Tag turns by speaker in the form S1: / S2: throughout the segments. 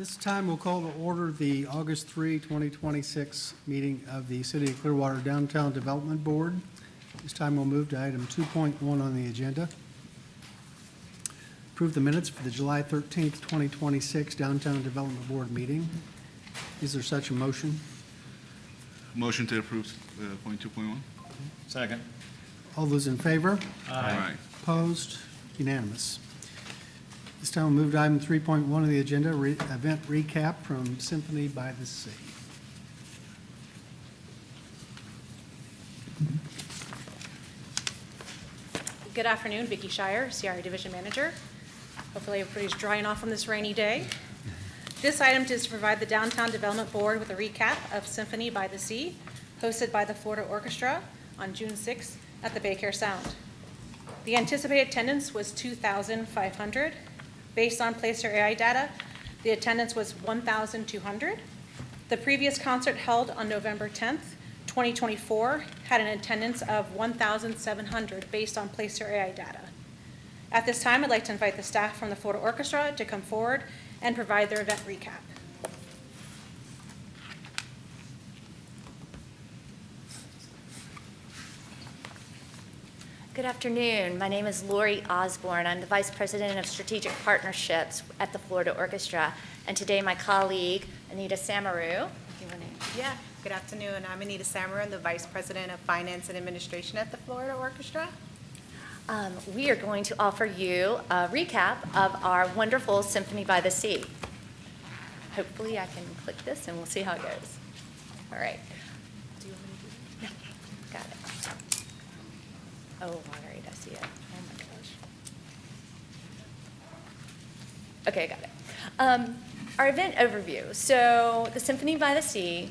S1: This time we'll call to order the August 3, 2026 meeting of the City of Clearwater Downtown Development Board. This time we'll move to item 2.1 on the agenda. Approve the minutes for the July 13th, 2026 Downtown Development Board meeting. Is there such a motion?
S2: Motion to approve point 2.1.
S3: Second.
S1: All those in favor?
S2: Aye.
S1: Opposed? Unanimous. This time we'll move to item 3.1 of the agenda, event recap from Symphony by the Sea.
S4: Good afternoon, Vicki Shire, CRA Division Manager. Hopefully everybody's drying off on this rainy day. This item is to provide the Downtown Development Board with a recap of Symphony by the Sea, hosted by the Florida Orchestra on June 6th at the Bay Care Sound. The anticipated attendance was 2,500. Based on Placer AI data, the attendance was 1,200. The previous concert held on November 10th, 2024, had an attendance of 1,700 based on Placer AI data. At this time, I'd like to invite the staff from the Florida Orchestra to come forward and provide their event recap.
S5: Good afternoon. My name is Lori Osborne. I'm the Vice President of Strategic Partnerships at the Florida Orchestra. And today my colleague, Anita Samaru.
S6: Yeah, good afternoon. I'm Anita Samaru. I'm the Vice President of Finance and Administration at the Florida Orchestra.
S5: We are going to offer you a recap of our wonderful Symphony by the Sea. Hopefully I can click this and we'll see how it goes. All right. Do you want me to do it? No. Got it. Oh, all right, I see it. Oh my gosh. Okay, I got it. Our event overview. So the Symphony by the Sea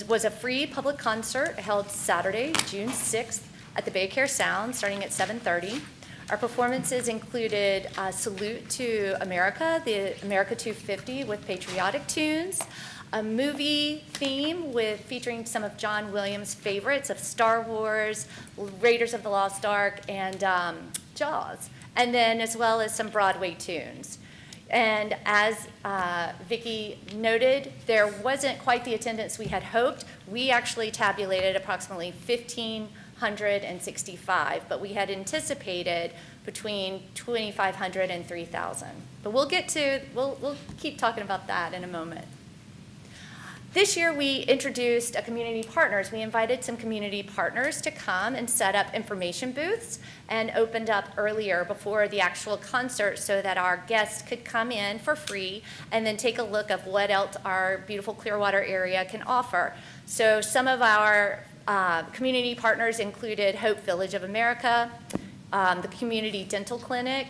S5: was a free public concert held Saturday, June 6th at the Bay Care Sound, starting at 7:30. Our performances included Salute to America, the America 250 with patriotic tunes, a movie theme featuring some of John Williams' favorites of Star Wars, Raiders of the Lost Ark, and Jaws, and then as well as some Broadway tunes. And as Vicki noted, there wasn't quite the attendance we had hoped. We actually tabulated approximately 1,565, but we had anticipated between 2,500 and 3,000. But we'll keep talking about that in a moment. This year, we introduced a community partners. We invited some community partners to come and set up information booths and opened up earlier before the actual concert so that our guests could come in for free and then take a look of what else our beautiful Clearwater area can offer. So some of our community partners included Hope Village of America, the Community Dental Clinic,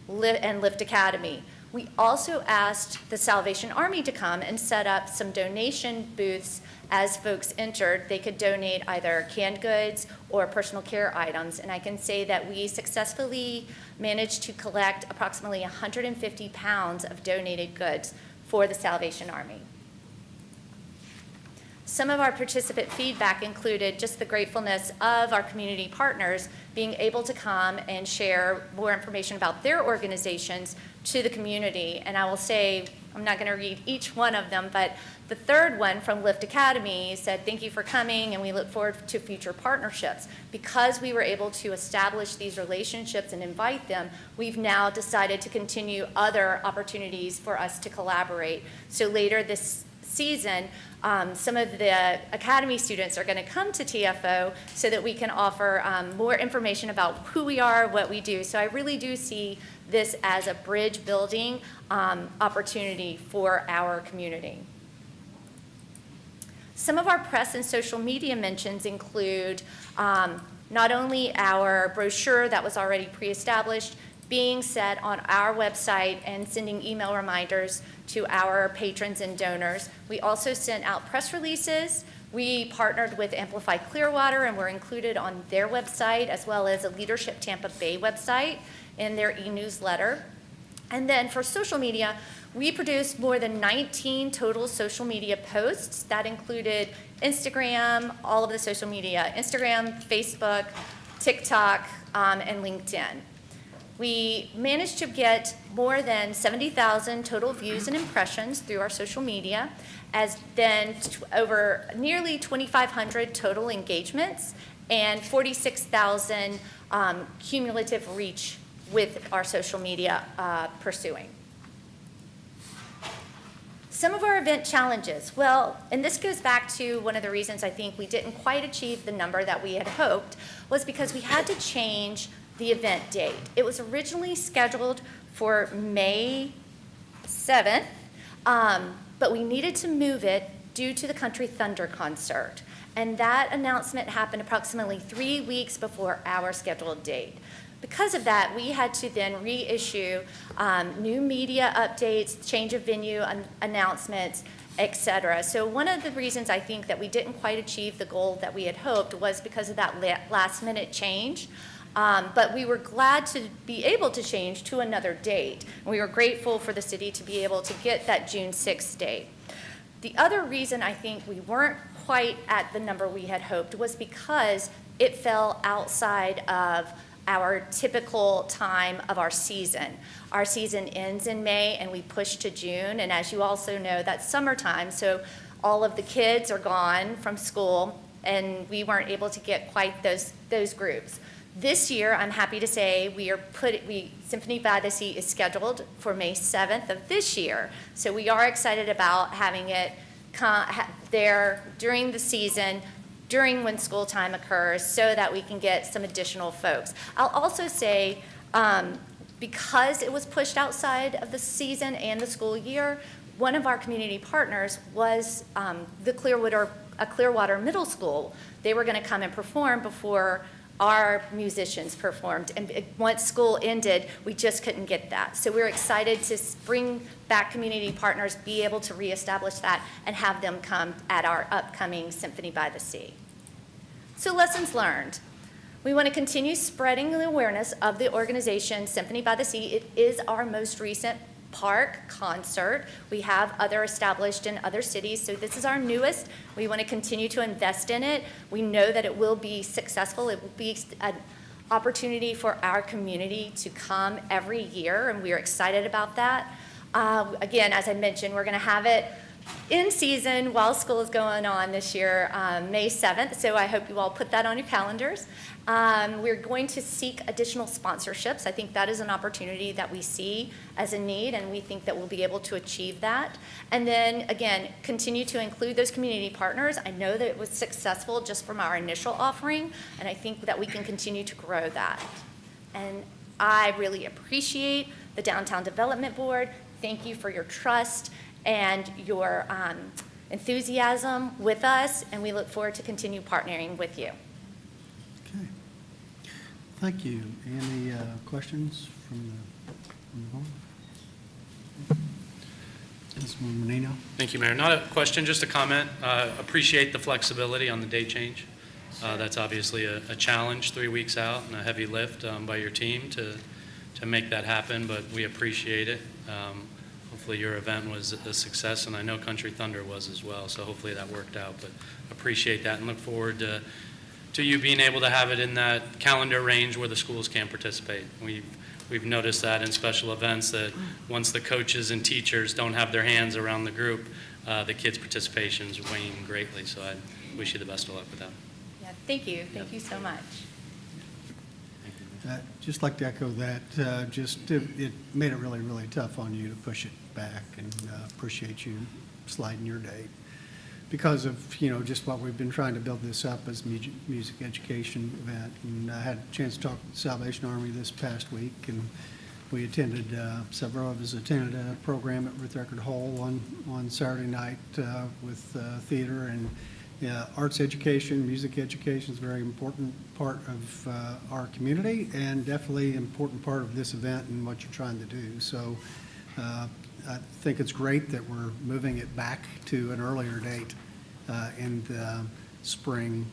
S5: and Lift Academy. We also asked the Salvation Army to come and set up some donation booths as folks entered. They could donate either canned goods or personal care items. And I can say that we successfully managed to collect approximately 150 pounds of donated goods for the Salvation Army. Some of our participant feedback included just the gratefulness of our community partners being able to come and share more information about their organizations to the community. And I will say, I'm not going to read each one of them, but the third one from Lift Academy said, thank you for coming, and we look forward to future partnerships. Because we were able to establish these relationships and invite them, we've now decided to continue other opportunities for us to collaborate. So later this season, some of the Academy students are going to come to TFO so that we can offer more information about who we are, what we do. So I really do see this as a bridge building opportunity for our community. Some of our press and social media mentions include not only our brochure that was already pre-established, being set on our website and sending email reminders to our patrons and donors. We also sent out press releases. We partnered with Amplify Clearwater and were included on their website as well as a Leadership Tampa Bay website in their e-newsletter. And then for social media, we produced more than 19 total social media posts. That included Instagram, all of the social media, Instagram, Facebook, TikTok, and LinkedIn. We managed to get more than 70,000 total views and impressions through our social media, as then over nearly 2,500 total engagements and 46,000 cumulative reach with our social media pursuing. Some of our event challenges, well, and this goes back to one of the reasons I think we didn't quite achieve the number that we had hoped, was because we had to change the event date. It was originally scheduled for May 7th, but we needed to move it due to the Country Thunder concert. And that announcement happened approximately 3 weeks before our scheduled date. Because of that, we had to then reissue new media updates, change of venue announcements, et cetera. So one of the reasons I think that we didn't quite achieve the goal that we had hoped was because of that last minute change. But we were glad to be able to change to another date. And we were grateful for the city to be able to get that June 6th date. The other reason I think we weren't quite at the number we had hoped was because it fell outside of our typical time of our season. Our season ends in May and we push to June, and as you also know, that's summertime, so all of the kids are gone from school and we weren't able to get quite those groups. This year, I'm happy to say Symphony by the Sea is scheduled for May 7th of this year. So we are excited about having it there during the season, during when school time occurs, so that we can get some additional folks. I'll also say, because it was pushed outside of the season and the school year, one of our community partners was the Clearwater Middle School. They were going to come and perform before our musicians performed, and once school ended, we just couldn't get that. So we're excited to bring back community partners, be able to reestablish that, and have them come at our upcoming Symphony by the Sea. So lessons learned. We want to continue spreading the awareness of the organization Symphony by the Sea. It is our most recent park concert. We have other established in other cities, so this is our newest. We want to continue to invest in it. We know that it will be successful. It will be an opportunity for our community to come every year, and we are excited about that. Again, as I mentioned, we're going to have it in season while school is going on this year, May 7th, so I hope you all put that on your calendars. We're going to seek additional sponsorships. I think that is an opportunity that we see as a need, and we think that we'll be able to achieve that. And then, again, continue to include those community partners. I know that it was successful just from our initial offering, and I think that we can continue to grow that. And I really appreciate the Downtown Development Board. Thank you for your trust and your enthusiasm with us, and we look forward to continue partnering with you.
S1: Okay. Thank you. Any questions from the board? Councilman Menino.
S3: Thank you, Mayor. Not a question, just a comment. Appreciate the flexibility on the date change. That's obviously a challenge 3 weeks out and a heavy lift by your team to make that happen, but we appreciate it. Hopefully your event was a success, and I know Country Thunder was as well, so hopefully that worked out. But appreciate that and look forward to you being able to have it in that calendar range where the schools can participate. We've noticed that in special events that once the coaches and teachers don't have their hands around the group, the kids' participations wane greatly. So I wish you the best of luck with that.
S5: Yeah, thank you. Thank you so much.
S1: Just like to echo that, it made it really, really tough on you to push it back, and appreciate you sliding your date because of, just what we've been trying to build this up as music education event. And I had a chance to talk with the Salvation Army this past week, and we attended, several of us attended a program at Ruth Eckerd Hall on Saturday night with theater and arts education. Music education is a very important part of our community, and definitely an important part of this event and what you're trying to do. So I think it's great that we're moving it back to an earlier date in the spring,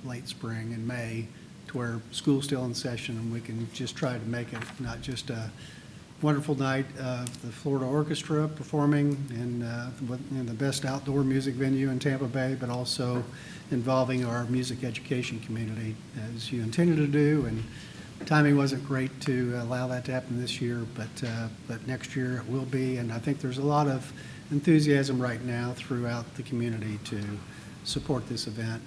S1: late spring in May, to where school's still in session, and we can just try to make it not just a wonderful night of the Florida Orchestra performing in the best outdoor music venue in Tampa Bay, but also involving our music education community as you intended to do. And timing wasn't great to allow that to happen this year, but next year it will be. And I think there's a lot of enthusiasm right now throughout the community to support this event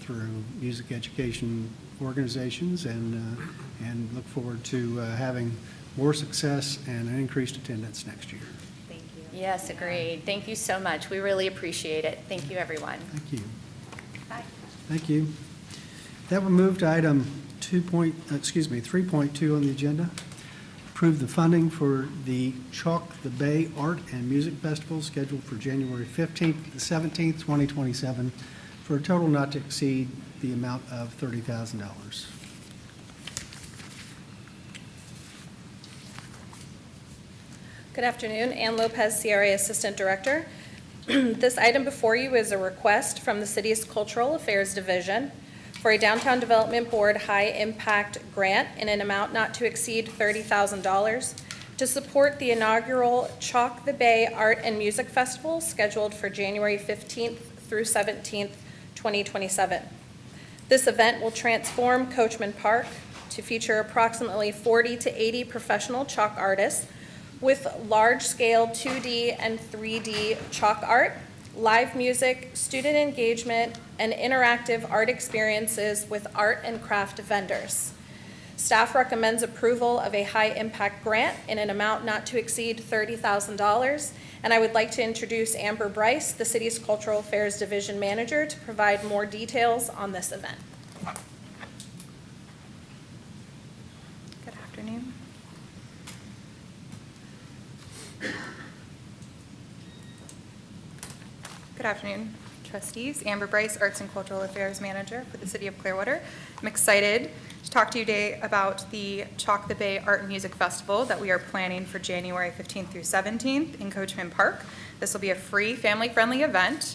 S1: through music education organizations, and look forward to having more success and an increased attendance next year.
S6: Thank you.
S5: Yes, agreed. Thank you so much. We really appreciate it. Thank you, everyone.
S1: Thank you.
S6: Bye.
S1: Thank you. That will move to item 3.2 on the agenda. Approve the funding for the Chalk the Bay Art and Music Festival scheduled for January 15th to 17th, 2027, for a total not to exceed the amount of $30,000.
S4: Good afternoon, Ann Lopez, CRA Assistant Director. This item before you is a request from the city's Cultural Affairs Division for a Downtown Development Board High Impact Grant in an amount not to exceed $30,000 to support the inaugural Chalk the Bay Art and Music Festival scheduled for January 15th through 17th, 2027. This event will transform Coachman Park to feature approximately 40 to 80 professional chalk artists with large-scale 2D and 3D chalk art, live music, student engagement, and interactive art experiences with art and craft vendors. Staff recommends approval of a high-impact grant in an amount not to exceed $30,000, and I would like to introduce Amber Bryce, the city's Cultural Affairs Division Manager, to provide more details on this event.
S6: Good afternoon. Good afternoon, trustees. Amber Bryce, Arts and Cultural Affairs Manager for the City of Clearwater. I'm excited to talk to you today about the Chalk the Bay Art and Music Festival that we are planning for January 15th through 17th in Coachman Park. This will be a free, family-friendly event.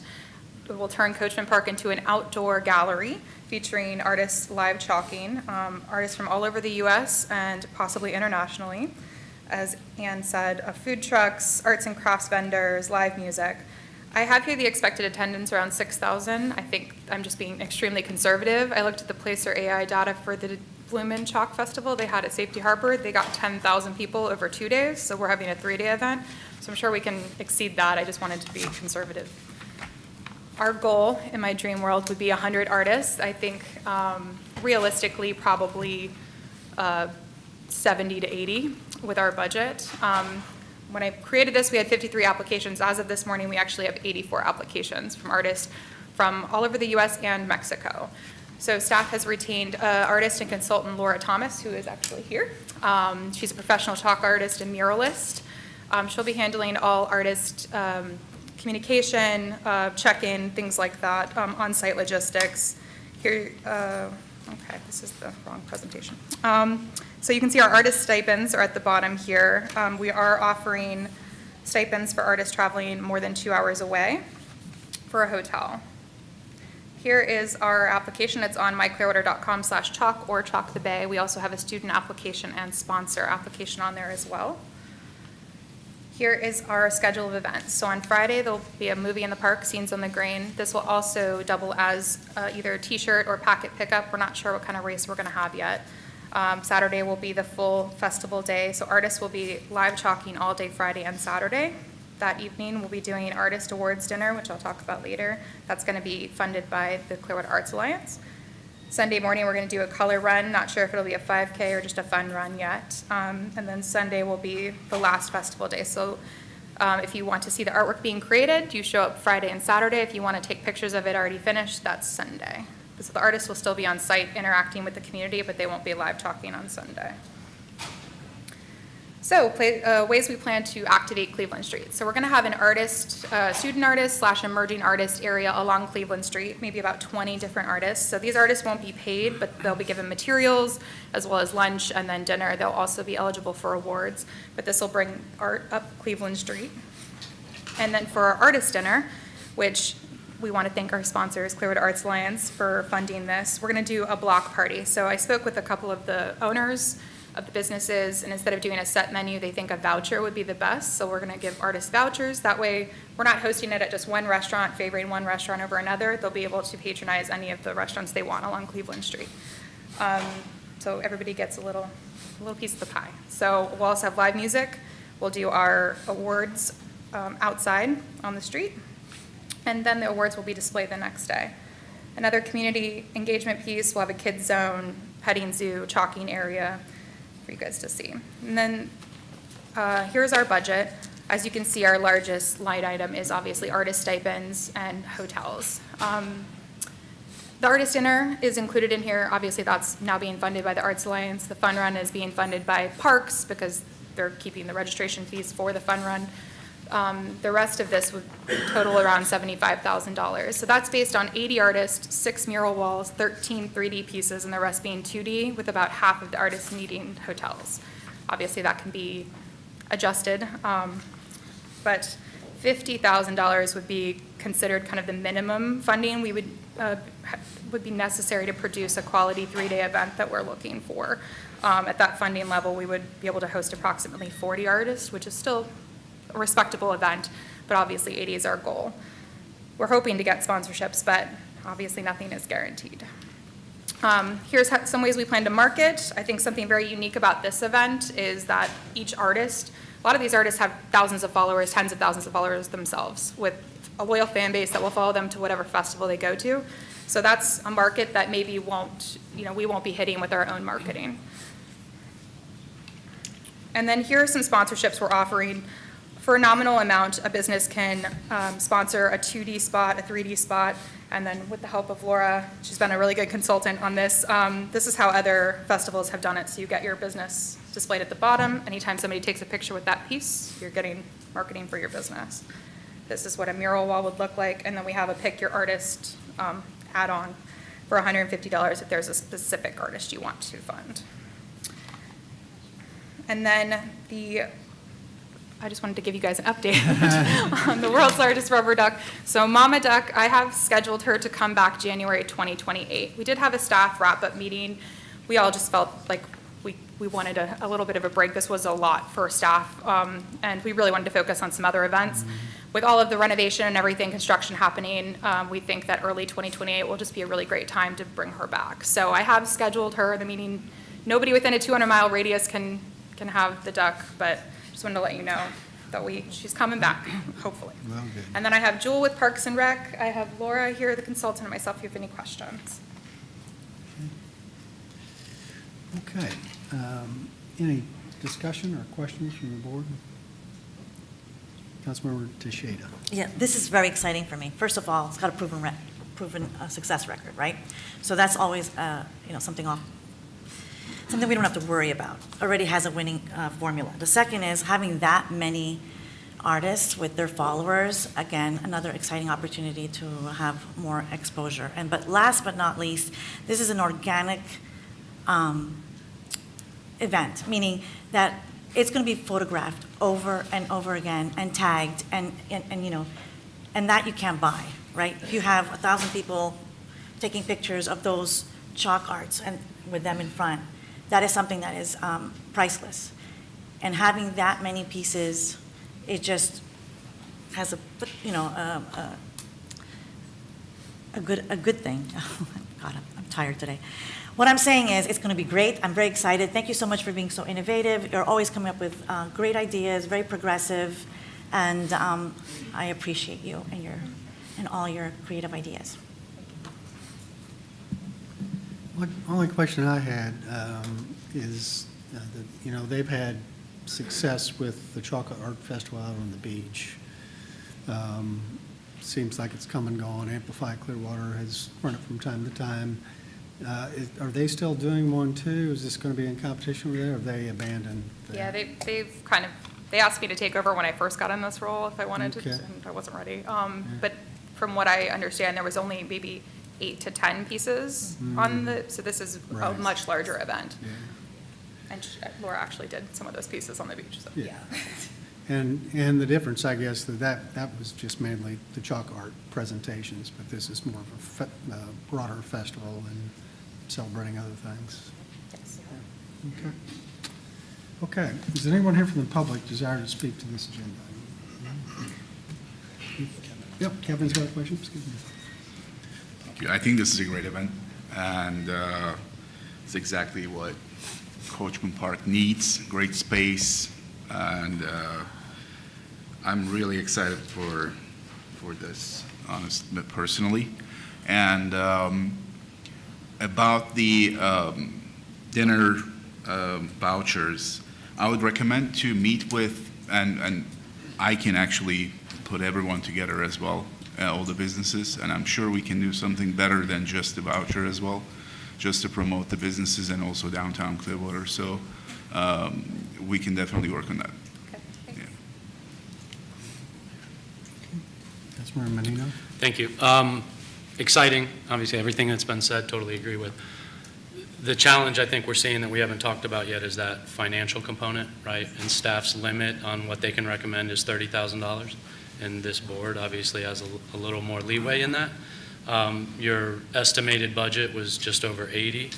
S6: It will turn Coachman Park into an outdoor gallery featuring artists live chalking, artists from all over the U.S. and possibly internationally. As Ann said, food trucks, arts and crafts vendors, live music. I have here the expected attendance around 6,000. I think I'm just being extremely conservative. I looked at the Placer AI data for the Bloomin' Chalk Festival they had at Safety Harbor. They got 10,000 people over 2 days, so we're having a 3-day event. So I'm sure we can exceed that. I just wanted to be conservative. Our goal in my dream world would be 100 artists. I think realistically probably 70 to 80 with our budget. When I created this, we had 53 applications. As of this morning, we actually have 84 applications from artists from all over the U.S. and Mexico. So staff has retained artist and consultant Laura Thomas, who is actually here. She's a professional chalk artist and muralist. She'll be handling all artist communication, check-in, things like that, on-site logistics. Here, okay, this is the wrong presentation. So you can see our artist stipends are at the bottom here. We are offering stipends for artists traveling more than 2 hours away for a hotel. Here is our application. It's on myclearwater.com/chalk or Chalk the Bay. We also have a student application and sponsor application on there as well. Here is our schedule of events. So on Friday, there'll be a movie in the park, Scenes on the Green. This will also double as either a t-shirt or packet pickup. We're not sure what kind of race we're gonna have yet. Saturday will be the full festival day. So artists will be live chalking all day Friday and Saturday. That evening, we'll be doing an artist awards dinner, which I'll talk about later. That's gonna be funded by the Clearwater Arts Alliance. Sunday morning, we're gonna do a color run. Not sure if it'll be a 5K or just a fun run yet. And then Sunday will be the last festival day. So if you want to see the artwork being created, you show up Friday and Saturday. If you want to take pictures of it already finished, that's Sunday. So the artists will still be on site interacting with the community, but they won't be live talking on Sunday. So ways we plan to activate Cleveland Street. So we're going to have an artist, student artist / emerging artist area along Cleveland Street, maybe about 20 different artists. So these artists won't be paid, but they'll be given materials as well as lunch and then dinner. They'll also be eligible for awards, but this will bring art up Cleveland Street. And then for our artist dinner, which we want to thank our sponsors, Clearwater Arts Alliance, for funding this. We're going to do a block party. So I spoke with a couple of the owners of the businesses, and instead of doing a set menu, they think a voucher would be the best. So we're going to give artists vouchers. That way, we're not hosting it at just one restaurant, favoring one restaurant over another. They'll be able to patronize any of the restaurants they want along Cleveland Street. So so everybody gets a little piece of the pie. So we'll also have live music. We'll do our awards outside on the street, and then the awards will be displayed the next day. Another community engagement piece, we'll have a kids zone, petting zoo, chalking area for you guys to see. And then here's our budget. As you can see, our largest line item is obviously artist stipends and hotels. The Artist Dinner is included in here. Obviously, that's now being funded by the Arts Alliance. The Fun Run is being funded by Parks because they're keeping the registration fees for the Fun Run. The rest of this would total around $75,000. So that's based on 80 artists, 6 mural walls, 13 3D pieces, and the rest being 2D, with about half of the artists needing hotels. Obviously, that can be adjusted, but $50,000 would be considered kind of the minimum funding we would be necessary to produce a quality 3-day event that we're looking for. At that funding level, we would be able to host approximately 40 artists, which is still a respectable event, but obviously 80 is our goal. We're hoping to get sponsorships, but obviously nothing is guaranteed. Here's some ways we plan to market. I think something very unique about this event is that each artist, a lot of these artists have thousands of followers, tens of thousands of followers themselves, with a loyal fan base that will follow them to whatever festival they go to. So that's a market that maybe we won't be hitting with our own marketing. And then here are some sponsorships we're offering. For a nominal amount, a business can sponsor a 2D spot, a 3D spot, and then with the help of Laura, she's been a really good consultant on this. This is how other festivals have done it. So you get your business displayed at the bottom. Anytime somebody takes a picture with that piece, you're getting marketing for your business. This is what a mural wall would look like, and then we have a pick your artist add-on for $150 if there's a specific artist you want to fund. And then I just wanted to give you guys an update on the world's largest rubber duck. So Mama Duck, I have scheduled her to come back January 2028. We did have a staff wrap-up meeting. We all just felt like we wanted a little bit of a break. This was a lot for staff, and we really wanted to focus on some other events. With all of the renovation and everything, construction happening, we think that early 2028 will just be a really great time to bring her back. So I have scheduled her, the meeting, nobody within a 200-mile radius can have the duck, but just wanted to let you know that she's coming back, hopefully.
S1: Well, good.
S6: And then I have Jewel with Parks and Rec. I have Laura here, the consultant, and myself if you have any questions.
S1: Okay. Any discussion or questions from the board? Councilmember Teixeira.
S7: Yeah, this is very exciting for me. First of all, it's got a proven success record, right? So that's always, something we don't have to worry about. Already has a winning formula. The second is having that many artists with their followers. Again, another exciting opportunity to have more exposure. But last but not least, this is an organic event, meaning that it's going to be photographed over and over again and tagged, and that you can't buy, right? If you have 1,000 people taking pictures of those chalk arts and with them in front, that is something that is priceless. And having that many pieces, it just has a good thing. God, I'm tired today. What I'm saying is it's going to be great. I'm very excited. Thank you so much for being so innovative. You're always coming up with great ideas, very progressive, and I appreciate you and all your creative ideas.
S1: One only question I had is that, they've had success with the Chocolate Art Festival out on the beach. Seems like it's come and gone. Amplify Clearwater has run it from time to time. Are they still doing one too? Is this going to be in competition with it, or have they abandoned that?
S6: Yeah, they asked me to take over when I first got in this role if I wanted to,
S1: Okay.
S6: and I wasn't ready. But from what I understand, there was only maybe 8 to 10 pieces so this is a
S1: Right.
S6: much larger event.
S1: Yeah.
S6: And Laura actually did some of those pieces on the beach, so.
S1: Yeah. And the difference, I guess, that was just mainly the chalk art presentations, but this is more of a broader festival and celebrating other things.
S6: Yes.
S1: Okay. Okay. Is there anyone here from the public desire to speak to this agenda? Yep, Kevin's got a question. Excuse me.
S8: Thank you. I think this is a great event, and
S2: It's exactly what Coachman Park needs, great space, and I'm really excited for this, personally. And about the dinner vouchers, I would recommend to meet with, and I can actually put everyone together as well, all the businesses, and I'm sure we can do something better than just the voucher as well, just to promote the businesses and also downtown Clearwater. So we can definitely work on that.
S6: Okay, thanks.
S2: Yeah.
S1: Councilmember Menino?
S3: Thank you. Exciting, obviously, everything that's been said, totally agree with. The challenge I think we're seeing that we haven't talked about yet is that financial component, right? And staff's limit on what they can recommend is $30,000. And this board obviously has a little more leeway in that. Your estimated budget was just over 80.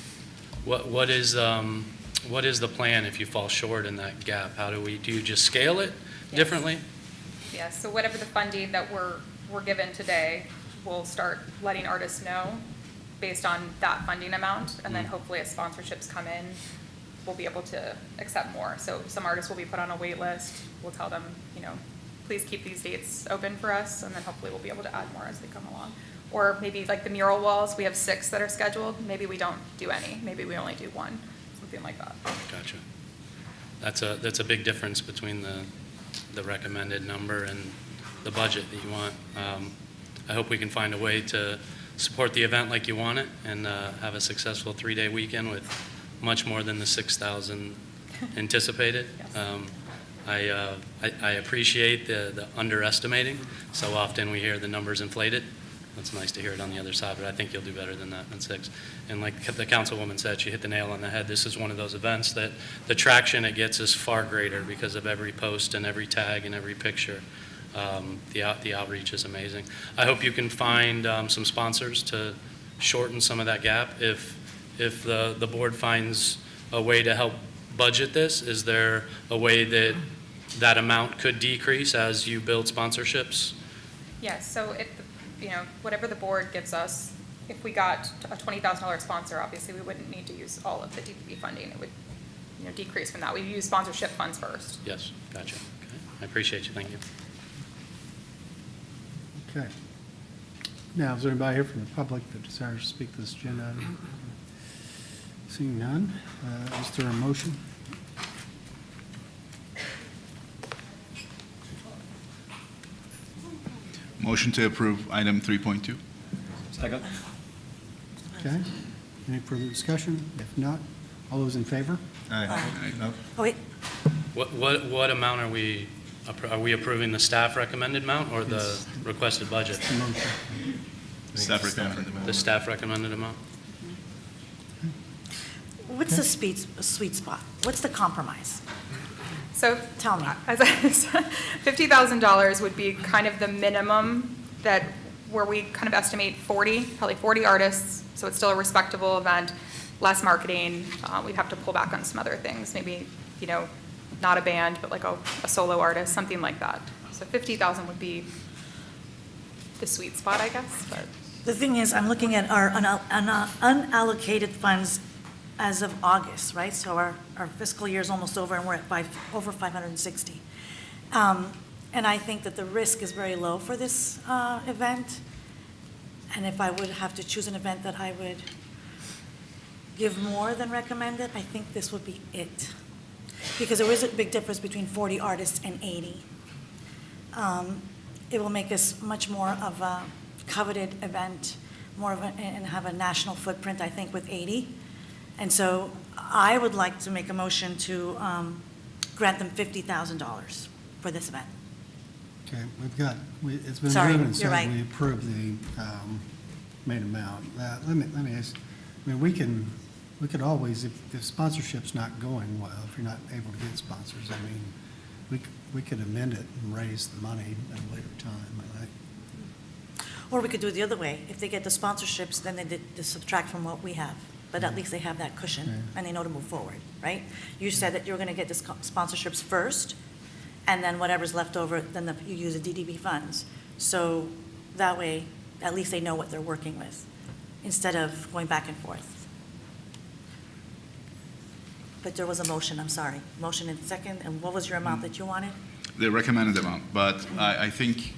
S3: What is the plan if you fall short in that gap? Do you just scale it differently?
S6: Yeah, so whatever the funding that we're given today, we'll start letting artists know based on that funding amount, and then hopefully as sponsorships come in, we'll be able to accept more. So some artists will be put on a wait list. We'll tell them, please keep these dates open for us, and then hopefully we'll be able to add more as they come along. Or maybe like the mural walls, we have 6 that are scheduled. Maybe we don't do any. Maybe we only do 1, something like that.
S3: Gotcha. That's a big difference between the recommended number and the budget that you want. I hope we can find a way to support the event like you want it and have a successful 3-day weekend with much more than the 6,000 anticipated.
S6: Yes.
S3: I appreciate the underestimating. So often we hear the numbers inflated. It's nice to hear it on the other side, but I think you'll do better than that, than 6. And like the councilwoman said, she hit the nail on the head. This is one of those events that the traction it gets is far greater because of every post and every tag and every picture. The outreach is amazing. I hope you can find some sponsors to shorten some of that gap. If the board finds a way to help budget this, is there a way that that amount could decrease as you build sponsorships?
S6: Yeah, so whatever the board gives us, if we got a $20,000 sponsor, obviously we wouldn't need to use all of the DDB funding. It would, decrease from that. We use sponsorship funds first.
S3: Yes, gotcha. Okay. I appreciate you. Thank you.
S1: Okay. Now, is there anybody here from the public that desires to speak to this agenda item? Seeing none, is there a motion?
S2: Motion to approve item 3.2.
S8: Second.
S1: Okay. Any further discussion? If not, all those in favor?
S8: Aye. No.
S7: Oh, wait,
S3: What amount are we approving, the staff recommended amount or the requested budget?
S1: Motion.
S2: Staff recommended.
S3: The staff recommended amount?
S7: what's the sweet spot? What's the compromise?
S6: So
S7: Tell me.
S6: as $50,000 would be kind of the minimum where we kind of estimate probably 40 artists, so it's still a respectable event, less marketing. We'd have to pull back on some other things, maybe, not a band, but like a solo artist, something like that. So 50,000 would be the sweet spot, I guess, but.
S7: The thing is, I'm looking at our unallocated funds as of August, right? So our fiscal year is almost over, and we're at over 560. And I think that the risk is very low for this event. And if I would have to choose an event that I would give more than recommended, I think this would be it. Because there is a big difference between 40 artists and 80. It will make us much more of a coveted event, and have a national footprint, I think, with 80. And so I would like to make a motion to grant them $50,000 for this event.
S1: Okay, it's been
S7: Sorry,
S1: moved and
S7: you're right.
S1: said we approve the main amount. Let me ask, we could always, if sponsorship's not going well, if you're not able to get sponsors, we could amend it and raise the money at a later time, right?
S7: Or we could do it the other way. If they get the sponsorships, then they subtract from what we have. But at least they have that cushion, and they know to move forward, right? You said that you were going to get the sponsorships first, and then whatever's left over, then you use the DDB funds. So that way, at least they know what they're working with, instead of going back and forth. But there was a motion, I'm sorry. Motion and second, and what was your amount that you wanted?
S2: The recommended amount, but I think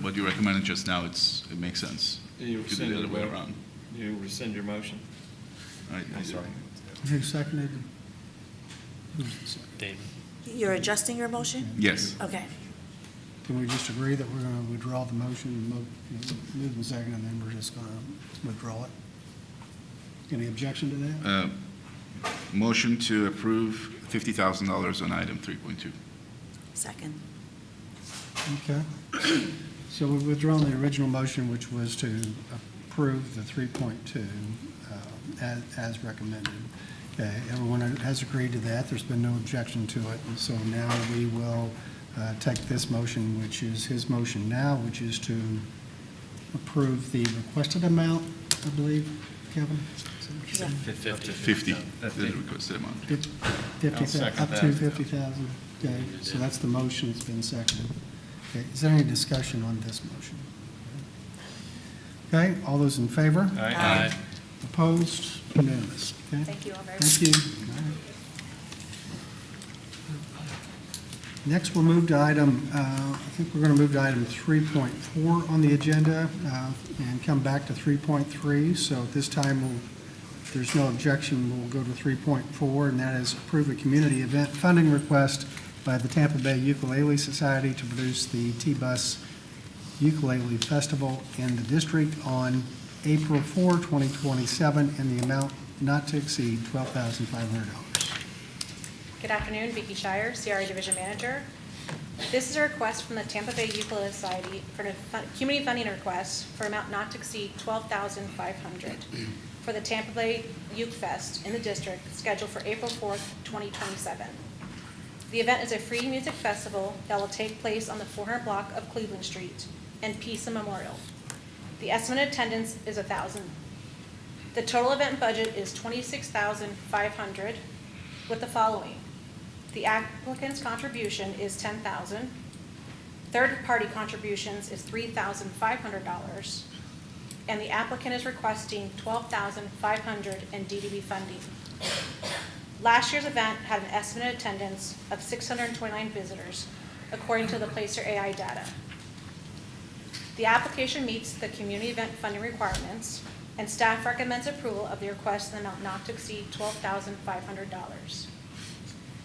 S2: what you recommended just now, it makes sense.
S8: You
S2: To do the other way
S8: rescinded,
S2: around.
S8: you rescind your motion? I'm sorry.
S1: Who seconded?
S3: David.
S7: You're adjusting your motion?
S2: Yes.
S7: Okay.
S1: Can we just agree that we're going to withdraw the motion, move and second, and then we're just going to withdraw it? Any objection to that?
S2: Motion to approve $50,000 on item 3.2.
S7: Second.
S1: Okay. So we've withdrawn the original motion, which was to approve the 3.2 as recommended. Okay, everyone has agreed to that. There's been no objection to it. And so now we will take this motion, which is his motion now, which is to approve the requested amount, I believe, Kevin?
S7: Yeah.
S2: 50, the requested amount.
S1: 50,000,
S8: second
S1: up
S8: that.
S1: to 50,000. Okay, so that's the motion that's been seconded. Okay, is there any discussion on this motion? Okay, all those in favor?
S3: Aye.
S1: Opposed? Unanimous. Okay?
S4: Thank you all very much.
S1: Thank you. All right. Next, we'll move to item, I think we're going to move to item 3.4 on the agenda and come back to 3.3. So at this time, if there's no objection, we'll go to 3.4, and that is approve a community event funding request by the Tampa Bay Ukulele Society to produce the T-Bus Ukulele Festival in the district on April 4, 2027, in the amount not to exceed $12,500.
S4: Good afternoon, Vicki Shire, CRA Division Manager. This is a request from the Tampa Bay Ukulele Society for a community funding request for an amount not to exceed $12,500 for the Tampa Bay Uke Fest in the district scheduled for April 4th, 2027. The event is a free music festival that will take place on the 400 block of Cleveland Street and Peace and Memorial. The estimated attendance is 1,000. The total event budget is $26,500 with the following. The applicant's contribution is $10,000. Third-party contributions is $3,500. And the applicant is requesting $12,500 in DDB funding. Last year's event had an estimated attendance of 629 visitors, according to the Placer AI data. The application meets the community event funding requirements, and staff recommends approval of the request in the amount not to exceed $12,500.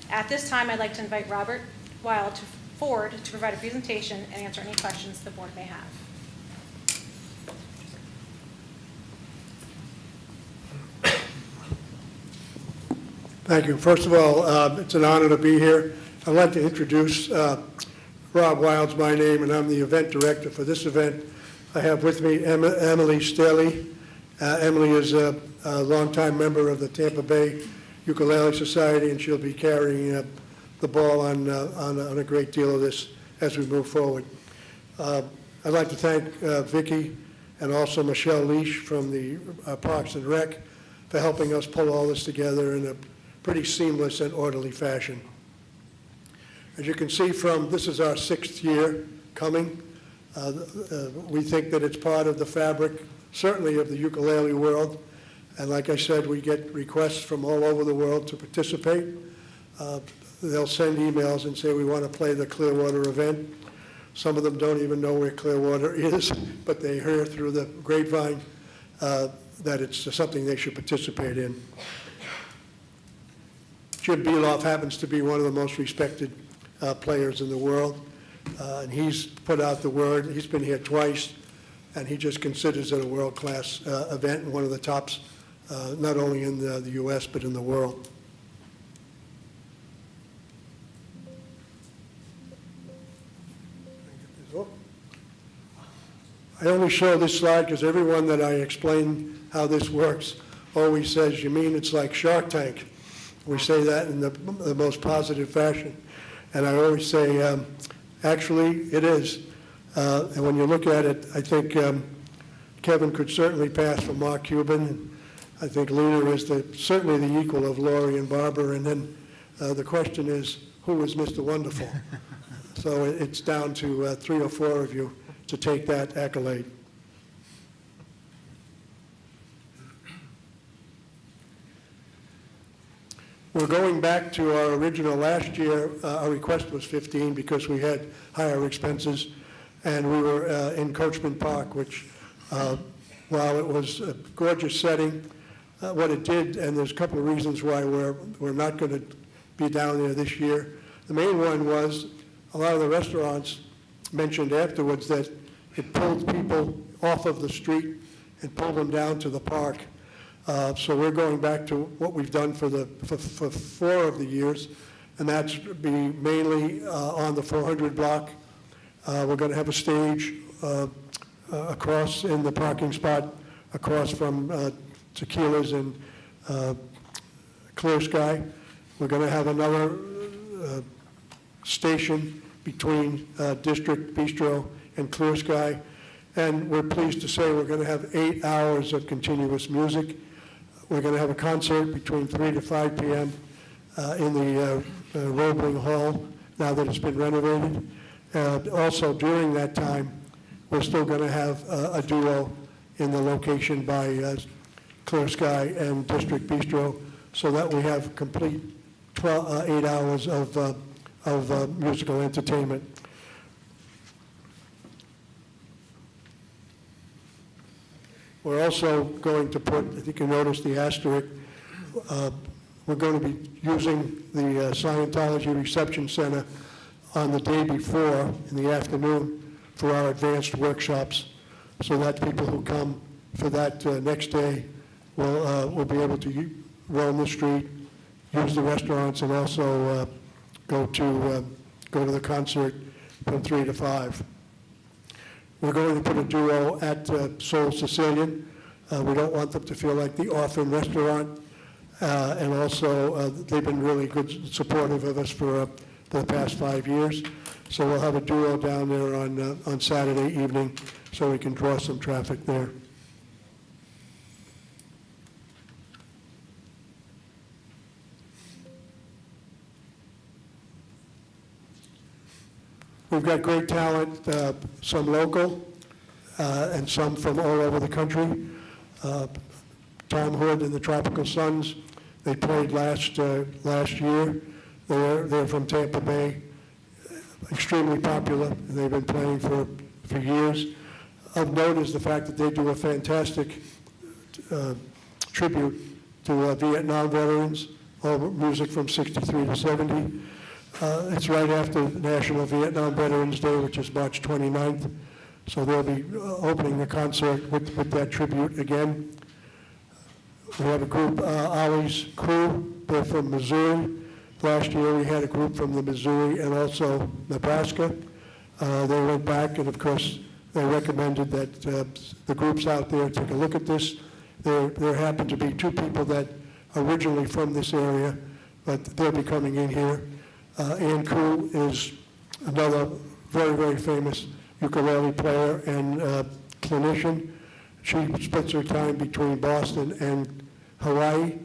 S4: At this time, I'd like to invite Robert Wild forward to provide a presentation and answer any questions the board may have.
S9: Thank you. First of all, it's an honor to be here. I'd like to introduce Rob Wild's my name, and I'm the event director for this event. I have with me Emily Staley. Emily is a longtime member of the Tampa Bay Ukulele Society, and she'll be carrying the ball on a great deal of this as we move forward. I'd like to thank Vicki and also Michelle Leash from the Parks and Rec for helping us pull all this together in a pretty seamless and orderly fashion. As you can see this is our 6th year coming. We think that it's part of the fabric, certainly of the ukulele world. And like I said, we get requests from all over the world to participate. They'll send emails and say, we want to play the Clearwater event. Some of them don't even know where Clearwater is, but they hear through the grapevine that it's something they should participate in. Jim Beloff happens to be one of the most respected players in the world, and he's put out the word. He's been here twice, and he just considers it a world-class event and one of the tops, not only in the U.S., but in the world. I only show this slide because everyone that I explain how this works always says, you mean it's like Shark Tank? We say that in the most positive fashion. And I always say, actually, it is. And when you look at it, I think Kevin could certainly pass for Mark Cuban. And I think Lena is certainly the equal of Laurie and Barbara. And then the question is, who is Mr. Wonderful? So it's down to 3 or 4 of you to take that accolade. We're going back to our original last year. Our request was 15 because we had higher expenses, and we were in Coachman Park, which, while it was a gorgeous setting, what it did, and there's a couple of reasons why we're not going to be down there this year. The main one was a lot of the restaurants mentioned afterwards that it pulled people off of the street and pulled them down to the park. So we're going back to what we've done for 4 of the years, and that's be mainly on the 400 block. We're going to have a stage across in the parking spot across from Tequila's and Clear Sky. We're going to have another station between District Bistro and Clear Sky. And we're pleased to say we're going to have 8 hours of continuous music. We're going to have a concert between 3 to 5 p.m. In the Roebling Hall, now that it's been renovated. Also, during that time, we're still going to have a duo in the location by Clear Sky and District Bistro, so that we have complete 8 hours of musical entertainment. We're also going to put, I think you noticed the asterisk, we're going to be using the Scientology Reception Center on the day before in the afternoon for our advanced workshops, so that people who come for that next day will be able to roam the street, use the restaurants, and also go to the concert from 3 to 5. We're going to put a duo at Soul Sicilian. We don't want them to feel like the orphan restaurant. And also, they've been really good, supportive of us for the past 5 years. So we'll have a duo down there on Saturday evening so we can draw some traffic there. We've got great talent, some local and some from all over the country. Tom Hood and the Tropical Suns, they played last year. They're from Tampa Bay, extremely popular, and they've been playing for years. Of note is the fact that they do a fantastic tribute to Vietnam veterans, all music from 63 to 70. It's right after National Vietnam Veterans Day, which is March 29th. So they'll be opening the concert with that tribute again. We have a group, Ollie's Crew. They're from Missouri. Last year we had a group from the Missouri and also Nebraska. They went back, and of course they recommended that the groups out there take a look at this. There happen to be 2 people that are originally from this area, but they'll be coming in here. Ann Koo is another very, very famous ukulele player and clinician. She splits her time between Boston and Hawaii.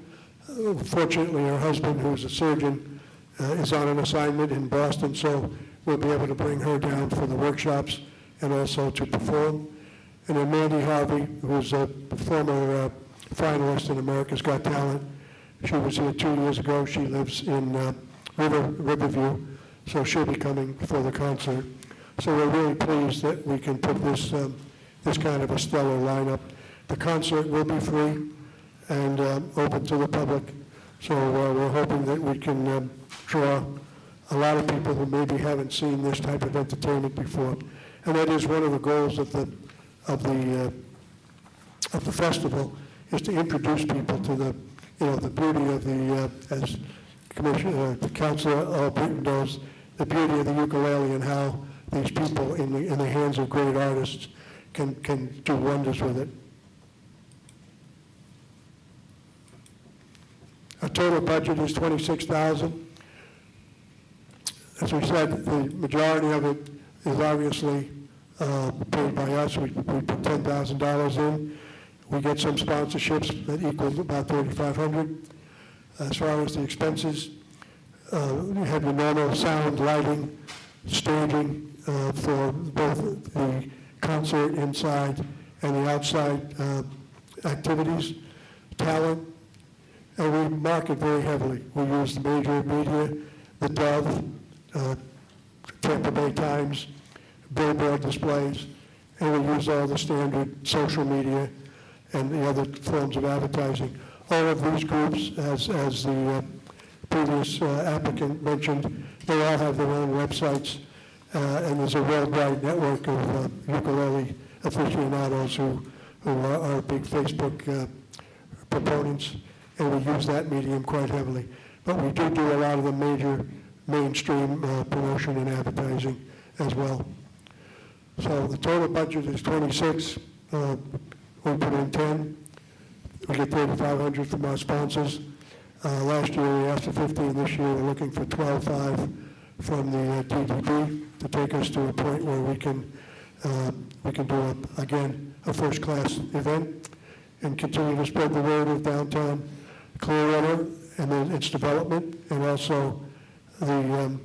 S9: Fortunately, her husband, who's a surgeon, is on an assignment in Boston, so we'll be able to bring her down for the workshops and also to perform. And then Mandy Harvey, who's a former finalist in America's Got Talent. She was here 2 years ago. She lives in Riverview, so she'll be coming for the concert. So we're really pleased that we can put this kind of a stellar lineup. The concert will be free and open to the public, so we're hoping that we can draw a lot of people who maybe haven't seen this type of entertainment before. And that is one of the goals of the festival, is to introduce people to the beauty of the as the Councilor Britton knows, the beauty of the ukulele and how these people in the hands of great artists can do wonders with it. Our total budget is $26,000. As we said, the majority of it is obviously paid by us. We put $10,000 in. We get some sponsorships that equal about $3,500. As far as the expenses, we have the normal sound, lighting, staging for both the concert inside and the outside activities, talent, and we market very heavily. We use the major media, the Dove, Tampa Bay Times, billboard displays, and we use all the standard social media and the other forms of advertising. All of these groups, as the previous applicant mentioned, they all have their own websites, and there's a worldwide network of ukulele aficionados who are big Facebook proponents, and we use that medium quite heavily. But we do a lot of the major mainstream promotion and advertising as well. So the total budget is 26. We put in 10. We get 3,500 from our sponsors. Last year we asked for 15. This year we're looking for 12,500 from the DDB to take us to a point where we can do again a first-class event and continue to spread the word of downtown Clearwater and then its development, and also the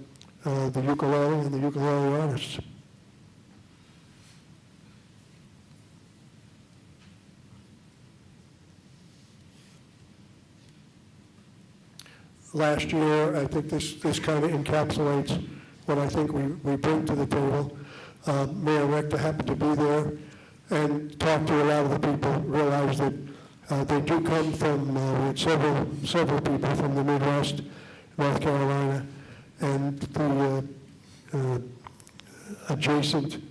S9: ukulele and the ukulele artists. Last year, I think this kind of encapsulates what I think we bring to the table. Mayor Rector happened to be there and talked to a lot of the people, realized that they do come from, we had several people from the Midwest, North Carolina, and the adjacent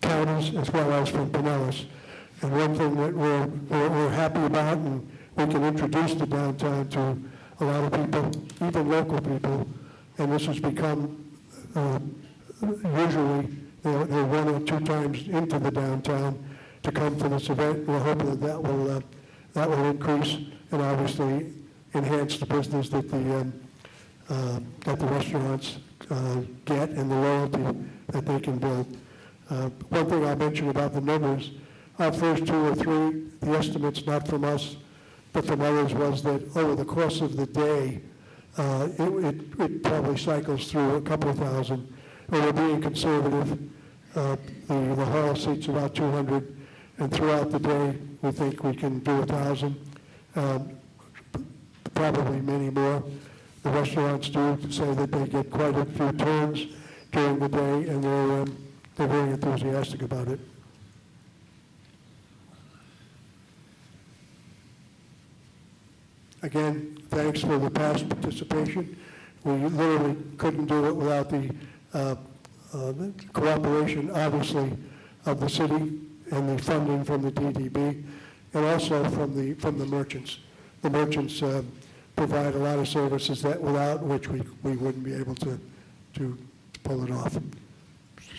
S9: counties, as well as from Pinellas. And one thing that we're happy about, and we can introduce the downtown to a lot of people, even local people, and this has become usually they're 1 or 2 times into the downtown to come for this event. We're hoping that will increase and obviously enhance the business that the restaurants get and the loyalty that they can build. One thing I'll mention about the numbers, our first 2 or 3, the estimates not from us, but from others, was that over the course of the day, it probably cycles through a couple of thousand. And we're being conservative. The hall seats about 200, and throughout the day, we think we can do 1,000, probably many more. The restaurants do say that they get quite a few turns during the day, and they're very enthusiastic about it. Again, thanks for the past participation. We literally couldn't do it without the cooperation, obviously, of the city and the funding from the DDB, and also from the merchants. The merchants provide a lot of services that without which we wouldn't be able to pull it off.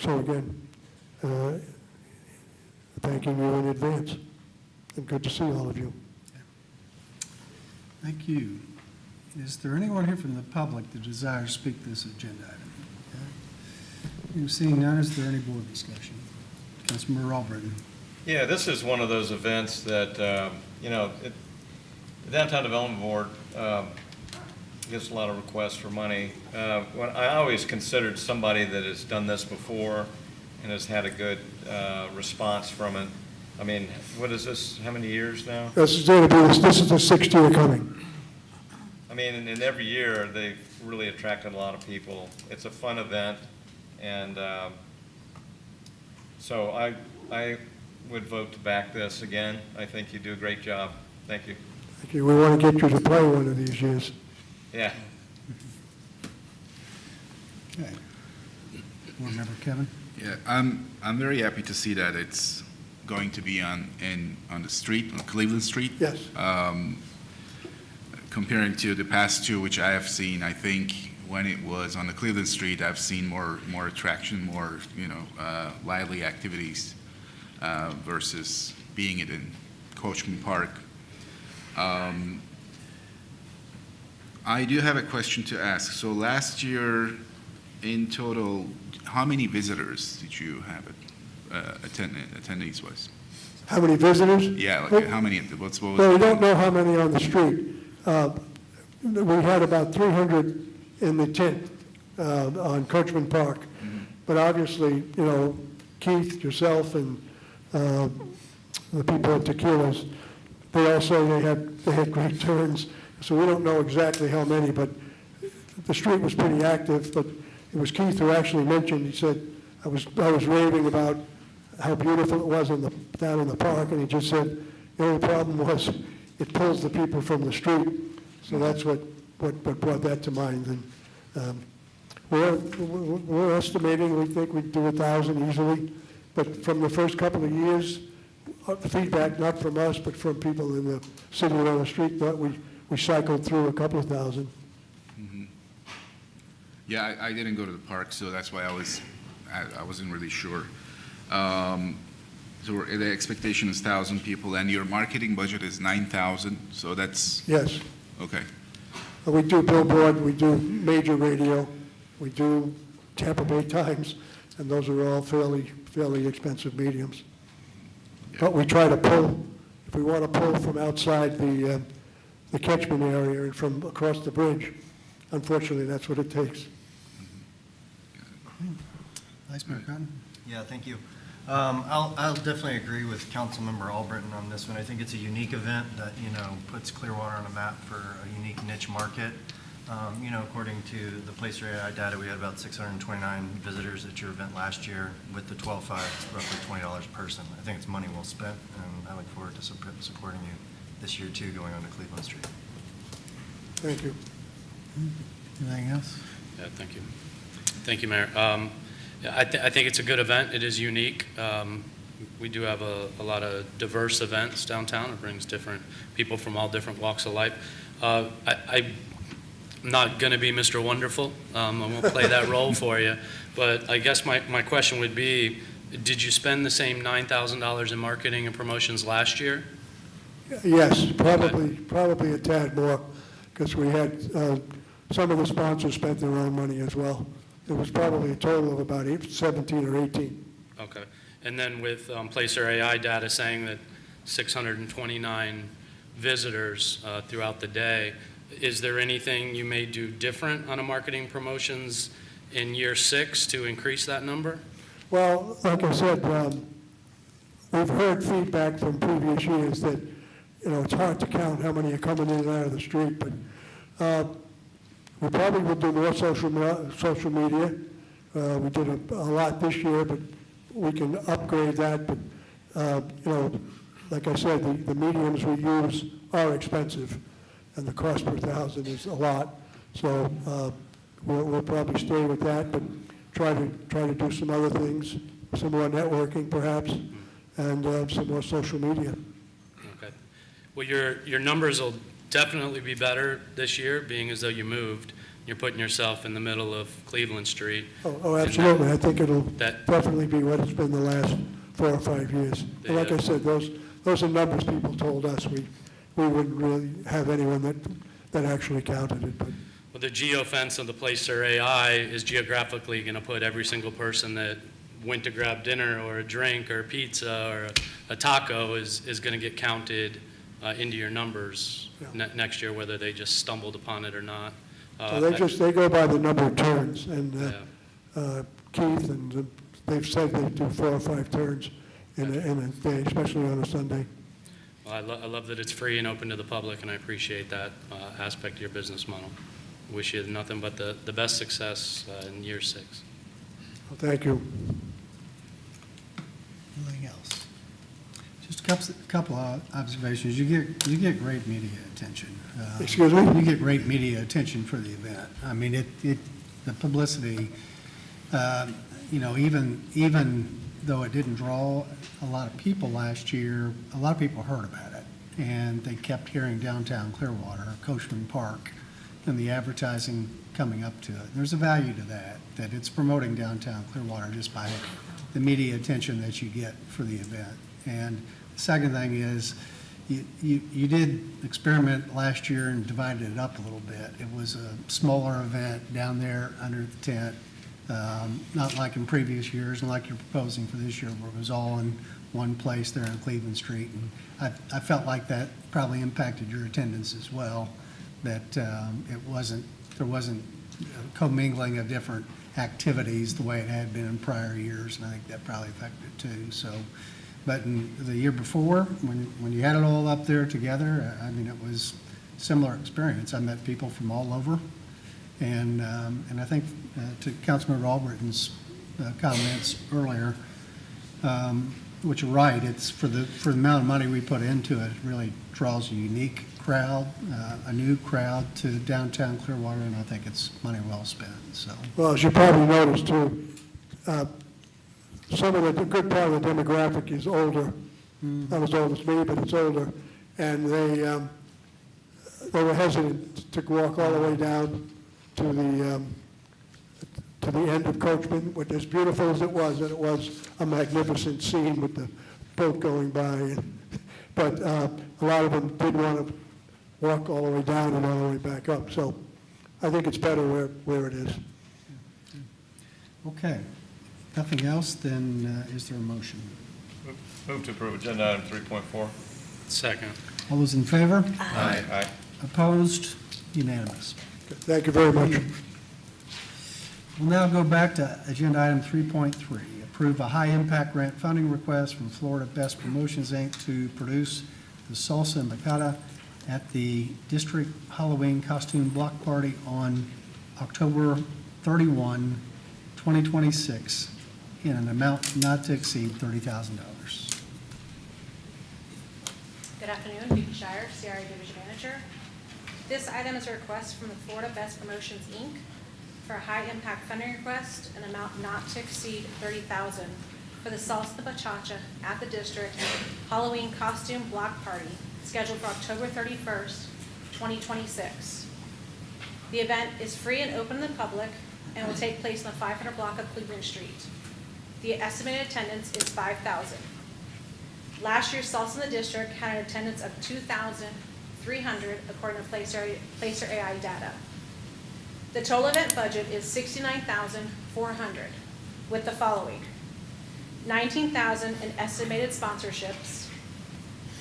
S9: So again, thanking you in advance, and good to see all of you.
S1: Thank you. Is there anyone here from the public that desires to speak to this agenda item? Okay. Seeing none, is there any board discussion? Councilmember Albritton.
S8: Yeah, this is one of those events that, the Downtown Development Board gets a lot of requests for money. I always considered somebody that has done this before and has had a good response from it. I mean, what is this, how many years now?
S9: This is the 6th year coming.
S8: I mean, and every year they've really attracted a lot of people. It's a fun event, and so I would vote to back this again. I think you do a great job. Thank you.
S9: Thank you. We want to get you to play one of these years.
S8: Yeah.
S1: Okay. Board Member Kevin?
S2: Yeah, I'm very happy to see that it's going to be on the street, on Cleveland Street.
S9: Yes.
S2: Comparing to the past 2, which I have seen, I think when it was on the Cleveland Street, I've seen more attraction, more lively activities versus being it in Coachman Park. I do have a question to ask. So last year, in total, how many visitors did you have attendees was?
S9: How many visitors?
S2: Yeah, like how many? What was
S9: Well, we don't know how many on the street. We had about 300 in the tent on Coachman Park.
S2: Mm-hmm.
S9: But obviously, Keith, yourself, and the people at Tequila's They all say they had great turns, so we don't know exactly how many, but the street was pretty active. But it was Keith who actually mentioned, he said, I was raving about how beautiful it was down in the park, and he just said, the only problem was it pulls the people from the street. So that's what brought that to mind. And we're estimating, we think we'd do 1,000 easily, but from the first couple of years, feedback not from us, but from people in the city and on the street, thought we cycled through a couple of thousand.
S2: Yeah, I didn't go to the park, so that's why I wasn't really sure. So the expectation is 1,000 people, and your marketing budget is 9,000, so that's,
S9: Yes.
S2: okay.
S9: We do billboard, we do major radio, we do Tampa Bay Times, and those are all fairly expensive mediums. But we try to pull, if we want to pull from outside the catchment area and from across the bridge, unfortunately, that's what it takes.
S1: Vice Mayor Cotton?
S10: Yeah, thank you. I'll definitely agree with Councilmember Albritton on this one. I think it's a unique event that, puts Clearwater on a map for a unique niche market. According to the Placer AI data, we had about 629 visitors at your event last year. With the 12.5, it's roughly $20 a person. I think it's money well spent, and I look forward to supporting you this year, too, going on to Cleveland Street.
S9: Thank you.
S1: Anything else?
S3: Yeah, thank you. Thank you, Mayor. Yeah, I think it's a good event. It is unique. We do have a lot of diverse events downtown. It brings different people from all different walks of life. I'm not going to be Mr. Wonderful. I won't play that role for you. But I guess my question would be, did you spend the same $9,000 in marketing and promotions last year?
S9: Yes, probably a tad more, because we had, some of the sponsors spent their own money as well. It was probably a total of about 17 or 18.
S3: Okay. And then with Placer AI data saying that 629 visitors throughout the day, is there anything you may do different on a marketing promotions in year 6 to increase that number?
S9: Well, like I said, we've heard feedback from previous years that, it's hard to count how many are coming in and out of the street, but we probably will do more social media. We did a lot this year, but we can upgrade that. But, like I said, the mediums we use are expensive, and the cost per 1,000 is a lot. So we'll probably stay with that, but try to do some other things, some more networking perhaps, and some more social media.
S3: Okay. Well, your numbers will definitely be better this year, being as though you moved. You're putting yourself in the middle of Cleveland Street.
S9: Oh, absolutely. I think it'll definitely be what it's been the last 4 or 5 years. And like I said, those are numbers people told us. We wouldn't really have anyone that actually counted it. But.
S3: Well, the geofence of the Placer AI is geographically going to put every single person that went to grab dinner or a drink or pizza or a taco is going to get counted into your numbers next year, whether they just stumbled upon it or not.
S9: So they go by the number of turns, and Keith and they've said they do 4 or 5 turns in a day, especially on a Sunday.
S3: Well, I love that it's free and open to the public, and I appreciate that aspect of your business model. Wish you nothing but the best success in year 6.
S9: Well, thank you.
S1: Anything else? Just a couple of observations. You get great media attention.
S9: Excuse me?
S1: You get great media attention for the event. I mean, the publicity, even though it didn't draw a lot of people last year, a lot of people heard about it. And they kept hearing downtown Clearwater, Coachman Park, and the advertising coming up to it. There's a value to that it's promoting downtown Clearwater just by the media attention that you get for the event. And the second thing is, you did experiment last year and divided it up a little bit. It was a smaller event down there under the tent, not like in previous years and like you're proposing for this year where it was all in one place there on Cleveland Street. And I felt like that probably impacted your attendance as well, that there wasn't commingling of different activities the way it had been in prior years, and I think that probably affected it too. So But in the year before, when you had it all up there together, I mean, it was similar experience. I met people from all over. And I think to Councilmember Albritton's comments earlier, which are right, it's for the amount of money we put into it, it really draws a unique crowd, a new crowd to downtown Clearwater, and I think it's money well spent, so.
S9: Well, as you probably noticed too, some of the good part of the demographic is older. Not as old as me, but it's older. And they were hesitant to walk all the way down to the end of Coachman, which as beautiful as it was, and it was a magnificent scene with the boat going by. But a lot of them did want to walk all the way down and all the way back up. So I think it's better where it is.
S1: Okay. Nothing else, then is there a motion?
S8: Move to approve agenda item 3.4.
S3: Second.
S1: All those in favor?
S8: Aye.
S1: Opposed? Unanimous.
S9: Thank you very much.
S1: We'll now go back to agenda item 3.3. Approve a high-impact grant funding request from Florida Best Promotions, Inc. to produce the salsa and bachata at the district Halloween costume block party on October 31, 2026, in an amount not to exceed $30,000.
S4: Good afternoon, Vicki Shire, CRA Division Manager. This item is a request from the Florida Best Promotions, Inc. for a high-impact funding request, an amount not to exceed $30,000 for the Salsa Bachata at the district Halloween costume block party scheduled for October 31st, 2026. The event is free and open to the public and will take place in the 500 block of Cleveland Street. The estimated attendance is 5,000. Last year's Salsa in the district had an attendance of 2,300 according to Placer AI data. The total event budget is $69,400 with the following: $19,000 in estimated sponsorships,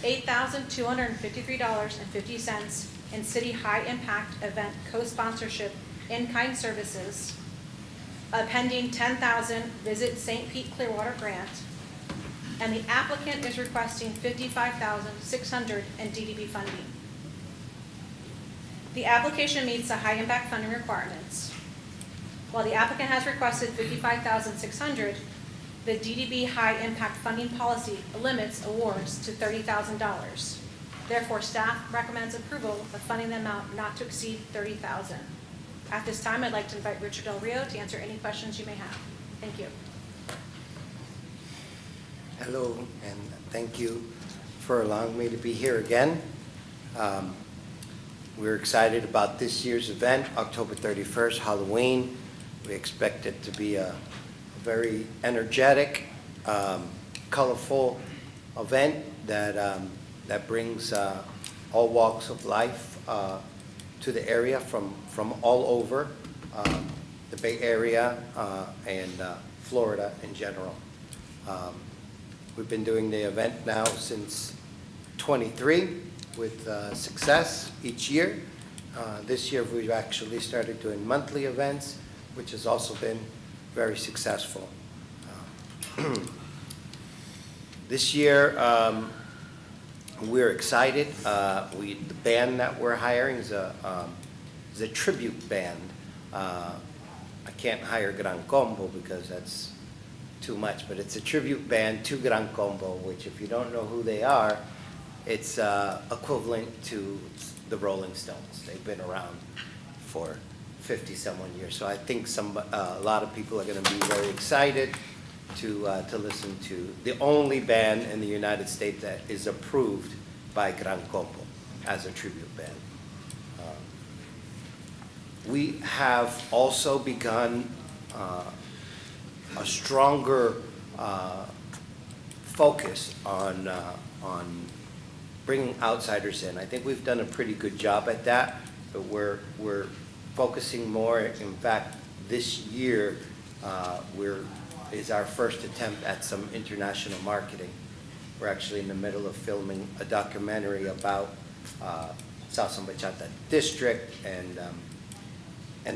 S4: $8,253.50 in city high-impact event co-sponsorship in-kind services, a pending $10,000 Visit St. Pete Clearwater grant, and the applicant is requesting $55,600 in DDB funding. The application meets the high-impact funding requirements. While the applicant has requested $55,600, the DDB high-impact funding policy limits awards to $30,000. Therefore, staff recommends approval of funding the amount not to exceed $30,000. At this time, I'd like to invite Richard Del Rio to answer any questions you may have. Thank you.
S11: Hello, and thank you for allowing me to be here again. We're excited about this year's event, October 31st, Halloween. We expect it to be a very energetic, colorful event that brings all walks of life to the area from all over the Bay Area and Florida in general. We've been doing the event now since 23 with success each year. This year we've actually started doing monthly events, which has also been very successful. This year we're excited. The band that we're hiring is a tribute band. I can't hire Gran Combo because that's too much, but it's a tribute band to Gran Combo, which if you don't know who they are, it's equivalent to the Rolling Stones. They've been around for 50-some years. So I think a lot of people are going to be very excited to listen to the only band in the United States that is approved by Gran Combo as a tribute band. We have also begun a stronger focus on bringing outsiders in. I think we've done a pretty good job at that, but we're focusing more. In fact, this year is our first attempt at some international marketing. We're actually in the middle of filming a documentary about Salsa and Bachata District and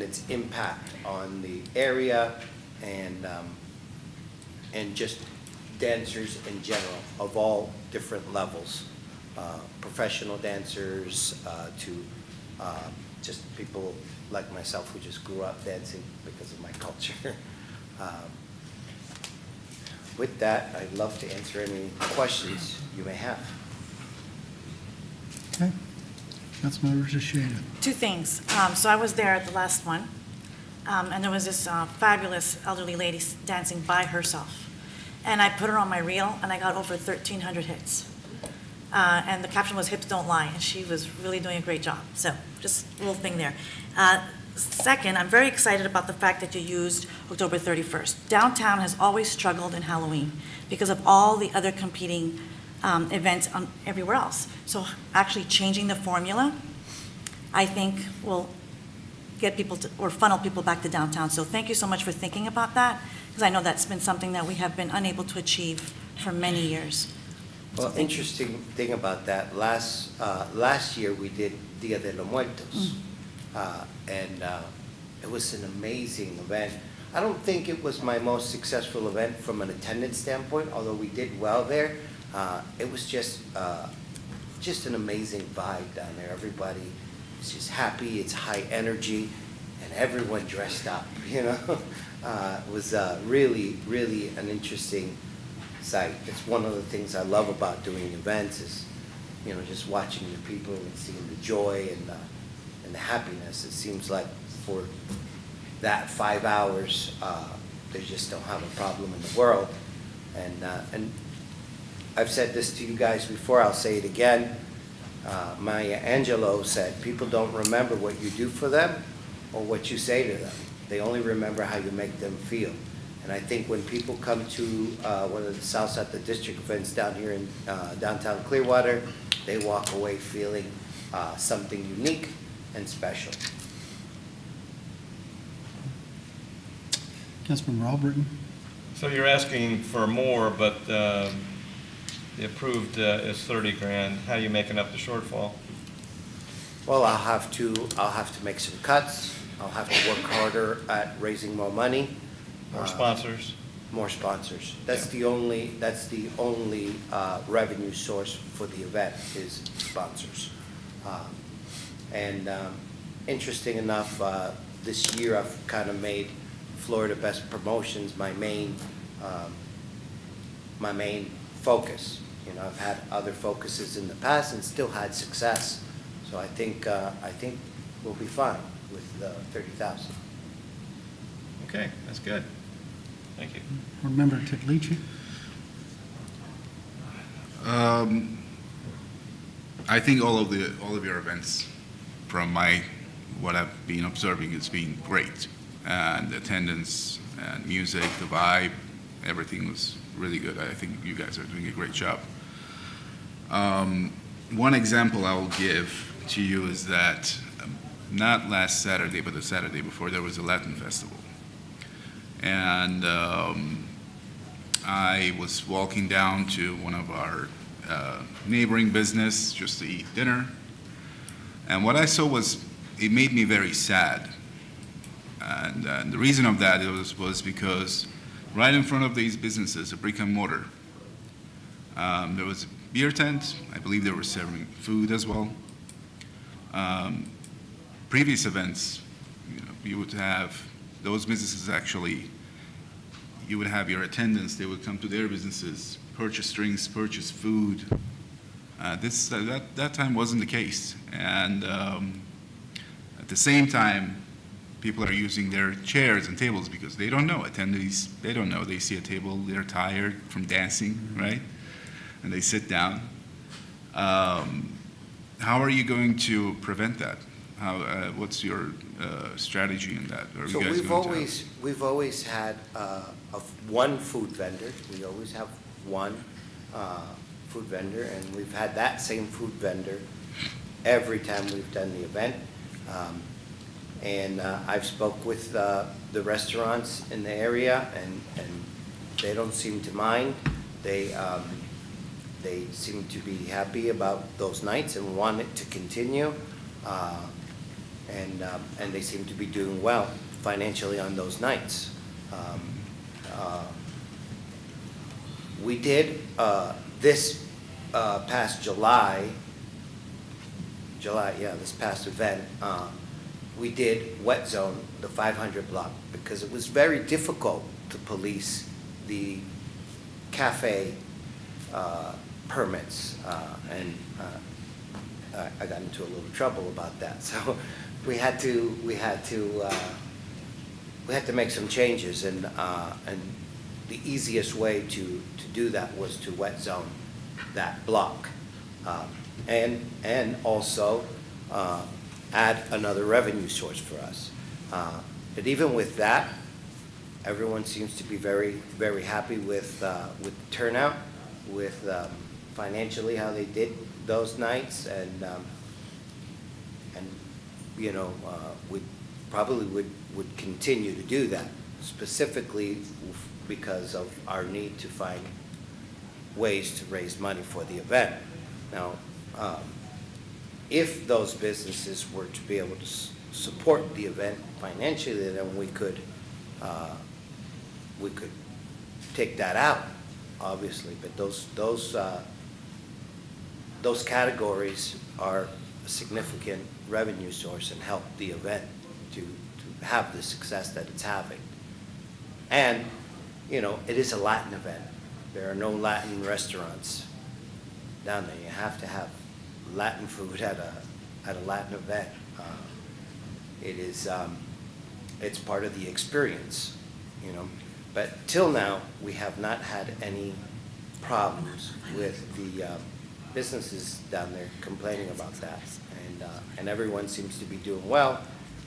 S11: its impact on the area and just dancers in general of all different levels, professional dancers to just people like myself who just grew up dancing because of my culture. With that, I'd love to answer any questions you may have.
S12: Okay. Councilmember Teixeira.
S7: Two things. So I was there at the last one, and there was this fabulous elderly lady dancing by herself. And I put her on my reel, and I got over 1,300 hits. And the caption was "Hips Don't Lie," and she was really doing a great job. So just a little thing there. Second, I'm very excited about the fact that you used October 31st. Downtown has always struggled in Halloween because of all the other competing events everywhere else. So actually changing the formula, I think will get people to, or funnel people back to downtown. So thank you so much for thinking about that, because I know that's been something that we have been unable to achieve for many years.
S11: Well, interesting thing about that, last year we did Dia de los Muertos. And it was an amazing event. I don't think it was my most successful event from an attendance standpoint, although we did well there. It was just an amazing vibe down there. Everybody is just happy, it's high energy, and everyone dressed up, you know? It was really, really an interesting sight. It's one of the things I love about doing events is, you know, just watching the people and seeing the joy and the happiness. It seems like for that 5 hours, they just don't have a problem in the world. And I've said this to you guys before, I'll say it again. Maya Angelou said, people don't remember what you do for them or what you say to them. They only remember how you make them feel. And I think when people come to one of the South at the District events down here in downtown Clearwater, they walk away feeling something unique and special.
S12: Councilmember Albritton.
S8: So you're asking for more, but the approved is 30 grand. How are you making up the shortfall?
S11: Well, I'll have to make some cuts. I'll have to work harder at raising more money.
S8: More sponsors?
S11: More sponsors. That's the only revenue source for the event is sponsors. And interesting enough, this year I've kind of made Florida Best Promotions my main focus. You know, I've had other focuses in the past and still had success. So I think we'll be fine with the 30,000.
S8: Okay, that's good. Thank you.
S12: Board Member Tedlici.
S2: I think all of your events, from what I've been observing, has been great, and attendance and music, the vibe, everything was really good. I think you guys are doing a great job. One example I will give to you is that not last Saturday, but the Saturday before, there was a Latin festival, and I was walking down to one of our neighboring business just to eat dinner, and what I saw it made me very sad. And the reason of that was because right in front of these businesses, a brick and mortar, there was a beer tent. I believe they were serving food as well. Previous events, you would have those businesses actually, you would have your attendants, they would come to their businesses, purchase drinks, purchase food. That time wasn't the case. And at the same time, people are using their chairs and tables because they don't know. Attendees, they don't know. They see a table, they're tired from dancing, right? And they sit down. How are you going to prevent that? What's your strategy in that? Are
S11: So
S2: you guys
S11: we've always had one food vendor. We always have one food vendor, and we've had that same food vendor every time we've done the event. And I've spoke with the restaurants in the area, and they don't seem to mind. They seem to be happy about those nights and want it to continue. And they seem to be doing well financially on those nights. We did, this past this past event, we did wet zone the 500 block because it was very difficult to police the cafe permits, and I got into a little trouble about that. So we had to make some changes, and the easiest way to do that was to wet zone that block, and also add another revenue source for us. But even with that, everyone seems to be very, very happy with the turnout, with financially how they did those nights, and you know, we probably would continue to do that, specifically because of our need to find ways to raise money for the event. Now, if those businesses were to be able to support the event financially, then we could take that out, obviously. But those categories are a significant revenue source and help the event to have the success that it's having. And, you know, it is a Latin event. There are no Latin restaurants down there. You have to have Latin food at a Latin event. It's part of the experience, you know. But till now, we have not had any problems with the businesses down there complaining about that. And everyone seems to be doing well,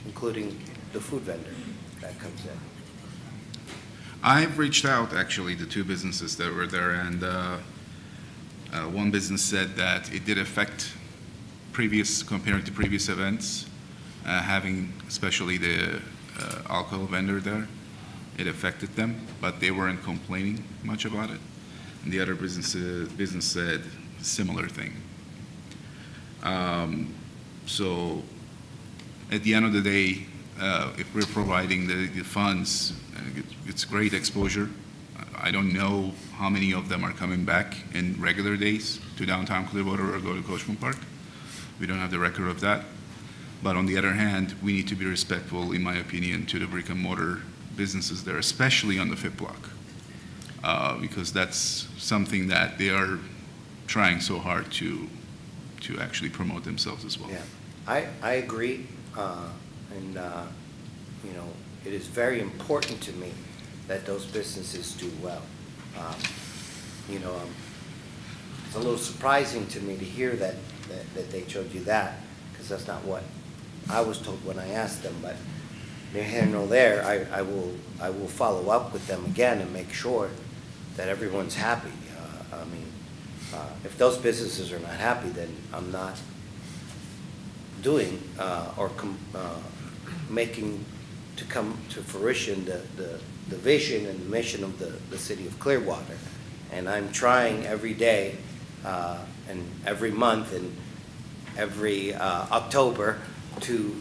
S11: including the food vendor that comes in.
S2: I've reached out, actually, to two businesses that were there, and one business said that it did affect comparing to previous events, having especially the alcohol vendor there. It affected them, but they weren't complaining much about it. And the other business said a similar thing. So at the end of the day, if we're providing the funds, it's great exposure. I don't know how many of them are coming back in regular days to downtown Clearwater or go to Coachman Park. We don't have the record of that. But on the other hand, we need to be respectful, in my opinion, to the brick and mortar businesses there, especially on the Fifth Block, because that's something that they are trying so hard to actually promote themselves as well.
S11: Yeah, I agree, and you know, it is very important to me that those businesses do well. You know, it's a little surprising to me to hear that they showed you that, because that's not what I was told when I asked them. But neither here nor there, I will follow up with them again and make sure that everyone's happy. I mean, if those businesses are not happy, then I'm not doing or making to come to fruition the vision and the mission of the city of Clearwater. And I'm trying every day and every month and every October to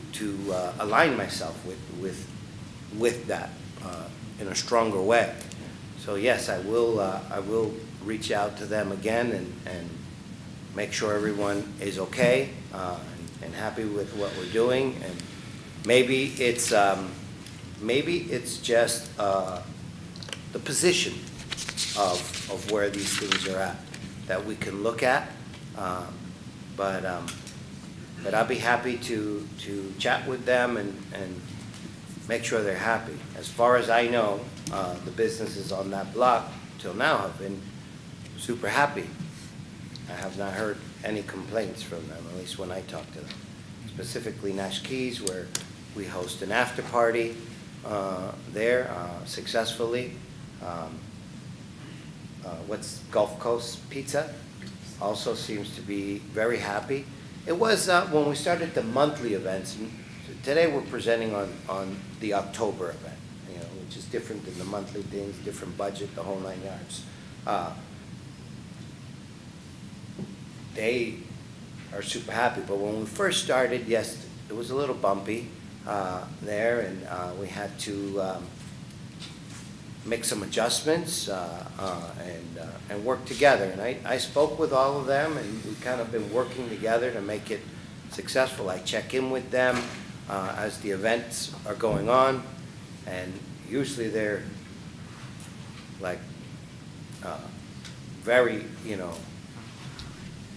S11: align myself with that in a stronger way. So yes, I will reach out to them again and make sure everyone is okay and happy with what we're doing. And maybe it's just the position of where these things are at that we can look at. But I'll be happy to chat with them and make sure they're happy. As far as I know, the businesses on that block till now have been super happy. I have not heard any complaints from them, at least when I talk to them. Specifically Nash Keys, where we host an after party there successfully. What's Gulf Coast Pizza also seems to be very happy. It was when we started the monthly events. Today we're presenting on the October event, you know, which is different than the monthly things, different budget, the whole 9 yards. They are super happy, but when we first started, yes, it was a little bumpy there, and we had to make some adjustments and work together. And I spoke with all of them, and we've kind of been working together to make it successful. I check in with them as the events are going on, and usually they're like very,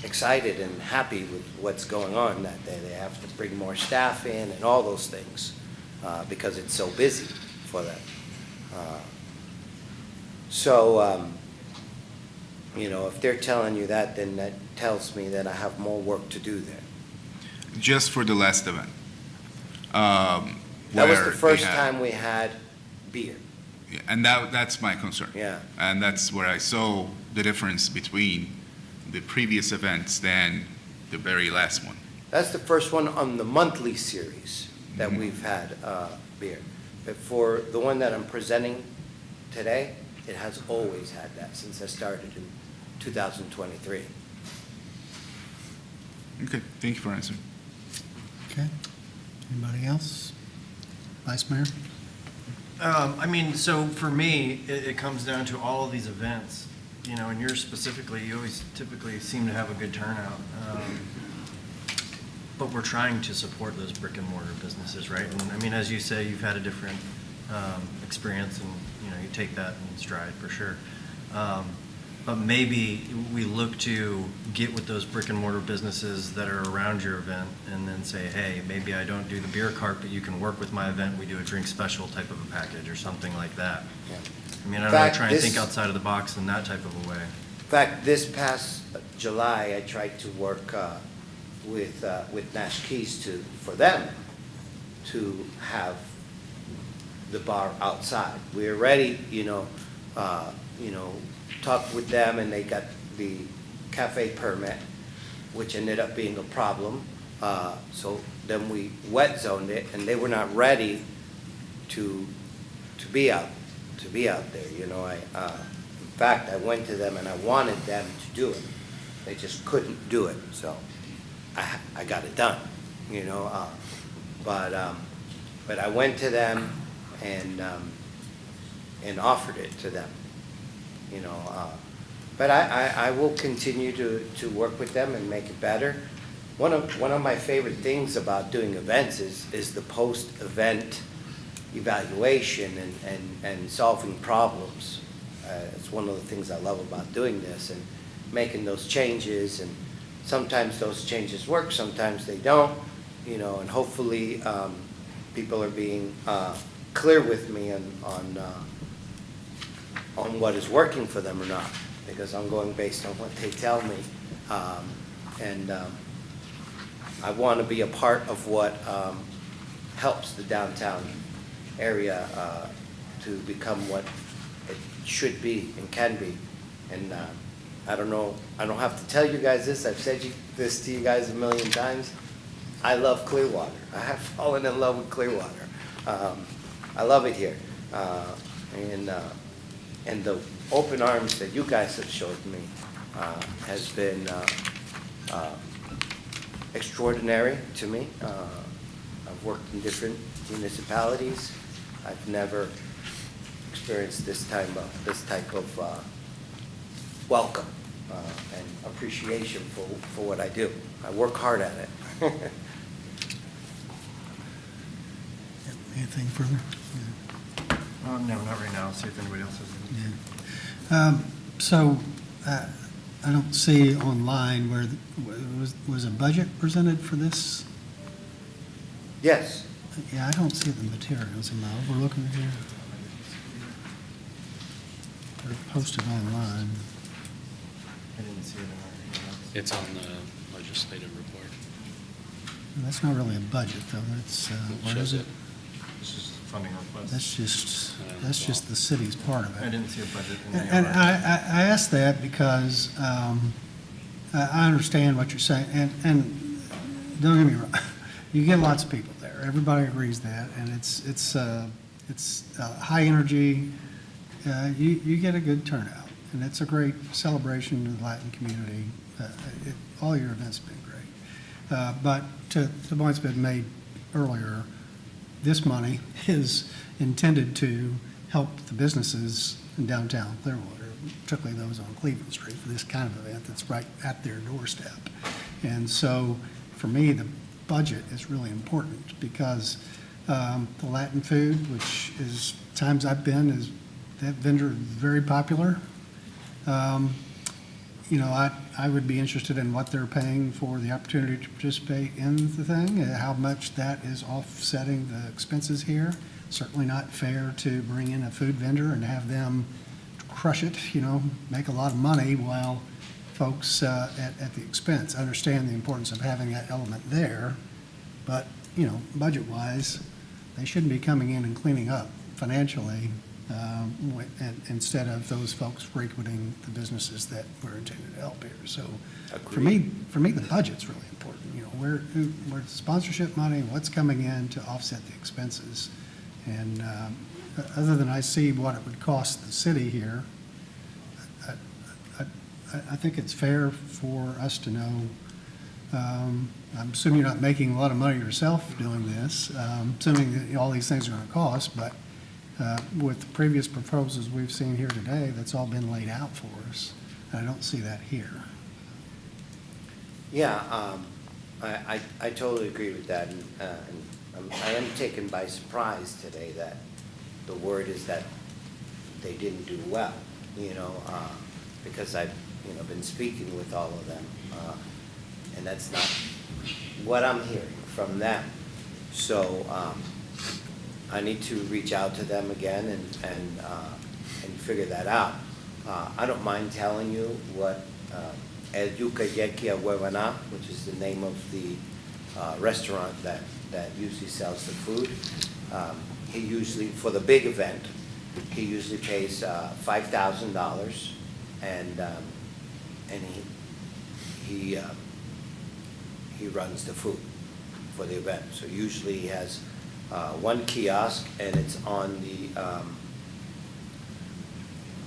S11: excited and happy with what's going on that day. They have to bring more staff in and all those things because it's so busy for them. If they're telling you that, then that tells me that I have more work to do there.
S2: Just for the last event.
S11: That was
S2: where
S11: the
S2: they
S11: first
S2: had-
S11: time we had beer.
S2: Yeah, and that's my concern.
S11: Yeah.
S2: And that's where I saw the difference between the previous events than the very last one.
S11: That's the first one on the monthly series that
S2: Mhm.
S11: we've had beer. But for the one that I'm presenting today, it has always had that since I started in 2023.
S2: Okay, thank you for answering.
S12: Okay. Anybody else? Vice Mayor?
S10: So for me, it comes down to all of these events, and yours specifically, you always typically seem to have a good turnout. But we're trying to support those brick and mortar businesses, right? And as you say, you've had a different experience, and, you take that in stride for sure. But maybe we look to get with those brick and mortar businesses that are around your event and then say, hey, maybe I don't do the beer cart, but you can work with my event. We do a drink special type of a package or something like that.
S11: Yeah.
S10: I don't know,
S11: fact,
S10: try and
S11: this-
S10: think outside of the box in that type of a way.
S11: In fact, this past July, I tried to work with Nash Keys for them to have the bar outside. We already, talked with them, and they got the cafe permit, which ended up being a problem. So then we wet zoned it, and they were not ready to be out there. In fact, I went to them and I wanted them to do it. They just couldn't do it, so I got it done. But I went to them and offered it to them. But I will continue to work with them and make it better. One of my favorite things about doing events is the post-event evaluation and solving problems. It's one of the things I love about doing this and making those changes. And sometimes those changes work, sometimes they don't. And hopefully people are being clear with me on what is working for them or not, because I'm going based on what they tell me. I want to be a part of what helps the downtown area to become what it should be and can be. And I don't know, I don't have to tell you guys this, I've said this to you guys a million times. I love Clearwater. I have fallen in love with Clearwater. I love it here. And the open arms that you guys have showed me has been extraordinary to me. I've worked in different municipalities. I've never experienced this type of welcome and appreciation for what I do. I work hard at it.
S12: Anything further?
S10: No, not right now. See if anybody else has anything.
S12: Yeah. So I don't see online where, was a budget presented for this?
S11: Yes.
S12: Yeah, I don't see the materials. Am I overlooking it here? They're posted online.
S10: I didn't see it in our emails.
S3: It's on the legislative report.
S12: That's not really a budget, though. That's, where is
S3: Shows
S12: it?
S10: This is funding request.
S12: That's just the city's part of it.
S10: I didn't see a budget in any
S12: And
S10: of our.
S12: I ask that because I understand what you're saying, and don't get me wrong, you get lots of people there. Everybody agrees that, and it's high energy. You get a good turnout, and it's a great celebration of the Latin community. All your events have been great. But to the points been made earlier, this money is intended to help the businesses in downtown Clearwater, particularly those on Cleveland Street, for this kind of event that's right at their doorstep. And so, for me, the budget is really important because the Latin food, which is, times I've been, is that vendor is very popular. You know, I would be interested in what they're paying for the opportunity to participate in the thing, how much that is offsetting the expenses here. Certainly not fair to bring in a food vendor and have them crush it, you know, make a lot of money while folks at the expense. I understand the importance of having that element there, but, you know, budget-wise, they shouldn't be coming in and cleaning up financially instead of those folks frequenting the businesses that we're intended to help here. So for me, the budget's really important. You know, where sponsorship money, what's coming in to offset the expenses. And other than I see what it would cost the city here, I think it's fair for us to know. I'm assuming you're not making a lot of money yourself doing this, assuming that all these things are going to cost, but with the previous proposals we've seen here today, that's all been laid out for us. And I don't see that here.
S11: Yeah, I totally agree with that, and I am taken by surprise today that the word is that they didn't do well, you know, because I've, you know, been speaking with all of them, and that's not what I'm hearing from them. So I need to reach out to them again and figure that out. I don't mind telling you what El Yuca Yekia Huevana, which is the name of the restaurant that usually sells the food. He usually, for the big event, he usually pays $5,000, and he runs the food for the event. So usually he has one kiosk, and it's on the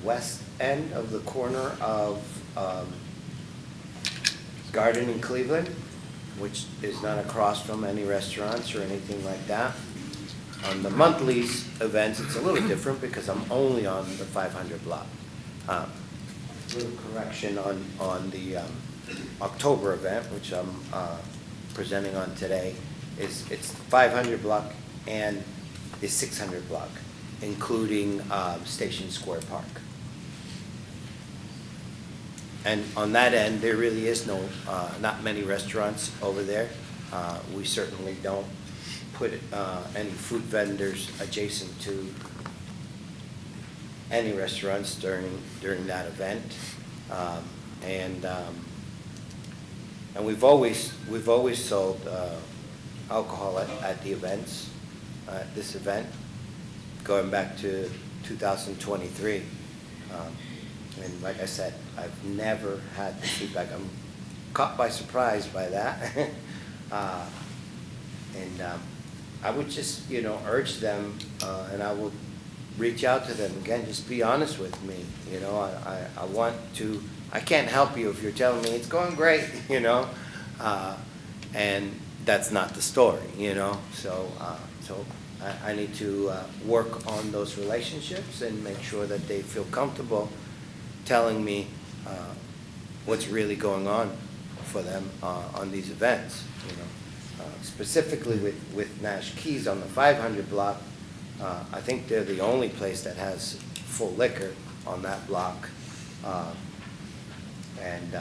S11: west end of the corner of Garden in Cleveland, which is not across from any restaurants or anything like that. On the monthlies events, it's a little different because I'm only on the 500 block. Little correction on the October event, which I'm presenting on today, it's the 500 block and the 600 block, including Station Square Park. And on that end, there really is not many restaurants over there. We certainly don't put any food vendors adjacent to any restaurants during that event. And we've always sold alcohol at the events, this event, going back to 2023. And like I said, I've never had the feedback. I'm caught by surprise by that. And I would just, you know, urge them, and I will reach out to them again, just be honest with me. You know, I want to, I can't help you if you're telling me it's going great, you know, and that's not the story, you know. So I need to work on those relationships and make sure that they feel comfortable telling me what's really going on for them on these events, you know. Specifically with Nash Keys on the 500 block, I think they're the only place that has full liquor on that block. And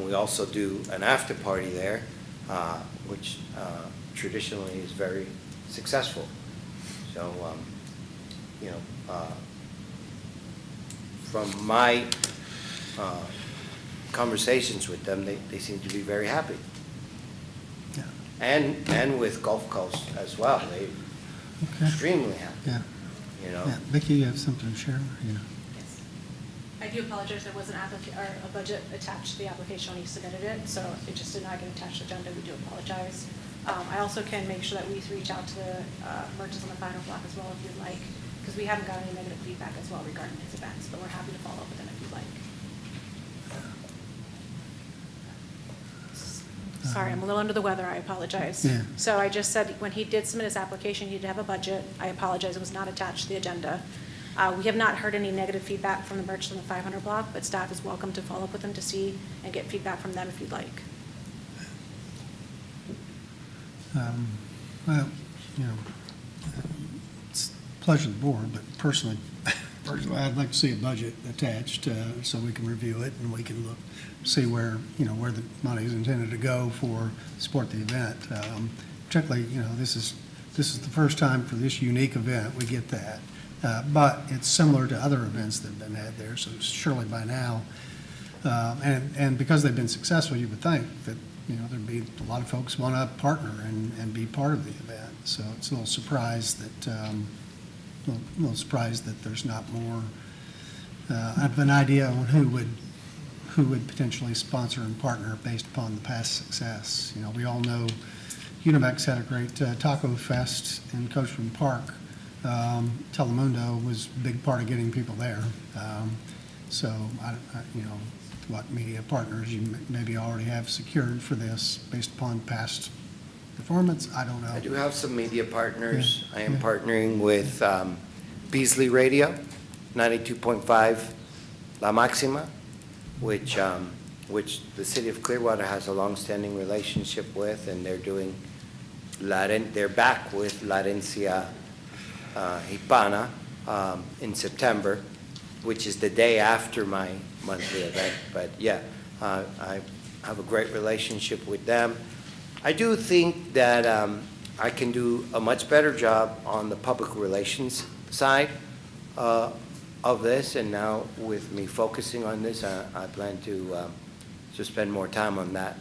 S11: we also do an after party there, which traditionally is very successful. So, you know, from my conversations with them, they seem to be very happy.
S12: Yeah.
S11: And with Gulf Coast as well, they're
S12: Okay.
S11: extremely happy,
S12: Yeah.
S11: you know.
S12: Yeah. Vicki, you have something to share? Yeah.
S4: Yes. I do apologize, there was a budget attached to the application when you submitted it, so it just did not get attached to the agenda, we do apologize. I also can make sure that we reach out to the merchants on the final block as well if you'd like, because we haven't got any negative feedback as well regarding his events, but we're happy to follow up with them if you'd like. Sorry, I'm a little under the weather, I apologize.
S12: Yeah.
S4: So I just said, when he did submit his application, he did have a budget. I apologize, it was not attached to the agenda. We have not heard any negative feedback from the merchants on the 500 block, but staff is welcome to follow up with them to see and get feedback from them if you'd like.
S12: Well, you know, it's a pleasure of the board, but personally, I'd like to see a budget attached so we can review it and we can look, see where, you know, where the money is intended to go for support the event. Particularly, you know, this is the first time for this unique event we get that. But it's similar to other events that have been had there, so surely by now, and because they've been successful, you would think that, you know, there'd be a lot of folks want to partner and be part of the event. So it's a little surprised that, there's not more of an idea on who would potentially sponsor and partner based upon the past success. You know, we all know Univex had a great Taco Fest in Coachman Park. Telemundo was a big part of getting people there. So, you know, what media partners you maybe already have secured for this based upon past performance, I don't know.
S11: I do have some media partners.
S12: Yeah,
S11: I am
S12: yeah.
S11: partnering with Beasley Radio, 92.5 La Maxima, which the city of Clearwater has a longstanding relationship with, and they're doing they're back with La Herencia Hispana in September, which is the day after my monthly event. But yeah, I have a great relationship with them. I do think that I can do a much better job on the public relations side of this, and now with me focusing on this, I plan to spend more time on that.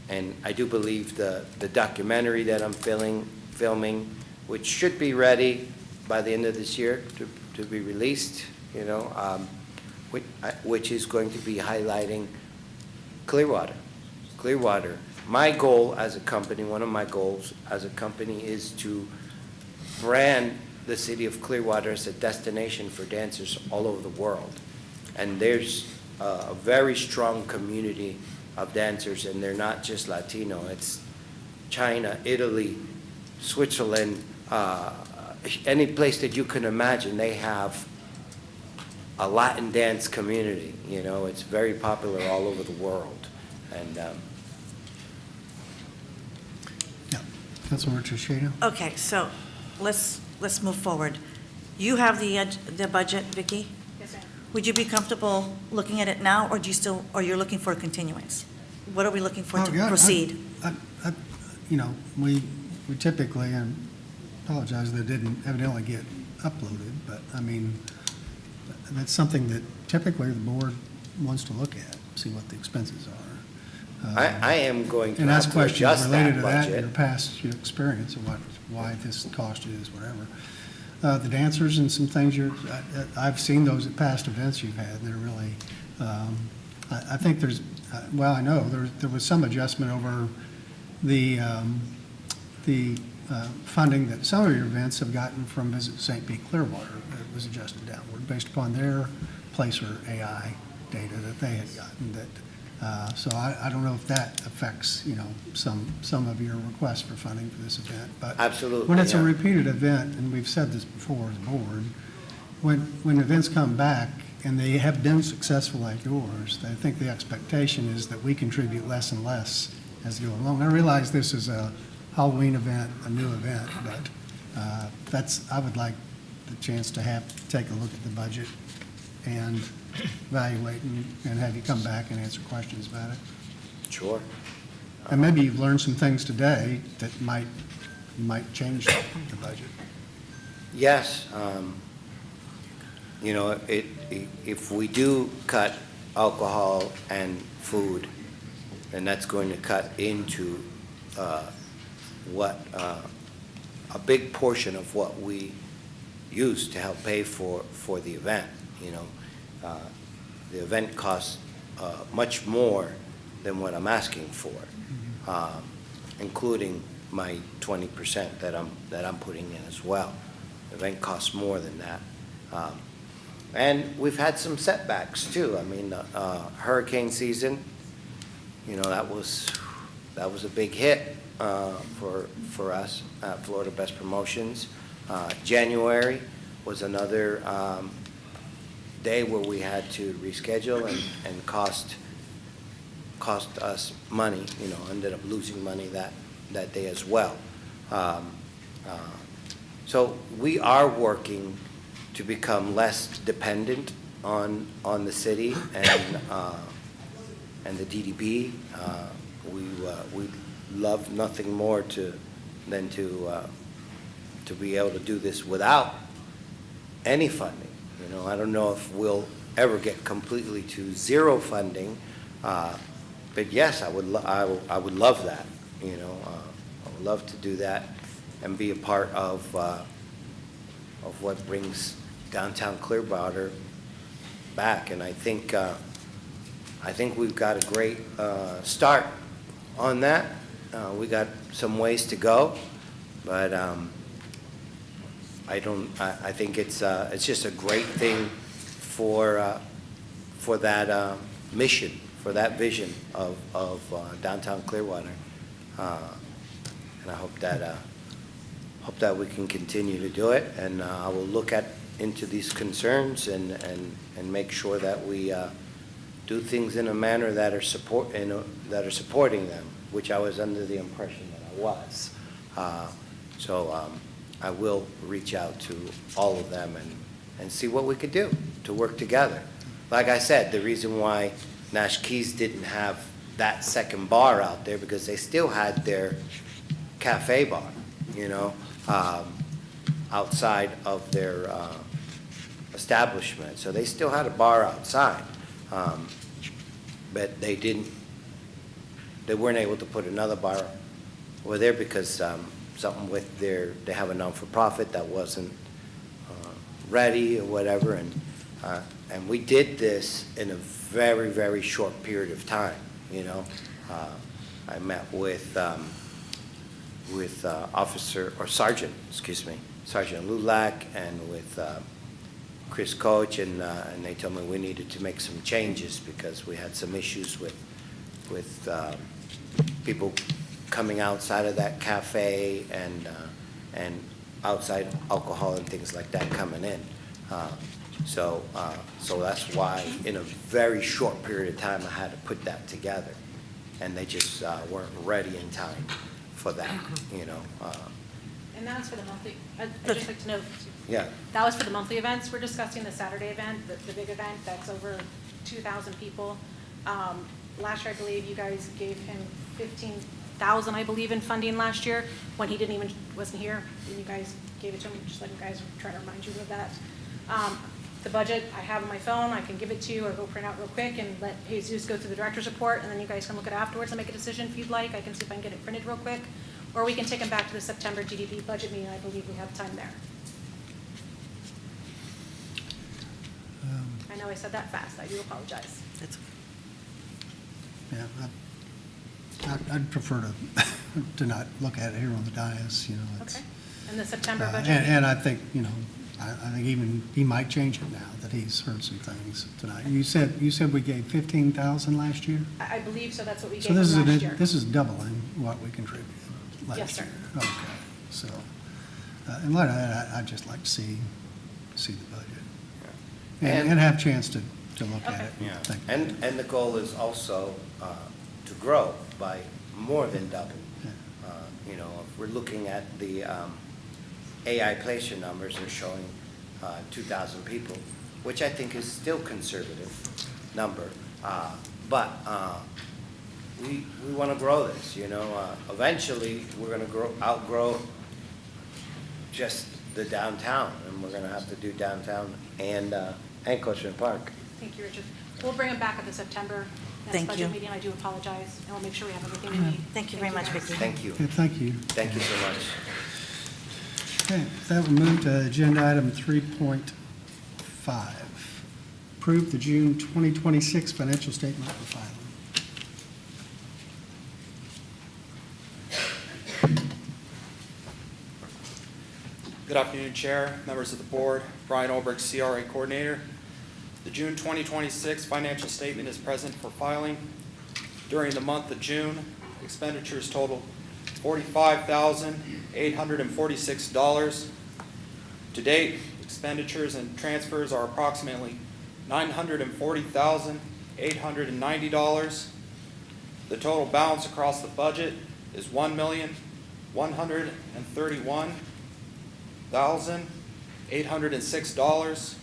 S11: And I do believe the documentary that I'm filming, which should be ready by the end of this year to be released, you know, which is going to be highlighting Clearwater. My goal as a company, one of my goals as a company, is to brand the city of Clearwater as a destination for dancers all over the world. And there's a very strong community of dancers, and they're not just Latino. It's China, Italy, Switzerland, any place that you can imagine. They have a Latin dance community. You know, it's very popular all over the world. And
S12: Councilmember Teixeira?
S7: Okay, so let's move forward. You have the budget, Vicki?
S4: Yes, ma'am.
S7: Would you be comfortable looking at it now, or or you're looking for a continuance? What are we looking for
S12: Oh,
S7: to
S12: yeah,
S7: proceed?
S12: You know, we typically, and apologize that it didn't evidently get uploaded, but I mean, that's something that typically the board wants to look at, see what the expenses are.
S11: I am going to
S12: And ask
S11: have to
S12: questions
S11: adjust
S12: related
S11: that
S12: to that, your
S11: budget.
S12: past experience and why this cost is, whatever. The dancers and some things I've seen those at past events you've had, and they're really, I think there's, well, I know there was some adjustment over the funding that some of your events have gotten from Visit St. Pete Clearwater. It was adjusted downward based upon their Placer AI data that they had gotten. So I don't know if that affects, you know, some of your requests for funding for this event. But
S11: Absolutely,
S12: when it's a
S11: yeah.
S12: repeated event, and we've said this before as a board, when events come back and they have been successful like yours, I think the expectation is that we contribute less and less as we go along. I realize this is a Halloween event, a new event, but I would like the chance to take a look at the budget and evaluate and have you come back and answer questions about it.
S11: Sure.
S12: And maybe you've learned some things today that might change the budget.
S11: Yes. You know, if we do cut alcohol and food, then that's going to cut into a big portion of what we use to help pay for the event. You know, the event costs much more than what I'm asking for, including my 20% that I'm putting in as well. The event costs more than that. And we've had some setbacks too. I mean, hurricane season, you know, that was a big hit for us at Florida Best Promotions. January was another day where we had to reschedule and cost us money, ended up losing money that day as well. So we are working to become less dependent on the city and the DDB. We love nothing more than to be able to do this without any funding. I don't know if we'll ever get completely to zero funding, but yes, I would love that. I would love to do that and be a part of what brings downtown Clearwater back. And I think we've got a great start on that. We got some ways to go, but I think it's just a great thing for that mission, for that vision of downtown Clearwater, and I hope that we can continue to do it. And I will look into these concerns and make sure that we do things in a manner that are supporting them, which I was under the impression that I was. So I will reach out to all of them and see what we could do to work together. Like I said, the reason why Nash Keys didn't have that second bar out there, because they still had their cafe bar, outside of their establishment. So they still had a bar outside, but they weren't able to put another bar over there because something with they have a non-for-profit that wasn't ready or whatever, and we did this in a very, very short period of time. I met with Sergeant Lulak, and with Chris Coach, and they told me we needed to make some changes because we had some issues with people coming outside of that cafe and outside alcohol and things like that coming in. So that's why in a very short period of time I had to put that together, and they just weren't ready in time for that,
S4: And that was for the monthly, I'd just like to note,
S11: Yeah.
S4: that was for the monthly events. We're discussing the Saturday event, the big event, that's over 2,000 people. Last year, I believe you guys gave him 15,000, I believe, in funding last year, when he wasn't here, and you guys gave it to him, just like you guys were trying to remind you of that. The budget, I have on my phone, I can give it to you, or go print out real quick and let Jesus go through the director's report, and then you guys can look at it afterwards and make a decision if you'd like. I can see if I can get it printed real quick, or we can take them back to the September DDB budget meeting. I believe we have time there. I know I said that fast, I do apologize.
S12: Yeah, I'd prefer to not look at it here on the dais, it's.
S4: Okay, and the September budget?
S12: And I think, I think even he might change it now that he's heard some things tonight. You said we gave 15,000 last year?
S4: I believe so, that's what we
S12: So
S4: gave
S12: this
S4: them
S12: is,
S4: last year.
S12: this is doubling what we contributed last year?
S4: Yes, sir.
S12: Okay, so, in light of that, I'd just like to see the budget. And have a chance to look at it.
S11: Yeah,
S12: think about it.
S11: and the goal is also to grow by more than double. If we're looking at the AI placer numbers, they're showing 2,000 people, which I think is still conservative number. But we want to grow this, Eventually, we're going to outgrow just the downtown, and we're going to have to do downtown and Coachman Park.
S4: Thank you, Richard. We'll bring them back at the September next
S7: Thank
S4: budget
S7: you.
S4: meeting. I do apologize, and we'll make sure we have everything we need.
S7: Thank you very much,
S4: guys.
S7: Vicki.
S11: Thank you.
S12: Okay, thank you.
S11: Thank you so much.
S12: Okay, with that, we'll move to agenda item 3.5. Approve the June 2026 financial statement for filing.
S13: Good afternoon, Chair, members of the board. Brian Olbrich, CRA Coordinator. The June 2026 financial statement is present for filing. During the month of June, expenditures totaled $45,846. To date, expenditures and transfers are approximately $940,890. The total balance across the budget is $1,131,806.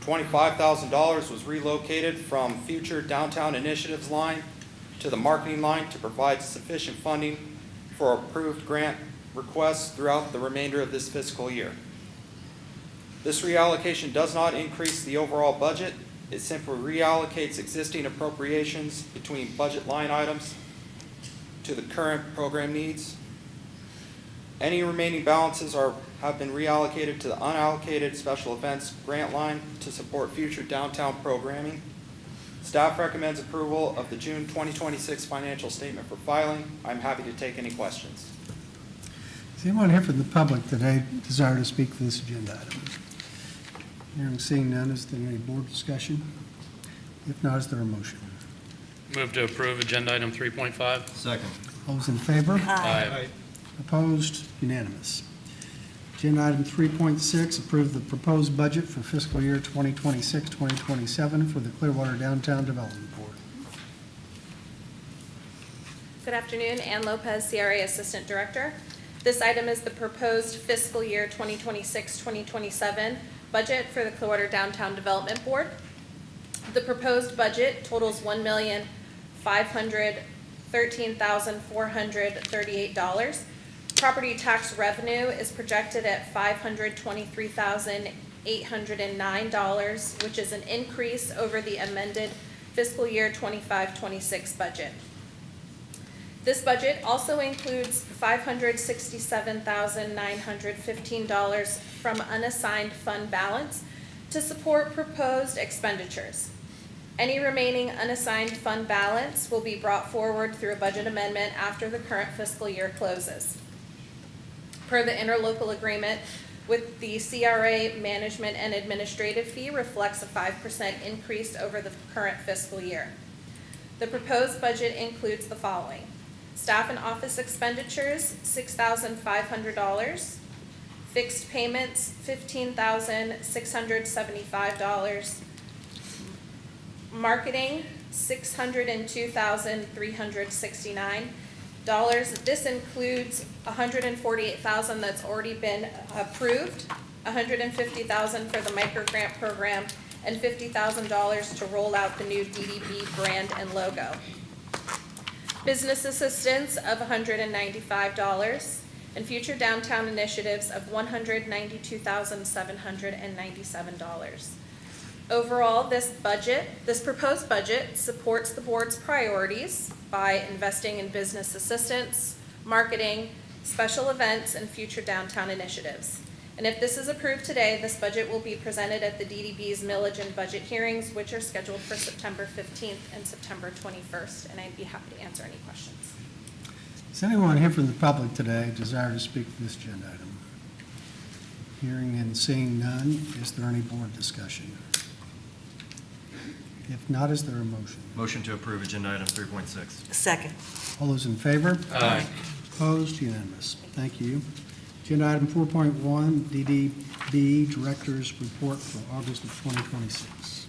S13: $25,000 was relocated from future downtown initiatives line to the marketing line to provide sufficient funding for approved grant requests throughout the remainder of this fiscal year. This reallocation does not increase the overall budget. It simply reallocates existing appropriations between budget line items to the current program needs. Any remaining balances have been reallocated to the unallocated special events grant line to support future downtown programming. Staff recommends approval of the June 2026 financial statement for filing. I'm happy to take any questions.
S12: Does anyone here from the public today desire to speak to this agenda item? Hearing seeing none, is there any board discussion? If not, is there a motion?
S3: Move to approve agenda item 3.5.
S10: Second.
S12: All those in favor?
S3: Aye.
S12: Opposed? Unanimous. Agenda item 3.6, approve the proposed budget for fiscal year 2026-2027 for the Clearwater Downtown Development Board.
S4: Good afternoon, Ann Lopez, CRA Assistant Director. This item is the proposed fiscal year 2026-2027 budget for the Clearwater Downtown Development Board. The proposed budget totals $1,513,438. Property tax revenue is projected at $523,809, which is an increase over the amended fiscal year 25-26 budget. This budget also includes $567,915 from unassigned fund balance to support proposed expenditures. Any remaining unassigned fund balance will be brought forward through a budget amendment after the current fiscal year closes. Per the interlocal agreement with the CRA, management and administrative fee reflects a 5% increase over the current fiscal year. The proposed budget includes the following: staff and office expenditures, $6,500. Fixed payments, $15,675. Marketing, $602,369. This includes $148,000 that's already been approved, $150,000 for the micro grant program, and $50,000 to roll out the new DDB brand and logo. Business assistance of $195, and future downtown initiatives of $192,797. Overall, this proposed budget supports the board's priorities by investing in business assistance, marketing, special events, and future downtown initiatives. And if this is approved today, this budget will be presented at the DDB's millage and budget hearings, which are scheduled for September 15th and September 21st, and I'd be happy to answer any questions.
S12: Does anyone here from the public today desire to speak to this agenda item? Hearing and seeing none, is there any board discussion? If not, is there a motion?
S10: Motion to approve agenda item 3.6.
S7: Second.
S12: All those in favor?
S3: Aye.
S12: Opposed? Unanimous. Thank you. Agenda item 4.1, DDB Director's Report for August of 2026.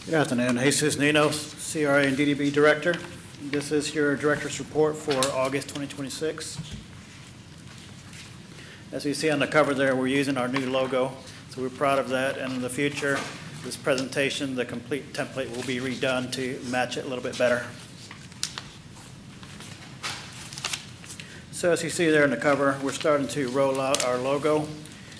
S14: Good afternoon. Jesus Nino, CRA and DDB Director. This is your Director's Report for August 2026. As you see on the cover there, we're using our new logo, so we're proud of that. And in the future, this presentation, the complete template will be redone to match it a little bit better. So as you see there in the cover, we're starting to roll out our logo.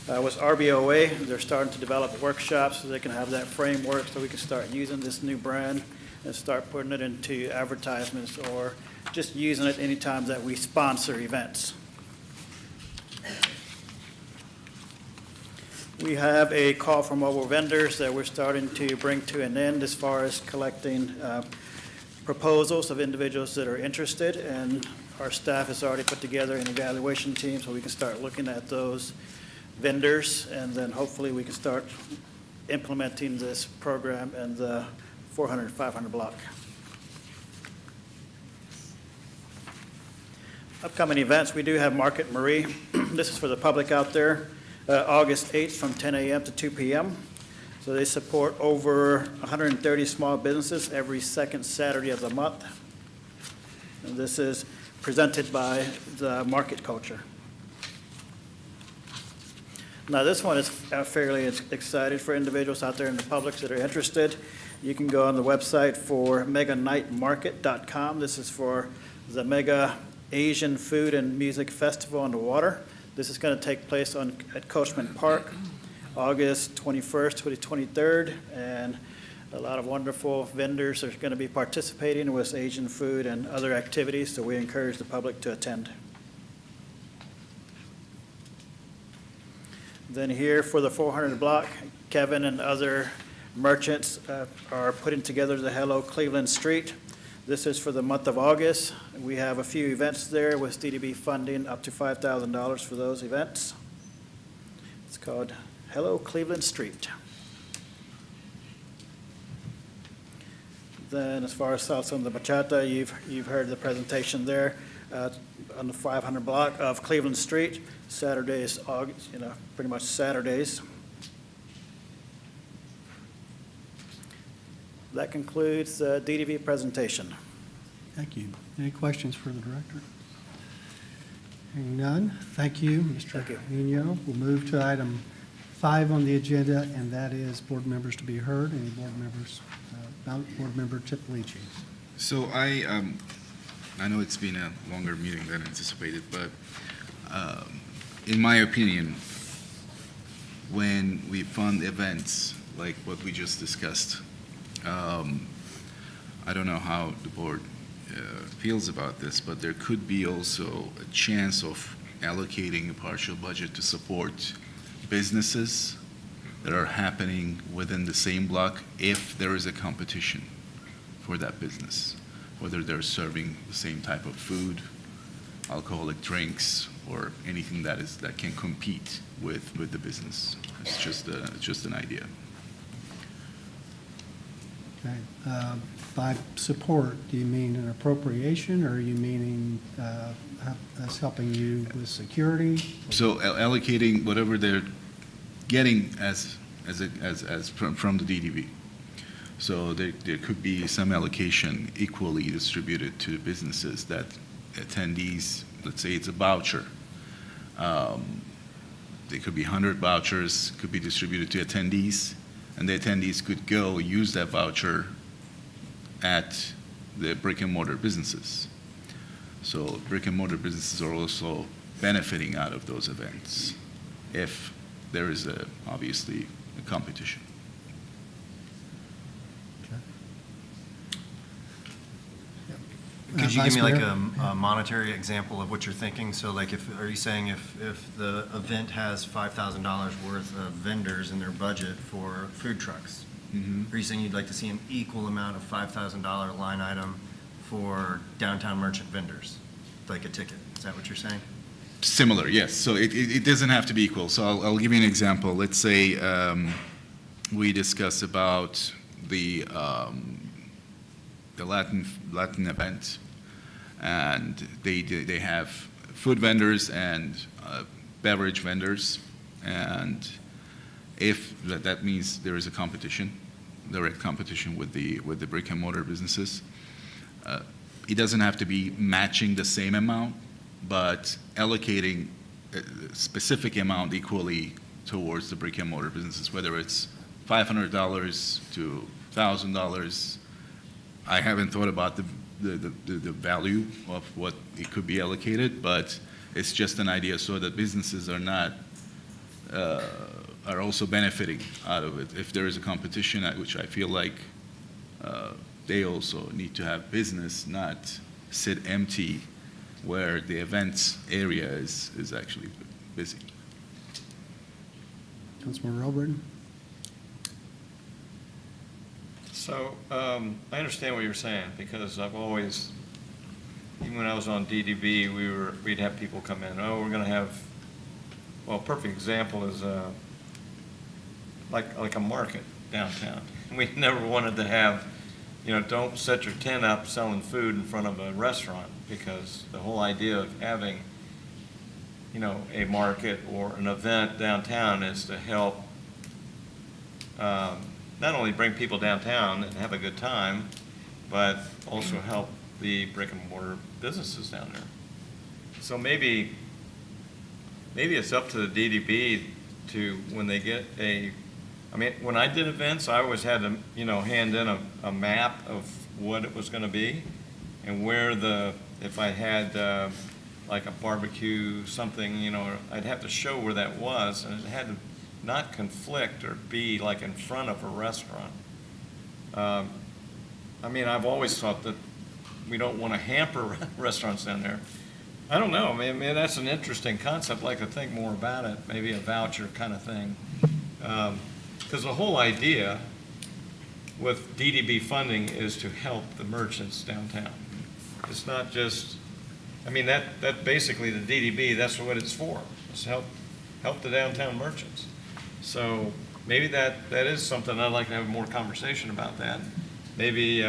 S14: With RBOA, they're starting to develop workshops so they can have that framework so we can start using this new brand and start putting it into advertisements or just using it anytime that we sponsor events. We have a call for mobile vendors that we're starting to bring to an end as far as collecting proposals of individuals that are interested, and our staff has already put together an evaluation team so we can start looking at those vendors, and then hopefully we can start implementing this program in the 400, 500 block. Upcoming events, we do have Market Marie. This is for the public out there, August 8th from 10 a.m. to 2 p.m. So they support over 130 small businesses every second Saturday of the month. And this is presented by the Market Culture. Now, this one is fairly exciting for individuals out there in the public that are interested. You can go on the website for meganightmarket.com. This is for the Mega Asian Food and Music Festival on the water. This is going to take place at Coachman Park, August 21st to the 23rd, and a lot of wonderful vendors are going to be participating with Asian food and other activities, so we encourage the public to attend. Then here for the 400 block, Kevin and other merchants are putting together the Hello Cleveland Street. This is for the month of August. We have a few events there with DDB funding up to $5,000 for those events. It's called Hello Cleveland Street. Then as far as Salsa and the Bachata, you've heard the presentation there on the 500 block of Cleveland Street. Saturdays, August, pretty much Saturdays. That concludes the DDB presentation.
S12: Thank you. Any questions for the director? Hearing none, thank you, Mr. Nuno. We'll move to item 5 on the agenda, and that is board members to be heard. Any board members? Board member Tipolici.
S2: So I know it's been a longer meeting than anticipated, but in my opinion, when we fund events like what we just discussed, I don't know how the board feels about this, but there could be also a chance of allocating a partial budget to support businesses that are happening within the same block if there is a competition for that business, whether they're serving the same type of food, alcoholic drinks, or anything that can compete with the business. It's just an idea.
S12: Okay. By support, do you mean an appropriation, or are you meaning us helping you with security?
S2: So allocating whatever they're getting as from the DDB. So there could be some allocation equally distributed to businesses that attendees, let's say it's a voucher. There could be 100 vouchers, could be distributed to attendees, and the attendees could go use that voucher at the brick and mortar businesses. So brick and mortar businesses are also benefiting out of those events if there is obviously a competition.
S10: Could you give
S12: Vice
S10: me like
S12: Mayor?
S10: a monetary example of what you're thinking? So like are you saying if the event has $5,000 worth of vendors in their budget for food trucks,
S2: Mm-hmm.
S10: are you saying you'd like to see an equal amount of $5,000 line item for downtown merchant vendors, like a ticket? Is that what you're saying?
S2: Similar, yes. So it doesn't have to be equal. So I'll give you an example. Let's say we discuss about the Latin event, and they have food vendors and beverage vendors, and if that means there is a competition, direct competition with the brick and mortar businesses, it doesn't have to be matching the same amount, but allocating a specific amount equally towards the brick and mortar businesses, whether it's $500 to $1,000. I haven't thought about the value of what it could be allocated, but it's just an idea so that businesses are also benefiting out of it. If there is a competition, which I feel like they also need to have business, not sit empty where the events area is actually busy.
S12: Councilmember Albritton?
S8: So I understand what you're saying, because I've always, even when I was on DDB, we'd have people come in, oh, we're going to have, well, a perfect example is like a market downtown. We never wanted to have, don't set your tent up selling food in front of a restaurant, because the whole idea of having, a market or an event downtown is to help not only bring people downtown and have a good time, but also help the brick and mortar businesses down there. So maybe it's up to the DDB to, when they get when I did events, I always had to, hand in a map of what it was gonna be and where if I had like a barbecue, something, I'd have to show where that was, and it had to not conflict or be like in front of a restaurant. I've always thought that we don't want to hamper restaurants down there. I don't know, that's an interesting concept. I'd like to think more about it, maybe a voucher kind of thing. Because the whole idea with DDB funding is to help the merchants downtown. It's not just, that basically the DDB, that's what it's for. It's help the downtown merchants. So maybe that is something I'd like to have more conversation about that. Maybe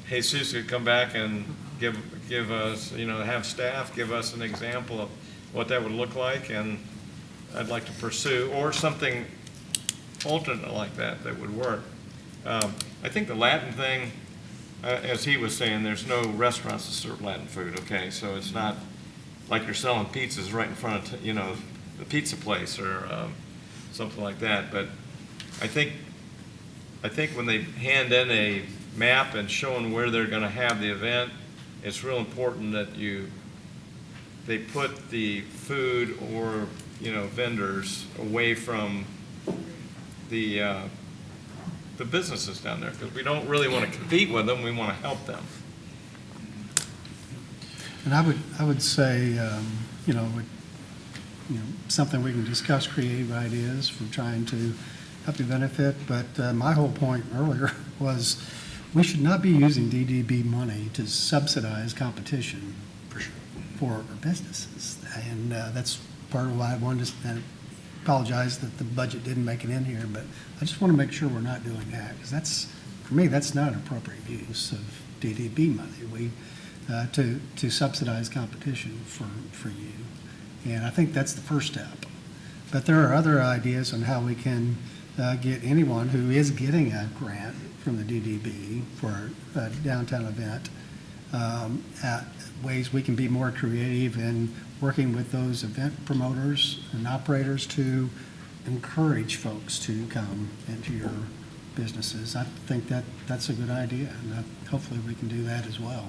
S8: Jesus could come back and give us, have staff give us an example of what that would look like, and I'd like to pursue, or something alternate like that would work. I think the Latin thing, as he was saying, there's no restaurants that serve Latin food, okay? So it's not like you're selling pizzas right in front of, the pizza place or something like that. But I think when they hand in a map and showing where they're going to have the event, it's real important that they put the food or vendors away from the businesses down there, because we don't really want to compete with them. We want to help them.
S12: And I would say, something we can discuss creative ideas for trying to help you benefit. But my whole point earlier was we should not be using DDB money to subsidize competition for our businesses. And that's part of why I wanted to apologize that the budget didn't make it in here. But I just want to make sure we're not doing that, because for me, that's not an appropriate use of DDB money. To subsidize competition for you. And I think that's the first step. But there are other ideas on how we can get anyone who is getting a grant from the DDB for a downtown event, at ways we can be more creative in working with those event promoters and operators to encourage folks to come into your businesses. I think that's a good idea, and hopefully we can do that as well.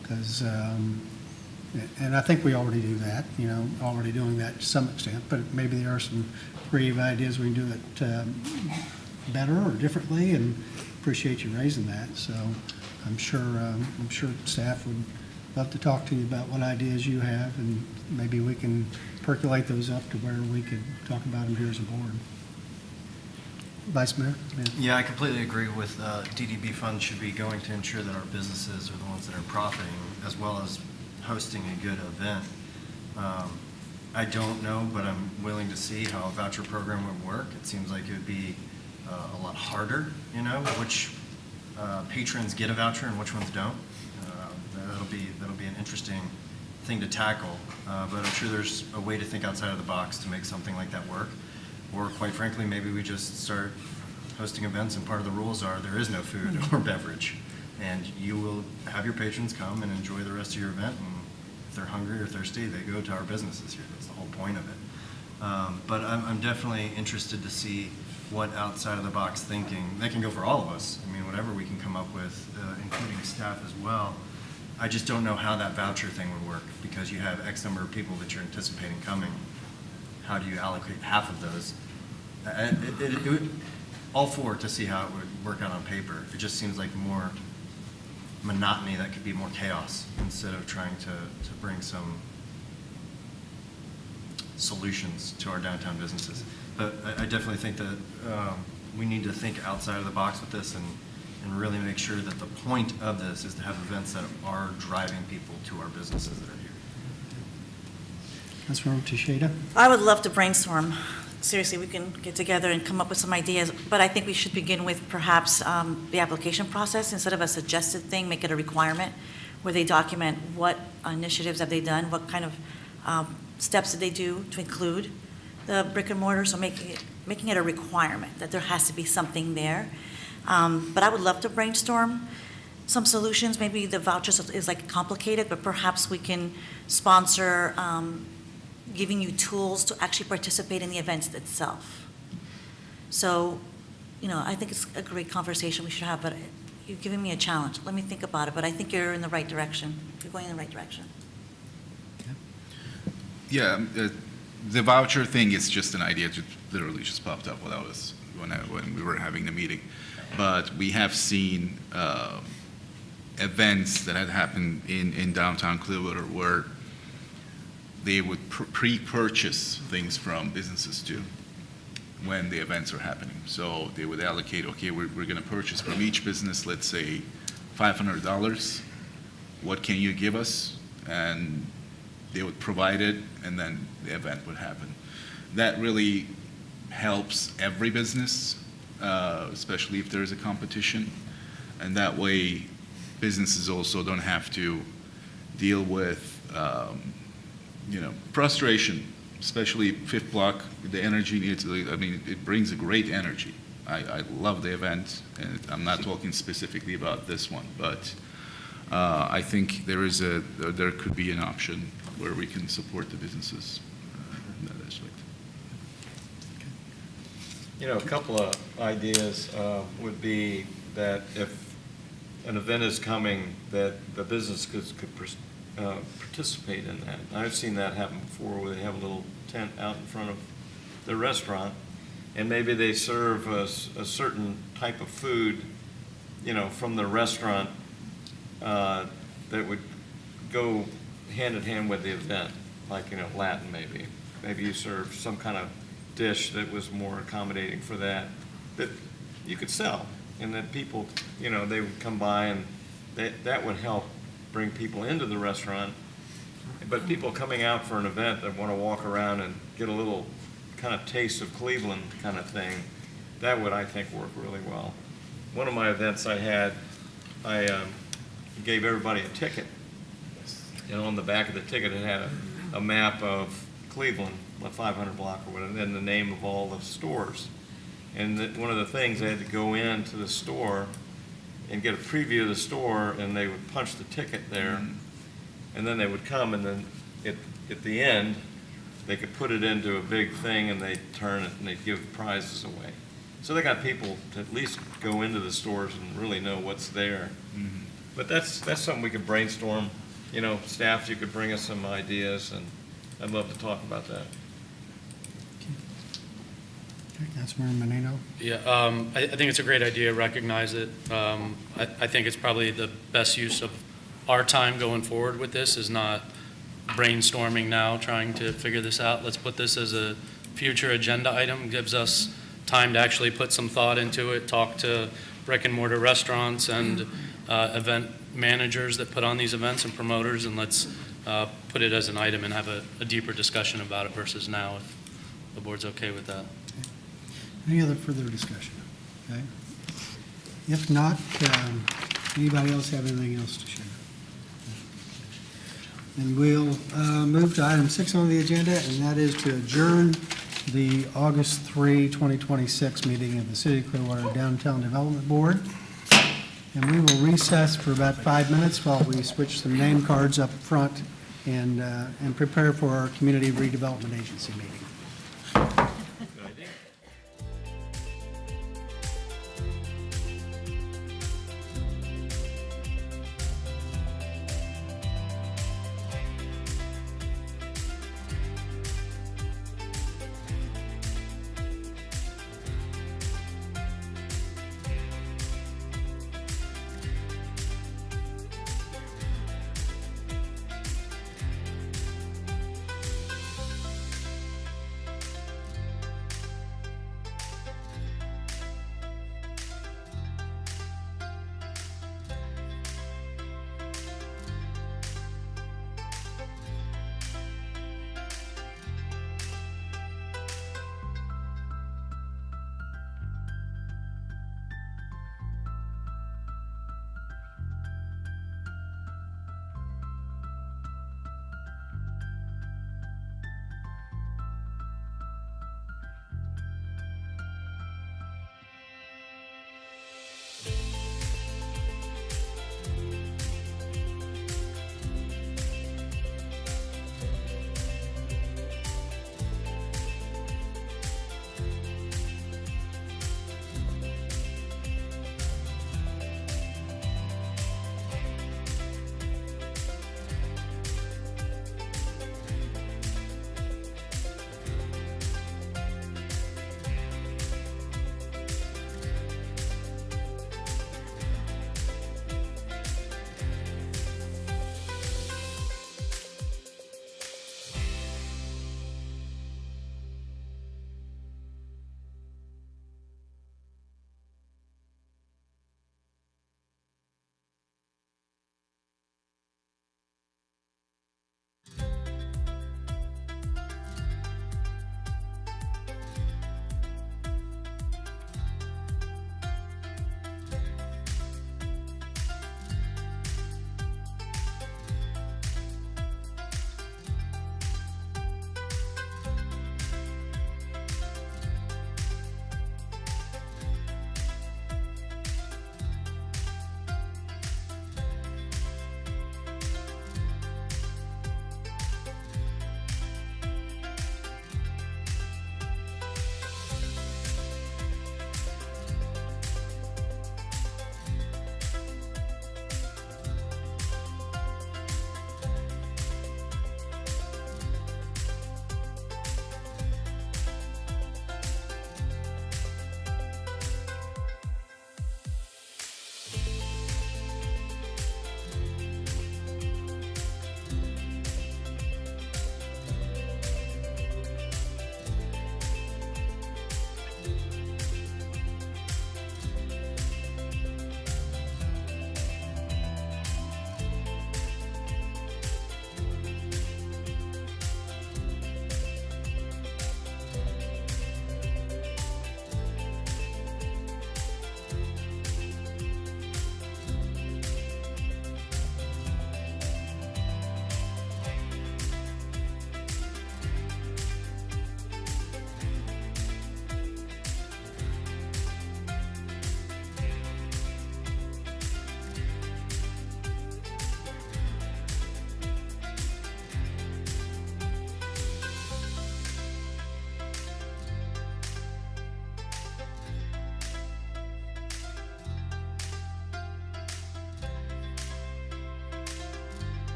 S12: Because, and I think we already do that, already doing that to some extent, but maybe there are some creative ideas we can do it better or differently, and appreciate you raising that. So I'm sure staff would love to talk to you about what ideas you have, and maybe we can percolate those up to where we could talk about them here as a board. Vice Mayor?
S10: Yeah, I completely agree with DDB funds should be going to ensure that our businesses are the ones that are profiting, as well as hosting a good event. I don't know, but I'm willing to see how a voucher program would work. It seems like it would be a lot harder, which patrons get a voucher and which ones don't. That'll be an interesting thing to tackle, but I'm sure there's a way to think outside of the box to make something like that work. Or quite frankly, maybe we just start hosting events and part of the rules are there is no food or beverage. And you will have your patrons come and enjoy the rest of your event. And if they're hungry or thirsty, they go to our businesses here. That's the whole point of it. But I'm definitely interested to see what outside of the box thinking, that can go for all of us. Whatever we can come up with, including staff as well. I just don't know how that voucher thing would work, because you have X number of people that you're anticipating coming. How do you allocate half of those? All for to see how it would work out on paper. It just seems like more monotony that could be more chaos instead of trying to bring some solutions to our downtown businesses. But I definitely think that we need to think outside of the box with this and really make sure that the point of this is to have events that are driving people to our businesses that are here.
S12: Councilmember Teixeira?
S7: I would love to brainstorm seriously, we can get together and come up with some ideas, but I think we should begin with perhaps the application process, instead of a suggested thing, make it a requirement, where they document what initiatives have they done, what kind of steps did they do to include the brick and mortar, so making it a requirement, that there has to be something there. But I would love to brainstorm some solutions. Maybe the vouchers is like complicated, but perhaps we can sponsor giving you tools to actually participate in the events itself. So, I think it's a great conversation we should have, but you're giving me a challenge. Let me think about it, but I think you're in the right direction. You're going in the right direction.
S2: Yeah, the voucher thing is just an idea. It literally just popped up when we were having the meeting. But we have seen events that had happened in downtown Clearwater where they would pre-purchase things from businesses too when the events are happening. So they would allocate, okay, we're going to purchase from each business, let's say $500. What can you give us? And they would provide it, and then the event would happen. That really helps every business, especially if there's a competition. And that way, businesses also don't have to deal with, frustration, especially Fifth Block. The energy needs, it brings a great energy. I love the event, and I'm not talking specifically about this one, but I think there could be an option where we can support the businesses in that aspect.
S8: A couple of ideas would be that if an event is coming, that the business could participate in that. I've seen that happen before, where they have a little tent out in front of the restaurant, and maybe they serve a certain type of food, from the restaurant that would go hand in hand with the event, like, Latin maybe. Maybe you serve some kind of dish that was more accommodating for that you could sell, and that people, they would come by, and that would help bring people into the restaurant. But people coming out for an event that want to walk around and get a little kind of taste of Cleveland kind of thing, that would, I think, work really well. One of my events I had, I gave everybody a ticket, and on the back of the ticket it had a map of Cleveland, a 500 block or whatever, and then the name of all the stores. And one of the things, they had to go into the store and get a preview of the store, and they would punch the ticket there, and then they would come, and then at the end, they could put it into a big thing, and they'd turn it, and they'd give prizes away. So they got people to at least go into the stores and really know what's there. Mm-hmm. But that's something we could brainstorm. Staff, you could bring us some ideas, and I'd love to talk about that.
S12: Okay, Councilmember Menino.
S3: Yeah, I think it's a great idea, recognize it. I think it's probably the best use of our time going forward with this is not brainstorming now, trying to figure this out. Let's put this as a future agenda item, gives us time to actually put some thought into it, talk to brick and mortar restaurants and event managers that put on these events and promoters, and let's put it as an item and have a deeper discussion about it versus now, if the board's okay with that.
S12: Any other further discussion? Okay. If not, anybody else have anything else to share? Then we'll move to item 6 on the agenda, and that is to adjourn the August 3, 2026 meeting of the City of Clearwater Downtown Development Board. And we will recess for about 5 minutes while we switch some name cards up front and prepare for our Community Redevelopment Agency meeting.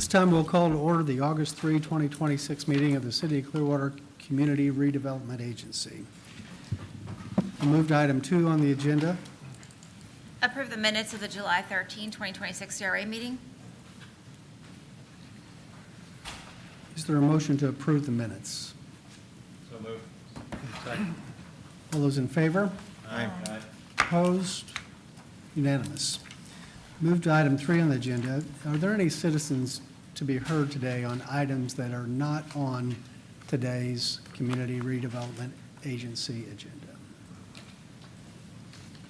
S12: This time we'll call to order the August 3, 2026 meeting of the City of Clearwater Community Redevelopment Agency. I moved item 2 on the agenda.
S15: Approve the minutes of the July 13, 2026 CRA meeting.
S12: Is there a motion to approve the minutes?
S8: So moved.
S12: All those in favor?
S8: Aye.
S12: Opposed? Unanimous. Move to item 3 on the agenda. Are there any citizens to be heard today on items that are not on today's Community Redevelopment Agency agenda?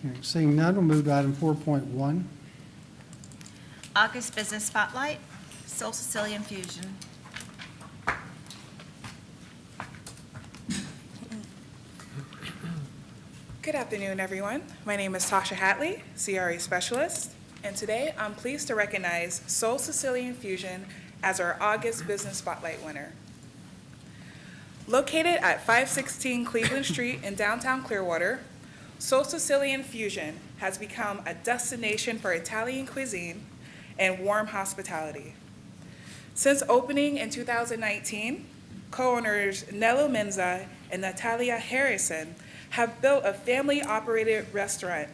S12: Hearing- Seeing none, we'll move to item 4.1.
S15: August Business Spotlight, Soul Sicilian Fusion.
S16: Good afternoon, everyone. My name is Tasha Hatley, CRA Specialist, and today I'm pleased to recognize Soul Sicilian Fusion as our August Business Spotlight winner. Located at 516 Cleveland Street in downtown Clearwater, Soul Sicilian Fusion has become a destination for Italian cuisine and warm hospitality. Since opening in 2019, co-owners Nello Menza and Natalia Harrison have built a family-operated restaurant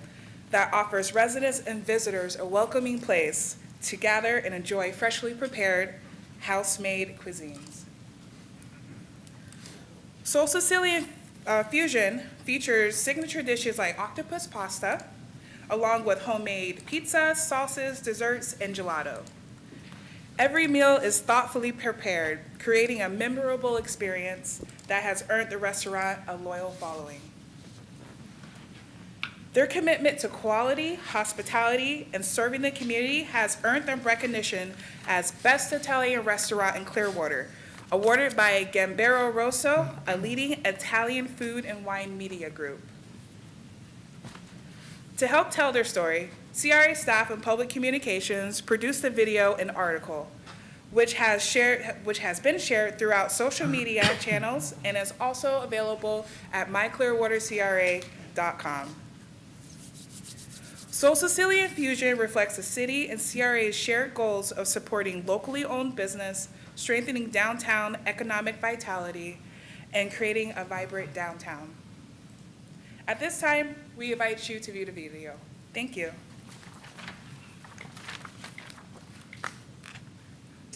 S16: that offers residents and visitors a welcoming place to gather and enjoy freshly prepared, house-made cuisines. Soul Sicilian Fusion features signature dishes like octopus pasta, along with homemade pizzas, sauces, desserts, and gelato. Every meal is thoughtfully prepared, creating a memorable experience that has earned the restaurant a loyal following. Their commitment to quality, hospitality, and serving the community has earned them recognition as Best Italian Restaurant in Clearwater, awarded by Gambero Rosso, a leading Italian food and wine media group. To help tell their story, CRA staff and public communications produced a video and article, which has been shared throughout social media channels and is also available at myclearwatercra.com. Soul Sicilian Fusion reflects the city and CRA's shared goals of supporting locally owned business, strengthening downtown economic vitality, and creating a vibrant downtown. At this time, we invite you to view the video. Thank you.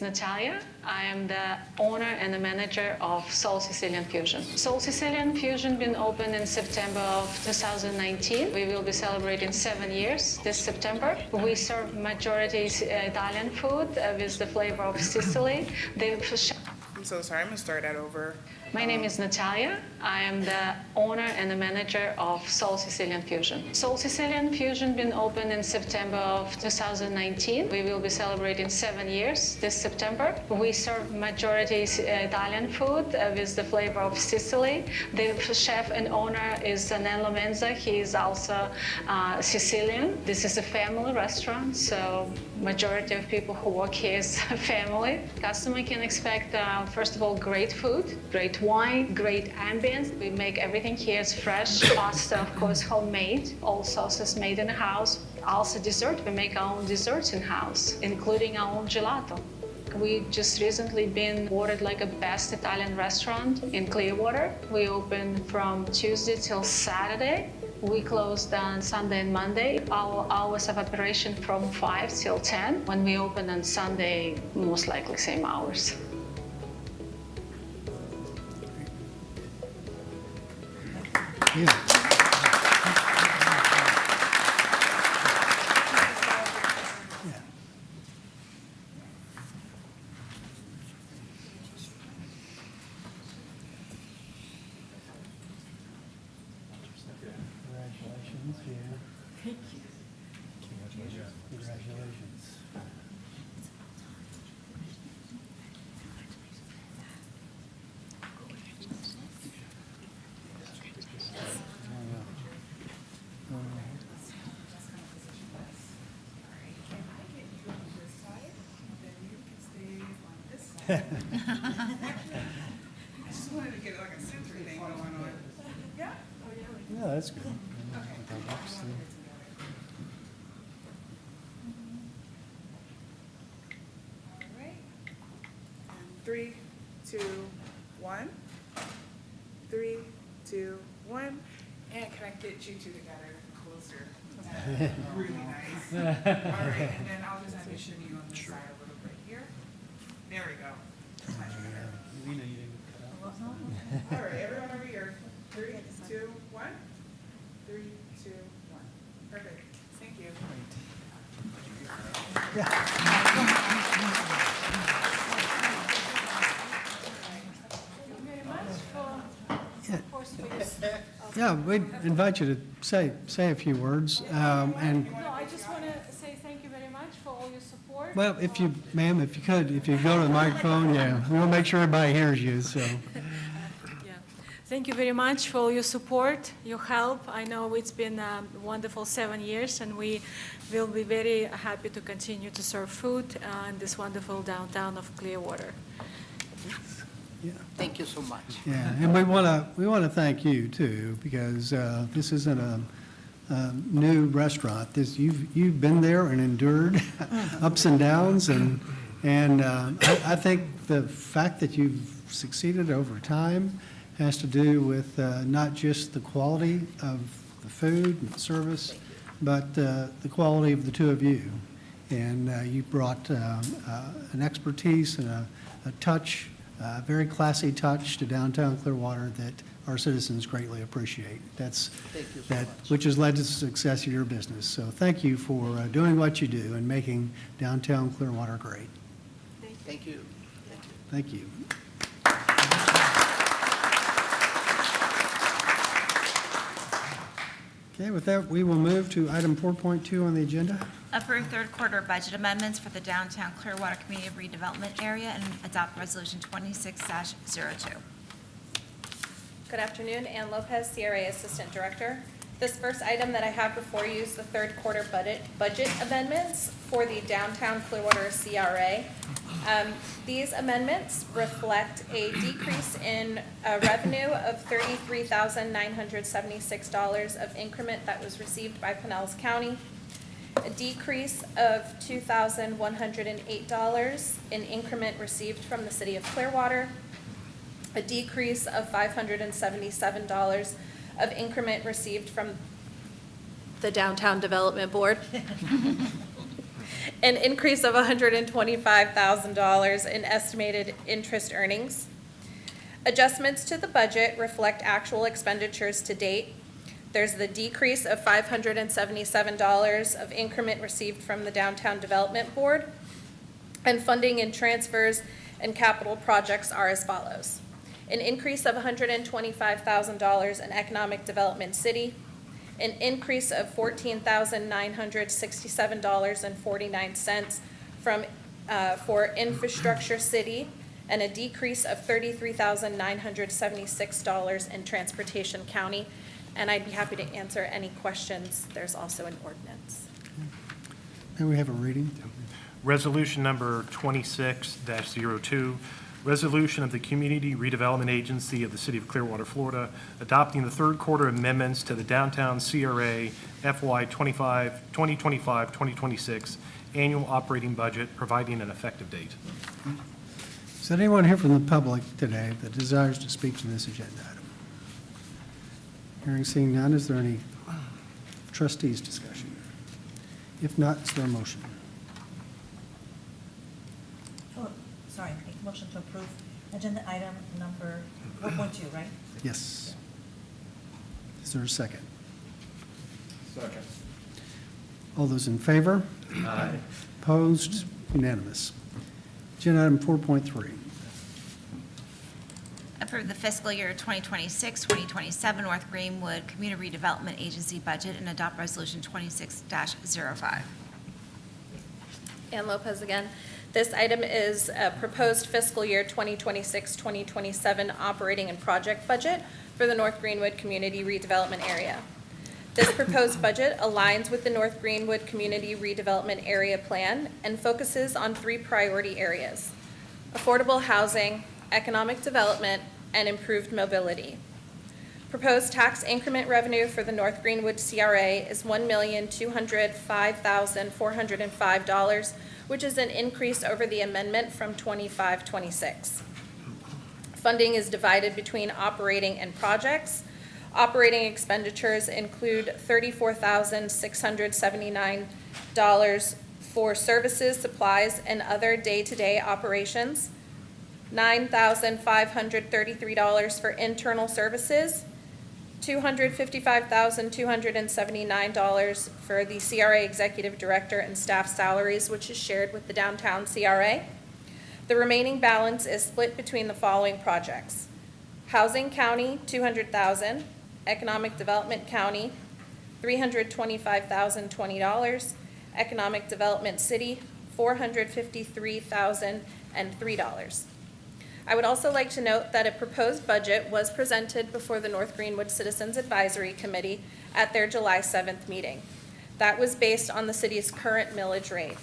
S17: Natalia. I am the owner and the manager of Soul Sicilian Fusion. Soul Sicilian Fusion been open in September of 2019. We will be celebrating 7 years this September. We serve majority Italian food with the flavor of Sicily.
S16: I'm so sorry, I'm gonna start that over.
S17: My name is Natalia. I am the owner and the manager of Soul Sicilian Fusion. Soul Sicilian Fusion been open in September of 2019. We will be celebrating 7 years this September. We serve majority Italian food with the flavor of Sicily. The chef and owner is Nello Menza. He is also Sicilian. This is a family restaurant, so majority of people who work here is family. Customer can expect, first of all, great food, great wine, great ambience. We make everything here is fresh. Pasta, of course, homemade. All sauces made in the house. Also dessert, we make our own desserts in-house, including our own gelato. We just recently been awarded like a best Italian restaurant in Clearwater. We open from Tuesday till Saturday. We closed on Sunday and Monday. Our hours of operation from 5 till 10. When we open on Sunday, most likely same hours.
S12: Yeah. Congratulations, yeah. Thank you. Congratulations.
S16: I just wanted to get like a sensory thing going on. Yeah?
S12: Yeah, that's good.
S16: All right. 3, 2, 1. 3, 2, 1. And can I get you two together closer? Really nice. All right, and then I'll just have you shimmy you on this side a little bit here. There we go. Much better. All right, everyone over here. 3, 2, 1. 3, 2, 1. Perfect. Thank you.
S12: Yeah, we'd invite you to say a few words. And,
S18: No, I just want to say thank you very much for all your support.
S12: well, if you go to the microphone, yeah, we want to make sure everybody hears you, so.
S18: Yeah. Thank you very much for all your support, your help. I know it's been a wonderful 7 years, and we will be very happy to continue to serve food in this wonderful downtown of Clearwater.
S12: Yeah.
S11: Thank you so much.
S12: Yeah, and we want to thank you too, because this isn't a new restaurant. You've been there and endured ups and downs, and I think the fact that you've succeeded over time has to do with not just the quality of the food and service, but the quality of the two of you. And you brought an expertise and a touch. Very classy touch to downtown Clearwater that our citizens greatly appreciate. Which has led to the success of your business. So thank you for doing what you do and making downtown Clearwater great.
S11: Thank you.
S12: Thank you. Okay, with that, we will move to item 4.2 on the agenda.
S15: Approve third quarter budget amendments for the downtown Clearwater Community Redevelopment Area and adopt resolution 26-02.
S4: Good afternoon, Ann Lopez, CRA Assistant Director. This first item that I have before you is the third quarter budget amendments for the downtown Clearwater CRA. These amendments reflect a decrease in revenue of $33,976 of increment that was received by Pinellas County, a decrease of $2,108 in increment received from the City of Clearwater, a decrease of $577 of increment received from the Downtown Development Board, an increase of $125,000 in estimated interest earnings. Adjustments to the budget reflect actual expenditures to date. There's the decrease of $577 of increment received from the Downtown Development Board, and funding and transfers and capital projects are as follows. An increase of $125,000 in Economic Development City, an increase of $14,967.49 for Infrastructure City, and a decrease of $33,976 in Transportation County. And I'd be happy to answer any questions. There's also an ordinance.
S12: May we have a reading?
S19: Resolution number 26-02, resolution of the Community Redevelopment Agency of the City of Clearwater, Florida, adopting the third quarter amendments to the Downtown CRA FY 2025-2026 annual operating budget, providing an effective date.
S12: Is there anyone here from the public today that desires to speak to this agenda item? Hearing, seeing none, is there any trustees' discussion? If not, is there a motion?
S7: Oh, sorry, make a motion to approve agenda item number 4.2, right?
S12: Yes. Is there a second?
S8: Second.
S12: All those in favor?
S8: Aye.
S12: Opposed? Unanimous. Agenda item 4.3.
S15: Approve the fiscal year 2026-2027 North Greenwood Community Redevelopment Agency budget and adopt resolution 26-05.
S4: Ann Lopez again. This item is a proposed fiscal year 2026-2027 operating and project budget for the North Greenwood Community Redevelopment Area. This proposed budget aligns with the North Greenwood Community Redevelopment Area Plan and focuses on 3 priority areas: affordable housing, economic development, and improved mobility.
S20: Proposed tax increment revenue for the North Greenwood CRA is $1,205,405, which is an increase over the amendment from 25-26. Funding is divided between operating and projects. Operating expenditures include $34,679 for services, supplies, and other day-to-day operations, $9,533 for internal services, $255,279 for the CRA Executive Director and staff salaries, which is shared with the downtown CRA. The remaining balance is split between the following projects: Housing County, $200,000, Economic Development County, $325,020, Economic Development City, $453,003. I would also like to note that a proposed budget was presented before the North Greenwood Citizens Advisory Committee at their July 7th meeting. That was based on the city's current millage rate.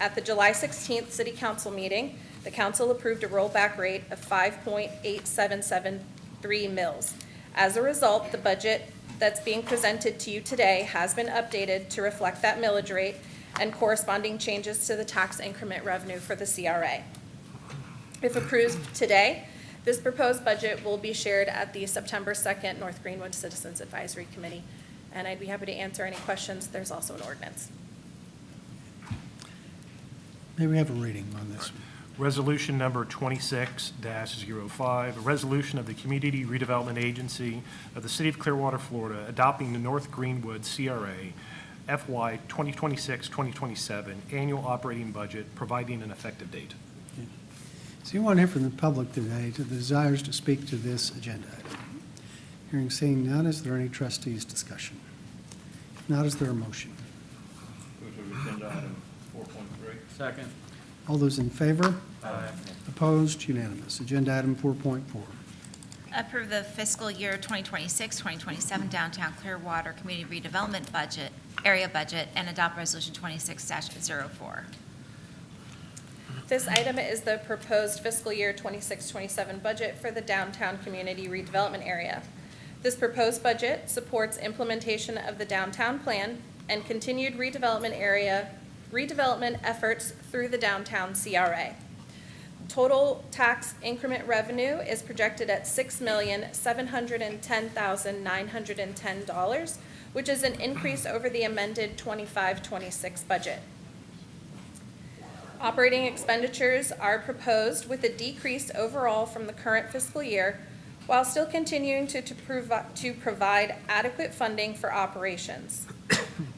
S20: At the July 16th City Council meeting, the council approved a rollback rate of 5.8773 mils. As a result, the budget that's being presented to you today has been updated to reflect that millage rate and corresponding changes to the tax increment revenue for the CRA. If approved today, this proposed budget will be shared at the September 2nd North Greenwood Citizens Advisory Committee, and I'd be happy to answer any questions. There's also an ordinance.
S12: May we have a reading on this?
S19: Resolution number 26-05, a resolution of the Community Redevelopment Agency of the City of Clearwater, Florida, adopting the North Greenwood CRA FY 2026-2027 annual operating budget, providing an effective date.
S12: Is anyone here from the public today that desires to speak to this agenda item? Hearing seeing none, is there any trustees' discussion? If not, is there a motion?
S8: Move to agenda item 4.3.
S13: Second.
S12: All those in favor?
S13: Aye.
S12: Opposed? Unanimous. Agenda item 4.4.
S15: Approve the fiscal year 2026-2027 downtown Clearwater Community Redevelopment Budget, area budget, and adopt resolution 26-04.
S20: This item is the proposed fiscal year 26-27 budget for the downtown community redevelopment area. This proposed budget supports implementation of the downtown plan and continued redevelopment efforts through the downtown CRA. Total tax increment revenue is projected at $6,710,910, which is an increase over the amended 25-26 budget. Operating expenditures are proposed with a decrease overall from the current fiscal year, while still continuing to provide adequate funding for operations.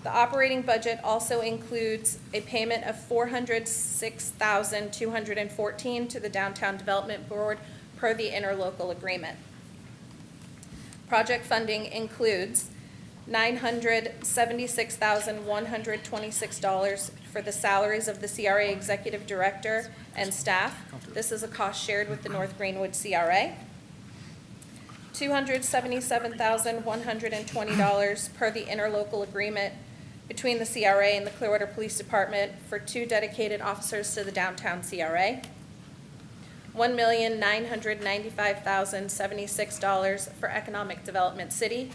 S20: The operating budget also includes a payment of $406,214 to the Downtown Development Board per the interlocal agreement. Project funding includes $976,126 for the salaries of the CRA Executive Director and staff. This is a cost shared with the North Greenwood CRA. $277,120 per the interlocal agreement between the CRA and the Clearwater Police Department for 2 dedicated officers to the downtown CRA. $1,995,076 for Economic Development City.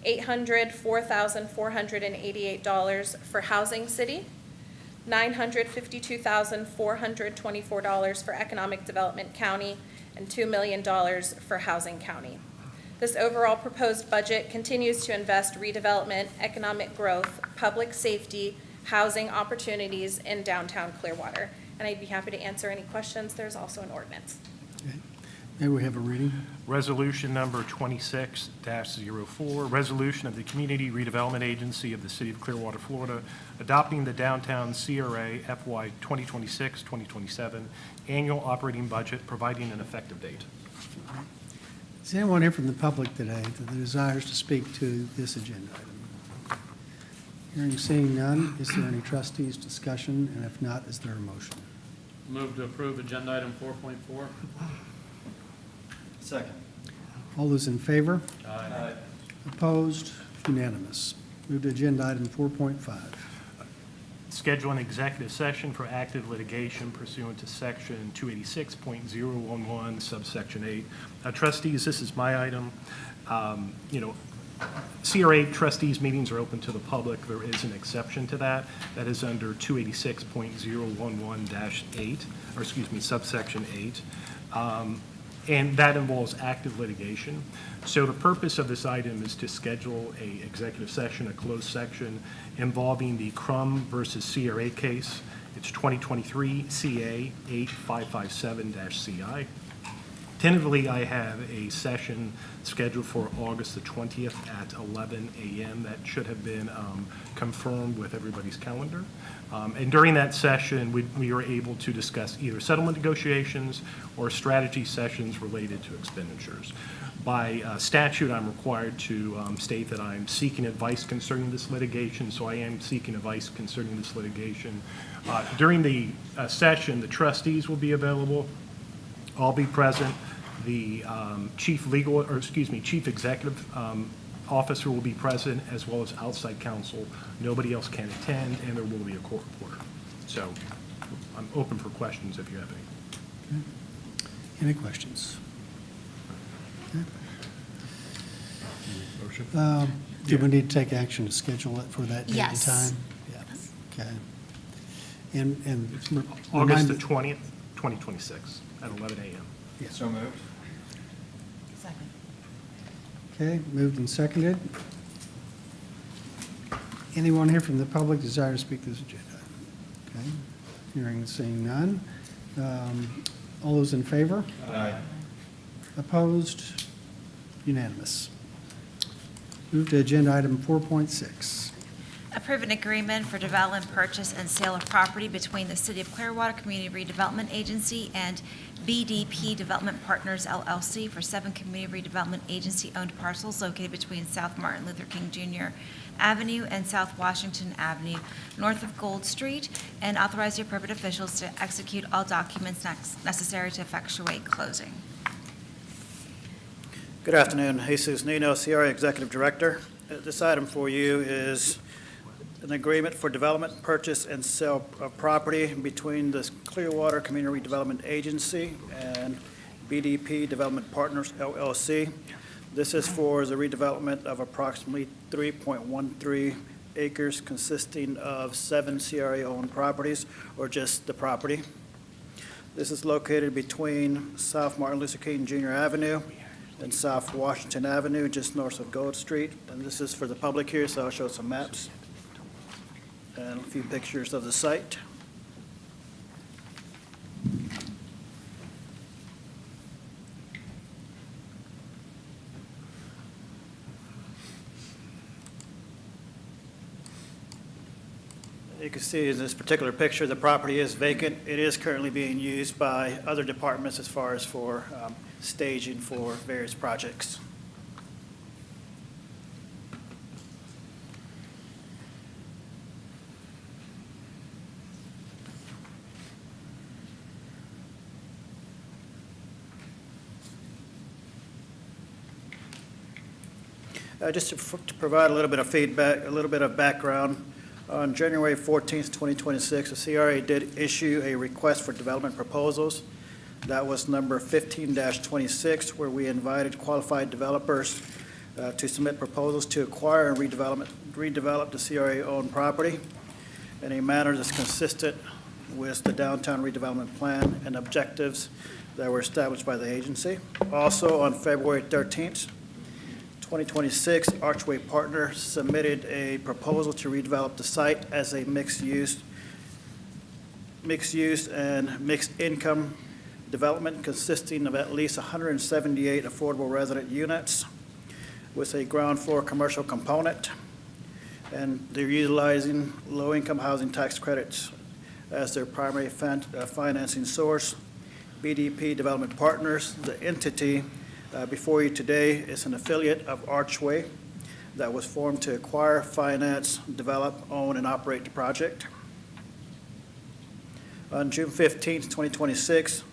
S20: $804,488 for Housing City. $952,424 for Economic Development County, and $2 million for Housing County. This overall proposed budget continues to invest redevelopment, economic growth, public safety, housing opportunities in downtown Clearwater. And I'd be happy to answer any questions. There's also an ordinance.
S12: Okay. May we have a reading?
S19: Resolution number 26-04, resolution of the Community Redevelopment Agency of the City of Clearwater, Florida, adopting the downtown CRA FY 2026-2027 annual operating budget, providing an effective date.
S12: Is anyone here from the public today that desires to speak to this agenda item? Hearing seeing none, is there any trustees' discussion? And if not, is there a motion?
S13: Move to approve agenda item 4.4.
S10: Second.
S12: All those in favor?
S13: Aye.
S12: Opposed? Unanimous. Move to agenda item 4.5.
S19: schedule an executive session for active litigation pursuant to Section 286.011, subsection 8. Trustees, this is my item. CRA trustees meetings are open to the public. There is an exception to that. That is under 286.011-8, or excuse me, subsection 8. And that involves active litigation. So the purpose of this item is to schedule a executive session, a closed section, involving the Crum versus CRA case. It's 2023 CA 8557-CI. Tentatively, I have a session scheduled for August the 20th at 11 a.m. That should have been confirmed with everybody's calendar. And during that session, we were able to discuss either settlement negotiations or strategy sessions related to expenditures. By statute, I'm required to state that I'm seeking advice concerning this litigation, so I am seeking advice concerning this litigation. During the session, the trustees will be available. I'll be present. The chief executive officer will be present, as well as outside counsel. Nobody else can attend, and there will be a court reporter. So I'm open for questions if you have any.
S12: Okay. Any questions? Okay. Do we need to take action to schedule it for that date and
S15: Yes.
S12: time? Yeah. Okay. And
S19: August the
S12: remind-
S19: 20th, 2026, at 11 a.m.
S12: Yeah.
S10: So moved.
S7: Second.
S12: Okay, moved and seconded. Anyone here from the public desire to speak to this agenda? Okay, hearing and seeing none. All those in favor?
S10: Aye.
S12: Opposed? Unanimous. Move to agenda item 4.6.
S15: Approve an agreement for development, purchase, and sale of property between the City of Clearwater Community Redevelopment Agency and BDP Development Partners LLC for 7 community redevelopment agency-owned parcels located between South Martin Luther King Jr. Avenue and South Washington Avenue, north of Gold Street, and authorize the appropriate officials to execute all documents necessary to effectuate closing.
S14: Good afternoon, Jesus Nino, CRA Executive Director. This item for you is an agreement for development, purchase, and sale of property between the Clearwater Community Redevelopment Agency and BDP Development Partners LLC. This is for the redevelopment of approximately 3.13 acres consisting of 7 CRA-owned properties, or just the property. This is located between South Martin Luther King Jr. Avenue and South Washington Avenue, just north of Gold Street. And this is for the public here, so I'll show some maps and a few pictures of the site. You can see in this particular picture, the property is vacant. It is currently being used by other departments as far as for staging for various projects. Just to provide a little bit of feedback, a little bit of background, on January 14th, 2026, the CRA did issue a request for development proposals. That was number 15-26, where we invited qualified developers to submit proposals to acquire and redevelop the CRA-owned property in a manner that's consistent with the downtown redevelopment plan and objectives that were established by the agency. Also, on February 13th, 2026, Archway Partner submitted a proposal to redevelop the site as a mixed-use and mixed-income development consisting of at least 178 affordable resident units with a ground floor commercial component. And they're utilizing low-income housing tax credits as their primary financing source. BDP Development Partners, the entity before you today, is an affiliate of Archway that was formed to acquire, finance, develop, own, and operate the project. On June 15th, 2026,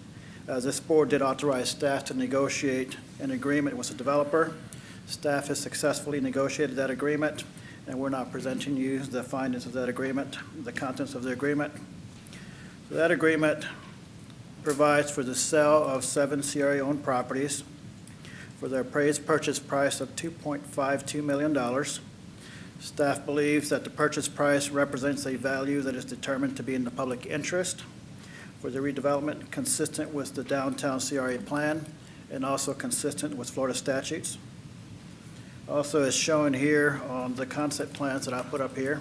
S14: this board did authorize staff to negotiate an agreement with the developer. Staff has successfully negotiated that agreement, and we're not presenting you the findings of that agreement, the contents of the agreement. So that agreement provides for the sale of 7 CRA-owned properties for the appraised purchase price of $2.52 million. Staff believes that the purchase price represents a value that is determined to be in the public interest for the redevelopment, consistent with the downtown CRA plan and also consistent with Florida statutes. Also, as shown here on the concept plans that I put up here,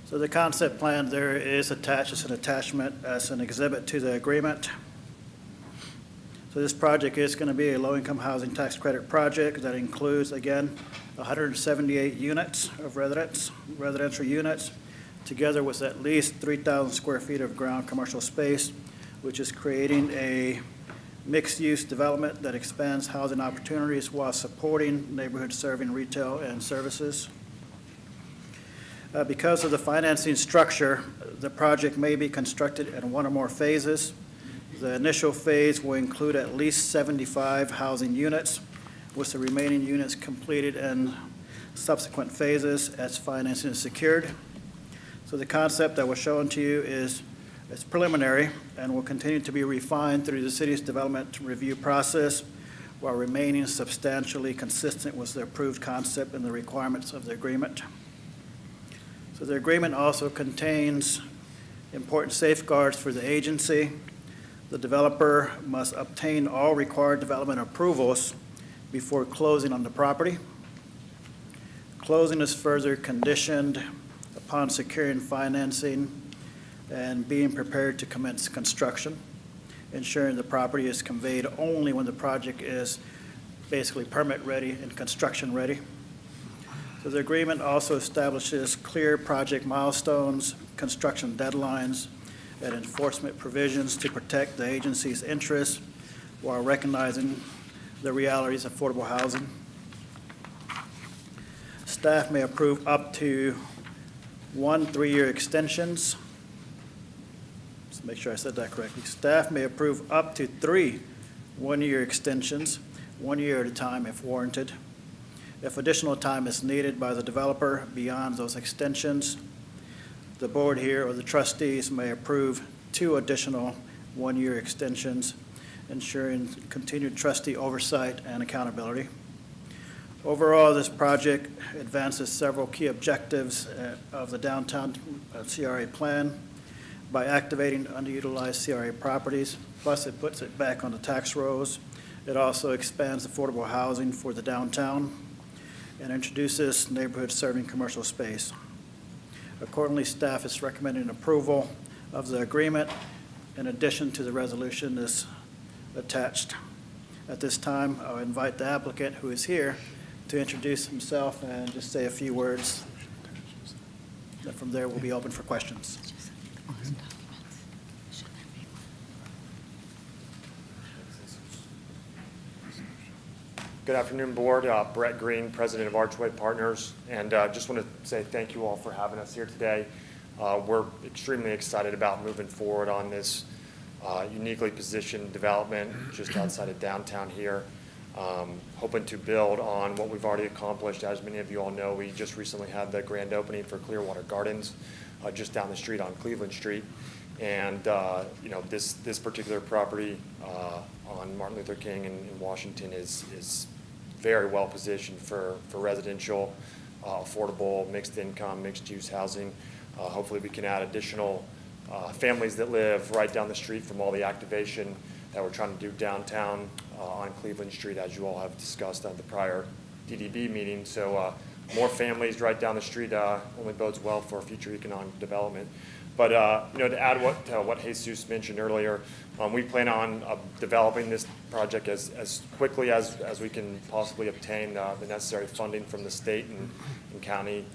S14: so the concept plan there is attached as an attachment, as an exhibit to the agreement. So this project is going to be a low-income housing tax credit project that includes, again, 178 units of residential units, together with at least 3,000 square feet of ground commercial space, which is creating a mixed-use development that expands housing opportunities while supporting neighborhood-serving retail and services. Because of the financing structure, the project may be constructed in one or more phases. The initial phase will include at least 75 housing units, with the remaining units completed in subsequent phases as financing is secured. So the concept that was shown to you is preliminary and will continue to be refined through the city's development review process while remaining substantially consistent with the approved concept and the requirements of the agreement. So the agreement also contains important safeguards for the agency. The developer must obtain all required development approvals before closing on the property. Closing is further conditioned upon securing financing and being prepared to commence construction, ensuring the property is conveyed only when the project is basically permit-ready and construction-ready. So the agreement also establishes clear project milestones, construction deadlines, and enforcement provisions to protect the agency's interests while recognizing the realities of affordable housing. Staff may approve up to 1 3-year extensions. Let's make sure I said that correctly. Staff may approve up to 3 1-year extensions, 1 year at a time if warranted. If additional time is needed by the developer beyond those extensions, the board here or the trustees may approve 2 additional 1-year extensions, ensuring continued trustee oversight and accountability. Overall, this project advances several key objectives of the downtown CRA plan by activating underutilized CRA properties, plus it puts it back on the tax rolls. It also expands affordable housing for the downtown and introduces neighborhood-serving commercial space. Accordingly, staff is recommending approval of the agreement in addition to the resolution that's attached. At this time, I'll invite the applicant, who is here, to introduce himself and just say a few words. And from there, we'll be open for questions.
S21: Good afternoon, Board. Brett Green, President of Archway Partners, and just want to say thank you all for having us here today. We're extremely excited about moving forward on this uniquely positioned development just outside of downtown here, hoping to build on what we've already accomplished. As many of you all know, we just recently had the grand opening for Clearwater Gardens just down the street on Cleveland Street, and this particular property on Martin Luther King in Washington is very well positioned for residential, affordable, mixed income, mixed use housing. Hopefully we can add additional families that live right down the street from all the activation that we're trying to do downtown on Cleveland Street, as you all have discussed at the prior DDB meeting. So more families right down the street only bodes well for future economic development. But to add what Jesus mentioned earlier, we plan on developing this project as quickly as we can possibly obtain the necessary funding from the state and county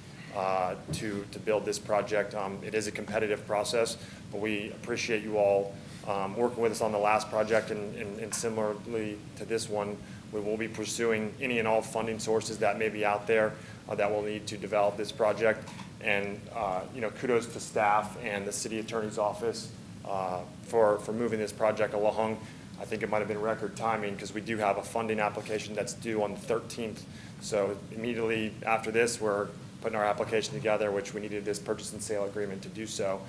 S21: to build this project. It is a competitive process, but we appreciate you all working with us on the last project, and similarly to this one, We will be pursuing any and all funding sources that may be out there that we'll need to develop this project. And, kudos to staff and the city attorney's office for moving this project along. I think it might have been record timing because we do have a funding application that's due on the 13th. So immediately after this, we're putting our application together, which we needed this purchase and sale agreement to do so.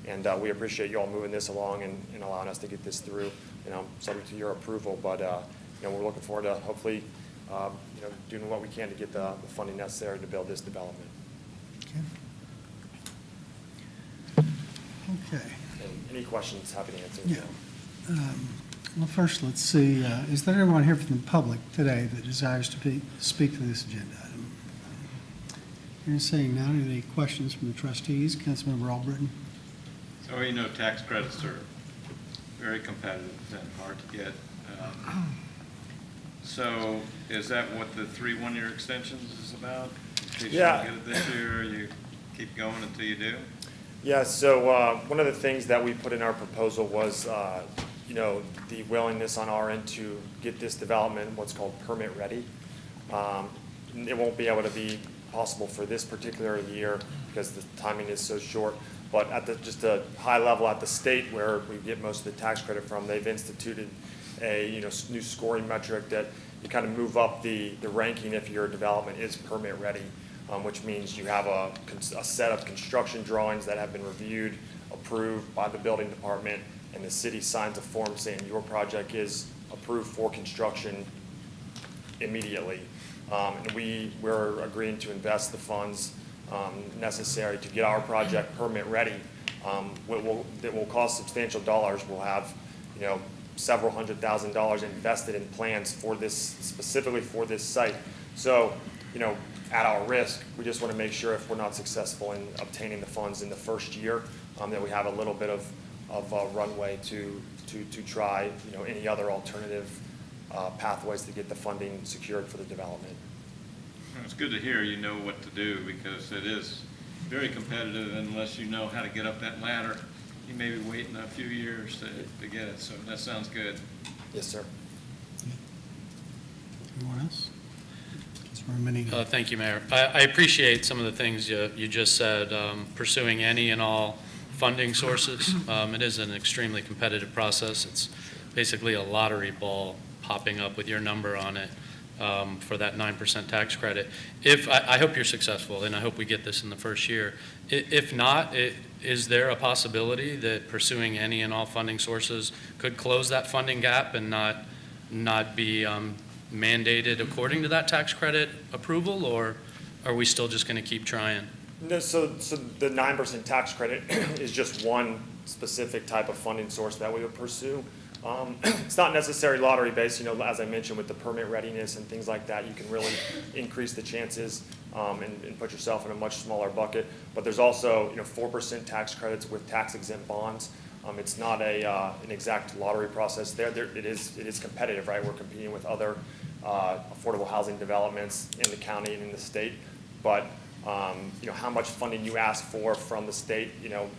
S21: And we appreciate you all moving this along and allowing us to get this through, subject to your approval. But, we're looking forward to hopefully, doing what we can to get the funding necessary to build this development.
S12: Okay.
S21: And any questions, happy to answer.
S12: Yeah. Well, first, let's see, is there anyone here from the public today that desires to speak to this agenda item? Hearing seeing none, any questions from the trustees? Councilmember Albritton?
S5: So, tax credits are very competitive and hard to get. So is that what the 3 one-year extensions is about? In case you don't get it this year, you keep going until you do?
S21: Yeah, so one of the things that we put in our proposal was, the willingness on our end to get this development, what's called permit ready. It won't be able to be possible for this particular year because the timing is so short. But at just a high level at the state where we get most of the tax credit from, they've instituted a new scoring metric that you kind of move up the ranking if your development is permit ready, which means you have a set of construction drawings that have been reviewed, approved by the building department, and the city signs a form saying your project is approved for construction immediately. And we're agreeing to invest the funds necessary to get our project permit ready. That will cost substantial dollars. We'll have, several $100,000 invested in plans for this, specifically for this site. So, at our risk, we just want to make sure if we're not successful in obtaining the funds in the first year, that we have a little bit of runway to try, any other alternative pathways to get the funding secured for the development.
S5: Well, it's good to hear you know what to do because it is very competitive unless you know how to get up that ladder. You may be waiting a few years to get it, so that sounds good.
S21: Yes, sir.
S12: Anyone else?
S3: Thank you, Mayor. I appreciate some of the things you just said, pursuing any and all funding sources. It is an extremely competitive process. It's basically a lottery ball popping up with your number on it for that 9% tax credit. I hope you're successful, and I hope we get this in the first year. If not, is there a possibility that pursuing any and all funding sources could close that funding gap and not be mandated according to that tax credit approval, or are we still just going to keep trying?
S21: No, so the 9% tax credit is just one specific type of funding source that we would pursue. It's not necessarily lottery based, as I mentioned with the permit readiness and things like that, you can really increase the chances and put yourself in a much smaller bucket. But there's also 4% tax credits with tax exempt bonds. It's not an exact lottery process there. It is competitive, right? We're competing with other affordable housing developments in the county and in the state. But how much funding you ask for from the state,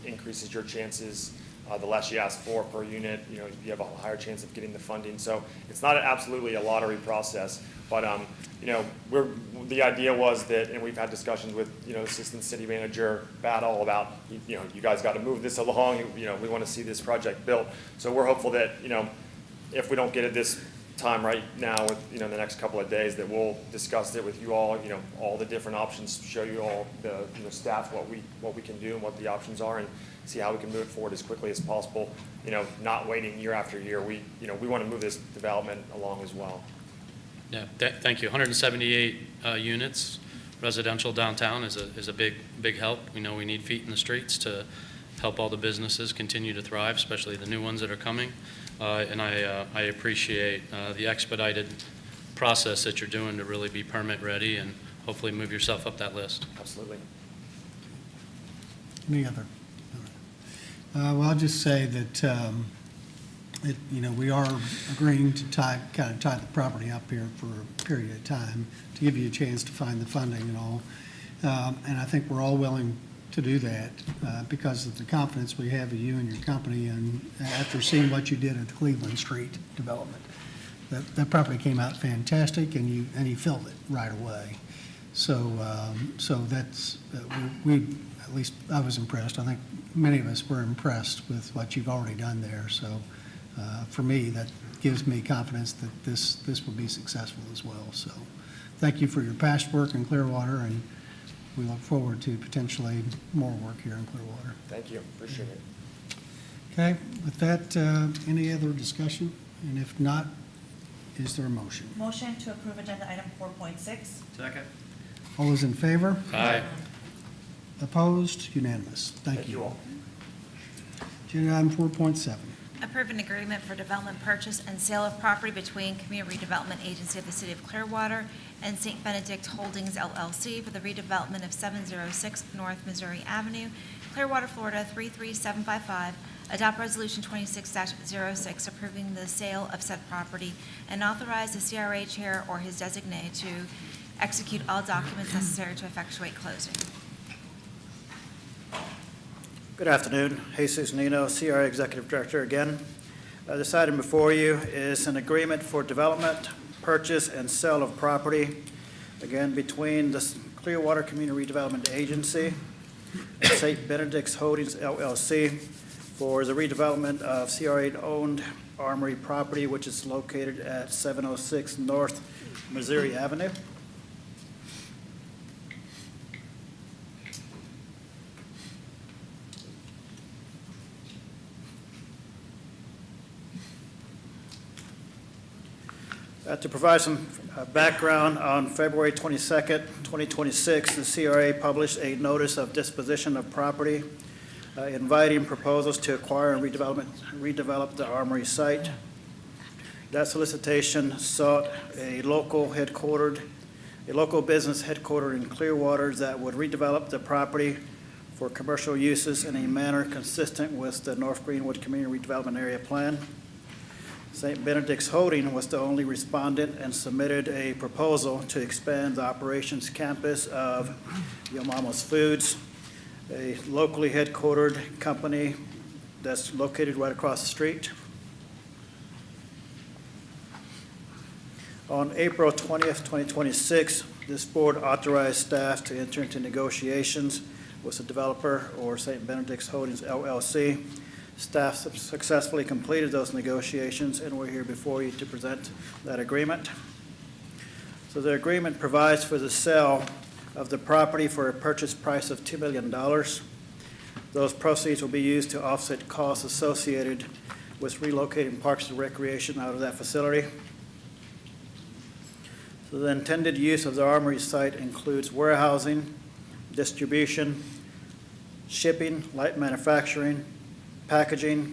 S21: increases your chances. The less you ask for per unit, you have a higher chance of getting the funding. So it's not absolutely a lottery process. But the idea was that, and we've had discussions with Assistant City Manager Battle about you guys got to move this along. We want to see this project built. So we're hopeful that if we don't get it this time right now with the next couple of days, that we'll discuss it with you all. All the different options, show you all the staff what we can do and what the options are, and see how we can move it forward as quickly as possible. Not waiting year after year. We want to move this development along as well.
S3: Yeah, thank you. 178 units, residential downtown is a big help. We know we need feet in the streets to help all the businesses continue to thrive, especially the new ones that are coming. And I appreciate the expedited process that you're doing to really be permit ready and hopefully move yourself up that list.
S21: Absolutely.
S12: Any other? Well, I'll just say that we are agreeing to tie the property up here for a period of time to give you a chance to find the funding and all. And I think we're all willing to do that because of the confidence we have in you and your company, and after seeing what you did at the Cleveland Street development. that property came out fantastic, and you filled it right away. So that's, we, at least I was impressed. I think many of us were impressed with what you've already done there. So for me, that gives me confidence that this will be successful as well. So thank you for your past work in Clearwater, and we look forward to potentially more work here in Clearwater.
S21: Thank you, appreciate it.
S12: Okay, with that, any other discussion? And if not, is there a motion?
S7: Motion to approve agenda item 4.6.
S10: Second.
S12: All those in favor?
S3: Aye.
S12: Opposed? Unanimous. Thank you.
S21: all.
S12: Agenda item 4.7.
S15: Approve an agreement for development purchase and sale of property between Community Redevelopment Agency of the City of Clearwater and St. Benedict Holdings LLC for the redevelopment of 706 North Missouri Avenue, Clearwater, Florida 33755. Adopt Resolution 26-06 approving the sale of said property and authorize the CRA chair or his designee to execute all documents necessary to effectuate closing.
S14: Good afternoon. Jesus Nino, CRA Executive Director again. This item before you is an agreement for development, purchase, and sale of property, again, between the Clearwater Community Redevelopment Agency and St. Benedict's Holdings LLC for the redevelopment of CRA-owned Armory property, which is located at 706 North Missouri Avenue. To provide some background, on February 22nd, 2026, the CRA published a notice of disposition of property inviting proposals to acquire and redevelop the Armory site. That solicitation sought a local business headquartered in Clearwater that would redevelop the property for commercial uses in a manner consistent with the North Greenwood Community Redevelopment Area Plan. St. Benedict's Holding was the only respondent and submitted a proposal to expand the operations campus of Yo Mama's Foods, a locally headquartered company that's located right across the street. On April 20th, 2026, this board authorized staff to enter into negotiations with the developer or St. Benedict's Holdings LLC. Staff successfully completed those negotiations, and we're here before you to present that agreement. So the agreement provides for the sale of the property for a purchase price of $2 million. Those proceeds will be used to offset costs associated with relocating Parks and Recreation out of that facility. So the intended use of the Armory site includes warehousing, distribution, shipping, light manufacturing, packaging,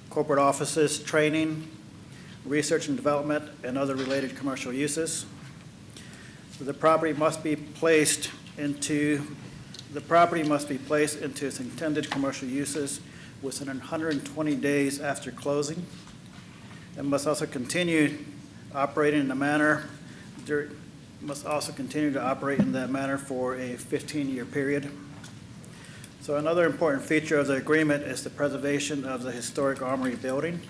S14: corporate offices, training, research and development, and other related commercial uses. So the property must be placed into its intended commercial uses within 120 days after closing, and must also continue operating in the manner in that manner for a 15-year period. So another important feature of the agreement is the preservation of the historic Armory building.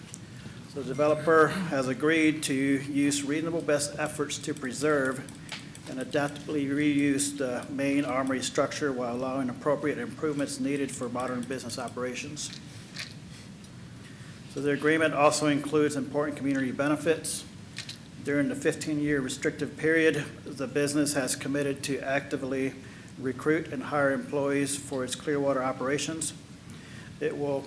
S14: So the developer has agreed to use reasonable best efforts to preserve and adaptively reuse the main Armory structure while allowing appropriate improvements needed for modern business operations. So the agreement also includes important community benefits. During the 15-year restrictive period, the business has committed to actively recruit and hire employees for its Clearwater operations. It will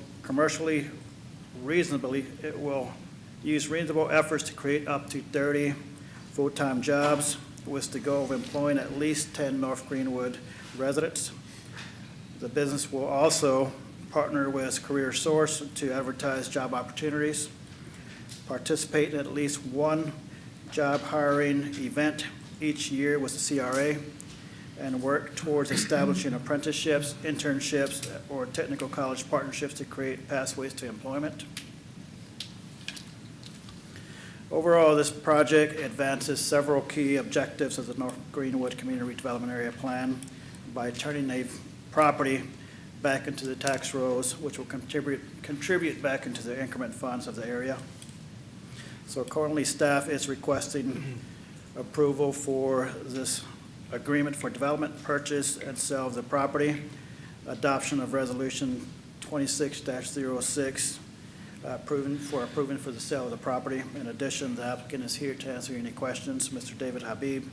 S14: use reasonable efforts to create up to 30 full-time jobs with the goal of employing at least 10 North Greenwood residents. The business will also partner with Career Source to advertise job opportunities, participate in at least one job hiring event each year with the CRA, and work towards establishing apprenticeships, internships, or technical college partnerships to create pathways to employment. Overall, this project advances several key objectives of the North Greenwood Community Redevelopment Area Plan by turning a property back into the tax rolls, which will contribute back into the increment funds of the area. So currently, staff is requesting approval for this agreement for development, purchase, and sale of the property, adoption of Resolution 26-06, approving for the sale of the property. In addition, the applicant is here to answer any questions, Mr. David Habib.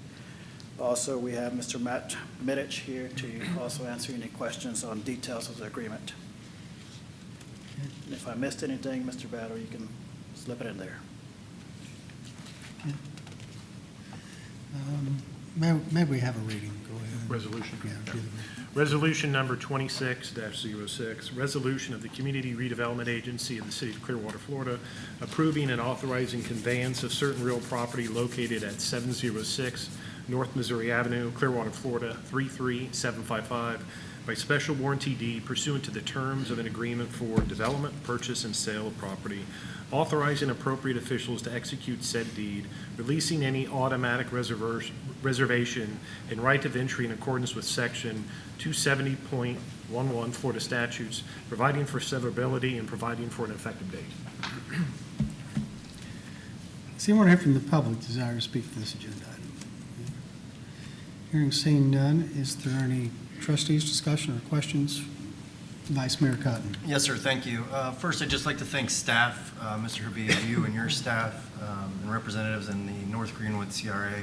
S14: Also, we have Mr. Matt Middich here to also answer any questions on details of the agreement. And if I missed anything, Mr. Battle, you can slip it in there.
S12: May we have a reading? Go ahead.
S19: Resolution.
S12: Yeah, do the-
S19: Resolution number 26-06, resolution of the Community Redevelopment Agency of the City of Clearwater, Florida, approving and authorizing conveyance of certain real property located at 706 North Missouri Avenue, Clearwater, Florida, 33755, by special warranty deed pursuant to the terms of an agreement for development, purchase, and sale of property, authorizing appropriate officials to execute said deed, releasing any automatic reservation and right of entry in accordance with Section 270.11 Florida statutes, providing for severability and providing for an effective date.
S12: Does anyone here from the public desire to speak to this agenda item? Hearing seen none, is there any trustees' discussion or questions? Vice Mayor Cotton.
S10: Yes, sir, thank you. First, I'd just like to thank staff, Mr. Habib, you and your staff, and representatives in the North Greenwood CRA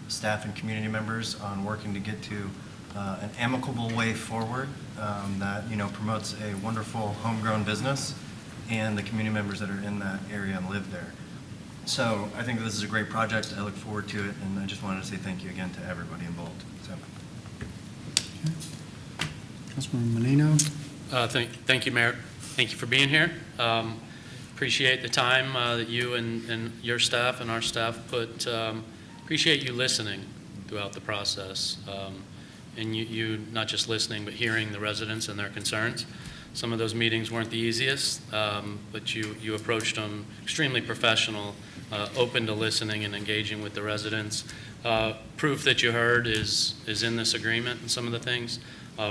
S10: staff and community members on working to get to an amicable way forward that, promotes a wonderful homegrown business and the community members that are in that area and live there. So I think this is a great project. I look forward to it, and I just wanted to say thank you again to everybody involved. So.
S12: Councilmember Menino.
S3: Thank you, Mayor. Thank you for being here. Appreciate the time that you and your staff and our staff put. Appreciate you listening throughout the process. And you not just listening, but hearing the residents and their concerns. Some of those meetings weren't the easiest, but you approached them extremely professional, open to listening and engaging with the residents. Proof that you heard is in this agreement and some of the things.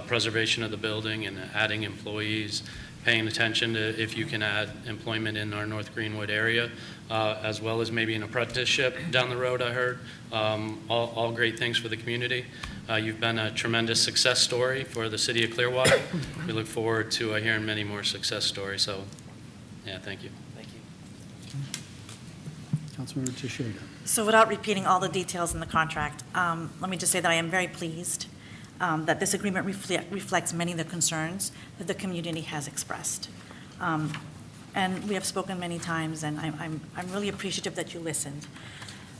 S3: Preservation of the building and adding employees, paying attention to if you can add employment in our North Greenwood area, as well as maybe an apprenticeship down the road, I heard. All great things for the community. You've been a tremendous success story for the city of Clearwater. We look forward to hearing many more success stories. So, yeah, thank you.
S11: Thank you.
S12: Councilmember Teixeira.
S7: So without repeating all the details in the contract, let me just say that I am very pleased that this agreement reflects many of the concerns that the community has expressed. And we have spoken many times, and I'm really appreciative that you listened.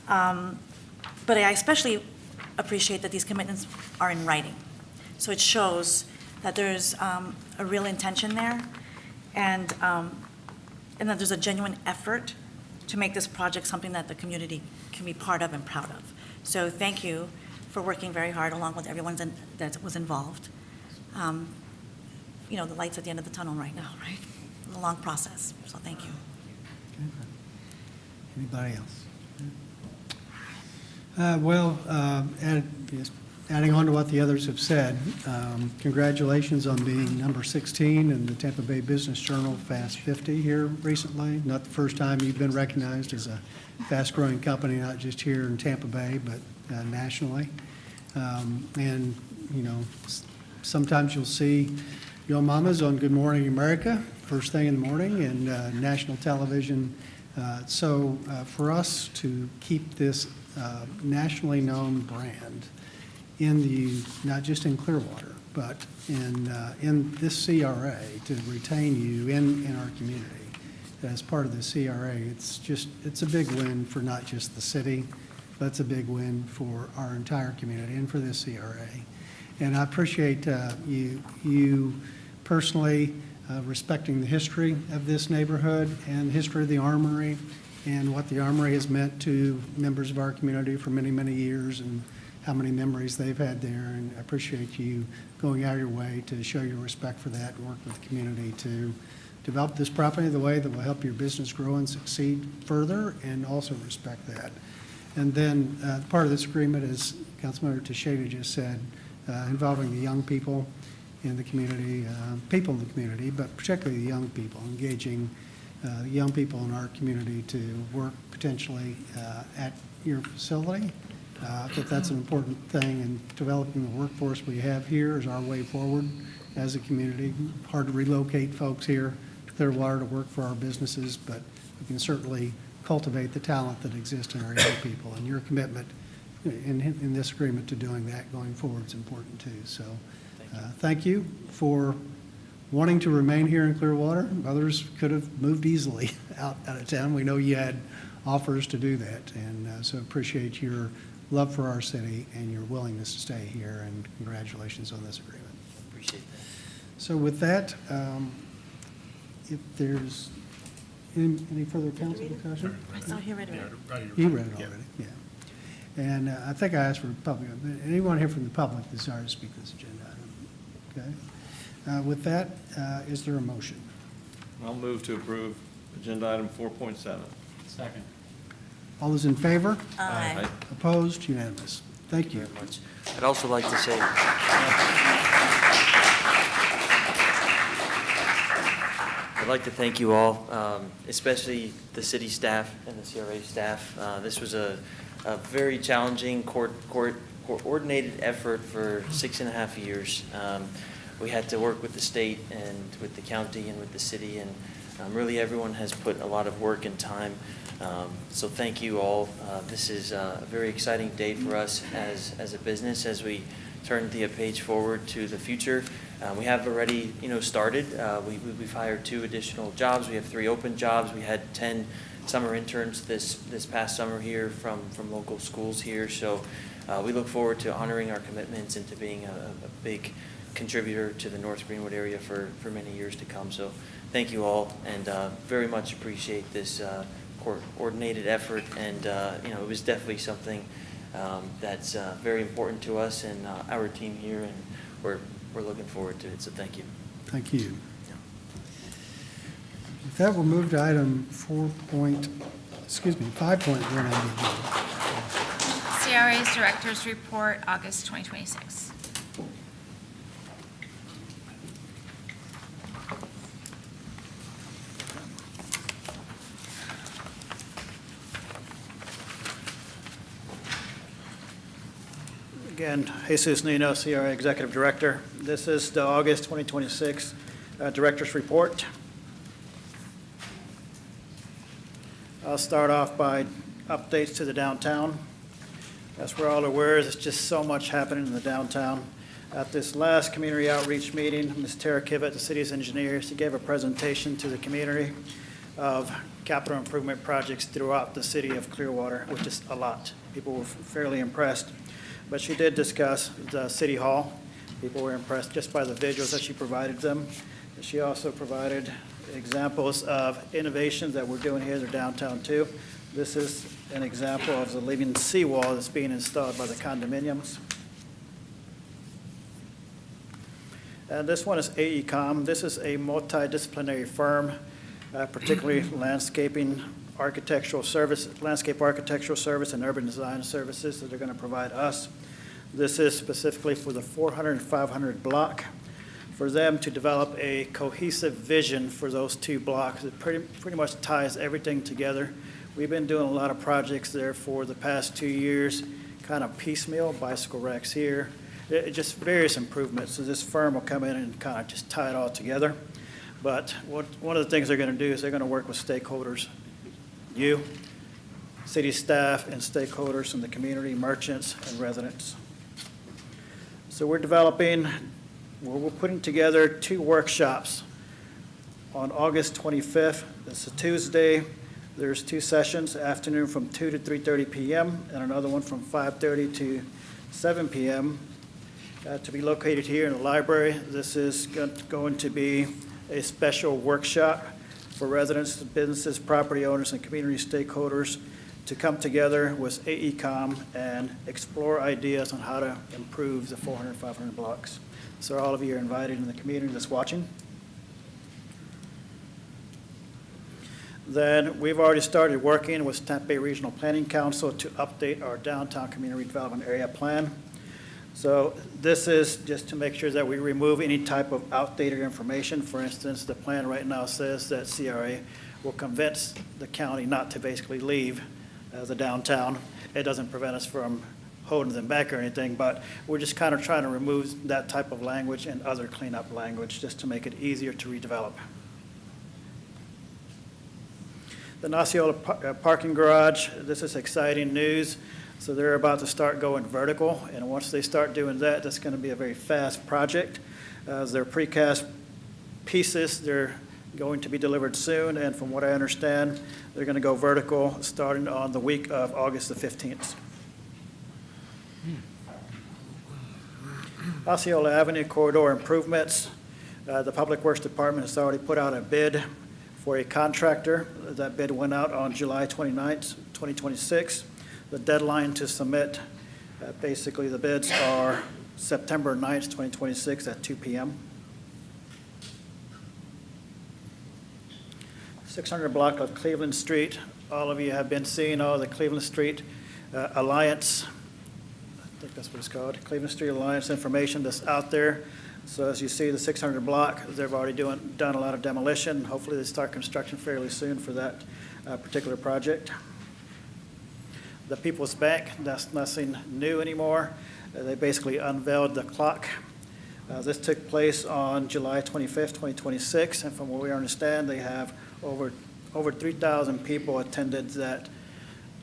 S7: But I especially appreciate that these commitments are in writing. So it shows that there's a real intention there, and that there's a genuine effort to make this project something that the community can be part of and proud of. So thank you for working very hard along with everyone that was involved. The light's at the end of the tunnel right now, right? It's a long process, so thank you.
S12: Anybody else? Adding on to what the others have said, congratulations on being number 16 in the Tampa Bay Business Journal Fast 50 here recently. Not the first time you've been recognized as a fast-growing company, not just here in Tampa Bay, but nationally. Sometimes you'll see Yo Mamas on Good Morning America, first thing in the morning, and national television. So for us to keep this nationally known brand not just in Clearwater, but in this CRA, to retain you in our community as part of the CRA, it's a big win for not just the city, but it's a big win for our entire community and for this CRA. And I appreciate you personally respecting the history of this neighborhood and the history of the Armory and what the Armory has meant to members of our community for many, many years, and how many memories they've had there. And I appreciate you going out of your way to show your respect for that and work with the community to develop this property the way that will help your business grow and succeed further, and also respect that. And then part of this agreement, as Councilmember Teixeira just said, involving the young people in the community, but particularly the young people, engaging young people in our community to work potentially at your facility. I think that's an important thing, and developing the workforce we have here is our way forward as a community. Hard to relocate folks here to Clearwater to work for our businesses, but we can certainly cultivate the talent that exists in our young people, and your commitment in this agreement to doing that going forward is important too. So thank you for wanting to remain here in Clearwater. Others could have moved easily out of town. We know you had offers to do that, and so appreciate your love for our city and your willingness to stay here, and congratulations on this agreement.
S6: Appreciate that.
S12: So with that, if there's any further council discussion?
S7: Oh, he read it.
S12: You read it already, yeah. And I think I asked for public, anyone here from the public desire to speak to this agenda item? Okay. With that, is there a motion?
S8: I'll move to approve agenda item 4.7.
S6: Second.
S12: All those in favor?
S7: Aye.
S12: Opposed? Unanimous. Thank you.
S6: Very much. I'd also like to say, I'd like to thank you all, especially the city staff and the CRA staff. This was a very challenging coordinated effort for 6.5 years. We had to work with the state and with the county and with the city, and really everyone has put a lot of work and time. So thank you all. This is a very exciting day for us as a business as we turn the page forward to the future. We have already, started. We've hired 2 additional jobs. We have 3 open jobs. We had 10 summer interns this past summer here from local schools here. So we look forward to honoring our commitments and to being a big contributor to the North Greenwood area for many years to come. So thank you all, and very much appreciate this coordinated effort. And it was definitely something that's very important to us and our team here, and we're looking forward to it. So thank you.
S12: Thank you. With that, we'll move to item 5.1 on the agenda.
S15: CRA's Director's Report, August 2026.
S14: Again, Jesus Nino, CRA Executive Director. This is the August 2026 Director's Report. I'll start off by updates to the downtown. As we're all aware, there's just so much happening in the downtown. At this last community outreach meeting, Ms. Tara Kivett, the city's engineer, she gave a presentation to the community of capital improvement projects throughout the city of Clearwater, which is a lot. People were fairly impressed. But she did discuss the City Hall. People were impressed just by the visuals that she provided them. She also provided examples of innovations that we're doing here in the downtown too. This is an example of the living seawall that's being installed by the condominiums. And this one is AECOM. This is a multidisciplinary firm, particularly landscape architectural service and urban design services that they're going to provide us. This is specifically for the 400 and 500 block, for them to develop a cohesive vision for those 2 blocks. It pretty much ties everything together. We've been doing a lot of projects there for the past 2 years, kind of piecemeal, bicycle racks here, just various improvements. So this firm will come in and kind of just tie it all together. But one of the things they're going to do is they're going to work with stakeholders, you, city staff, and stakeholders in the community, merchants, and residents. So we're putting together 2 workshops on August 25th. It's a Tuesday. There's 2 sessions, afternoon from 2 to 3:30 p.m. and another one from 5:30 to 7 p.m. To be located here in the library. This is going to be a special workshop for residents, businesses, property owners, and community stakeholders to come together with AECOM and explore ideas on how to improve the 400, 500 blocks. So all of you are invited in the community that's watching. Then we've already started working with Tampa Bay Regional Planning Council to update our downtown community redevelopment area plan. So this is just to make sure that we remove any type of outdated information. For instance, the plan right now says that CRA will convince the county not to basically leave the downtown. It doesn't prevent us from holding them back or anything, but we're just kind of trying to remove that type of language and other cleanup language just to make it easier to redevelop. The Osceola parking garage, this is exciting news. So they're about to start going vertical, and once they start doing that, that's going to be a very fast project. Their precast pieces, they're going to be delivered soon, and from what I understand, they're going to go vertical starting on the week of August the 15th. Osceola Avenue corridor improvements. The Public Works Department has already put out a bid for a contractor. That bid went out on July 29th, 2026. The deadline to submit basically the bids are September 9th, 2026 at 2 p.m. 600 block of Cleveland Street. All of you have been seeing all the Cleveland Street Alliance, I think that's what it's called, Cleveland Street Alliance information that's out there. So as you see, the 600 block, they've already done a lot of demolition. Hopefully they start construction fairly soon for that particular project. The People's Bank, that's nothing new anymore. They basically unveiled the clock. This took place on July 25th, 2026, and from what we understand, they have over 3,000 people attended that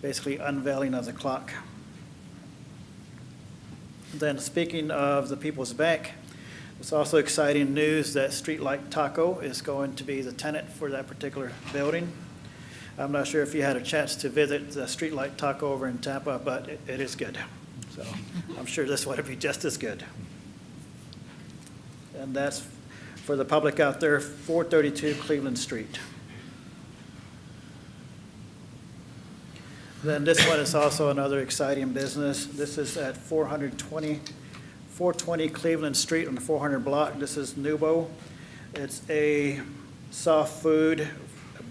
S14: basically unveiling of the clock. Then speaking of the People's Bank, it's also exciting news that Streetlight Taco is going to be the tenant for that particular building. I'm not sure if you had a chance to visit the Streetlight Taco over in Tampa, but it is good. So I'm sure this one will be just as good. And that's for the public out there, 432 Cleveland Street. Then this one is also another exciting business. This is at 420 Cleveland Street on the 400 block. This is Nubo. It's a soft food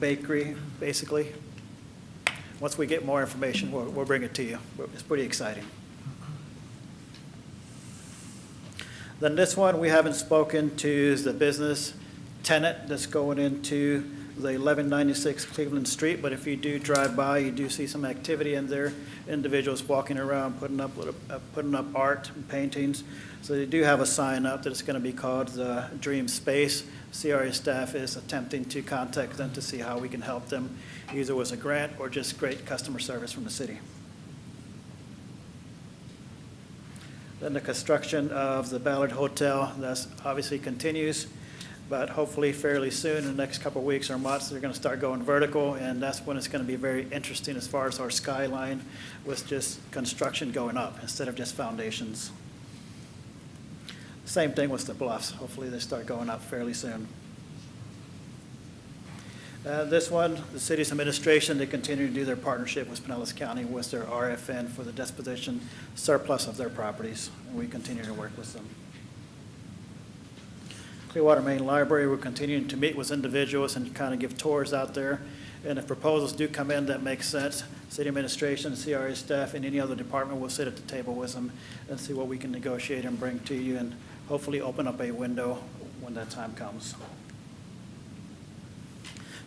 S14: bakery, basically. Once we get more information, we'll bring it to you. It's pretty exciting. Then this one we haven't spoken to is the business tenant that's going into the 1196 Cleveland Street, but if you do drive by, you do see some activity in there, individuals walking around putting up art and paintings. So they do have a sign up that it's going to be called the Dream Space. CRA staff is attempting to contact them to see how we can help them, either with a grant or just great customer service from the city. Then the construction of the Ballard Hotel, that's obviously continues, but hopefully fairly soon, in the next couple of weeks or months, they're going to start going vertical, and that's when it's going to be very interesting as far as our skyline with just construction going up instead of just foundations. Same thing with the bluffs. Hopefully they start going up fairly soon. This one, the city's administration, they continue to do their partnership with Pinellas County with their RFN for the disposition surplus of their properties, and we continue to work with them. Clearwater Main Library, we're continuing to meet with individuals and kind of give tours out there. And if proposals do come in that make sense, city administration, CRA staff, and any other department will sit at the table with them and see what we can negotiate and bring to you, and hopefully open up a window when that time comes.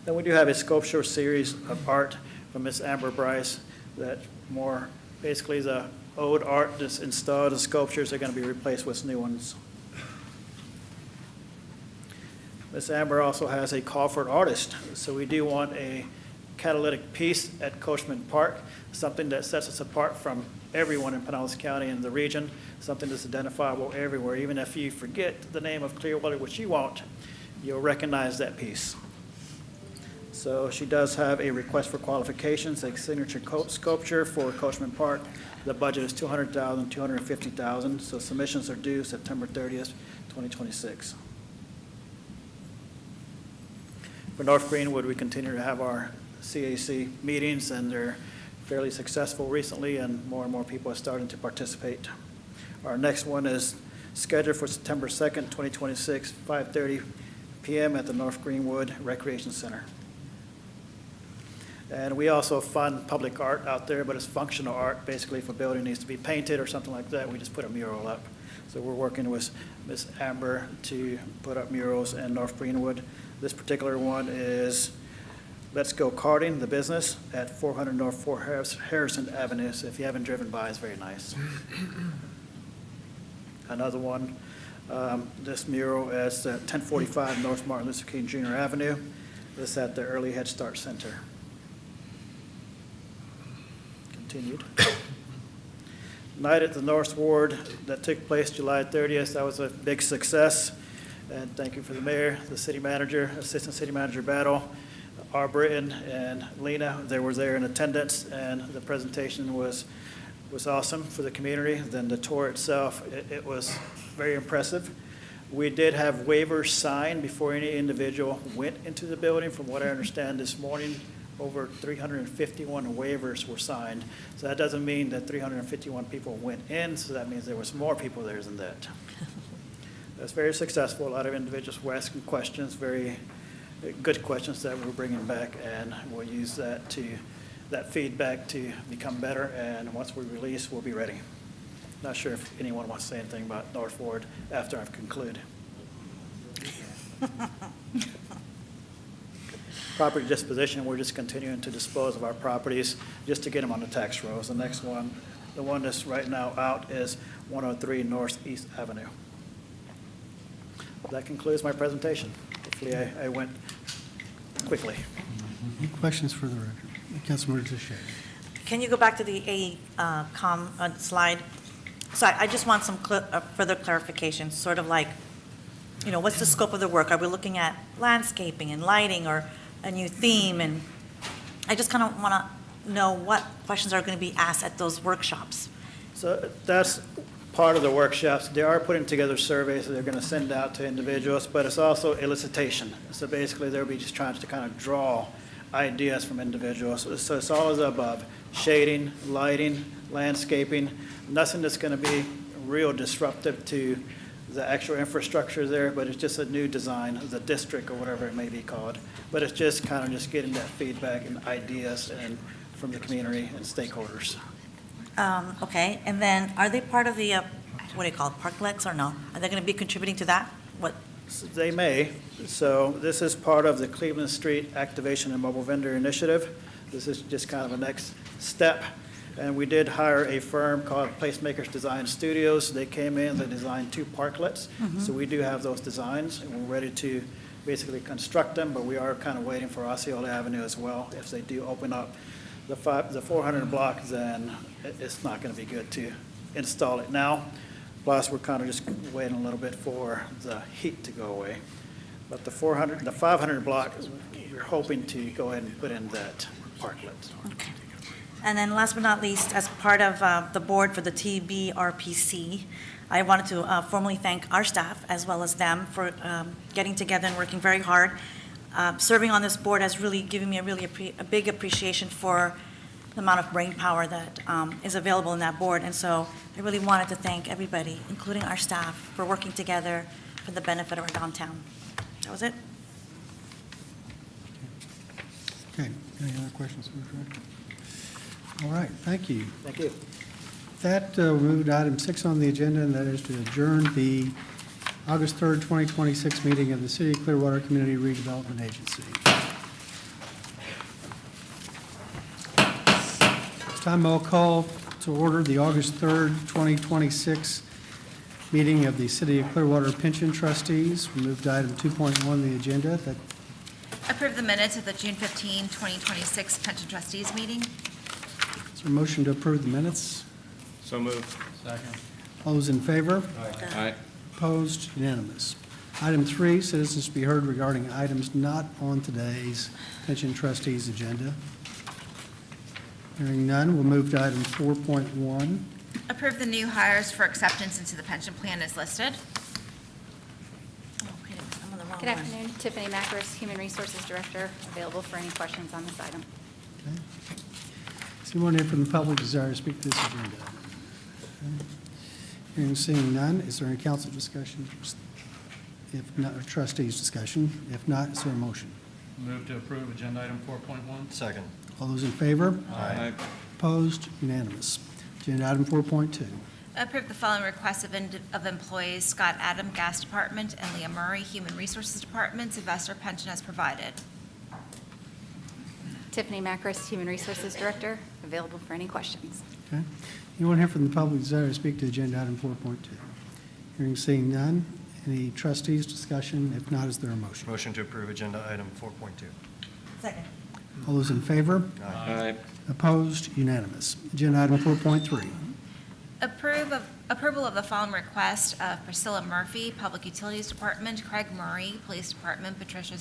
S14: Then we do have a sculpture series of art from Miss Amber Bryce that more basically the old art that's installed, the sculptures are going to be replaced with new ones. Ms. Amber also has a call for an artist, so we do want a catalytic piece at Coachman Park, something that sets us apart from everyone in Pinellas County and the region, something that's identifiable everywhere. Even if you forget the name of Clearwater, which you won't, you'll recognize that piece. So she does have a request for qualifications, a signature sculpture for Coachman Park. The budget is $200,000, $250,000, so submissions are due September 30th, 2026. For North Greenwood, we continue to have our CAC meetings, and they're fairly successful recently, and more people are starting to participate. Our next one is scheduled for September 2nd, 2026, 5:30 p.m. at the North Greenwood Recreation Center. And we also fund public art out there, but it's functional art. Basically, if a building needs to be painted or something like that, we just put a mural up. So we're working with Ms. Amber to put up murals in North Greenwood. This particular one is Let's Go Karting, the business, at 400 North Fort Harrison Avenue. So if you haven't driven by, it's very nice. Another one, this mural is at 1045 North Martin Luther King Jr. Avenue. This is at the Early Head Start Center. Continued. Night at the North Ward that took place July 30th. That was a big success. And thank you for the mayor, the city manager, assistant city manager Battle, R. Britton, and Lena. They were there in attendance, and the presentation was awesome for the community. Then the tour itself, it was very impressive. We did have waivers signed before any individual went into the building. From what I understand this morning, over 351 waivers were signed. So that doesn't mean that 351 people went in, so that means there was more people there than that. That's very successful. A lot of individuals were asking questions, very good questions that we're bringing back, and we'll use that feedback to become better, and once we release, we'll be ready. Not sure if anyone wants to say anything about North Ward after I've concluded. Property disposition, we're just continuing to dispose of our properties just to get them on the tax rolls. The next one, the one that's right now out, is 103 Northeast Avenue. That concludes my presentation. Hopefully I went quickly.
S12: Any questions for the record? Councilmember Teixeira.
S7: Can you go back to the AECom slide? So I just want some further clarification, sort of like, what's the scope of the work? Are we looking at landscaping and lighting or a new theme? And I just kind of want to know what questions are going to be asked at those workshops.
S14: So that's part of the workshops. They are putting together surveys that they're going to send out to individuals, but it's also elicitation. So basically, they'll be just trying to kind of draw ideas from individuals. So it's all of the above: shading, lighting, landscaping, nothing that's going to be real disruptive to the actual infrastructure there, but it's just a new design of the district or whatever it may be called. But it's just kind of just getting that feedback and ideas and from the community and stakeholders.
S7: Okay, and then are they part of the, what do you call it, parklets or no? Are they going to be contributing to that? What?
S14: They may. So this is part of the Cleveland Street Activation and Mobile Vendor Initiative. This is just kind of a next step. And we did hire a firm called Placemakers Design Studios. They came in, they designed 2 parklets.
S7: Mm-hmm.
S14: So we do have those designs, and we're ready to basically construct them, but we are kind of waiting for Osceola Avenue as well. If they do open up the 400 block, then it's not going to be good to install it now. Plus, we're kind of just waiting a little bit for the heat to go away. But the 500 block, we're hoping to go ahead and put in that parklet.
S7: Okay. And then last but not least, as part of the board for the TBRPC, I wanted to formally thank our staff as well as them for getting together and working very hard. Serving on this board has really given me a big appreciation for the amount of brain power that is available in that board. And so I really wanted to thank everybody, including our staff, for working together for the benefit of our downtown. That was it.
S12: Okay, any other questions for the director? All right, thank you.
S14: Thank you.
S12: That we'll move to item 6 on the agenda, and that is to adjourn the August 3rd, 2026 meeting of the City of Clearwater Community Redevelopment Agency. This time I'll call to order the August 3rd, 2026 meeting of the City of Clearwater Pension Trustees. We move to item 2.1 on the agenda. That
S15: Approve the minutes of the June 15, 2026 Pension Trustees meeting.
S12: is there a motion to approve the minutes?
S8: So moved.
S5: Second.
S12: All those in favor?
S5: Aye.
S12: Opposed? Unanimous. Item 3, citizens to be heard regarding items not on today's pension trustees agenda. Hearing none, we'll move to item 4.1.
S15: Approve the new hires for acceptance into the pension plan as listed.
S7: Oh, okay, I'm on the wrong
S9: Good
S7: one.
S9: afternoon, Tiffany Macris, Human Resources Director, available for any questions on this item.
S12: Okay. Is anyone here from the public desire to speak to this agenda? Okay. Hearing and seeing none, is there any council discussion? If not, or trustees discussion? If not, is there a motion?
S5: Move to approve agenda item 4.1.
S10: Second.
S12: All those in favor?
S5: Aye.
S12: Opposed? Unanimous. Agenda item 4.2.
S15: Approve the following requests of employees: Scott Adam, Gas Department, and Leah Murray, Human Resources Department, to vest their pension as provided.
S9: Tiffany Macris, Human Resources Director, available for any questions.
S12: Okay. Anyone here from the public desire to speak to agenda item 4.2? Hearing seeing none. Any trustees discussion? If not, is there a motion?
S8: Motion to approve agenda item 4.2.
S7: Second.
S12: All those in favor?
S8: Aye.
S12: Opposed? Unanimous. Agenda item 4.3.
S15: Approval of the following request of Priscilla Murphy, Public Utilities Department, Craig Murray, Police Department, Patricia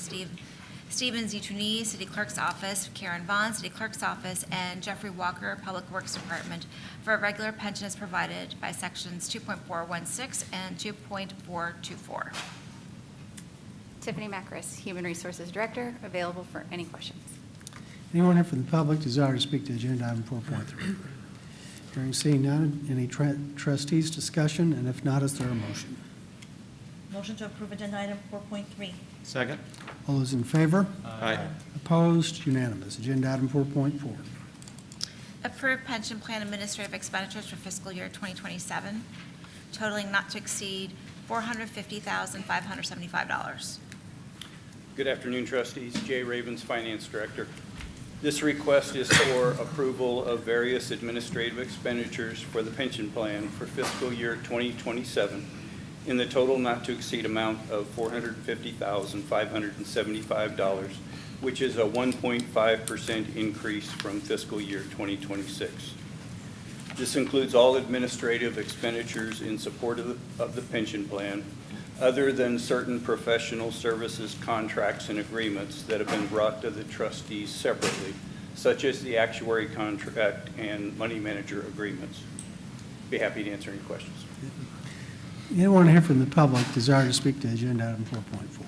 S15: Stevens Utuni, City Clerk's Office, Karen Vaughn, City Clerk's Office, and Jeffrey Walker, Public Works Department, for a regular pension as provided by sections 2.416 and 2.424.
S9: Tiffany Macris, Human Resources Director, available for any questions.
S12: Anyone here from the public desire to speak to agenda item 4.3? Hearing seeing none. Any trustees discussion? And if not, is there a motion?
S7: Motion to approve agenda item 4.3.
S8: Second.
S12: All those in favor?
S8: Aye.
S12: Opposed? Unanimous. Agenda item 4.4.
S15: Approve pension plan administrative expenditures for fiscal year 2027, totaling not to exceed $450,575.
S1: Good afternoon, trustees. Jay Ravens, Finance Director. This request is for approval of various administrative expenditures for the pension plan for fiscal year 2027 in the total not to exceed amount of $450,575, which is a 1.5% increase from fiscal year 2026. This includes all administrative expenditures in support of the pension plan, other than certain professional services contracts and agreements that have been brought to the trustees separately, such as the actuary contract and money manager agreements. Be happy to answer any questions.
S12: Anyone here from the public desire to speak to agenda item 4.4?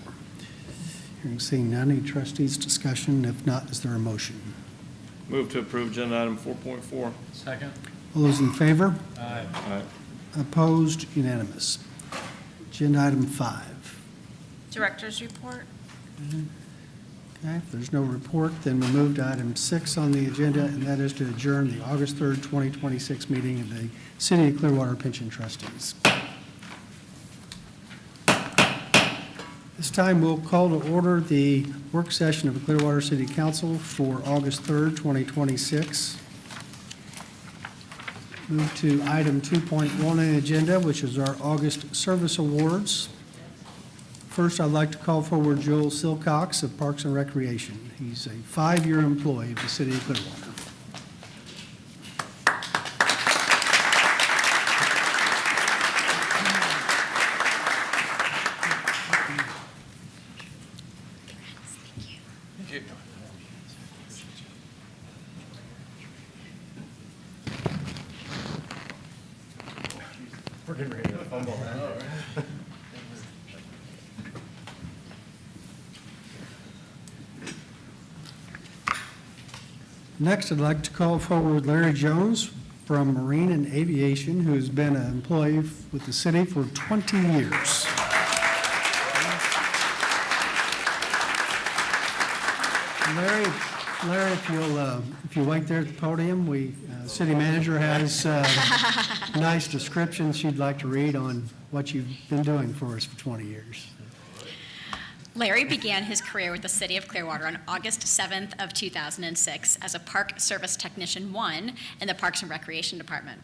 S12: Hearing seeing none. Any trustees discussion? If not, is there a motion?
S8: Move to approve agenda item 4.4.
S22: Second.
S12: All those in favor?
S22: Aye.
S8: Aye.
S12: Opposed? Unanimous. Agenda item 5.
S15: Director's report.
S12: Okay, if there's no report, then we move to item 6 on the agenda, and that is to adjourn the August 3rd, 2026 meeting of the City of Clearwater Pension Trustees. This time, we'll call to order the work session of the Clearwater City Council for August 3rd, 2026. Move to item 2.1 on the agenda, which is our August Service Awards. First, I'd like to call forward Joel Silcox of Parks and Recreation. He's a 5-year employee of the City of Clearwater.
S8: We're getting ready to fumble that.
S12: Next, I'd like to call forward Larry Jones from Marine and Aviation, who's been an employee with the city for 20 years. Larry, if you wait there at the podium, city manager has a nice description she'd like to read on what you've been doing for us for 20 years.
S23: Larry began his career with the City of Clearwater on August 7th of 2006 as a Park Service Technician 1 in the Parks and Recreation Department.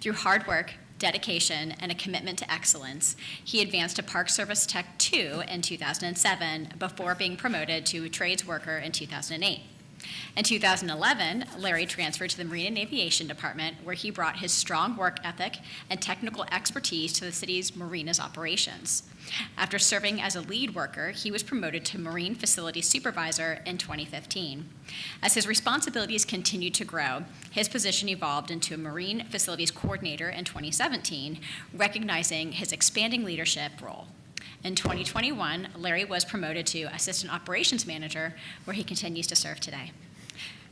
S23: Through hard work, dedication, and a commitment to excellence, he advanced to Park Service Tech 2 in 2007 before being promoted to Trades Worker in 2008. In 2011, Larry transferred to the Marine and Aviation Department, where he brought his strong work ethic and technical expertise to the city's marinas operations. After serving as a lead worker, he was promoted to Marine Facilities Supervisor in 2015. As his responsibilities continued to grow, his position evolved into a Marine Facilities Coordinator in 2017, recognizing his expanding leadership role. In 2021, Larry was promoted to Assistant Operations Manager, where he continues to serve today.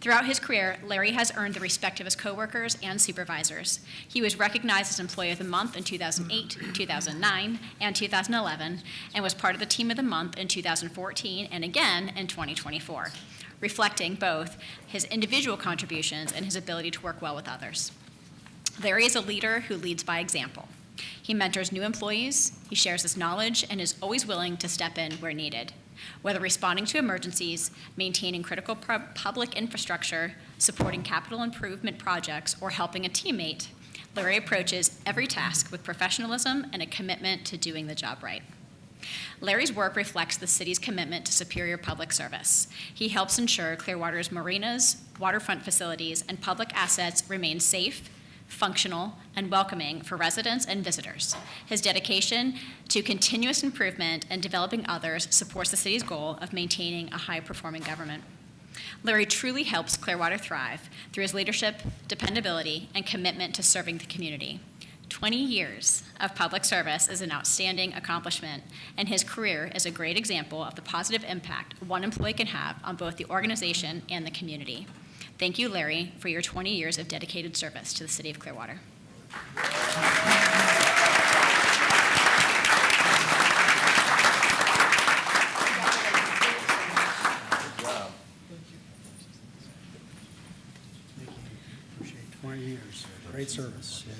S23: Throughout his career, Larry has earned the respect of his coworkers and supervisors. He was recognized as Employee of the Month in 2008, 2009, and 2011, and was part of the Team of the Month in 2014 and again in 2024, reflecting both his individual contributions and his ability to work well with others. Larry is a leader who leads by example. He mentors new employees, he shares his knowledge, and is always willing to step in where needed. Whether responding to emergencies, maintaining critical public infrastructure, supporting capital improvement projects, or helping a teammate, Larry approaches every task with professionalism and a commitment to doing the job right. Larry's work reflects the city's commitment to superior public service. He helps ensure Clearwater's marinas, waterfront facilities, and public assets remain safe, functional, and welcoming for residents and visitors. His dedication to continuous improvement and developing others supports the city's goal of maintaining a high-performing government. Larry truly helps Clearwater thrive through his leadership, dependability, and commitment to serving the community. 20 years of public service is an outstanding accomplishment, and his career is a great example of the positive impact one employee can have on both the organization and the community. Thank you, Larry, for your 20 years of dedicated service to the City of Clearwater.
S12: Appreciate 20 years. Great service. Yeah.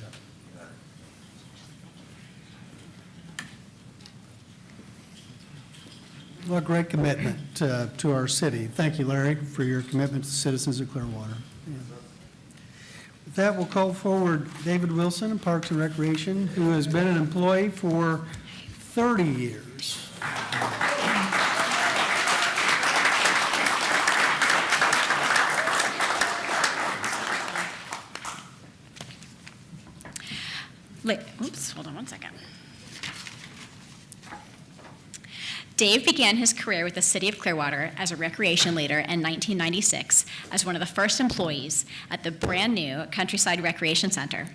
S12: Well, great commitment to our city. Thank you, Larry, for your commitment to citizens of Clearwater. Yeah. With that, we'll call forward David Wilson in Parks and Recreation, who has been an employee for 30 years.
S23: Oops, hold on one second. Dave began his career with the City of Clearwater as a recreation leader in 1996 as one of the first employees at the brand-new Countryside Recreation Center.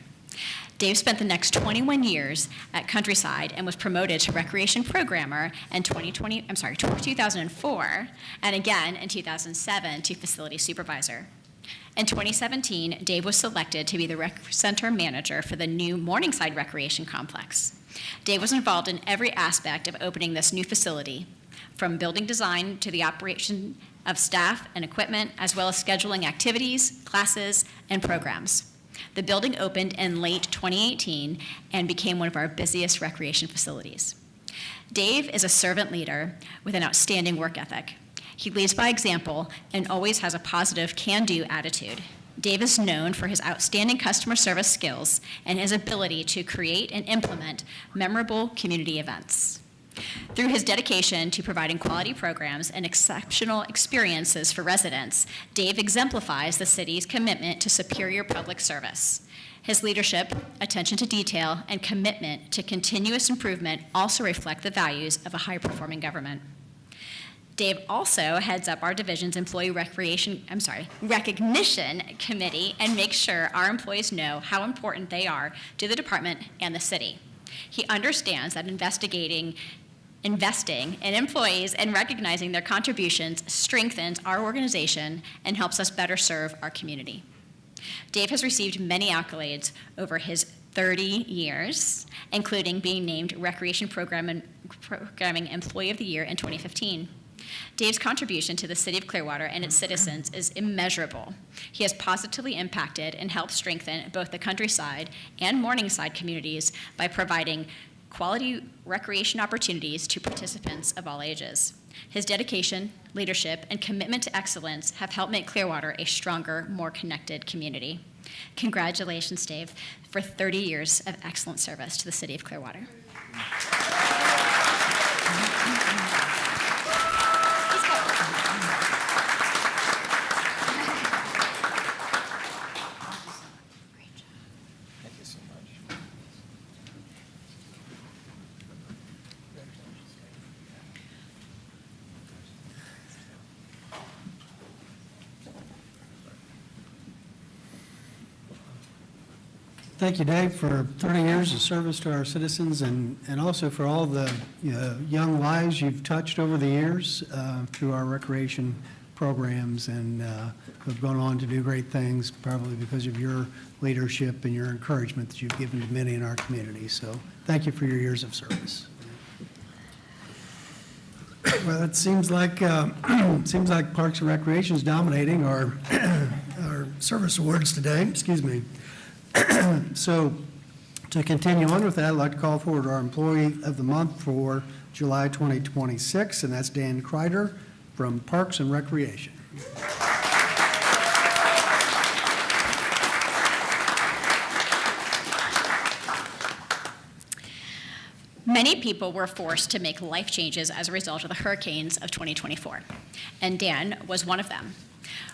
S23: Dave spent the next 21 years at Countryside and was promoted to recreation programmer in 2004, and again in 2007 to facility supervisor. In 2017, Dave was selected to be the rec center manager for the new Morningside Recreation Complex. Dave was involved in every aspect of opening this new facility, from building design to the operation of staff and equipment, as well as scheduling activities, classes, and programs. The building opened in late 2018 and became one of our busiest recreation facilities. Dave is a servant leader with an outstanding work ethic. He leads by example and always has a positive can-do attitude. Dave is known for his outstanding customer service skills and his ability to create and implement memorable community events. Through his dedication to providing quality programs and exceptional experiences for residents, Dave exemplifies the city's commitment to superior public service. His leadership, attention to detail, and commitment to continuous improvement also reflect the values of a high-performing government. Dave also heads up our division's employee recognition committee and makes sure our employees know how important they are to the department and the city. He understands that investing in employees and recognizing their contributions strengthens our organization and helps us better serve our community. Dave has received many accolades over his 30 years, including being named Recreation Programming Employee of the Year in 2015. Dave's contribution to the City of Clearwater and its citizens is immeasurable. He has positively impacted and helped strengthen both the Countryside and Morningside communities by providing quality recreation opportunities to participants of all ages. His dedication, leadership, and commitment to excellence have helped make Clearwater a stronger, more connected community. Congratulations, Dave, for 30 years of excellent service to the City of Clearwater.
S12: Thank you, Dave, for 30 years of service to our citizens and also for all the young lives you've touched over the years through our recreation programs and have gone on to do great things, probably because of your leadership and your encouragement that you've given to many in our community. So thank you for your years of service. Well, it seems like Parks and Recreation is dominating our service awards today. Excuse me. So To continue on with that, I'd like to call forward our Employee of the Month for July 2026, and that's Dan Kreider from Parks and Recreation.
S23: Many people were forced to make life changes as a result of the hurricanes of 2024, and Dan was one of them.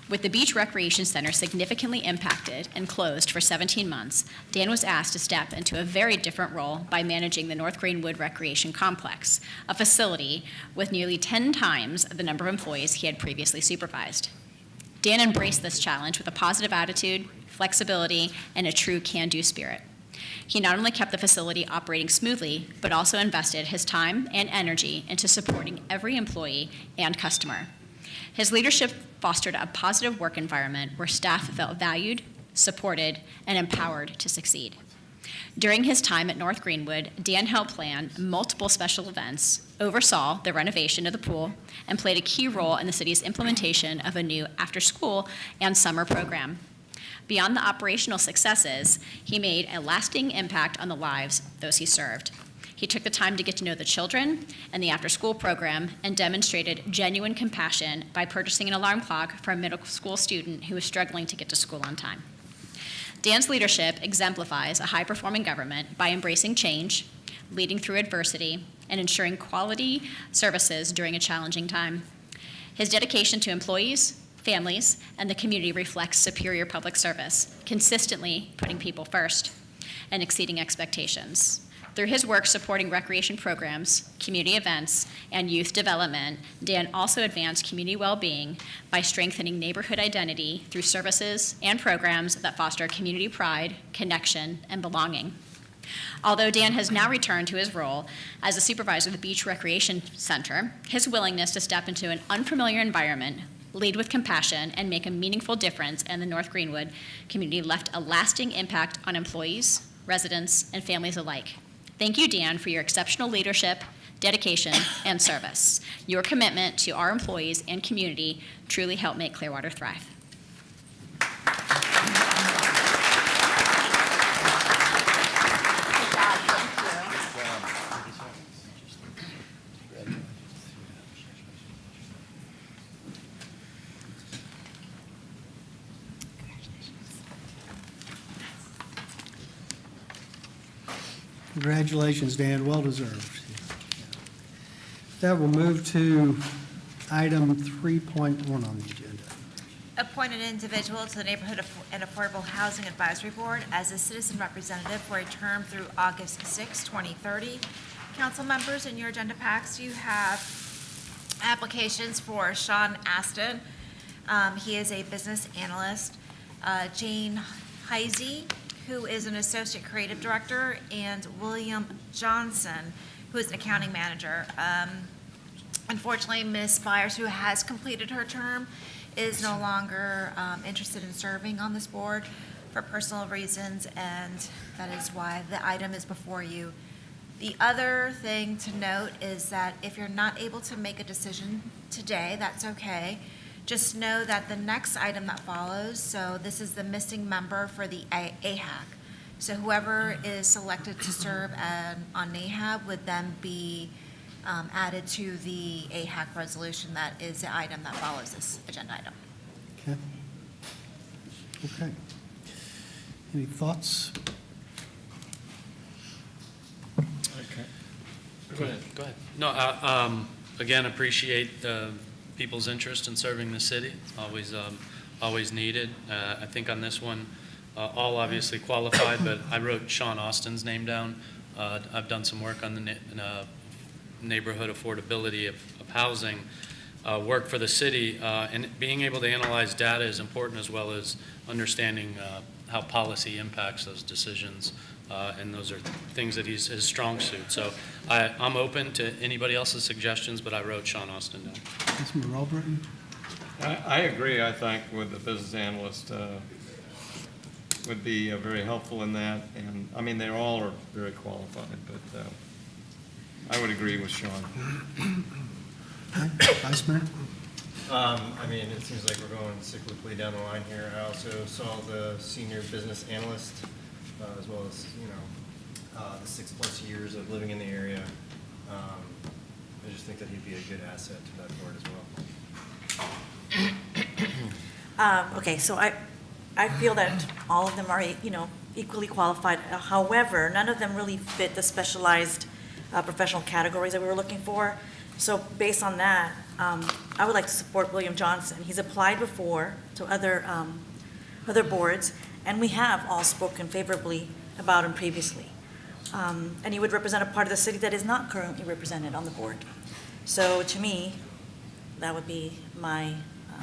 S23: With the Beach Recreation Center significantly impacted and closed for 17 months, Dan was asked to step into a very different role by managing the North Greenwood Recreation Complex, a facility with nearly 10 times the number of employees he had previously supervised. Dan embraced this challenge with a positive attitude, flexibility, and a true can-do spirit. He not only kept the facility operating smoothly, but also invested his time and energy into supporting every employee and customer. His leadership fostered a positive work environment where staff felt valued, supported, and empowered to succeed. During his time at North Greenwood, Dan helped plan multiple special events, oversaw the renovation of the pool, and played a key role in the city's implementation of a new after-school and summer program. Beyond the operational successes, he made a lasting impact on the lives of those he served. He took the time to get to know the children and the after-school program and demonstrated genuine compassion by purchasing an alarm clock for a middle school student who was struggling to get to school on time. Dan's leadership exemplifies a high-performing government by embracing change, leading through adversity, and ensuring quality services during a challenging time. His dedication to employees, families, and the community reflects superior public service, consistently putting people first and exceeding expectations. Through his work supporting recreation programs, community events, and youth development, Dan also advanced community well-being by strengthening neighborhood identity through services and programs that foster community pride, connection, and belonging. Although Dan has now returned to his role as a supervisor of the Beach Recreation Center, his willingness to step into an unfamiliar environment, lead with compassion, and make a meaningful difference in the North Greenwood community left a lasting impact on employees, residents, and families alike. Thank you, Dan, for your exceptional leadership, dedication, and service. Your commitment to our employees and community truly helped make Clearwater thrive.
S12: Congratulations, Dan, well deserved. That will move to item 3.1 on the agenda.
S15: Appoint an individual to the Neighborhood and Affordable Housing Advisory Board as a citizen representative for a term through August 6, 2030. Council members, in your agenda packs, you have applications for Sean Aston. He is a business analyst. Jane Heisey, who is an associate creative director, and William Johnson, who is an accounting manager. Unfortunately, Ms. Byers, who has completed her term, is no longer interested in serving on this board for personal reasons, and that is why the item is before you. The other thing to note is that if you're not able to make a decision today, that's okay. Just know that the next item that follows, so this is the missing member for the AHAC. So whoever is selected to serve on NAHAB would then be added to the AHAC resolution. That is the item that follows this agenda item.
S12: Okay. Okay. Any thoughts?
S8: Okay.
S3: Go ahead. No, again, appreciate people's interest in serving the city. Always needed. I think on this one, all obviously qualified, but I wrote Sean Austin's name down. I've done some work on the neighborhood affordability of housing, work for the city, and being able to analyze data is important, as well as understanding how policy impacts those decisions, and those are things that he's his strong suit. So I'm open to anybody else's suggestions, but I wrote Sean Austin down.
S12: Councilman Albritton?
S8: I agree, I think, with the business analyst would be very helpful in that. And, I mean, they all are very qualified, but I would agree with Sean.
S12: Vice Mayor?
S10: I mean, it seems like we're going cyclically down the line here. I also saw the senior business analyst, as well as, the 6+ years of living in the area. I just think that he'd be a good asset to that board as well.
S7: Okay, so I feel that all of them are, equally qualified. However, none of them really fit the specialized professional categories that we were looking for. So based on that, I would like to support William Johnson. He's applied before to other boards, and we have all spoken favorably about him previously. And he would represent a part of the city that is not currently represented on the board. So to me, that would be my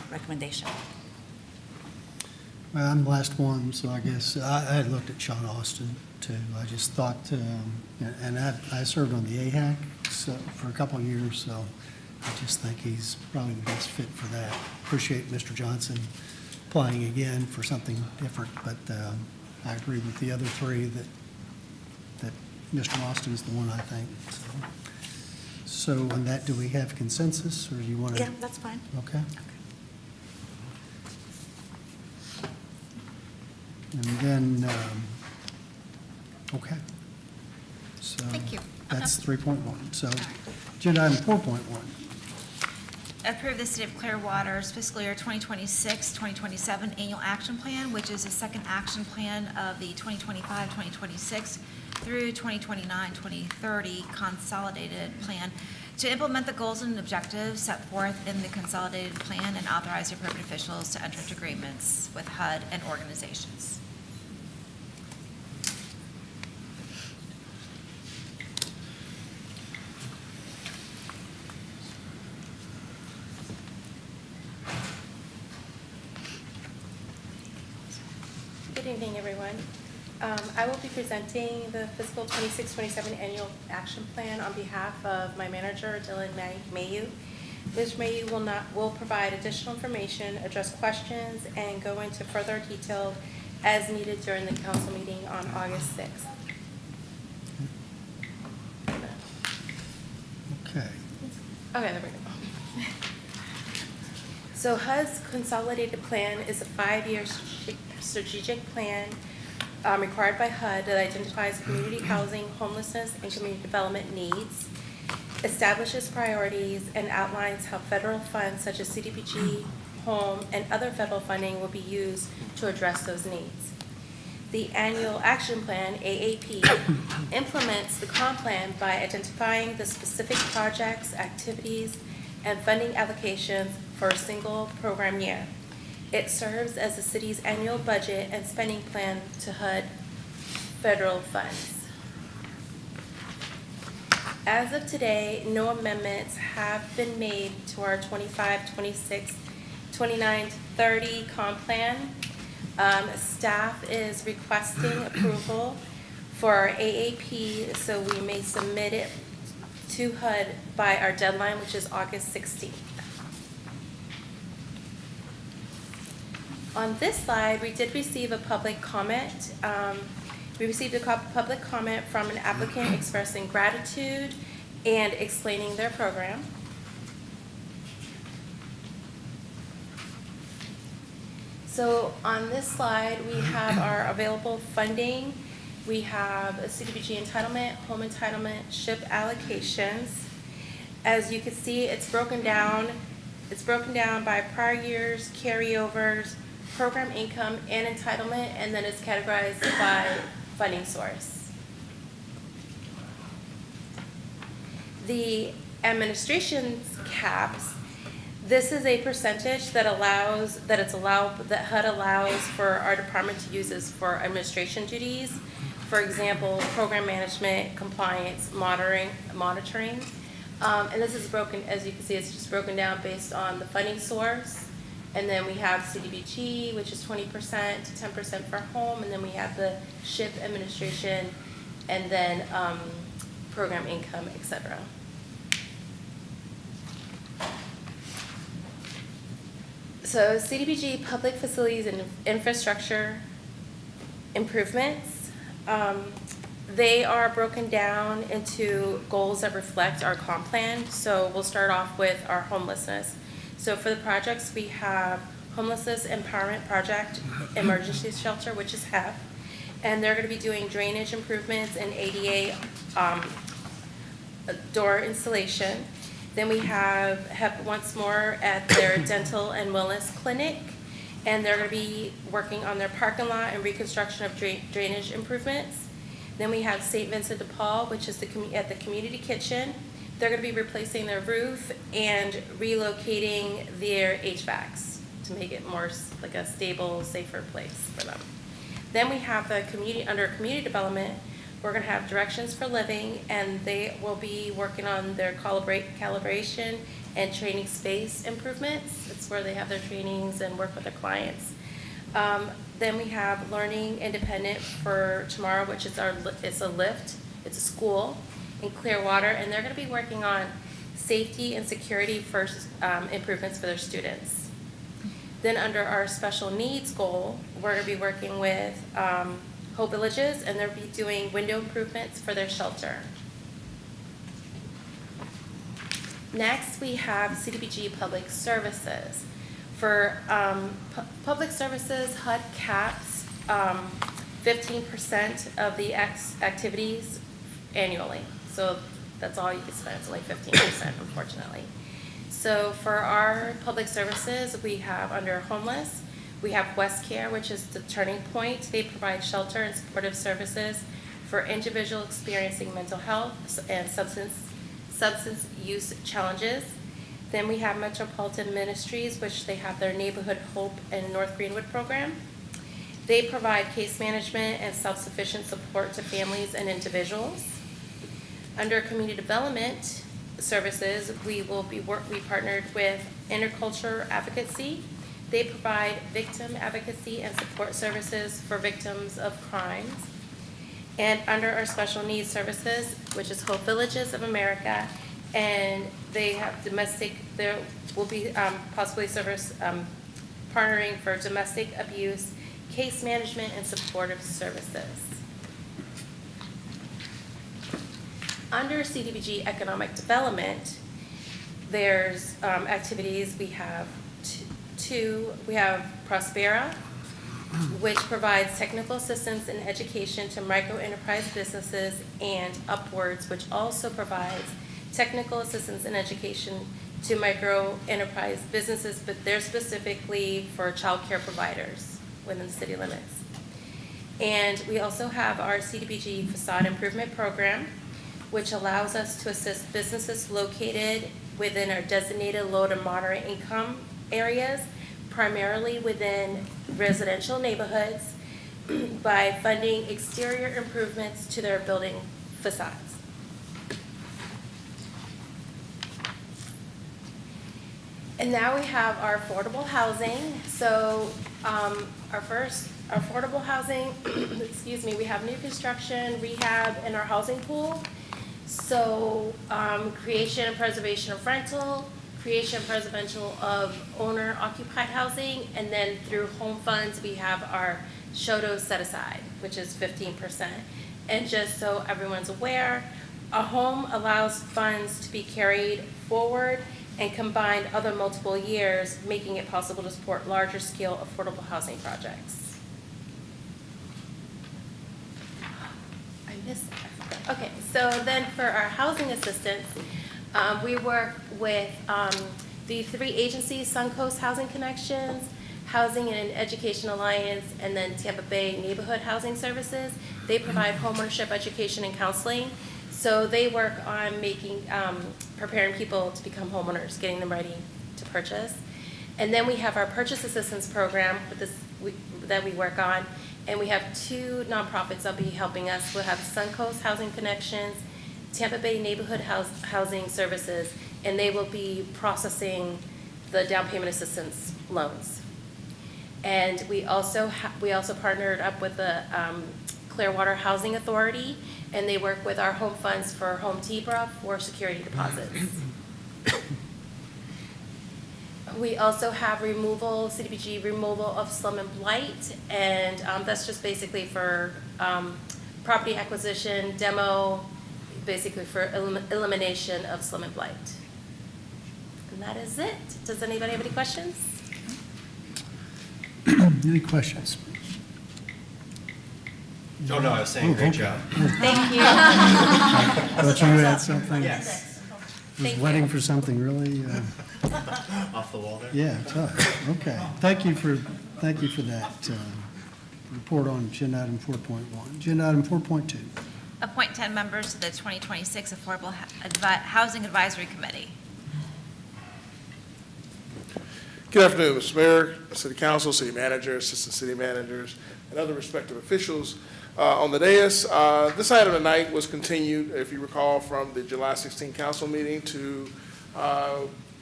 S7: recommendation.
S12: Well, I'm the last one, so I guess I had looked at Sean Austin too. I just thought, and I served on the AHAC for a couple of years, so I just think he's probably the best fit for that. Appreciate Mr. Johnson applying again for something different, but I agree with the other three that Mr. Austin is the one, I think. So on that, do we have consensus, or do you want to?
S7: Yeah, that's fine.
S12: Okay. And then, okay. So
S15: Thank you.
S12: that's 3.1. So agenda item 4.1.
S15: Approve the City of Clearwater's fiscal year 2026-2027 annual action plan, which is the second action plan of the 2025-2026 through 2029-2030 consolidated plan to implement the goals and objectives set forth in the consolidated plan and authorize the appropriate officials to enter into agreements with HUD and organizations.
S4: Good evening, everyone. I will be presenting the fiscal 26-27 annual action plan on behalf of my manager, Dylan Mayu. Mr. Mayu will provide additional information, address questions, and go into further detail as needed during the council meeting on August 6th.
S12: Okay.
S4: Okay, there we go. So HUD's consolidated plan is a 5-year strategic plan required by HUD that identifies community housing, homelessness, and community development needs, establishes priorities, and outlines how federal funds such as CDBG, home, and other federal funding will be used to address those needs. The Annual Action Plan, AAP, implements the comp plan by identifying the specific projects, activities, and funding allocations for a single program year. It serves as the city's annual budget and spending plan to HUD federal funds. As of today, no amendments have been made to our 25, 26, 29, 30 comp plan. Staff is requesting approval for our AAP so we may submit it to HUD by our deadline, which is August 16th. On this slide, we did receive a public comment. We received a public comment from an applicant expressing gratitude and explaining their program. So on this slide, we have our available funding. We have a CDBG entitlement, home entitlement, SHIP allocations. As you can see, it's broken down by prior years, carryovers, program income, and entitlement, and then it's categorized by funding source. The administration's caps, this is a percentage that that HUD allows for our department to use as for administration duties. For example, program management, compliance, monitoring. And this is broken, as you can see, it's just broken down based on the funding source. And then we have CDBG, which is 20% to 10% for home, and then we have the SHIP administration, and then program income, et cetera. So CDBG public facilities and infrastructure improvements, they are broken down into goals that reflect our comp plan. So we'll start off with our homelessness. So for the projects, we have Homelessness Empowerment Project, Emergency Shelter, which is HEP,
S2: and they're going to be doing drainage improvements and ADA door installation. Then we have HEP once more at their dental and wellness clinic, and they're going to be working on their parking lot and reconstruction of drainage improvements. Then we have St. Vincent de Paul, which is at the community kitchen. They're going to be replacing their roof and relocating their HVACs to make it more like a stable, safer place for them. Then we have the community, under community development, we're going to have directions for living, and they will be working on their calibration and training space improvements. It's where they have their trainings and work with their clients. Then we have learning independent for tomorrow, which is it's a lift. It's a school in Clearwater, and they're going to be working on safety and security first improvements for their students. Then under our special needs goal, we're going to be working with Hope Villages, and they'll be doing window improvements for their shelter. Next, we have CDBG Public Services. For public services, HUD caps 15% of the activities annually. So that's all you can spend, it's only 15%, unfortunately. So for our public services, we have under homeless, we have West Care, which is the Turning Point. They provide shelter and supportive services for individuals experiencing mental health and substance use challenges. Then we have Metropolitan Ministries, which they have their Neighborhood Hope and North Greenwood program. They provide case management and self-sufficient support to families and individuals. Under community development services, we partnered with Interculture Advocacy. They provide victim advocacy and support services for victims of crimes. And under our special needs services, which is Hope Villages of America, and they have there will be possibly partnering for domestic abuse, case management, and supportive services. Under CDBG Economic Development, there's activities. We have we have Prospera, which provides technical assistance and education to micro-enterprise businesses, and Upwards, which also provides technical assistance and education to micro-enterprise businesses, but they're specifically for child care providers within the city limits. And we also have our CDBG Facade Improvement Program, which allows us to assist businesses located within our designated low to moderate income areas, primarily within residential neighborhoods, by funding exterior improvements to their building facades. And now we have our affordable housing. So our affordable housing, excuse me, we have new construction, rehab, and our housing pool. So creation and preservation of rental, creation and preservation of owner-occupied housing, and then through home funds, we have our SHOTO set aside, which is 15%. And just so everyone's aware, a home allows funds to be carried forward and combined other multiple years, making it possible to support larger scale affordable housing projects. I missed that. Okay, so then for our housing assistance, we work with the 3 agencies: Suncoast Housing Connections, Housing and Education Alliance, and then Tampa Bay Neighborhood Housing Services. They provide homeownership education and counseling. So they work on preparing people to become homeowners, getting them ready to purchase. And then we have our purchase assistance program that we work on. And we have 2 nonprofits that'll be helping us. We'll have Suncoast Housing Connections, Tampa Bay Neighborhood Housing Services, and they will be processing the down payment assistance loans. And we also partnered up with the Clearwater Housing Authority, and they work with our home funds for Home TBRA for security deposits. We also have CDBG removal of slum and blight, and that's just basically for property acquisition, demo, basically for elimination of slum and blight. And that is it. Does anybody have any questions?
S12: Any questions?
S8: Oh, no, I was saying great job.
S2: Thank you.
S12: Thought you had something?
S8: Yes.
S12: Was
S2: Thank
S12: waiting
S2: you.
S12: for something really,
S8: Off the wall there?
S12: yeah, tough. Okay. Thank you for that report on agenda item 4.1. Agenda item 4.2.
S15: Appoint 10 members to the 2026 Affordable Housing Advisory Committee.
S16: Good afternoon, Mr. Mayor, City Council, City Manager, Assistant City Managers, and other respective officials on the dais. This item tonight was continued, if you recall, from the July 16 council meeting to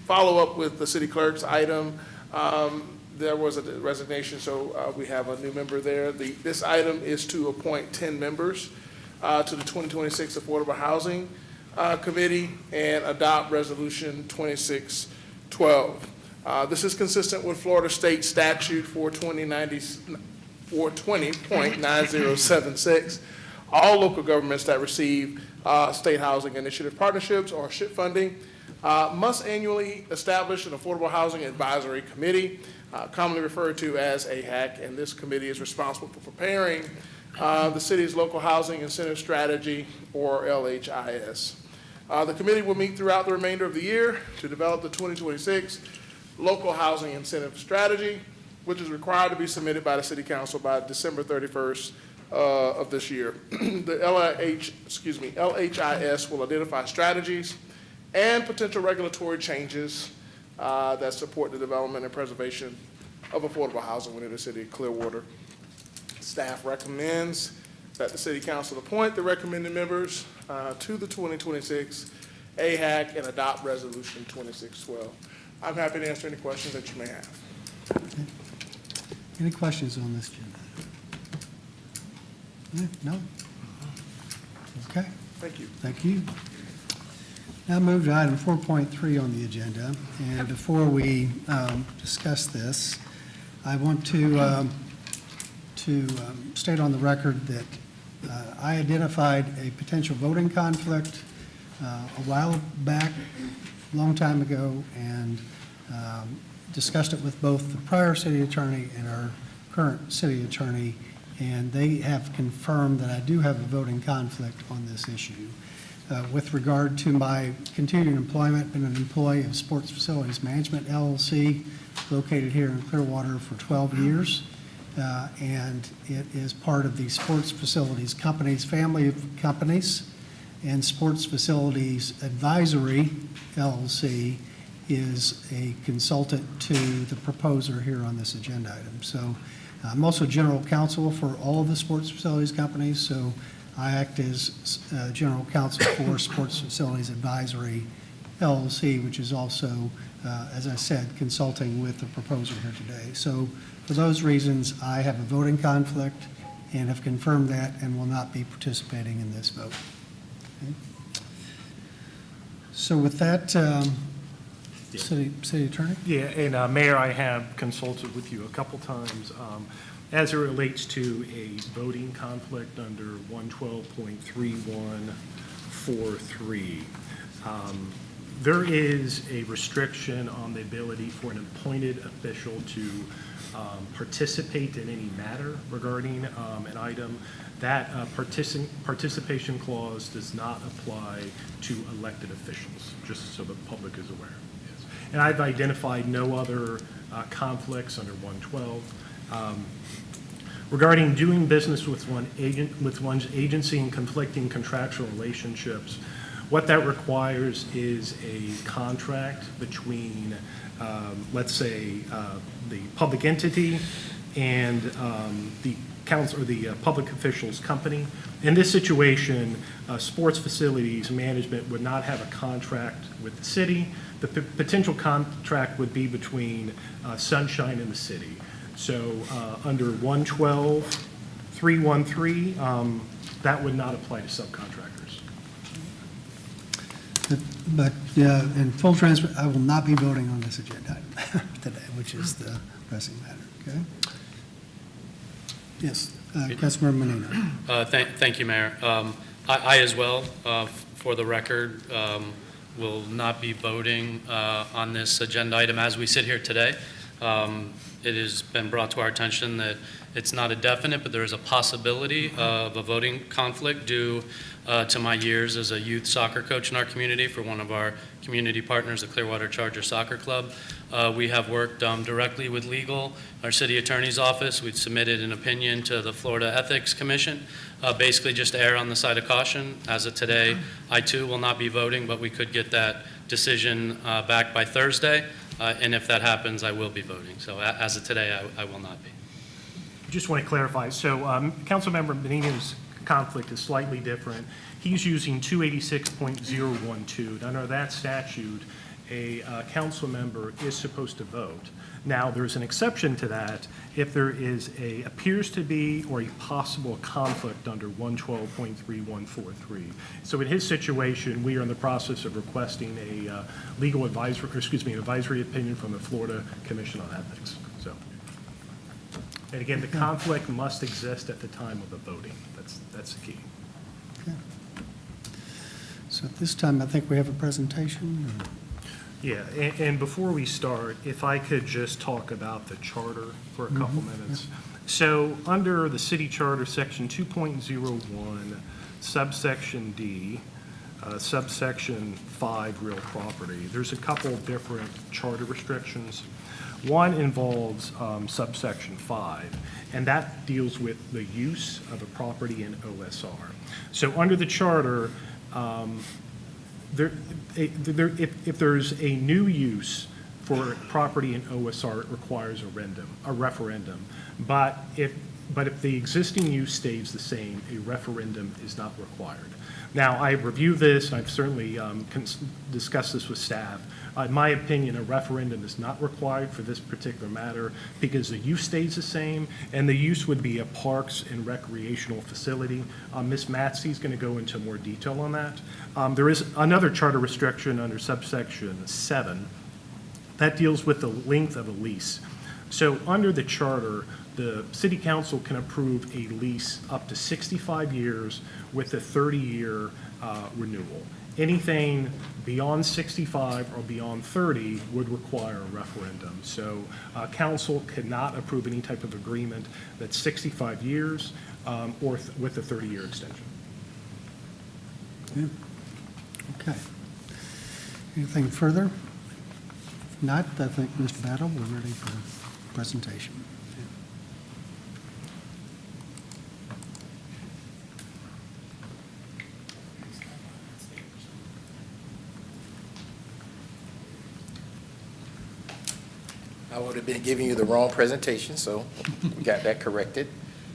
S16: follow up with the city clerk's item. There was a resignation, so we have a new member there. This item is to appoint 10 members to the 2026 Affordable Housing Committee and adopt Resolution 2612. This is consistent with Florida State Statute 420.9076. All local governments that receive state housing initiative partnerships or SHIP funding must annually establish an Affordable Housing Advisory Committee, commonly referred to as AHAC, and this committee is responsible for preparing the city's local housing incentive strategy, or LHIS. The committee will meet throughout the remainder of the year to develop the 2026 local housing incentive strategy, which is required to be submitted by the City Council by December 31st of this year. The LHIS will identify strategies and potential regulatory changes that support the development and preservation of affordable housing within the city of Clearwater. Staff recommends that the City Council appoint the recommended members to the 2026 AHAC and adopt Resolution 2612. I'm happy to answer any questions that you may have.
S12: Okay. Any questions on this agenda? No? Okay.
S16: Thank you.
S12: Thank you. Now move to item 4.3 on the agenda. And before we discuss this, I want to state on the record that I identified a potential voting conflict a while back, a long time ago, and discussed it with both the prior city attorney and our current city attorney, and they have confirmed that I do have a voting conflict on this issue. With regard to my continued employment, been an employee of Sports Facilities Management, LLC, located here in Clearwater for 12 years. And it is part of the Sports Facilities Companies family of companies. And Sports Facilities Advisory, LLC, is a consultant to the proposer here on this agenda item. So I'm also general counsel for all of the sports facilities companies, so I act as general counsel for Sports Facilities Advisory, LLC, which is also, as I said, consulting with the proposer here today. So for those reasons, I have a voting conflict and have confirmed that and will not be participating in this vote. Okay. So with that, City Attorney?
S19: Yeah, and Mayor, I have consulted with you a couple times as it relates to a voting conflict under 112.3143. There is a restriction on the ability for an appointed official to participate in any matter regarding an item. That participation clause does not apply to elected officials, just so the public is aware. Yes. And I've identified no other conflicts under 112. Regarding doing business with one's agency and conflicting contractual relationships, what that requires is a contract between, let's say, the public entity and the council or the public official's company. In this situation, Sports Facilities Management would not have a contract with the city. The potential contract would be between Sunshine and the city. So under 112.313, that would not apply to subcontractors.
S12: But in full transparency, I will not be voting on this agenda item today, which is the pressing matter, okay? Yes, Councilmember Menino.
S3: Thank you, Mayor. I as well, for the record, will not be voting on this agenda item as we sit here today. It has been brought to our attention that it's not a definite, but there is a possibility of a voting conflict due to my years as a youth soccer coach in our community for one of our community partners, the Clearwater Charger Soccer Club. We have worked directly with legal, our city attorney's office. We've submitted an opinion to the Florida Ethics Commission, basically just to err on the side of caution. As of today, I too will not be voting, but we could get that decision back by Thursday. And if that happens, I will be voting. So as of today, I will not be.
S19: Just want to clarify. So Councilmember Benino's conflict is slightly different. He's using 286.012. Under that statute, a council member is supposed to vote. Now, there's an exception to that if there is appears to be or a possible conflict under 112.3143. So in his situation, we are in the process of requesting a legal advisory opinion from the Florida Commission on Ethics. So, and again, the conflict must exist at the time of the voting. That's the key.
S12: Okay. So at this time, I think we have a presentation.
S19: Yeah, and before we start, if I could just talk about the charter for a couple minutes. So under the city charter, section 2.01, subsection D, subsection 5, real property, there's a couple different charter restrictions. One involves subsection 5, and that deals with the use of a property in OSR. So under the charter, if there's a new use for property in OSR, it requires a referendum. But if the existing use stays the same, a referendum is not required. Now, I reviewed this, and I've certainly discussed this with staff. In my opinion, a referendum is not required for this particular matter because the use stays the same, and the use would be a parks and recreational facility. Ms. Matsey is going to go into more detail on that. There is another charter restriction under subsection 7 that deals with the length of a lease. So under the charter, the city council can approve a lease up to 65 years with a 30-year renewal. Anything beyond 65 or beyond 30 would require a referendum. So council cannot approve any type of agreement that's 65 years or with a 30-year extension.
S12: Yeah. Okay. Anything further? If not, I think Mr. Battle, we're ready for presentation.
S17: I would have been giving you the wrong presentation, so we got that corrected.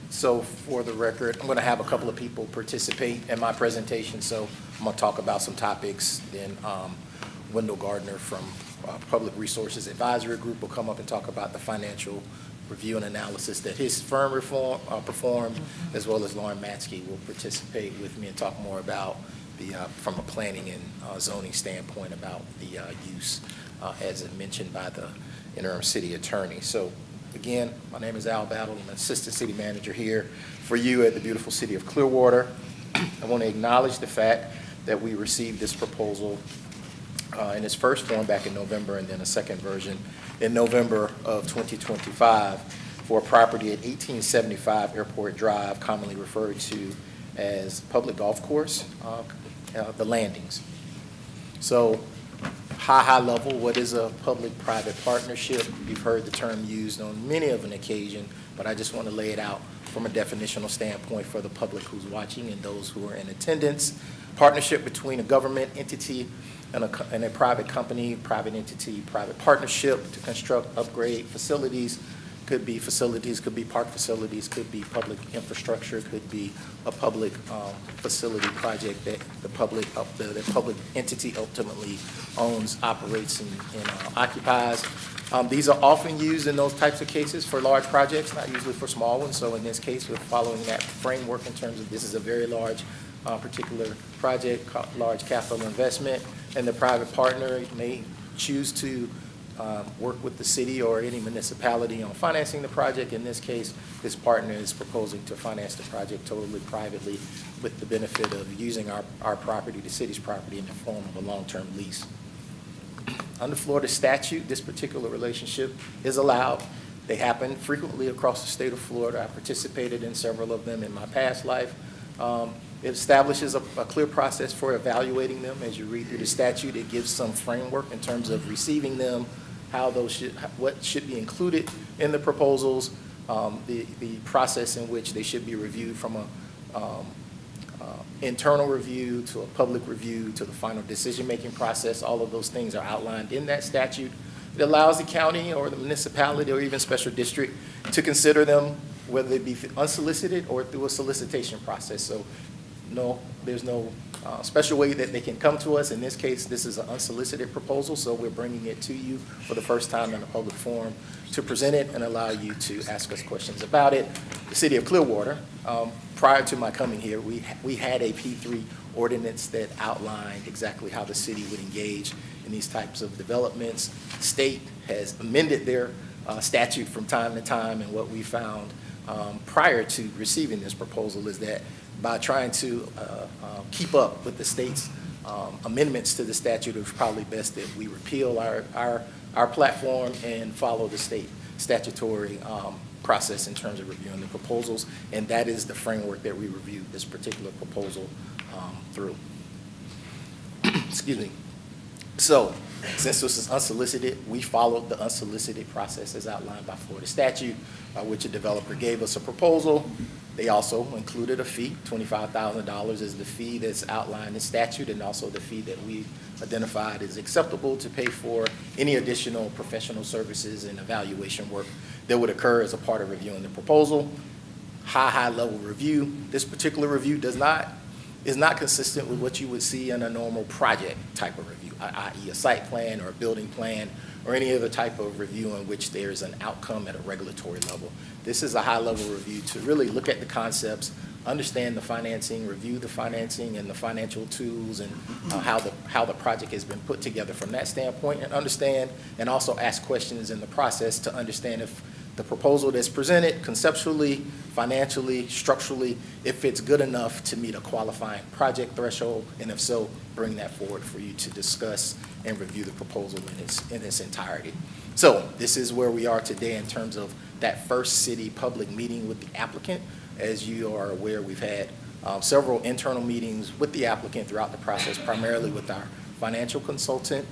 S17: So for the record, I'm going to have a couple of people participate in my presentation. So I'm going to talk about some topics. Then Wendell Gardner from Public Resources Advisory Group will come up and talk about the financial review and analysis that his firm performed, as well as Lauren Matsky will participate with me and talk more about from a planning and zoning standpoint about the use, as mentioned by the interim city attorney. So again, my name is Al Battle. I'm an assistant city manager here for you at the beautiful city of Clearwater. I want to acknowledge the fact that we received this proposal in its first form back in November, and then a second version in November of 2025 for a property at 1875 Airport Drive, commonly referred to as public golf course, the Landings. So high level, what is a public-private partnership? You've heard the term used on many of an occasion, but I just want to lay it out from a definitional standpoint for the public who's watching and those who are in attendance. Partnership between a government entity and a private company, private entity, private partnership to construct, upgrade facilities. Could be facilities, could be park facilities, could be public infrastructure, could be a public facility project that the public entity ultimately owns, operates, and occupies. These are often used in those types of cases for large projects, not usually for small ones. So in this case, we're following that framework in terms of this is a very large particular project, large capital investment, and the private partner may choose to work with the city or any municipality on financing the project. In this case, this partner is proposing to finance the project totally privately with the benefit of using our property, the city's property, in the form of a long-term lease. Under Florida statute, this particular relationship is allowed. They happen frequently across the state of Florida. I participated in several of them in my past life. It establishes a clear process for evaluating them. As you read through the statute, it gives some framework in terms of receiving them, what should be included in the proposals, the process in which they should be reviewed from a internal review to a public review to the final decision-making process. All of those things are outlined in that statute. It allows the county or the municipality or even special district to consider them, whether they be unsolicited or through a solicitation process. So no, there's no special way that they can come to us. In this case, this is an unsolicited proposal, so we're bringing it to you for the first time in a public forum to present it and allow you to ask us questions about it. The City of Clearwater, prior to my coming here, we had a P3 ordinance that outlined exactly how the city would engage in these types of developments. The state has amended their statute from time to time, and what we found prior to receiving this proposal is that by trying to keep up with the state's amendments to the statute, it's probably best that we repeal our platform and follow the state statutory process in terms of reviewing the proposals, and that is the framework that we reviewed this particular proposal through. Excuse me. So, since this is unsolicited, we followed the unsolicited process as outlined by Florida statute, by which a developer gave us a proposal. They also included a fee. $25,000 is the fee that's outlined in statute, and also the fee that we identified as acceptable to pay for any additional professional services and evaluation work that would occur as a part of reviewing the proposal. High level review. This particular review is not consistent with what you would see in a normal project type of review, i.e. a site plan or a building plan or any other type of review in which there's an outcome at a regulatory level. This is a high-level review to really look at the concepts, understand the financing, review the financing and the financial tools and how the project has been put together from that standpoint, and understand and also ask questions in the process to understand if the proposal that's presented conceptually, financially, structurally, if it's good enough to meet a qualifying project threshold, and if so, bring that forward for you to discuss and review the proposal in its entirety. So this is where we are today in terms of that first city public meeting with the applicant. As you are aware, we've had several internal meetings with the applicant throughout the process, primarily with our financial consultant.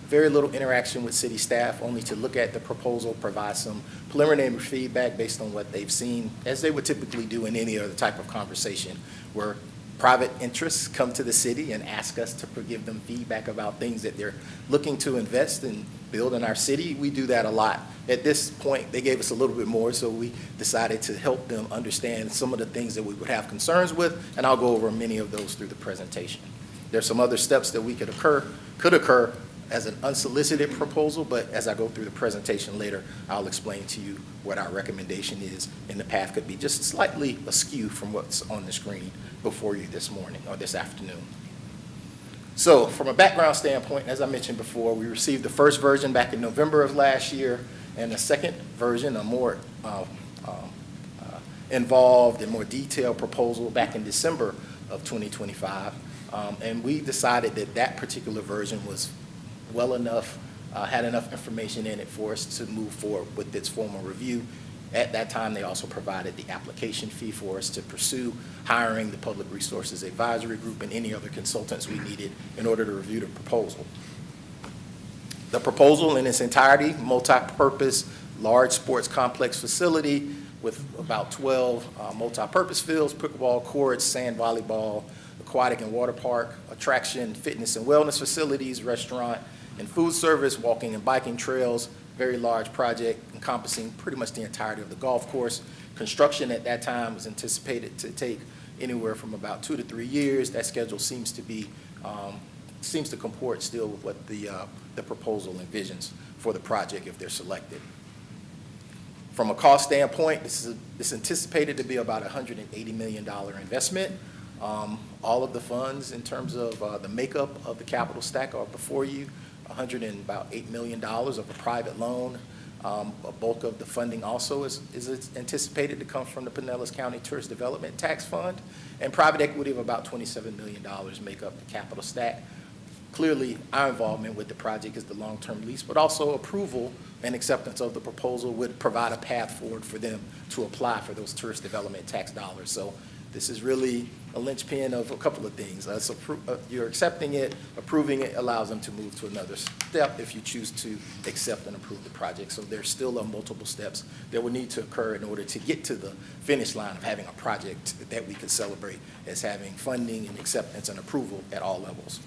S17: Very little interaction with city staff, only to look at the proposal, provide some preliminary feedback based on what they've seen, as they would typically do in any other type of conversation where private interests come to the city and ask us to give them feedback about things that they're looking to invest and build in our city. We do that a lot. At this point, they gave us a little bit more, so we decided to help them understand some of the things that we would have concerns with, and I'll go over many of those through the presentation. There's some other steps that could occur as an unsolicited proposal, but as I go through the presentation later, I'll explain to you what our recommendation is, and the path could be just slightly askew from what's on the screen before you this morning or this afternoon. So from a background standpoint, as I mentioned before, we received the first version back in November of last year, and the second version, a more involved and more detailed proposal back in December of 2025. And we decided that that particular version was well enough, had enough information in it for us to move forward with its formal review. At that time, they also provided the application fee for us to pursue hiring the Public Resources Advisory Group and any other consultants we needed in order to review the proposal. The proposal in its entirety, multi-purpose, large sports complex facility with about 12 multi-purpose fields, pickleball courts, sand volleyball, aquatic and water park, attraction, fitness and wellness facilities, restaurant and food service, walking and biking trails. Very large project encompassing pretty much the entirety of the golf course. Construction at that time was anticipated to take anywhere from about 2 to 3 years. That schedule seems to comport still with what the proposal envisions for the project if they're selected. From a cost standpoint, it's anticipated to be about a $180 million investment. All of the funds in terms of the makeup of the capital stack are before you. $108 million of a private loan. A bulk of the funding also is anticipated to come from the Pinellas County Tourist Development Tax Fund, and private equity of about $27 million make up the capital stack. Clearly, our involvement with the project is the long-term lease, but also approval and acceptance of the proposal would provide a path forward for them to apply for those tourist development tax dollars. So this is really a linchpin of a couple of things. You're accepting it, approving it allows them to move to another step if you choose to accept and approve the project. So there's still multiple steps that will need to occur in order to get to the finish line of having a project that we can celebrate as having funding and acceptance and approval at all levels.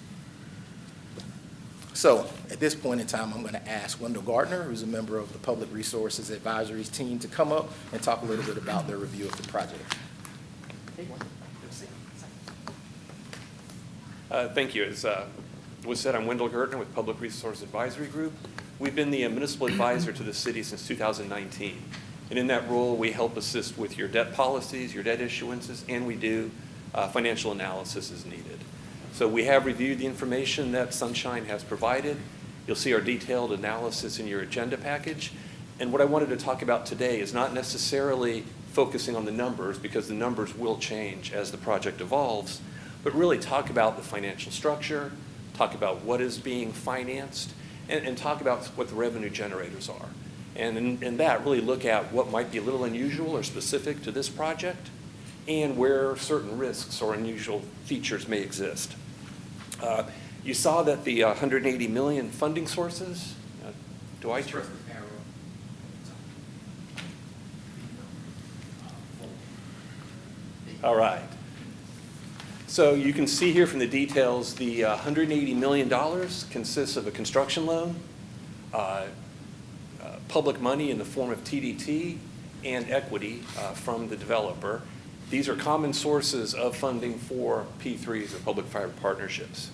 S17: So at this point in time, I'm going to ask Wendell Gardner, who's a member of the Public Resources Advisory team, to come up and talk a little bit about their review of the project.
S18: Thank you. As was said, I'm Wendell Gertner with Public Resource Advisory Group. We've been the municipal advisor to the city since 2019. And in that role, we help assist with your debt policies, your debt issuances, and we do financial analysis as needed. So we have reviewed the information that Sunshine has provided. You'll see our detailed analysis in your agenda package. And what I wanted to talk about today is not necessarily focusing on the numbers, because the numbers will change as the project evolves, but really talk about the financial structure, talk about what is being financed, and talk about what the revenue generators are. And in that, really look at what might be a little unusual or specific to this project, and where certain risks or unusual features may exist. You saw that the 180 million funding sources, do I trust the arrow? All right. So you can see here from the details, the $180 million consists of a construction loan, public money in the form of TDT, and equity from the developer. These are common sources of funding for P3s or public-private partnerships.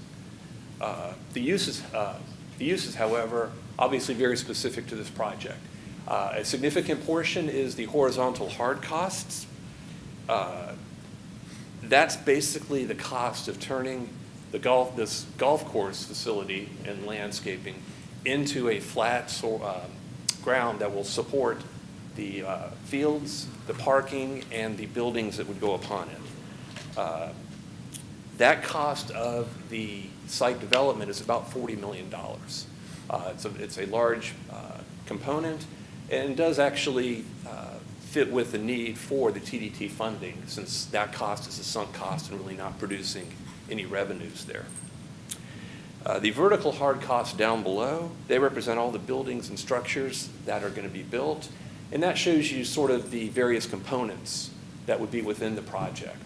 S18: The uses, however, obviously very specific to this project. A significant portion is the horizontal hard costs. That's basically the cost of turning this golf course facility and landscaping into a flat ground that will support the fields, the parking, and the buildings that would go upon it. That cost of the site development is about $40 million. It's a large component and does actually fit with the need for the TDT funding, since that cost is a sunk cost and really not producing any revenues there. The vertical hard costs down below, they represent all the buildings and structures that are going to be built, and that shows you sort of the various components that would be within the project.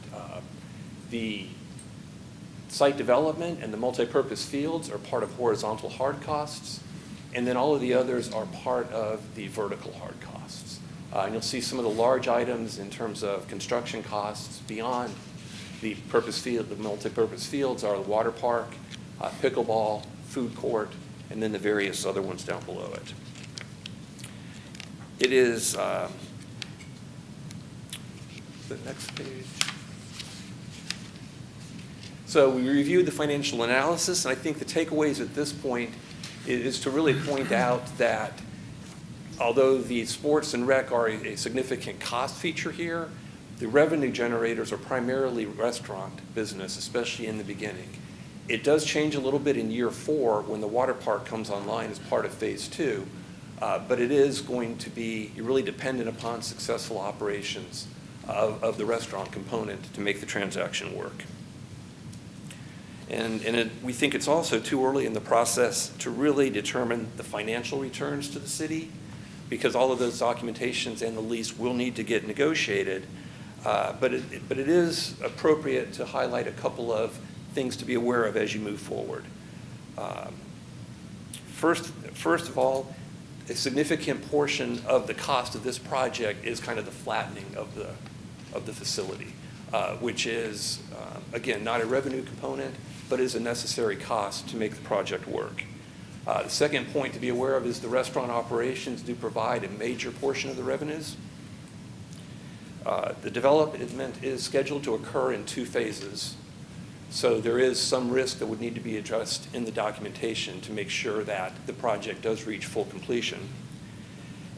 S18: The site development and the multipurpose fields are part of horizontal hard costs, and then all of the others are part of the vertical hard costs. And you'll see some of the large items in terms of construction costs beyond the multipurpose fields are the water park, pickleball, food court, and then the various other ones down below it. It is the next page. So we reviewed the financial analysis, and I think the takeaways at this point is to really point out that although the sports and rec are a significant cost feature here, the revenue generators are primarily restaurant business, especially in the beginning. It does change a little bit in year 4 when the water park comes online as part of phase 2, but it is going to be really dependent upon successful operations of the restaurant component to make the transaction work. And we think it's also too early in the process to really determine the financial returns to the city, because all of those documentations and the lease will need to get negotiated. But it is appropriate to highlight a couple of things to be aware of as you move forward. First of all, a significant portion of the cost of this project is kind of the flattening of the facility, which is, again, not a revenue component, but is a necessary cost to make the project work. The second point to be aware of is the restaurant operations do provide a major portion of the revenues. The development is scheduled to occur in 2 phases, so there is some risk that would need to be addressed in the documentation to make sure that the project does reach full completion.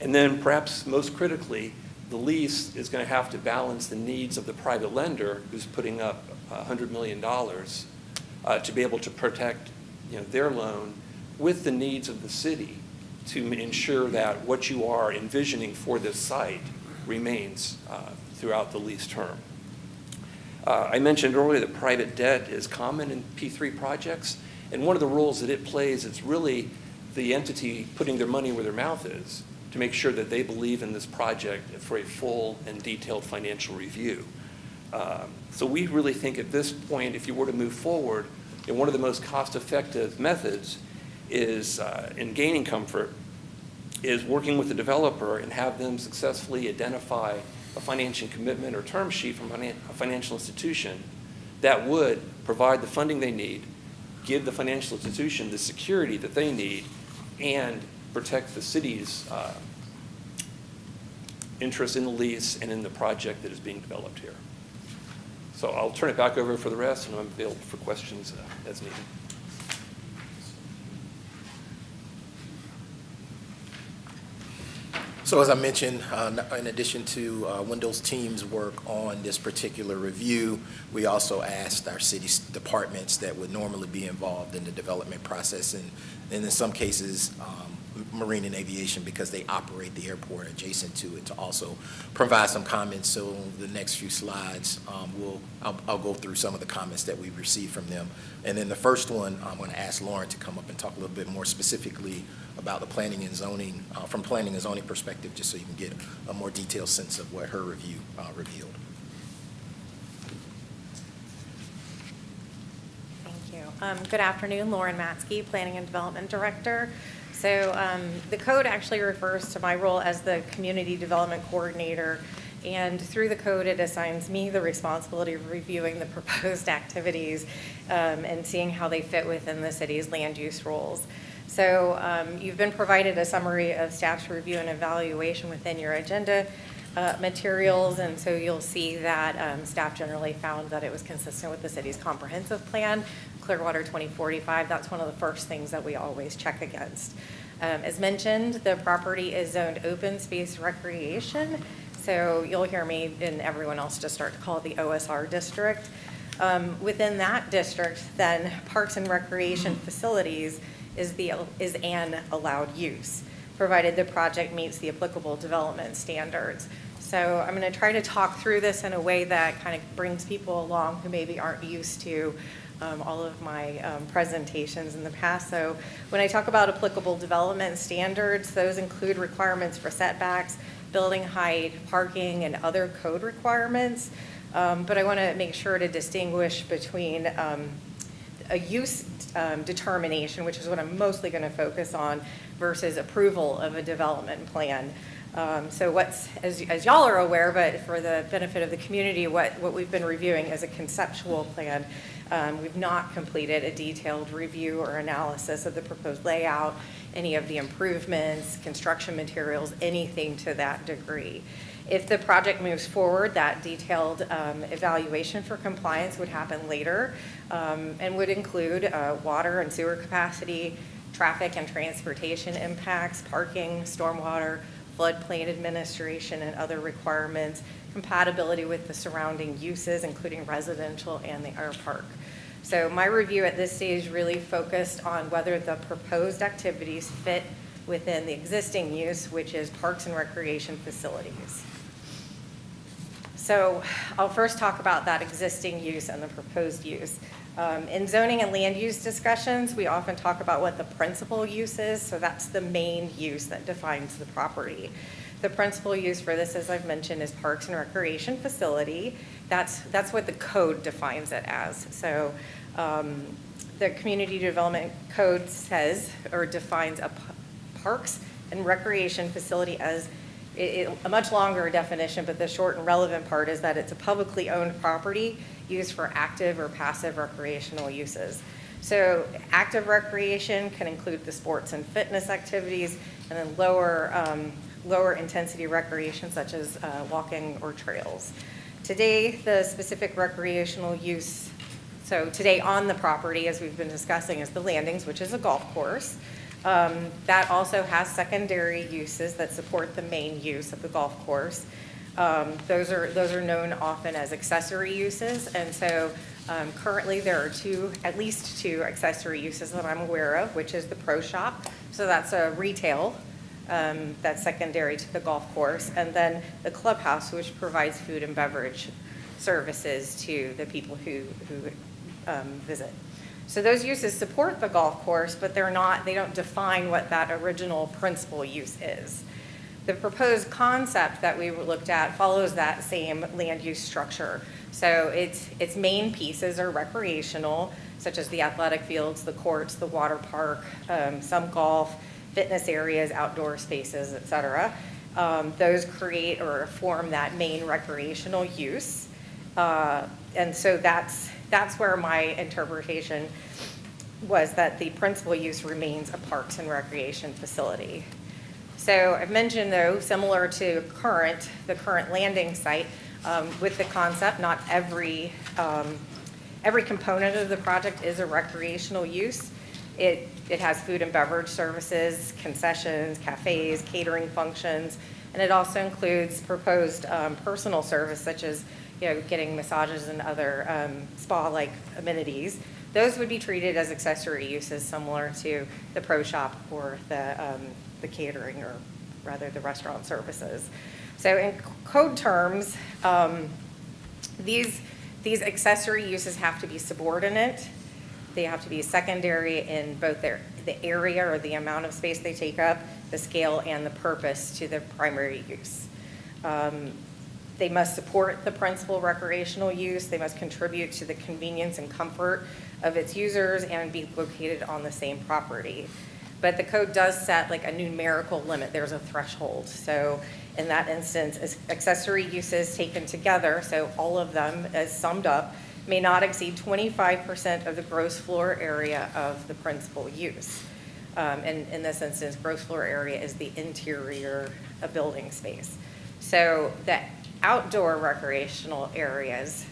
S18: And then perhaps most critically, the lease is going to have to balance the needs of the private lender who's putting up $100 million to be able to protect their loan with the needs of the city to ensure that what you are envisioning for this site remains throughout the lease term. I mentioned earlier that private debt is common in P3 projects, and one of the roles that it plays is really the entity putting their money where their mouth is to make sure that they believe in this project for a full and detailed financial review. So we really think at this point, if you were to move forward, one of the most cost-effective methods is, in gaining comfort, is working with the developer and have them successfully identify a financing commitment or term sheet from a financial institution that would provide the funding they need, give the financial institution the security that they need, and protect the city's interest in the lease and in the project that is being developed here. So I'll turn it back over for the rest, and I'm available for questions as needed.
S17: So as I mentioned, in addition to Wendell's team's work on this particular review, we also asked our city departments that would normally be involved in the development process, and in some cases, Marine and Aviation, because they operate the airport adjacent to it, to also provide some comments. So the next few slides, I'll go through some of the comments that we received from them. And then the first one, I'm going to ask Lauren to come up and talk a little bit more specifically about the planning and zoning, from planning and zoning perspective, just so you can get a more detailed sense of what her review revealed.
S13: Thank you. Good afternoon, Lauren Matzke, Planning and Development Director. So the code actually refers to my role as the Community Development Coordinator, and through the code it assigns me the responsibility of reviewing the proposed activities and seeing how they fit within the city's land use rules. So you've been provided a summary of staff's review and evaluation within your agenda materials, and so you'll see that staff generally found that it was consistent with the city's comprehensive plan, Clearwater 2045. That's one of the first things that we always check against. As mentioned, the property is zoned open space recreation, so you'll hear me and everyone else just start to call it the OSR district. Within that district, then, parks and recreation facilities is an allowed use, provided the project meets the applicable development standards. So I'm going to try to talk through this in a way that kind of brings people along who maybe aren't used to all of my presentations in the past. So when I talk about applicable development standards, those include requirements for setbacks, building height, parking, and other code requirements. But I want to make sure to distinguish between a use determination, which is what I'm mostly going to focus on, versus approval of a development plan. So what's, as y'all are aware, but for the benefit of the community, what we've been reviewing is a conceptual plan. We've not completed a detailed review or analysis of the proposed layout, any of the improvements, construction materials, anything to that degree. If the project moves forward, that detailed evaluation for compliance would happen later and would include water and sewer capacity, traffic and transportation impacts, parking, stormwater, floodplain administration, and other requirements, compatibility with the surrounding uses, including residential and the air park. So my review at this stage really focused on whether the proposed activities fit within the existing use, which is parks and recreation facilities. So I'll first talk about that existing use and the proposed use. In zoning and land use discussions, we often talk about what the principal use is, so that's the main use that defines the property. The principal use for this, as I've mentioned, is parks and recreation facility. That's what the code defines it as. So the Community Development Code says, or defines a parks and recreation facility as a much longer definition, but the short and relevant part is that it's a publicly owned property used for active or passive recreational uses. So active recreation can include the sports and fitness activities, and then lower intensity recreation such as walking or trails. Today, the specific recreational use, so today on the property, as we've been discussing, is the landings, which is a golf course. That also has secondary uses that support the main use of the golf course. Those are known often as accessory uses, and so Currently, there are at least two accessory uses that I'm aware of, which is the pro shop. So that's a retail that's secondary to the golf course. And then the clubhouse, which provides food and beverage services to the people who visit. So those uses support the golf course, but they don't define what that original principal use is. The proposed concept that we looked at follows that same land use structure. So its main pieces are recreational, such as the athletic fields, the courts, the water park, some golf, fitness areas, outdoor spaces, et cetera. Those create or form that main recreational use. And so that's where my interpretation was, that the principal use remains a parks and recreation facility. So I've mentioned, though, similar to the current landing site, with the concept, not every component of the project is a recreational use. It has food and beverage services, concessions, cafes, catering functions, and it also includes proposed personal service, such as getting massages and other spa-like amenities. Those would be treated as accessory uses similar to the pro shop or the catering, or rather the restaurant services. So in code terms, these accessory uses have to be subordinate. They have to be secondary in both the area or the amount of space they take up, the scale, and the purpose to the primary use. They must support the principal recreational use. They must contribute to the convenience and comfort of its users and be located on the same property. But the code does set like a numerical limit. There's a threshold. So in that instance, accessory uses taken together, so all of them as summed up, may not exceed 25% of the gross floor area of the principal use. And in this instance, gross floor area is the interior of building space. So the outdoor recreational areas,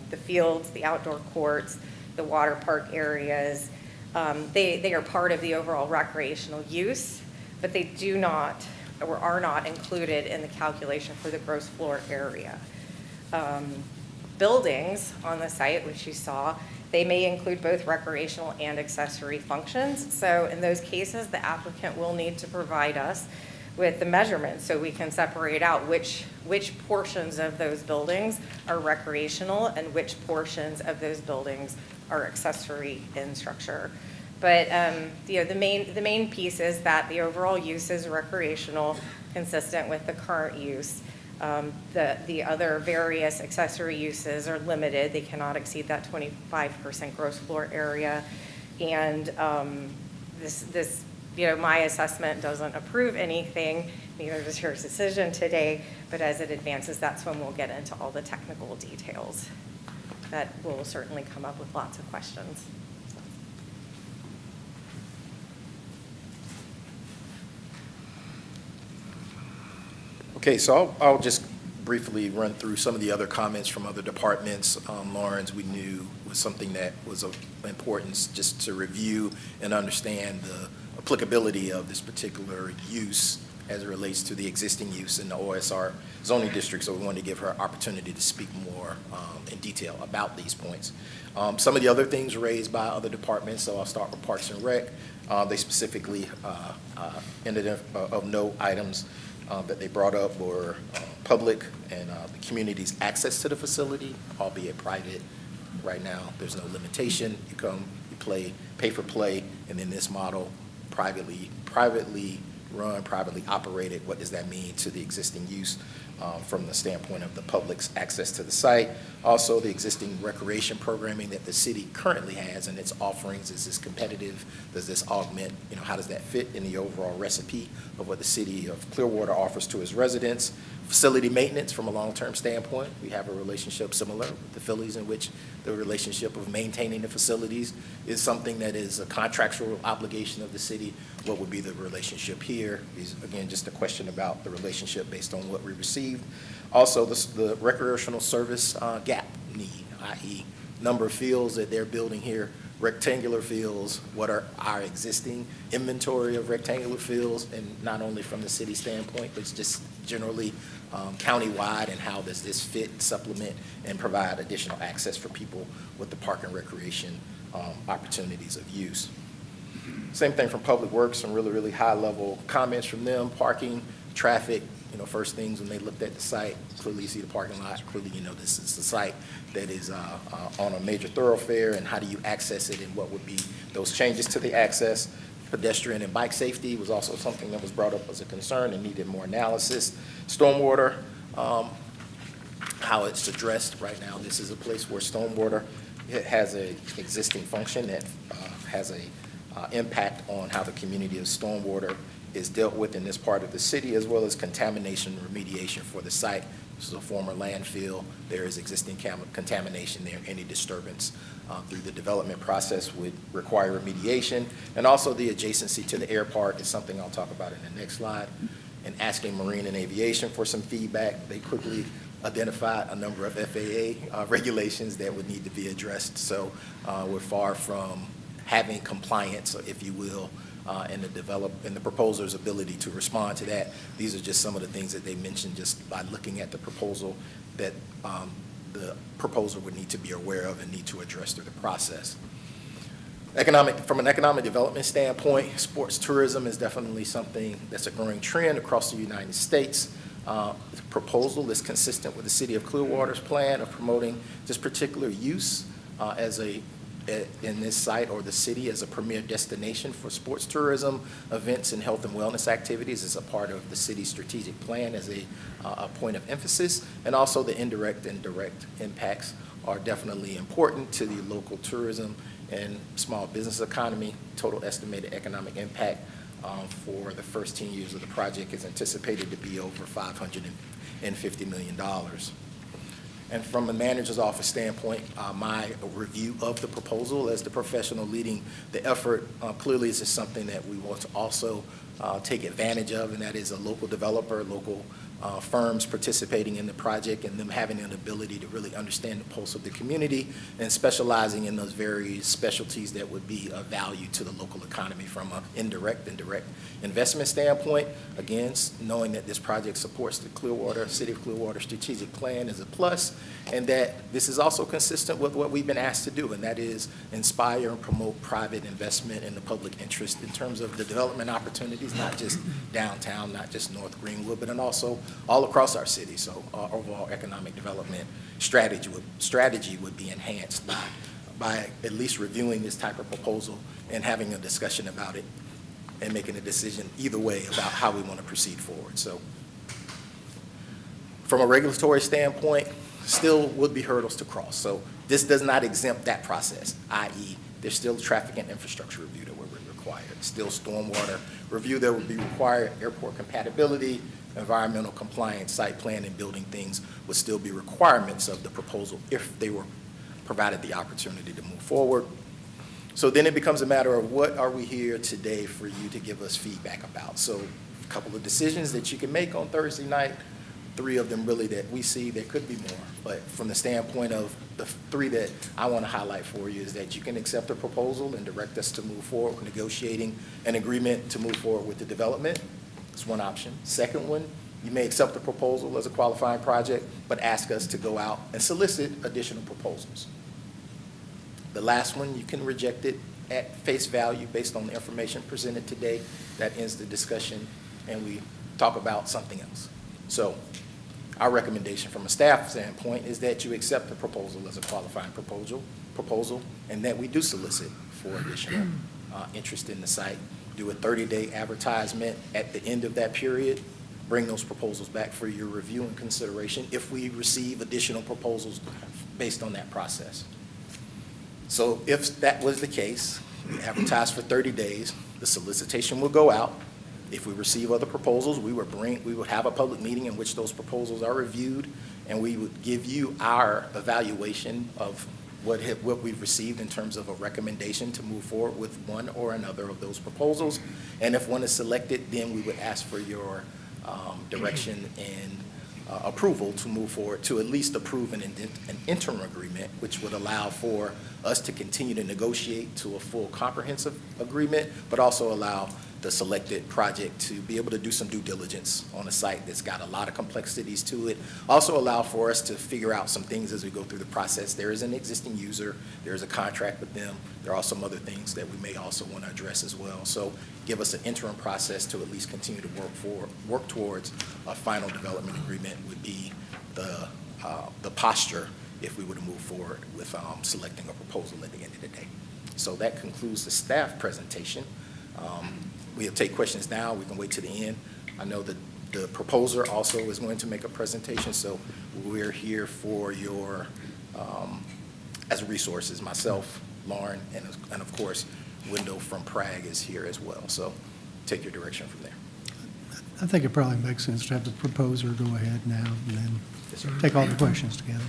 S13: the fields, the outdoor courts, the water park areas, they are part of the overall recreational use, but they do not or are not included in the calculation for the gross floor area. Buildings on the site, which you saw, they may include both recreational and accessory functions. So in those cases, the applicant will need to provide us with the measurements so we can separate out which portions of those buildings are recreational and which portions of those buildings are accessory in structure. But the main piece is that the overall use is recreational, consistent with the current use. The other various accessory uses are limited. They cannot exceed that 25% gross floor area. And my assessment doesn't approve anything, neither does your decision today, but as it advances, that's when we'll get into all the technical details. That will certainly come up with lots of questions.
S17: Okay, so I'll just briefly run through some of the other comments from other departments. Lawrence, we knew was something that was of importance just to review and understand the applicability of this particular use as it relates to the existing use in the OSR zoning district, so we wanted to give her opportunity to speak more in detail about these points. Some of the other things raised by other departments, so I'll start with Parks and Rec. They specifically ended of note items that they brought up were public and the community's access to the facility, albeit private. Right now, there's no limitation. You come, you play, pay for play, and in this model, privately run, privately operated. What does that mean to the existing use from the standpoint of the public's access to the site? Also, the existing recreation programming that the city currently has and its offerings, is this competitive? Does this augment, how does that fit in the overall recipe of what the city of Clearwater offers to its residents? Facility maintenance from a long-term standpoint, we have a relationship similar with the Phillies, in which the relationship of maintaining the facilities is something that is a contractual obligation of the city. What would be the relationship here? Is, again, just a question about the relationship based on what we received. Also, the recreational service gap need, i.e. number of fields that they're building here, rectangular fields, what are our existing inventory of rectangular fields, and not only from the city standpoint, but just generally countywide, and how does this fit, supplement, and provide additional access for people with the park and recreation opportunities of use. Same thing from Public Works, some really, really high-level comments from them, parking, traffic. First things when they looked at the site, clearly you see the parking lot, clearly this is the site that is on a major thoroughfare, and how do you access it, and what would be those changes to the access. Pedestrian and bike safety was also something that was brought up as a concern and needed more analysis. Stormwater, how it's addressed right now. This is a place where stormwater has an existing function that has a impact on how the community of stormwater is dealt with in this part of the city, as well as contamination remediation for the site. This is a former landfill. There is existing contamination there. Any disturbance through the development process would require remediation. And also the adjacency to the air park is something I'll talk about in the next slide. And asking Marine and Aviation for some feedback. They quickly identified a number of FAA regulations that would need to be addressed. So we're far from having compliance, if you will, and the proposer's ability to respond to that. These are just some of the things that they mentioned just by looking at the proposal that the proposer would need to be aware of and need to address through the process. From an economic development standpoint, sports tourism is definitely something that's a growing trend across the United States. The proposal is consistent with the City of Clearwater's plan of promoting this particular use in this site or the city as a premier destination for sports tourism, events, and health and wellness activities as a part of the city's strategic plan as a point of emphasis. And also the indirect and direct impacts are definitely important to the local tourism and small business economy. Total estimated economic impact for the first 10 years of the project is anticipated to be over $550 million. And from a manager's office standpoint, my review of the proposal as the professional leading the effort, clearly this is something that we want to also take advantage of, and that is a local developer, local firms participating in the project, and them having an ability to really understand the pulse of the community and specializing in those various specialties that would be of value to the local economy from an indirect and direct investment standpoint. Again, knowing that this project supports the City of Clearwater strategic plan is a plus, and that this is also consistent with what we've been asked to do, and that is inspire and promote private investment in the public interest in terms of the development opportunities, not just downtown, not just North Greenwood, but and also all across our city. So our overall economic development strategy would be enhanced by at least reviewing this type of proposal and having a discussion about it and making a decision either way about how we want to proceed forward. So from a regulatory standpoint, still would be hurdles to cross. So this does not exempt that process, i.e. there's still traffic and infrastructure review that would be required, still stormwater review that would be required, airport compatibility, environmental compliance, site plan, and building things would still be requirements of the proposal if they were provided the opportunity to move forward. So then it becomes a matter of what are we here today for you to give us feedback about. So a couple of decisions that you can make on Thursday night, 3 of them really that we see, there could be more. But from the standpoint of the 3 that I want to highlight for you is that you can accept the proposal and direct us to move forward with negotiating an agreement to move forward with the development. That's one option. Second one, you may accept the proposal as a qualifying project, but ask us to go out and solicit additional proposals. The last one, you can reject it at face value based on the information presented today. That ends the discussion, and we talk about something else. So our recommendation from a staff standpoint is that you accept the proposal as a qualifying proposal, and that we do solicit for additional interest in the site. Do a 30-day advertisement at the end of that period, bring those proposals back for your review and consideration if we receive additional proposals based on that process. So if that was the case, we advertise for 30 days, the solicitation will go out. If we receive other proposals, we would have a public meeting in which those proposals are reviewed, and we would give you our evaluation of what we've received in terms of a recommendation to move forward with one or another of those proposals. And if one is selected, then we would ask for your direction and approval to move forward to at least approve an interim agreement, which would allow for us to continue to negotiate to a full comprehensive agreement, but also allow the selected project to be able to do some due diligence on a site that's got a lot of complexities to it. Also allow for us to figure out some things as we go through the process. There is an existing user, there is a contract with them. There are some other things that we may also want to address as well. So give us an interim process to at least continue to work towards a final development agreement would be the posture if we were to move forward with selecting a proposal at the end of the day. So that concludes the staff presentation. We'll take questions now. We can wait to the end. I know that the proposer also is going to make a presentation, so we're here for your, as resources, myself, Lauren, and of course, Wendell from Prague is here as well. So take your direction from there.
S12: I think it probably makes sense to have the proposer go ahead now and then take all the questions together.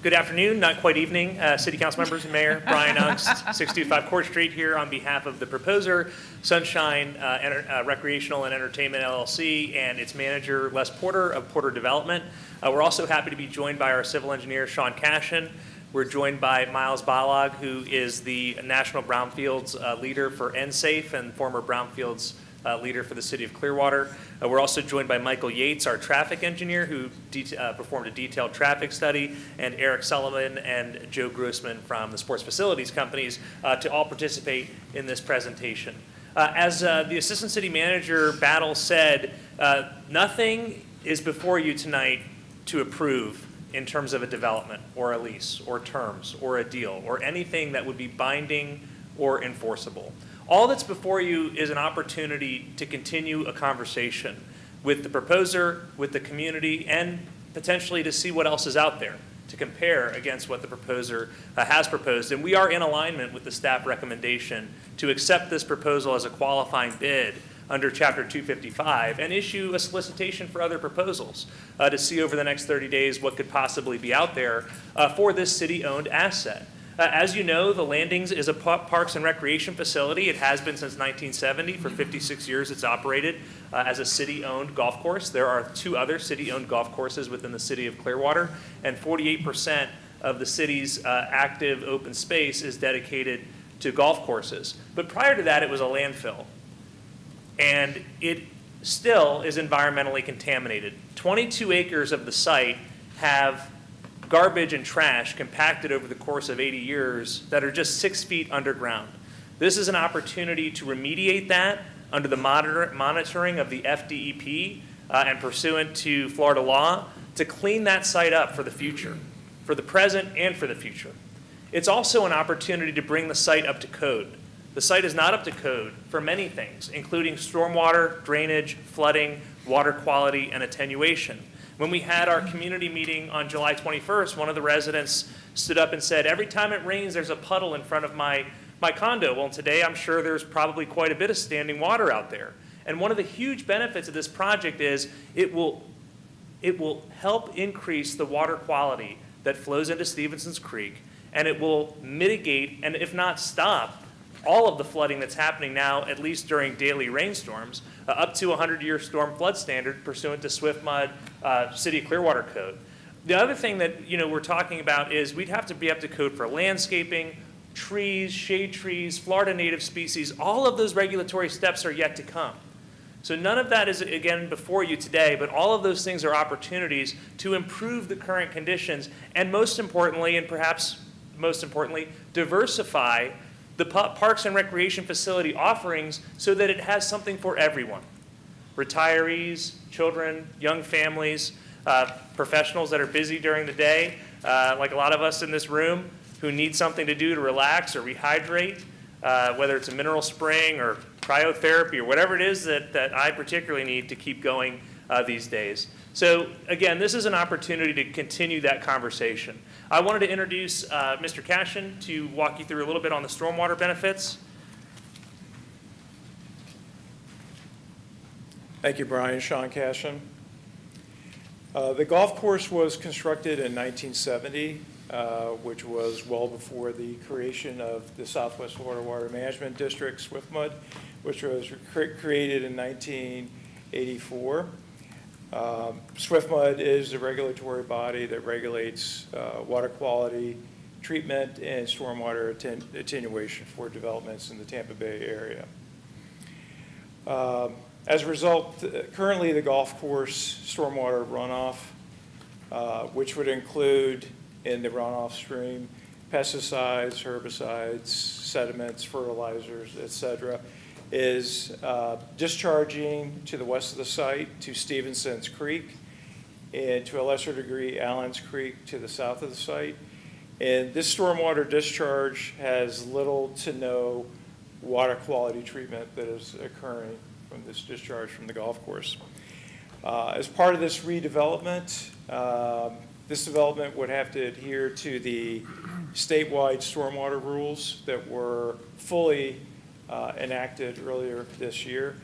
S20: Good afternoon, not quite evening, City Council members and Mayor. Brian Ungst, 625 Court Street here on behalf of the proposer, Sunshine Recreational and Entertainment LLC, and its manager, Les Porter of Porter Development. We're also happy to be joined by our civil engineer, Sean Cashin. We're joined by Miles Balog, who is the National Brownfields leader for NSAFE and former Brownfields leader for the City of Clearwater. We're also joined by Michael Yates, our traffic engineer, who performed a detailed traffic study, and Eric Sullivan and Joe Grossman from the sports facilities companies to all participate in this presentation. As the Assistant City Manager Battle said, nothing is before you tonight to approve in terms of a development or a lease or terms or a deal or anything that would be binding or enforceable. All that's before you is an opportunity to continue a conversation with the proposer, with the community, and potentially to see what else is out there, to compare against what the proposer has proposed. And we are in alignment with the staff recommendation to accept this proposal as a qualifying bid under Chapter 255 and issue a solicitation for other proposals to see over the next 30 days what could possibly be out there for this city-owned asset. As you know, the Landings is a parks and recreation facility. It has been since 1970. For 56 years, it's operated as a city-owned golf course. There are 2 other city-owned golf courses within the city of Clearwater, and 48% of the city's active open space is dedicated to golf courses. But prior to that, it was a landfill, and it still is environmentally contaminated. 22 acres of the site have garbage and trash compacted over the course of 80 years that are just 6 feet underground. This is an opportunity to remediate that under the monitoring of the FDEP and pursuant to Florida law to clean that site up for the future, for the present and for the future. It's also an opportunity to bring the site up to code. The site is not up to code for many things, including stormwater, drainage, flooding, water quality, and attenuation. When we had our community meeting on July 21st, one of the residents stood up and said, every time it rains, there's a puddle in front of my condo. Well, today I'm sure there's probably quite a bit of standing water out there. And one of the huge benefits of this project is it will help increase the water quality that flows into Stevenson's Creek, and it will mitigate, and if not stop, all of the flooding that's happening now, at least during daily rainstorms, up to 100-year storm flood standard pursuant to SwiftMud City of Clearwater Code. The other thing that we're talking about is we'd have to be up to code for landscaping, trees, shade trees, Florida native species. All of those regulatory steps are yet to come. So none of that is, again, before you today, but all of those things are opportunities to improve the current conditions and most importantly, and perhaps most importantly, diversify the Parks and Recreation Facility offerings so that it has something for everyone. Retirees, children, young families, professionals that are busy during the day, like a lot of us in this room who need something to do to relax or rehydrate, whether it's a mineral spring or cryotherapy or whatever it is that I particularly need to keep going these days. So again, this is an opportunity to continue that conversation. I wanted to introduce Mr. Cashin to walk you through a little bit on the stormwater benefits.
S21: Thank you, Brian. Sean Cashin. The golf course was constructed in 1970, which was well before the creation of the Southwest Florida Water Management District, SwiftMud, which was created in 19 84. SwiftMud is the regulatory body that regulates water quality, treatment, and stormwater attenuation for developments in the Tampa Bay area. As a result, currently the golf course stormwater runoff, which would include in the runoff stream pesticides, herbicides, sediments, fertilizers, et cetera, is discharging to the west of the site to Stevenson's Creek, and to a lesser degree, Allen's Creek to the south of the site. And this stormwater discharge has little to no water quality treatment that is occurring from this discharge from the golf course. As part of this redevelopment, this development would have to adhere to the statewide stormwater rules that were fully enacted earlier this year.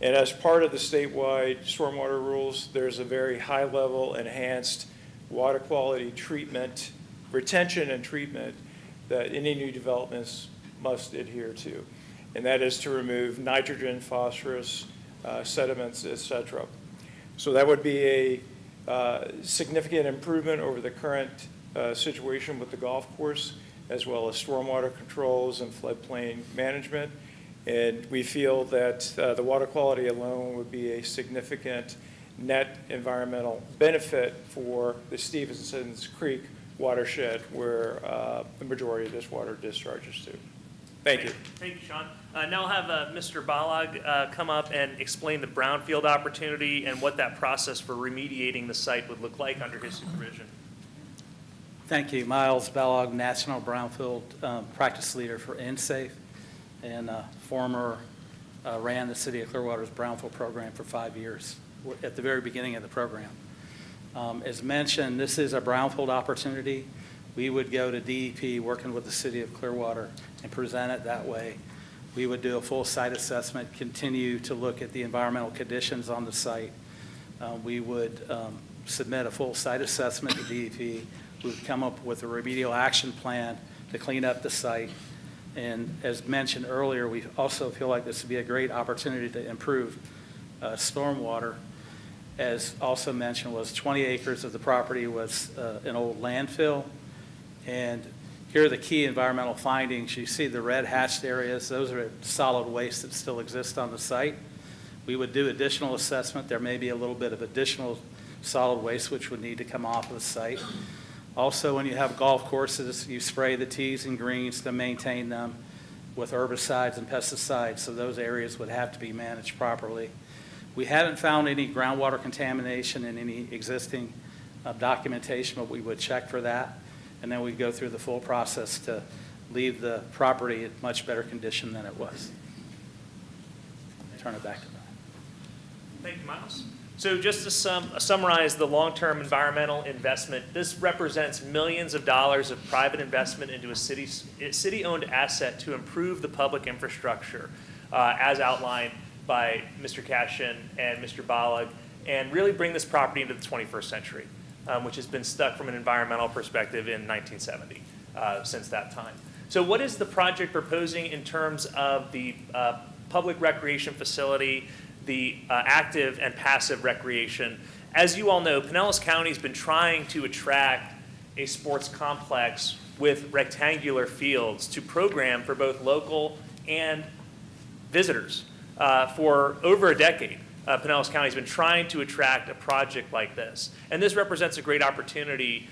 S21: And as part of the statewide stormwater rules, there's a very high-level enhanced water quality treatment, retention and treatment that any new developments must adhere to. And that is to remove nitrogen, phosphorus, sediments, et cetera. So that would be a significant improvement over the current situation with the golf course, as well as stormwater controls and floodplain management. And we feel that the water quality alone would be a significant net environmental benefit for the Stevenson's Creek watershed, where the majority of this water discharges to. Thank you.
S20: Thank you, Sean. Now I'll have Mr. Balog come up and explain the brownfield opportunity and what that process for remediating the site would look like under his supervision.
S6: Thank you. Miles Balog, National Brownfield Practice Leader for InSafe, and former ran the City of Clearwater's Brownfield program for 5 years at the very beginning of the program. As mentioned, this is a brownfield opportunity. We would go to DEP working with the City of Clearwater and present it that way. We would do a full site assessment, continue to look at the environmental conditions on the site. We would submit a full site assessment to DEP. We would come up with a remedial action plan to clean up the site. And as mentioned earlier, we also feel like this would be a great opportunity to improve stormwater. As also mentioned, was 20 acres of the property was an old landfill. And here are the key environmental findings. You see the red hatched areas. Those are solid waste that still exist on the site. We would do additional assessment. There may be a little bit of additional solid waste which would need to come off of the site. Also, when you have golf courses, you spray the tees and greens to maintain them with herbicides and pesticides, so those areas would have to be managed properly. We haven't found any groundwater contamination in any existing documentation, but we would check for that. And then we'd go through the full process to leave the property in much better condition than it was. Turn it back to Brian.
S20: Thank you, Miles. So just to summarize the long-term environmental investment, this represents millions of dollars of private investment into a city-owned asset to improve the public infrastructure, as outlined by Mr. Cashin and Mr. Balog, and really bring this property into the 21st century, which has been stuck from an environmental perspective in 1970, since that time. So what is the project proposing in terms of the public recreation facility, the active and passive recreation? As you all know, Pinellas County has been trying to attract a sports complex with rectangular fields to program for both local and visitors. For over a decade, Pinellas County has been trying to attract a project like this. And this represents a great opportunity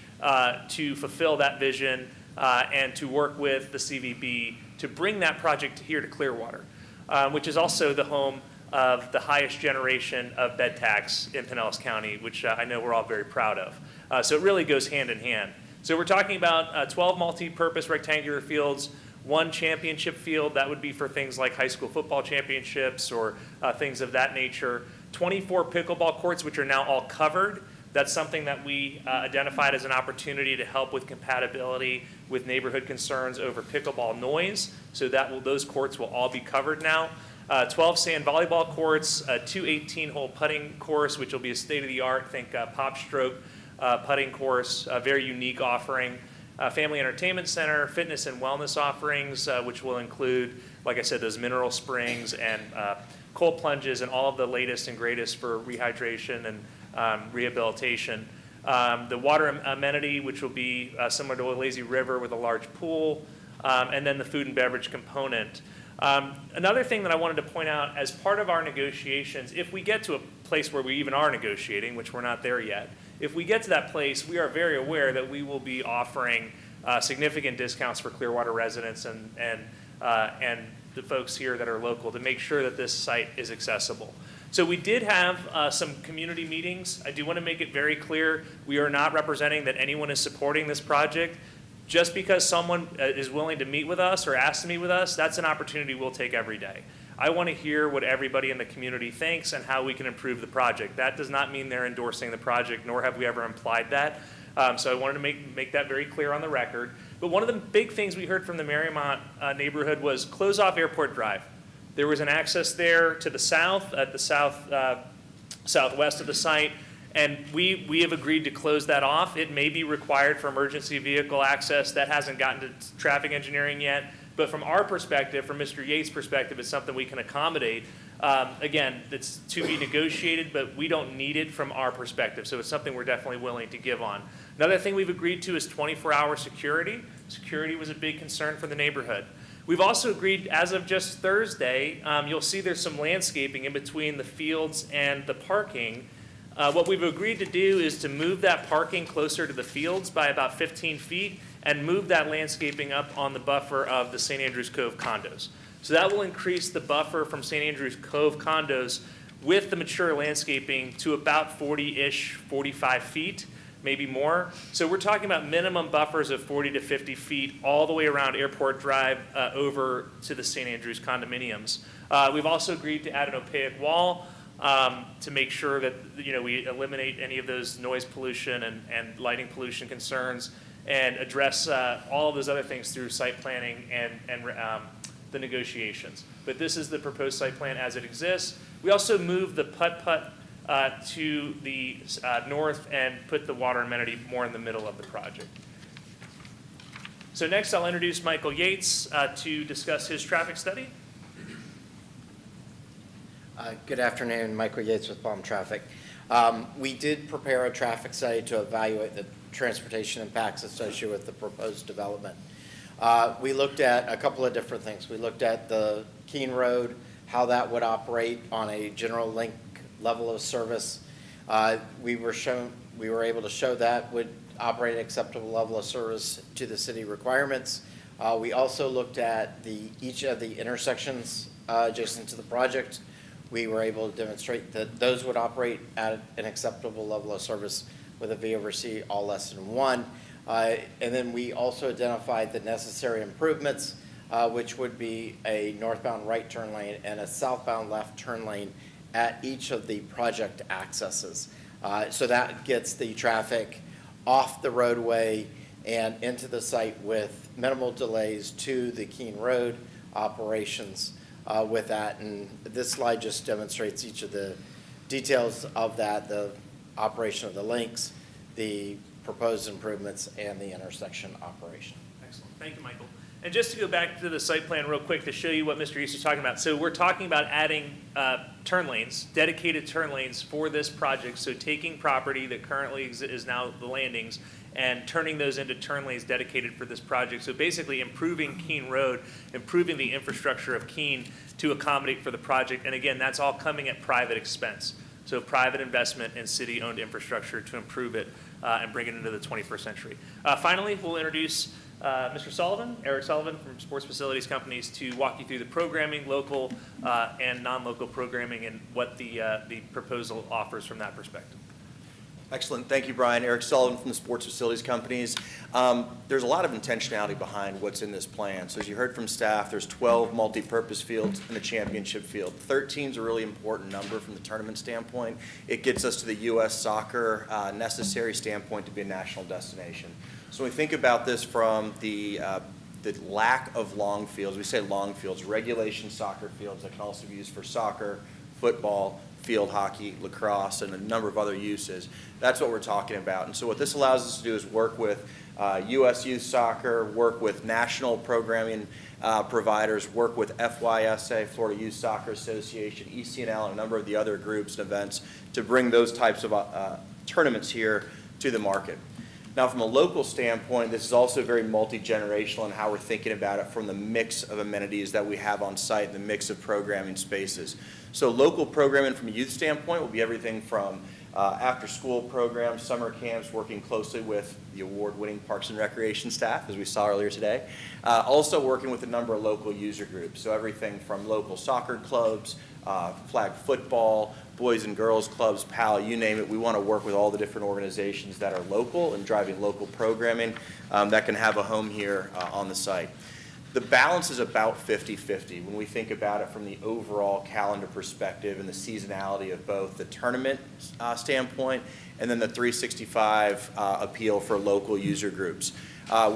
S20: to fulfill that vision and to work with the CVB to bring that project here to Clearwater, which is also the home of the highest generation of bed tax in Pinellas County, which I know we're all very proud of. So it really goes hand in hand. So we're talking about 12 multi-purpose rectangular fields, 1 championship field, that would be for things like high school football championships or things of that nature, 24 pickleball courts, which are now all covered. That's something that we identified as an opportunity to help with compatibility with neighborhood concerns over pickleball noise. So those courts will all be covered now. 12 sand volleyball courts, 2 18-hole putting course, which will be a state-of-the-art, think pop stroke putting course, a very unique offering. Family entertainment center, fitness and wellness offerings, which will include, like I said, those mineral springs and cold plunges, and all of the latest and greatest for rehydration and rehabilitation. The water amenity, which will be similar to a lazy river with a large pool, and then the food and beverage component. Another thing that I wanted to point out as part of our negotiations, if we get to a place where we even are negotiating, which we're not there yet, if we get to that place, we are very aware that we will be offering significant discounts for Clearwater residents and the folks here that are local to make sure that this site is accessible. So we did have some community meetings. I do want to make it very clear, we are not representing that anyone is supporting this project. Just because someone is willing to meet with us or asks to meet with us, that's an opportunity we'll take every day. I want to hear what everybody in the community thinks and how we can improve the project. That does not mean they're endorsing the project, nor have we ever implied that. So I wanted to make that very clear on the record. But one of the big things we heard from the Marymount neighborhood was close off Airport Drive. There was an access there to the south, at the southwest of the site, and we have agreed to close that off. It may be required for emergency vehicle access. That hasn't gotten to traffic engineering yet. But from our perspective, from Mr. Yates' perspective, it's something we can accommodate. Again, it's to be negotiated, but we don't need it from our perspective. So it's something we're definitely willing to give on. Another thing we've agreed to is 24-hour security. Security was a big concern for the neighborhood. We've also agreed, as of just Thursday, you'll see there's some landscaping in between the fields and the parking. What we've agreed to do is to move that parking closer to the fields by about 15 feet and move that landscaping up on the buffer of the St. Andrews Cove condos. So that will increase the buffer from St. Andrews Cove condos with the mature landscaping to about 40-ish, 45 feet, maybe more. So we're talking about minimum buffers of 40 to 50 feet all the way around Airport Drive over to the St. Andrews condominiums. We've also agreed to add an opaque wall to make sure that we eliminate any of those noise pollution and lighting pollution concerns and address all of those other things through site planning and the negotiations. But this is the proposed site plan as it exists. We also moved the putt-putt to the north and put the water amenity more in the middle of the project. So next I'll introduce Michael Yates to discuss his traffic study.
S11: Good afternoon, Michael Yates with Palm Traffic. We did prepare a traffic study to evaluate the transportation impacts associated with the proposed development. We looked at a couple of different things. We looked at the Keene Road, how that would operate on a general link level of service. We were able to show that would operate an acceptable level of service to the city requirements. We also looked at each of the intersections adjacent to the project. We were able to demonstrate that those would operate at an acceptable level of service with a V over C all less than 1. And then we also identified the necessary improvements, which would be a northbound right turn lane and a southbound left turn lane at each of the project accesses. So that gets the traffic off the roadway and into the site with minimal delays to the Keene Road operations with that. And this slide just demonstrates each of the details of that, the operation of the links, the proposed improvements, and the intersection operation.
S20: Excellent. Thank you, Michael. And just to go back to the site plan real quick to show you what Mr. East was talking about. So we're talking about adding turn lanes, dedicated turn lanes for this project. So taking property that currently is now the landings and turning those into turn lanes dedicated for this project. So basically improving Keene Road, improving the infrastructure of Keene to accommodate for the project. And again, that's all coming at private expense. So private investment in city-owned infrastructure to improve it and bring it into the 21st century. Finally, we'll introduce Mr. Sullivan, Eric Sullivan from Sports Facilities Companies, to walk you through the programming, local and non-local programming, and what the proposal offers from that perspective.
S14: Excellent. Thank you, Brian. Eric Sullivan from the Sports Facilities Companies. There's a lot of intentionality behind what's in this plan. So as you heard from staff, there's 12 multi-purpose fields in the championship field. 13 is a really important number from the tournament standpoint. It gets us to the U.S. soccer necessary standpoint to be a national destination. So when we think about this from the lack of long fields, we say long fields, regulation soccer fields that can also be used for soccer, football, field hockey, lacrosse, and a number of other uses. That's what we're talking about. And so what this allows us to do is work with U.S. Youth Soccer, work with national programming providers, work with FYSA, Florida Youth Soccer Association, ECNL, and a number of the other groups and events to bring those types of tournaments here to the market. Now, from a local standpoint, this is also very multi-generational in how we're thinking about it from the mix of amenities that we have on site and the mix of programming spaces. So local programming from a youth standpoint will be everything from after-school programs, summer camps, working closely with the award-winning Parks and Recreation staff, as we saw earlier today. Also working with a number of local user groups, so everything from local soccer clubs, flag football, boys and girls clubs, PAL, you name it. We want to work with all the different organizations that are local and driving local programming that can have a home here on the site. The balance is about 50-50 when we think about it from the overall calendar perspective and the seasonality of both the tournament standpoint and then the 365 appeal for local user groups.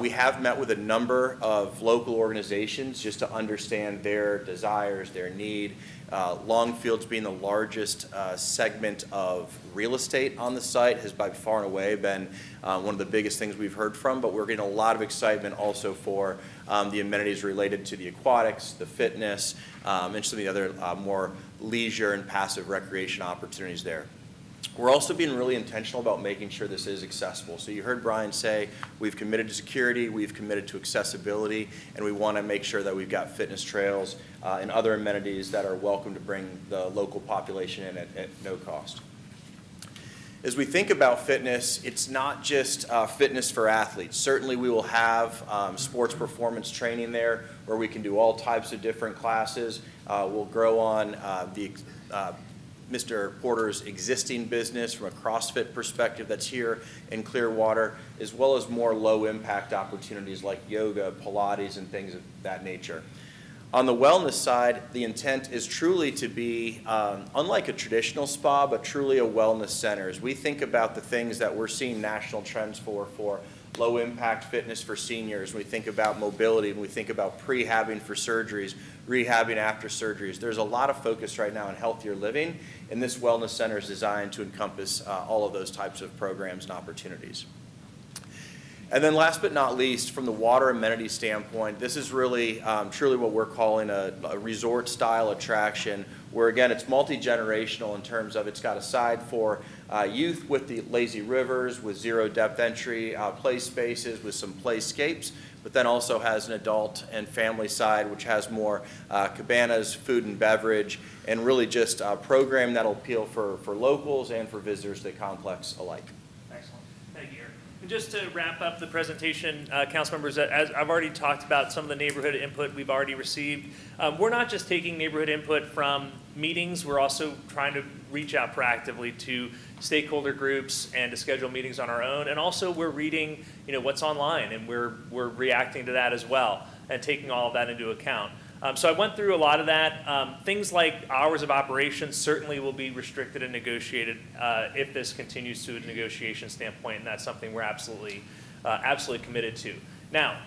S14: We have met with a number of local organizations just to understand their desires, their need. Longfield's being the largest segment of real estate on the site has by far and away been one of the biggest things we've heard from, but we're getting a lot of excitement also for the amenities related to the aquatics, the fitness, and some of the other more leisure and passive recreation opportunities there. We're also being really intentional about making sure this is accessible. So you heard Brian say we've committed to security, we've committed to accessibility, and we want to make sure that we've got fitness trails and other amenities that are welcome to bring the local population in at no cost. As we think about fitness, it's not just fitness for athletes. Certainly we will have sports performance training there where we can do all types of different classes. We'll grow on Mr. Porter's existing business from a CrossFit perspective that's here in Clearwater, as well as more low-impact opportunities like yoga, Pilates, and things of that nature. On the wellness side, the intent is truly to be, unlike a traditional spa, but truly a wellness center. As we think about the things that we're seeing national trends for low-impact fitness for seniors, we think about mobility, and we think about prehabbing for surgeries, rehabbing after surgeries. There's a lot of focus right now on healthier living, and this wellness center is designed to encompass all of those types of programs and opportunities. And then last but not least, from the water amenity standpoint, this is really truly what we're calling a resort-style attraction, where again, it's multi-generational in terms of it's got a side for youth with the lazy rivers, with zero depth entry, play spaces with some playscapes, but then also has an adult and family side, which has more cabanas, food and beverage, and really just a program that'll appeal for locals and for visitors to the complex alike.
S20: Excellent. Thank you, Eric. And just to wrap up the presentation, council members, as I've already talked about some of the neighborhood input we've already received. We're not just taking neighborhood input from meetings, we're also trying to reach out proactively to stakeholder groups and to schedule meetings on our own. And also we're reading, what's online, and we're reacting to that as well and taking all of that into account. So I went through a lot of that. Things like hours of operation certainly will be restricted and negotiated if this continues to a negotiation standpoint, and that's something we're absolutely committed to. Now,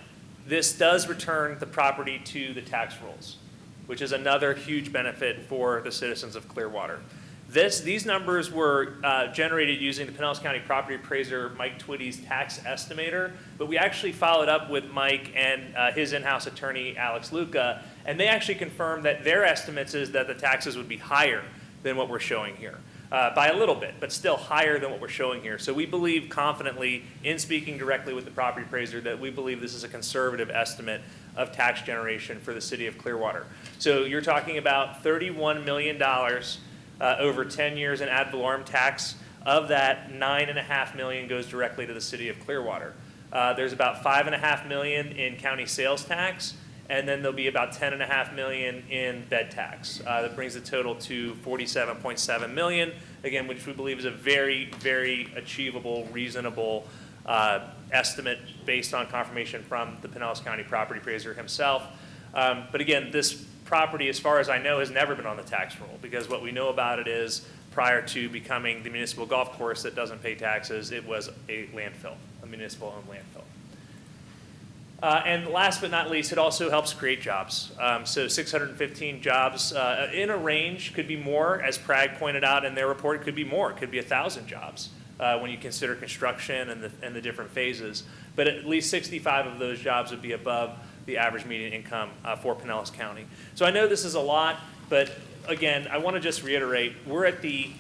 S20: this does return the property to the tax rolls, which is another huge benefit for the citizens of Clearwater. These numbers were generated using the Pinellas County property appraiser Mike Twitty's tax estimator, but we actually followed up with Mike and his in-house attorney Alex Luca, and they actually confirmed that their estimates is that the taxes would be higher than what we're showing here, by a little bit, but still higher than what we're showing here. So we believe confidently, in speaking directly with the property appraiser, that we believe this is a conservative estimate of tax generation for the city of Clearwater. So you're talking about $31 million over 10 years in ad valorem tax. Of that, $9.5 million goes directly to the city of Clearwater. There's about $5.5 million in county sales tax, and then there'll be about $10.5 million in bed tax. That brings the total to $47.7 million, again, which we believe is a very, very achievable, reasonable estimate based on confirmation from the Pinellas County property appraiser himself. But again, this property, as far as I know, has never been on the tax roll, because what we know about it is prior to becoming the municipal golf course that doesn't pay taxes, it was a landfill, a municipal-owned landfill. And last but not least, it also helps create jobs. So 615 jobs in a range, could be more, as Prague pointed out in their report, it could be more. It could be 1,000 jobs when you consider construction and the different phases. But at least 65 of those jobs would be above the average median income for Pinellas County. So I know this is a lot, but again, I want to just reiterate, we're at the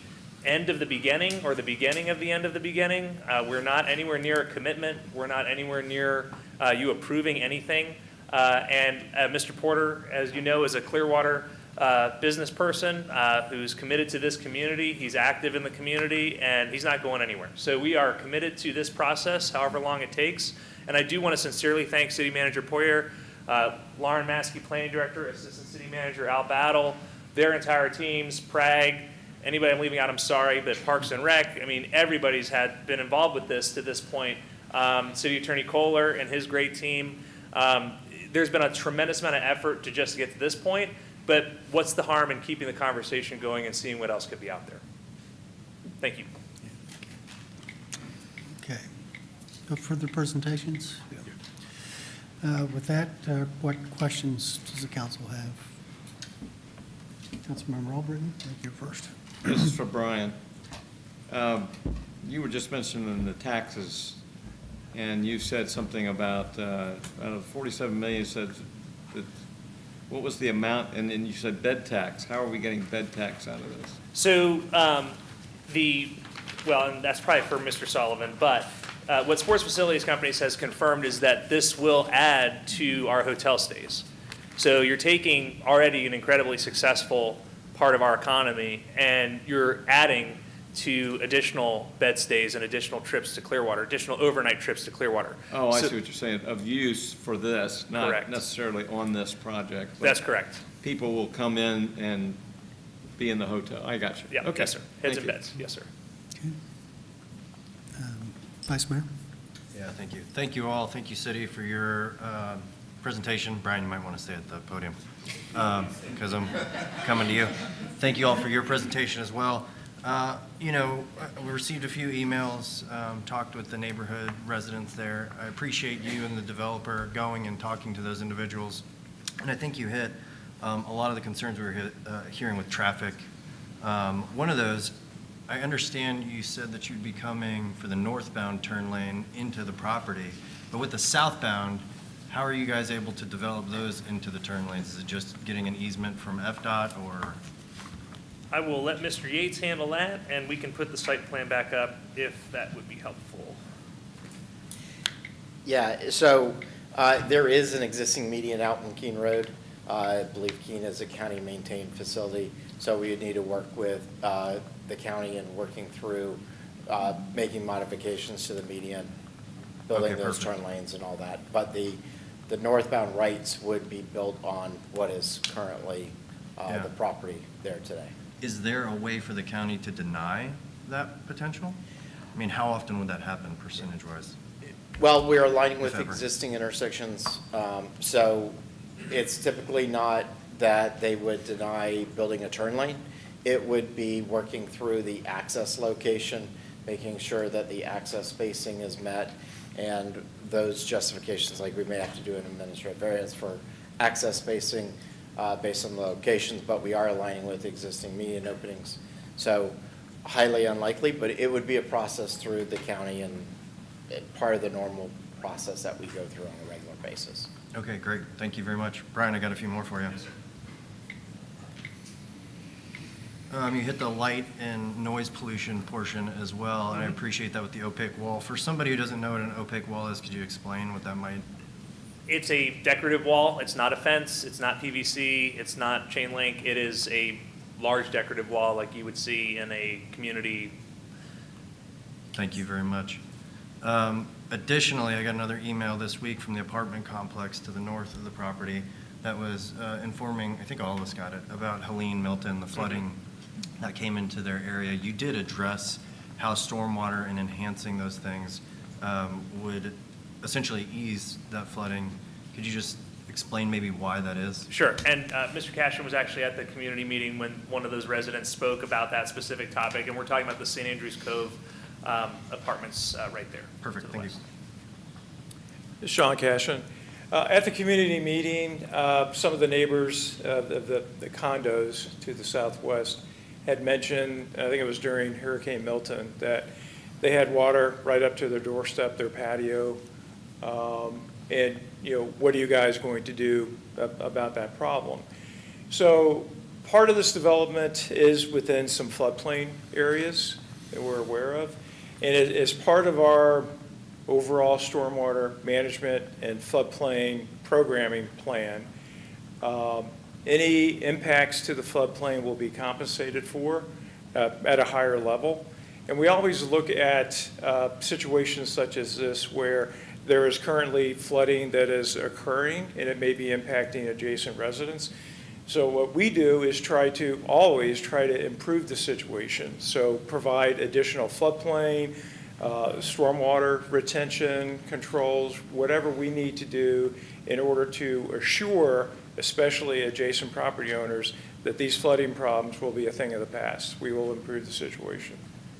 S20: end of the beginning or the beginning of the end of the beginning. We're not anywhere near a commitment. We're not anywhere near you approving anything. And Mr. Porter, as you know, is a Clearwater business person who's committed to this community. He's active in the community, and he's not going anywhere. So we are committed to this process, however long it takes. And I do want to sincerely thank City Manager Poyer, Lauren Maskey, Planning Director, Assistant City Manager Al Battle, their entire teams, Prague, anybody I'm leaving out, I'm sorry, but Parks and Rec, I mean, everybody's been involved with this to this point. City Attorney Kohler and his great team. There's been a tremendous amount of effort to just get to this point, but what's the harm in keeping the conversation going and seeing what else could be out there? Thank you.
S12: Okay. No further presentations? With that, what questions does the council have? Councilmember Albritton, thank you first.
S8: This is for Brian. You were just mentioning the taxes, and you said something about, out of 47 million, you said, that, what was the amount? And then you said bed tax. How are we getting bed tax out of this?
S20: So well, and that's probably for Mr. Sullivan, but what Sports Facilities Companies has confirmed is that this will add to our hotel stays. So you're taking already an incredibly successful part of our economy, and you're adding to additional bed stays and additional trips to Clearwater, additional overnight trips to Clearwater.
S8: Oh, I see what you're saying, of use for this, not
S20: Correct.
S8: necessarily on this project. but
S20: That's correct.
S8: People will come in and be in the hotel. I got you.
S20: Yeah,
S8: Okay.
S20: yes, sir. Heads
S8: Thank
S20: and
S8: you.
S20: beds, yes, sir.
S12: Vice Mayor?
S10: Yeah, thank you. Thank you all. Thank you, City, for your presentation. Brian, you might want to stay at the podium because I'm coming to you. Thank you all for your presentation as well. You know, we received a few emails, talked with the neighborhood residents there. I appreciate you and the developer going and talking to those individuals. And I think you hit a lot of the concerns we were hearing with traffic. One of those, I understand you said that you'd be coming for the northbound turn lane into the property, but with the southbound, how are you guys able to develop those into the turn lanes? Is it just getting an easement from FDOT or?
S20: I will let Mr. Yates handle that, and we can put the site plan back up if that would be helpful.
S11: Yeah, so there is an existing median out in Keene Road. I believe Keene is a county-maintained facility, so we would need to work with the county and working through making modifications to the median, building
S10: Okay,
S11: those
S10: perfect.
S11: turn lanes and all that. But the northbound rights would be built on what is currently
S10: Yeah.
S11: the property there today.
S10: Is there a way for the county to deny that potential? I mean, how often would that happen percentage-wise?
S11: Well, we're aligning with
S10: If ever.
S11: existing intersections, so it's typically not that they would deny building a turn lane. It would be working through the access location, making sure that the access spacing is met, and those justifications, like we may have to do an administrative variance for access spacing based on the locations, but we are aligning with existing median openings. So highly unlikely, but it would be a process through the county and part of the normal process that we go through on a regular basis.
S10: Okay, great. Thank you very much. Brian, I got a few more for you. You hit the light and noise pollution portion as well, and I appreciate that with the opaque wall. For somebody who doesn't know what an opaque wall is, could you explain what that might?
S20: It's a decorative wall. It's not a fence. It's not PVC. It's not chain link. It is a large decorative wall like you would see in a community.
S10: Thank you very much. Additionally, I got another email this week from the apartment complex to the north of the property that was informing, I think all of us got it, about Helene, Milton, the flooding that came into their area. You did address how stormwater and enhancing those things would essentially ease that flooding. Could you just explain maybe why that is?
S20: Sure, and Mr. Cashin was actually at the community meeting when one of those residents spoke about that specific topic, and we're talking about the St. Andrews Cove apartments right there.
S10: Perfect, thank you.
S21: Sean Cashin. At the community meeting, some of the neighbors of the condos to the southwest had mentioned, I think it was during Hurricane Milton, that they had water right up to their doorstep, their patio. And, what are you guys going to do about that problem? So part of this development is within some floodplain areas that we're aware of. And as part of our overall stormwater management and floodplain programming plan, any impacts to the floodplain will be compensated for at a higher level. And we always look at situations such as this where there is currently flooding that is occurring and it may be impacting adjacent residents. So what we do is always try to improve the situation. So provide additional floodplain, stormwater retention controls, whatever we need to do in order to assure, especially adjacent property owners, that these flooding problems will be a thing of the past. We will improve the situation.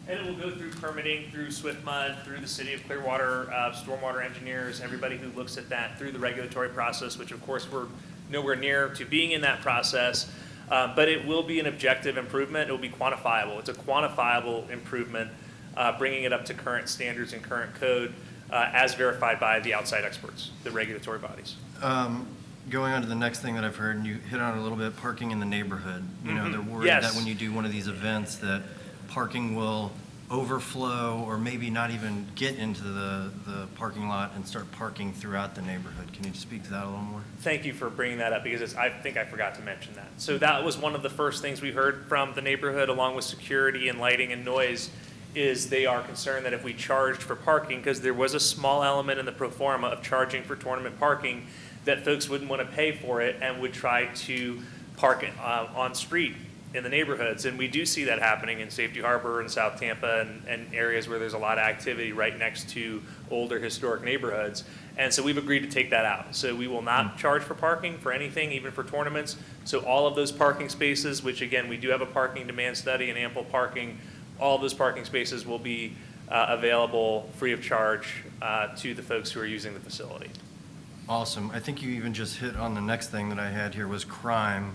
S20: And it will go through permitting, through SwiftMud, through the City of Clearwater, stormwater engineers, everybody who looks at that through the regulatory process, which of course we're nowhere near to being in that process. But it will be an objective improvement. It will be quantifiable. It's a quantifiable improvement, bringing it up to current standards and current code as verified by the outside experts, the regulatory bodies.
S10: Going on to the next thing that I've heard, and you hit on it a little bit, parking in the neighborhood. They're worried
S20: Yes.
S10: that when you do one of these events that parking will overflow or maybe not even get into the parking lot and start parking throughout the neighborhood. Can you speak to that a little more?
S20: Thank you for bringing that up because I think I forgot to mention that. So that was one of the first things we heard from the neighborhood along with security and lighting and noise is they are concerned that if we charged for parking, because there was a small element in the pro forma of charging for tournament parking, that folks wouldn't want to pay for it and would try to park it on street in the neighborhoods. And we do see that happening in Safety Harbor and South Tampa and areas where there's a lot of activity right next to older historic neighborhoods. And so we've agreed to take that out. So we will not charge for parking for anything, even for tournaments. So all of those parking spaces, which again, we do have a parking demand study and ample parking, all of those parking spaces will be available free of charge to the folks who are using the facility.
S10: Awesome. I think you even just hit on the next thing that I had here was crime.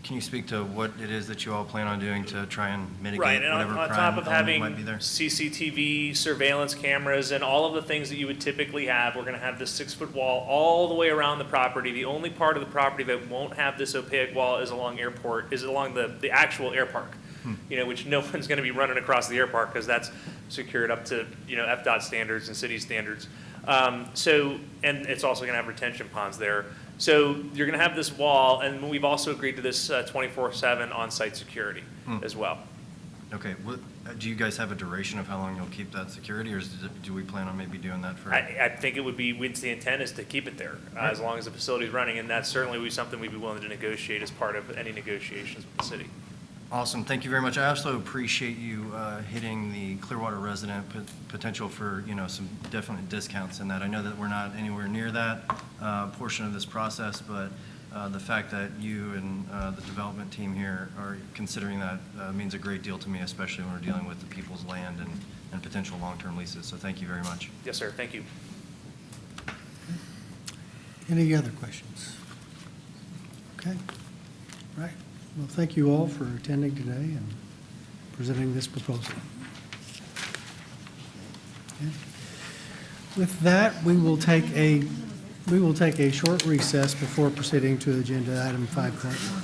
S10: Can you speak to what it is that you all plan on doing to try and mitigate
S20: Right, and
S10: whatever
S20: on
S10: crime
S20: top of
S10: element
S20: having
S10: might be there?
S20: CCTV, surveillance cameras, and all of the things that you would typically have, we're gonna have this 6-foot wall all the way around the property. The only part of the property that won't have this opaque wall is along the actual air park. Which no one's gonna be running across the air park because that's secured up to, FDOT standards and city standards. And it's also gonna have retention ponds there. So you're gonna have this wall, and we've also agreed to this 24/7 on-site security as well.
S10: Okay, do you guys have a duration of how long you'll keep that security, or do we plan on maybe doing that for?
S20: I think it would be, the intent is to keep it there as long as the facility's running, and that certainly would be something we'd be willing to negotiate as part of any negotiations with the city.
S10: Awesome, thank you very much. I also appreciate you hitting the Clearwater resident potential for, some definite discounts in that. I know that we're not anywhere near that portion of this process, but the fact that you and the development team here are considering that means a great deal to me, especially when we're dealing with the people's land and potential long-term leases. So thank you very much.
S20: Yes, sir, thank you.
S12: Any other questions? Okay, right. Well, thank you all for attending today and presenting this proposal. Okay. With that, we will take a short recess before proceeding to agenda item 5.1.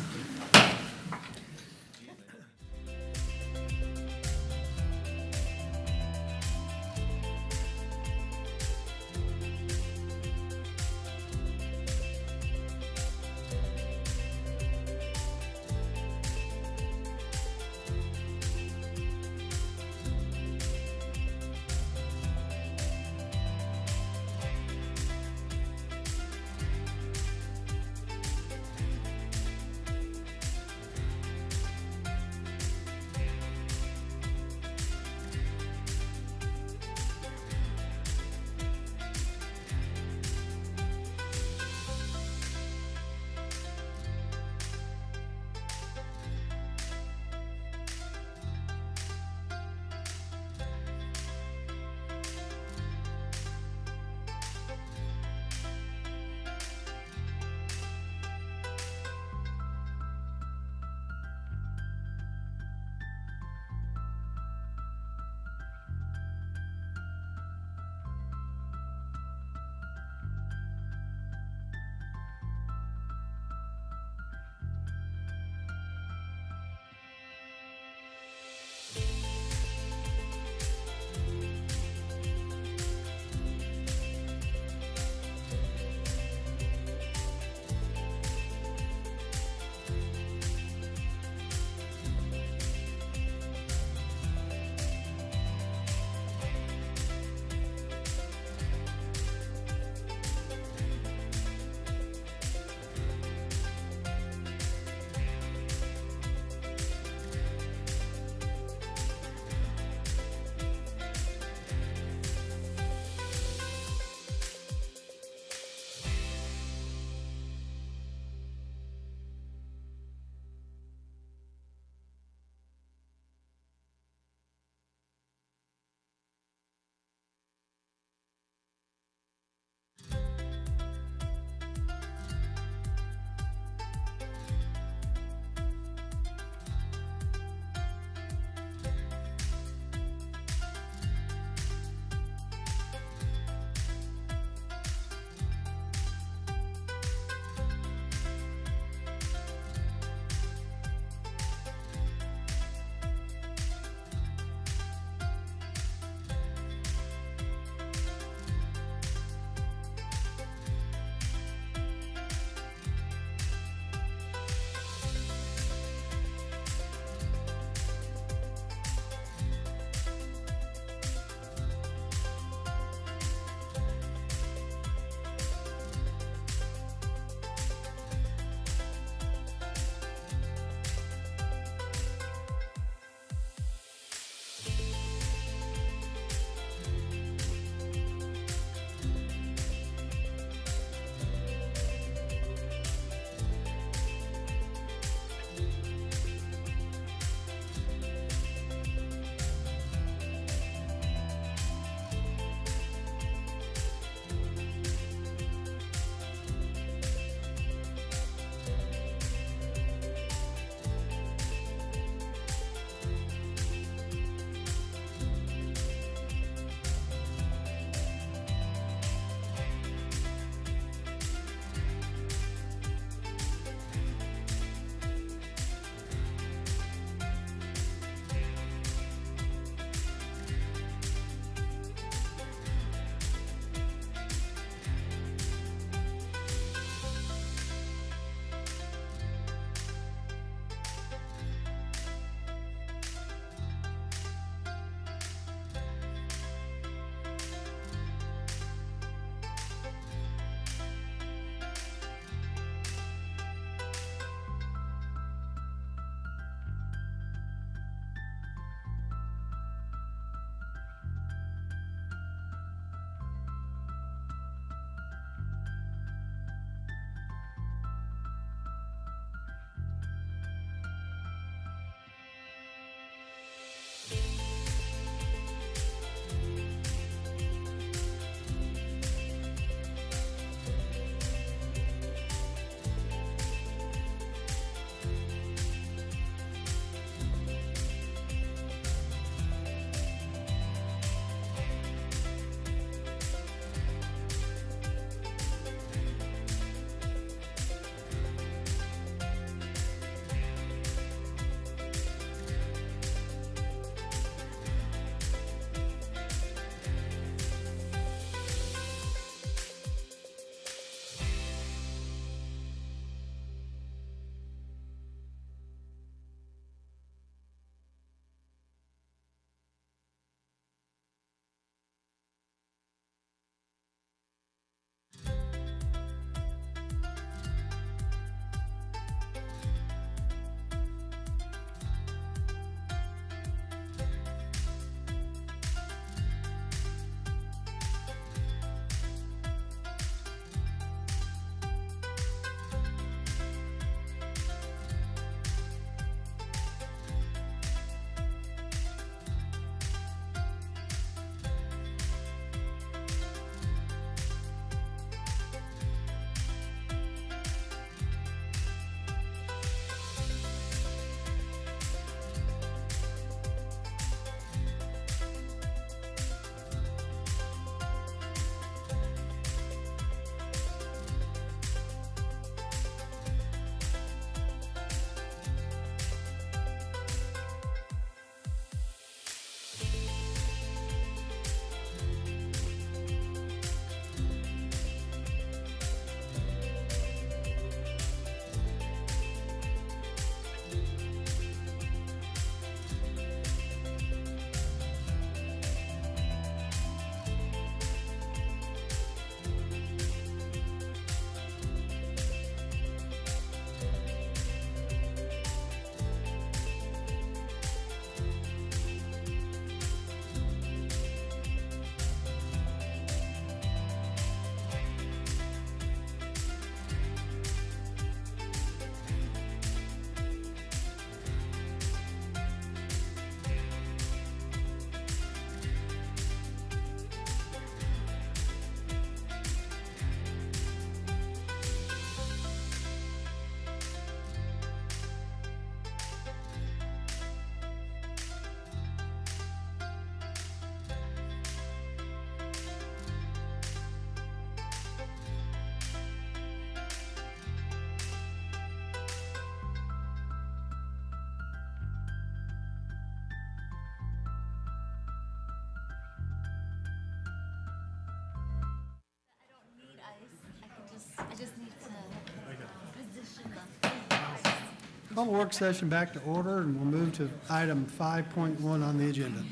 S12: Call the work session back to order, and we'll move to item 5.1 on the agenda.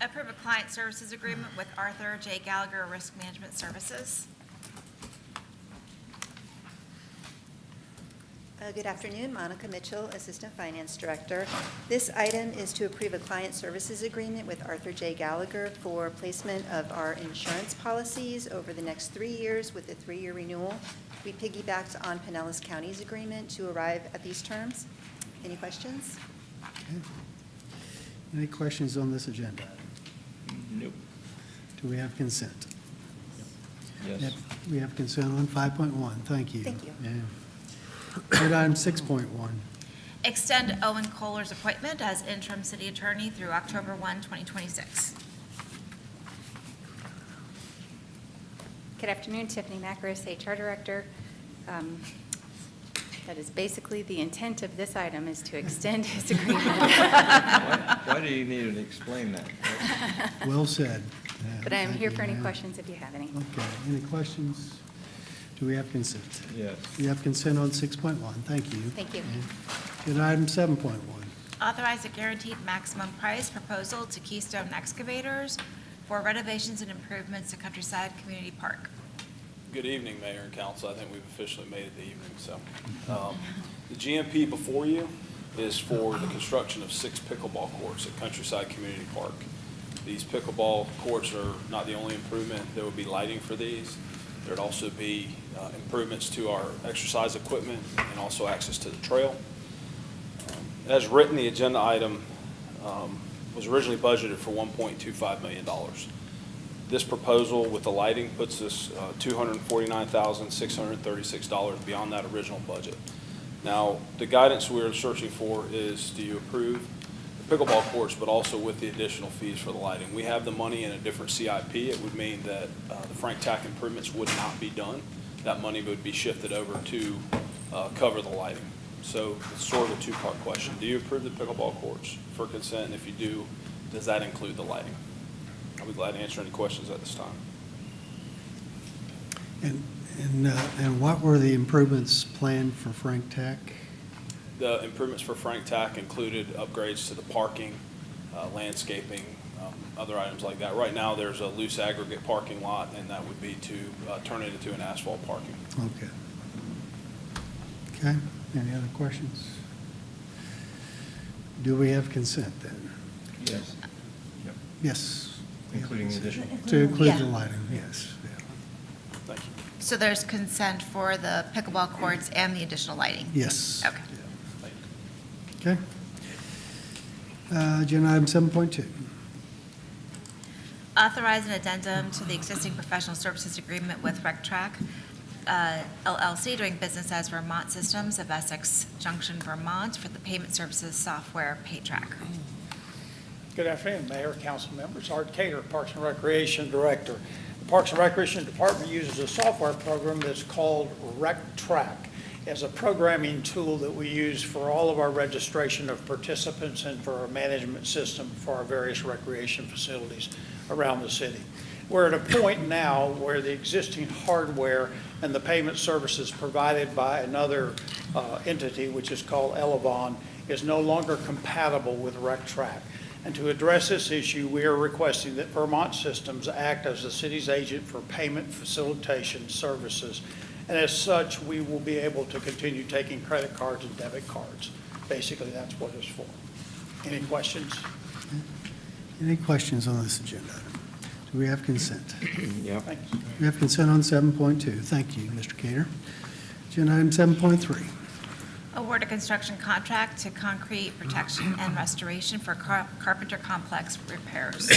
S15: Approve a client services agreement with Arthur J. Gallagher Risk Management Services.
S5: Good afternoon, Monica Mitchell, Assistant Finance Director. This item is to approve a client services agreement with Arthur J. Gallagher for placement of our insurance policies over the next 3 years with a 3-year renewal. We piggybacked on Pinellas County's agreement to arrive at these terms. Any questions?
S12: Okay. Any questions on this agenda?
S8: Nope.
S12: Do we have consent?
S8: Yes.
S12: Yep, we have consent on 5.1. Thank you.
S5: Thank you.
S12: Yeah. Good, item 6.1.
S15: Extend Owen Kohler's appointment as interim city attorney through October 1, 2026.
S9: Good afternoon, Tiffany Macros, HR Director. That is basically the intent of this item, is to extend his agreement.
S8: Why do you need to explain that?
S12: Well said. Yeah,
S9: But I am
S12: thank
S9: here
S12: you,
S9: for any
S12: ma'am.
S9: questions if you have any.
S12: Okay, any questions? Do we have consent?
S8: Yes.
S12: We have consent on 6.1. Thank you.
S9: Thank you.
S12: Good, item 7.1.
S15: Authorize a guaranteed maximum price proposal to Keystone Excavators for renovations and improvements to Countryside Community Park.
S22: Good evening, Mayor and Council. I think we've officially made it the evening, so. The GMP before you is for the construction of 6 pickleball courts at Countryside Community Park. These pickleball courts are not the only improvement. There will be lighting for these. There'd also be improvements to our exercise equipment and also access to the trail. As written, the agenda item was originally budgeted for $1.25 million. This proposal with the lighting puts us $249,636 beyond that original budget. Now, the guidance we're searching for is, do you approve the pickleball courts, but also with the additional fees for the lighting? We have the money in a different CIP. It would mean that the Frank Tack improvements would not be done. That money would be shifted over to cover the lighting. So it's sort of a two-part question. Do you approve the pickleball courts for consent? And if you do, does that include the lighting? I'll be glad to answer any questions at this time.
S12: And what were the improvements planned for Frank Tack?
S22: The improvements for Frank Tack included upgrades to the parking, landscaping, other items like that. Right now, there's a loose aggregate parking lot, and that would be to turn it into an asphalt parking.
S12: Okay. Okay, any other questions? Do we have consent then?
S8: Yes. Yep.
S12: Yes.
S8: Including the additional.
S12: To include
S15: Yeah.
S12: the lighting, yes.
S22: Thank you.
S15: So there's consent for the pickleball courts and the additional lighting?
S12: Yes.
S15: Okay.
S12: Okay. Agenda item 7.2.
S15: Authorize an addendum to the existing professional services agreement with RecTrack LLC, doing business as Vermont Systems of Essex Junction, Vermont, for the payment services software PayTrack.
S24: Good afternoon, Mayor, council members. Art Cater, Parks and Recreation Director. The Parks and Recreation Department uses a software program that's called RecTrack as a programming tool that we use for all of our registration of participants and for our management system for our various recreation facilities around the city. We're at a point now where the existing hardware and the payment services provided by another entity, which is called Elevon, is no longer compatible with RecTrack. And to address this issue, we are requesting that Vermont Systems act as the city's agent for payment facilitation services. And as such, we will be able to continue taking credit cards and debit cards. Basically, that's what it's for. Any questions?
S12: Any questions on this agenda item? Do we have consent?
S8: Yep.
S24: Thank you.
S12: We have consent on 7.2. Thank you, Mr. Cater. Agenda item 7.3.
S15: Award a construction contract to Concrete Protection and Restoration for Carpenter Complex repairs.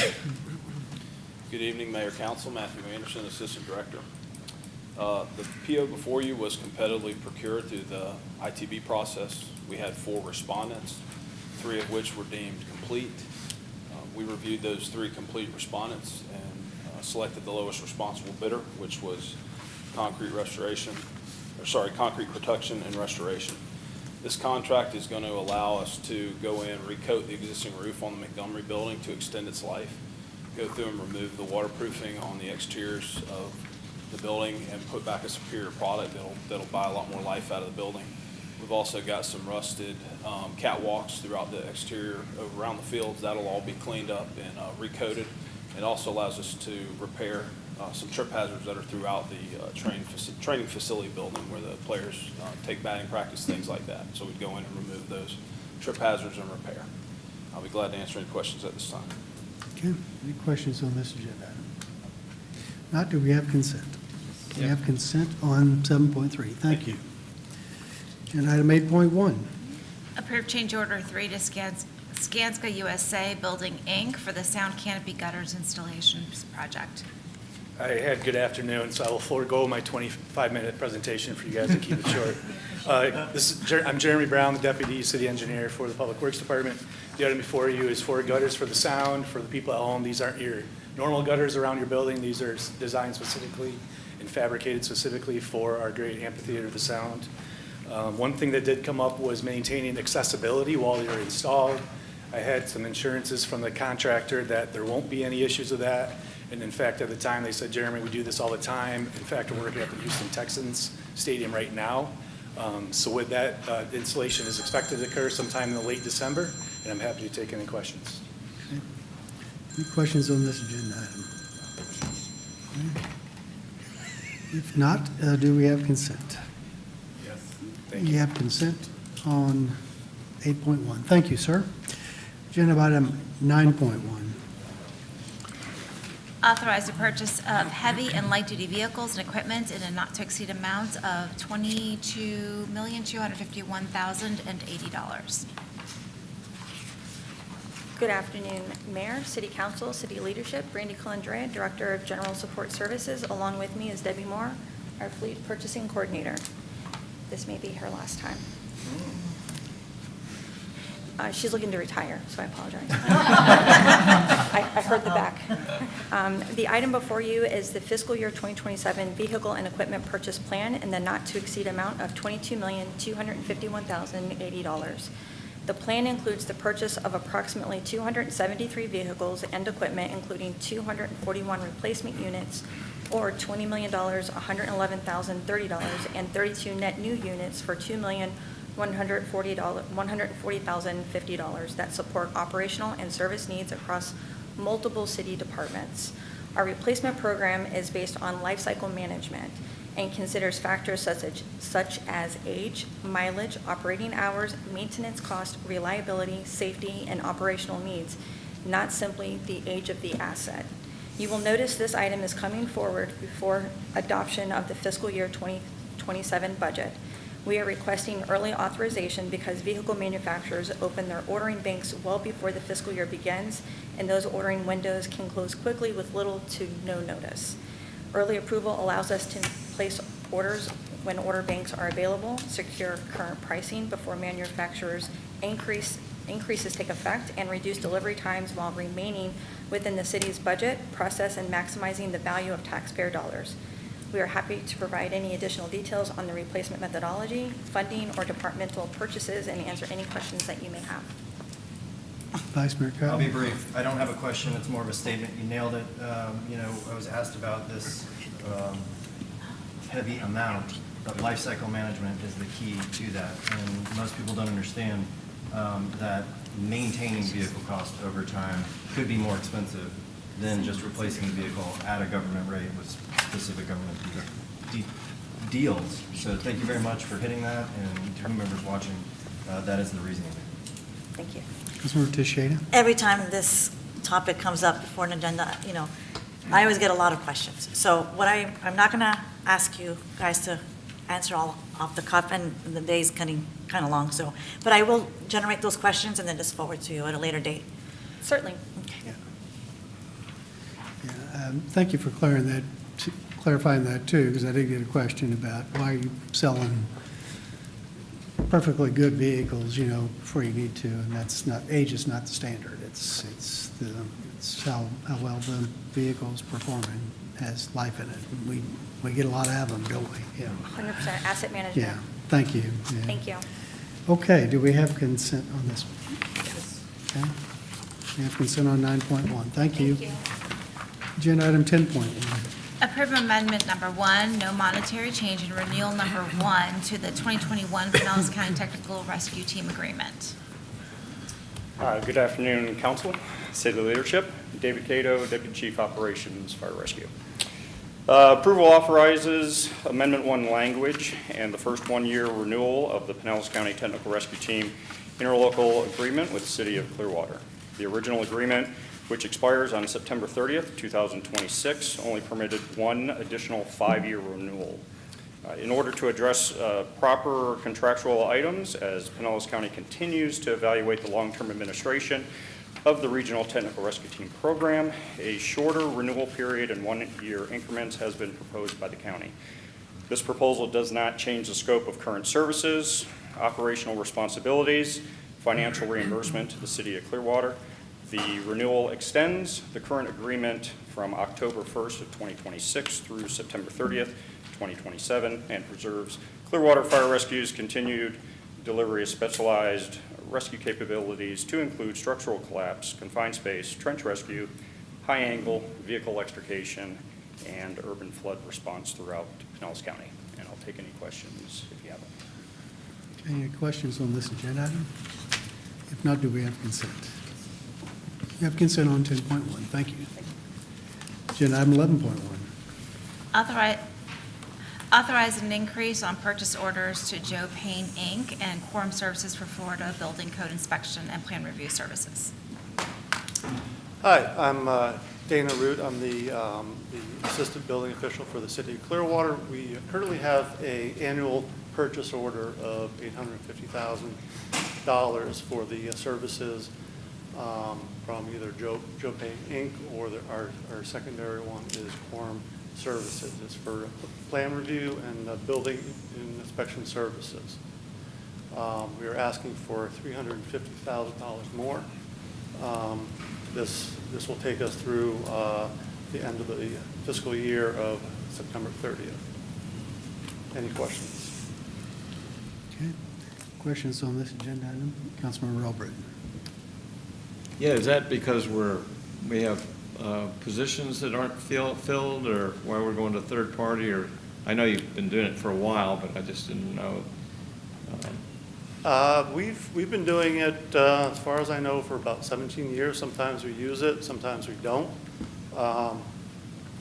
S22: Good evening, Mayor, Council. Matthew Anderson, Assistant Director. The PO before you was competitively procured through the ITB process. We had 4 respondents, 3 of which were deemed complete. We reviewed those 3 complete respondents and selected the lowest responsible bidder, which was Concrete Protection and Restoration. This contract is going to allow us to go in and recoat the existing roof on the Montgomery building to extend its life, go through and remove the waterproofing on the exteriors of the building and put back a superior product that'll buy a lot more life out of the building. We've also got some rusted catwalks throughout the exterior around the fields. That'll all be cleaned up and recoated. It also allows us to repair some trip hazards that are throughout the training facility building where the players take batting practice, things like that. So we'd go in and remove those trip hazards and repair. I'll be glad to answer any questions at this time.
S12: Okay, any questions on this agenda item? Not, do we have consent? We have consent on 7.3. Thank you. Agenda item 8.1.
S15: Approve change order 3 to Skanska USA Building, Inc. for the sound canopy gutters installations project.
S1: I had good afternoon, so I will forego my 25-minute presentation for you guys to keep it short. I'm Jeremy Brown, the Deputy City Engineer for the Public Works Department. The item before you is for gutters for the sound for the people at home. These aren't your normal gutters around your building. These are designed specifically and fabricated specifically for our great amphitheater, the sound. One thing that did come up was maintaining accessibility while they were installed. I had some assurances from the contractor that there won't be any issues with that. And in fact, at the time, they said, Jeremy, we do this all the time. In fact, we're working at the Houston Texans Stadium right now. So with that, installation is expected to occur sometime in the late December, and I'm happy to take any questions.
S12: Okay. Any questions on this agenda item? Okay. If not, do we have consent?
S1: Yes.
S12: You have consent on 8.1. Thank you, sir. Agenda item 9.1.
S15: Authorize the purchase of heavy and light-duty vehicles and equipment in a not-to-exceed amount of $22,251,080.
S4: Good afternoon, Mayor, City Council, City Leadership. Brandy Calandrea, Director of General Support Services. Along with me is Debbie Moore, our Fleet Purchasing Coordinator. This may be her last time. She's looking to retire, so I apologize. I heard the back. The item before you is the fiscal year 2027 vehicle and equipment purchase plan in the not-to-exceed amount of $22,251,080. The plan includes the purchase of approximately 273 vehicles and equipment, including 241 replacement units, or $20 million, $111,030, and 32 net new units for $2,140,050 that support operational and service needs across multiple city departments. Our replacement program is based on life cycle management and considers factors such as age, mileage, operating hours, maintenance cost, reliability, safety, and operational needs, not simply the age of the asset. You will notice this item is coming forward before adoption of the fiscal year 2027 budget. We are requesting early authorization because vehicle manufacturers open their ordering banks well before the fiscal year begins, and those ordering windows can close quickly with little to no notice. Early approval allows us to place orders when order banks are available, secure current pricing before manufacturers' increases take effect, and reduce delivery times while remaining within the city's budget process and maximizing the value of taxpayer dollars. We are happy to provide any additional details on the replacement methodology, funding, or departmental purchases, and answer any questions that you may have.
S12: Vice Mayor Cotton.
S10: I'll be brief. I don't have a question. It's more of a statement. You nailed it. I was asked about this heavy amount, but life cycle management is the key to that. And most people don't understand that maintaining vehicle cost over time could be more expensive than just replacing the vehicle at a government rate with specific government deals. So thank you very much for hitting that, and to members watching, that is the reasoning.
S4: Thank you.
S12: Councilmember Teixeira.
S7: Every time this topic comes up before an agenda, I always get a lot of questions. So I'm not going to ask you guys to answer all off the cuff, and the day's getting kind of long. But I will generate those questions and then just forward to you at a later date.
S4: Certainly.
S12: Yeah. Thank you for clarifying that too, because I did get a question about why are you selling perfectly good vehicles, before you need to, and that's not, age is not the standard. It's how well the vehicle's performing, has life in it. We get a lot out of them, don't we? Yeah.
S4: 100% asset management.
S12: Yeah. Thank you. Yeah.
S4: Thank you.
S12: Okay. Do we have consent on this?
S4: Yes.
S12: Okay. We have consent on 9.1. Thank you. Agenda item 10.1.
S15: Approve amendment number 1, no monetary change, and renewal number 1 to the 2021 Pinellas County Technical Rescue Team Agreement.
S2: Good afternoon, Council, City Leadership. David Cato, Deputy Chief Operations, Fire Rescue. Approval authorizes Amendment 1 language and the first one-year renewal of the Pinellas County Technical Rescue Team interlocal agreement with the City of Clearwater. The original agreement, which expires on September 30th, 2026, only permitted one additional 5-year renewal. In order to address proper contractual items, as Pinellas County continues to evaluate the long-term administration of the Regional Technical Rescue Team program, a shorter renewal period in 1-year increments has been proposed by the county. This proposal does not change the scope of current services, operational responsibilities, financial reimbursement to the City of Clearwater. The renewal extends the current agreement from October 1st of 2026 through September 30th, 2027, and preserves Clearwater Fire Rescue's continued delivery of specialized rescue capabilities to include structural collapse, confined space, trench rescue, high angle, vehicle extrication, and urban flood response throughout Pinellas County. And I'll take any questions if you have them.
S12: Any questions on this agenda item? If not, do we have consent? We have consent on 10.1. Thank you. Agenda item 11.1.
S15: Authorize an increase on purchase orders to Joe Payne, Inc. and Quorum Services for Florida Building Code Inspection and Plan Review Services.
S3: Hi, I'm Dana Root. I'm the Assistant Building Official for the City of Clearwater. We currently have an annual purchase order of $850,000 for the services from either Joe Payne, Inc. or our secondary one is Quorum Services. It's for plan review and building and inspection services. We are asking for $350,000 more. This will take us through the end of the fiscal year of September 30th. Any questions?
S12: Okay. Questions on this agenda item? Councilmember Albritton.
S8: Yeah, is that because we have positions that aren't filled, or why we're going to third party? Or I know you've been doing it for a while, but I just didn't know.
S3: We've been doing it, as far as I know, for about 17 years. Sometimes we use it, sometimes we don't.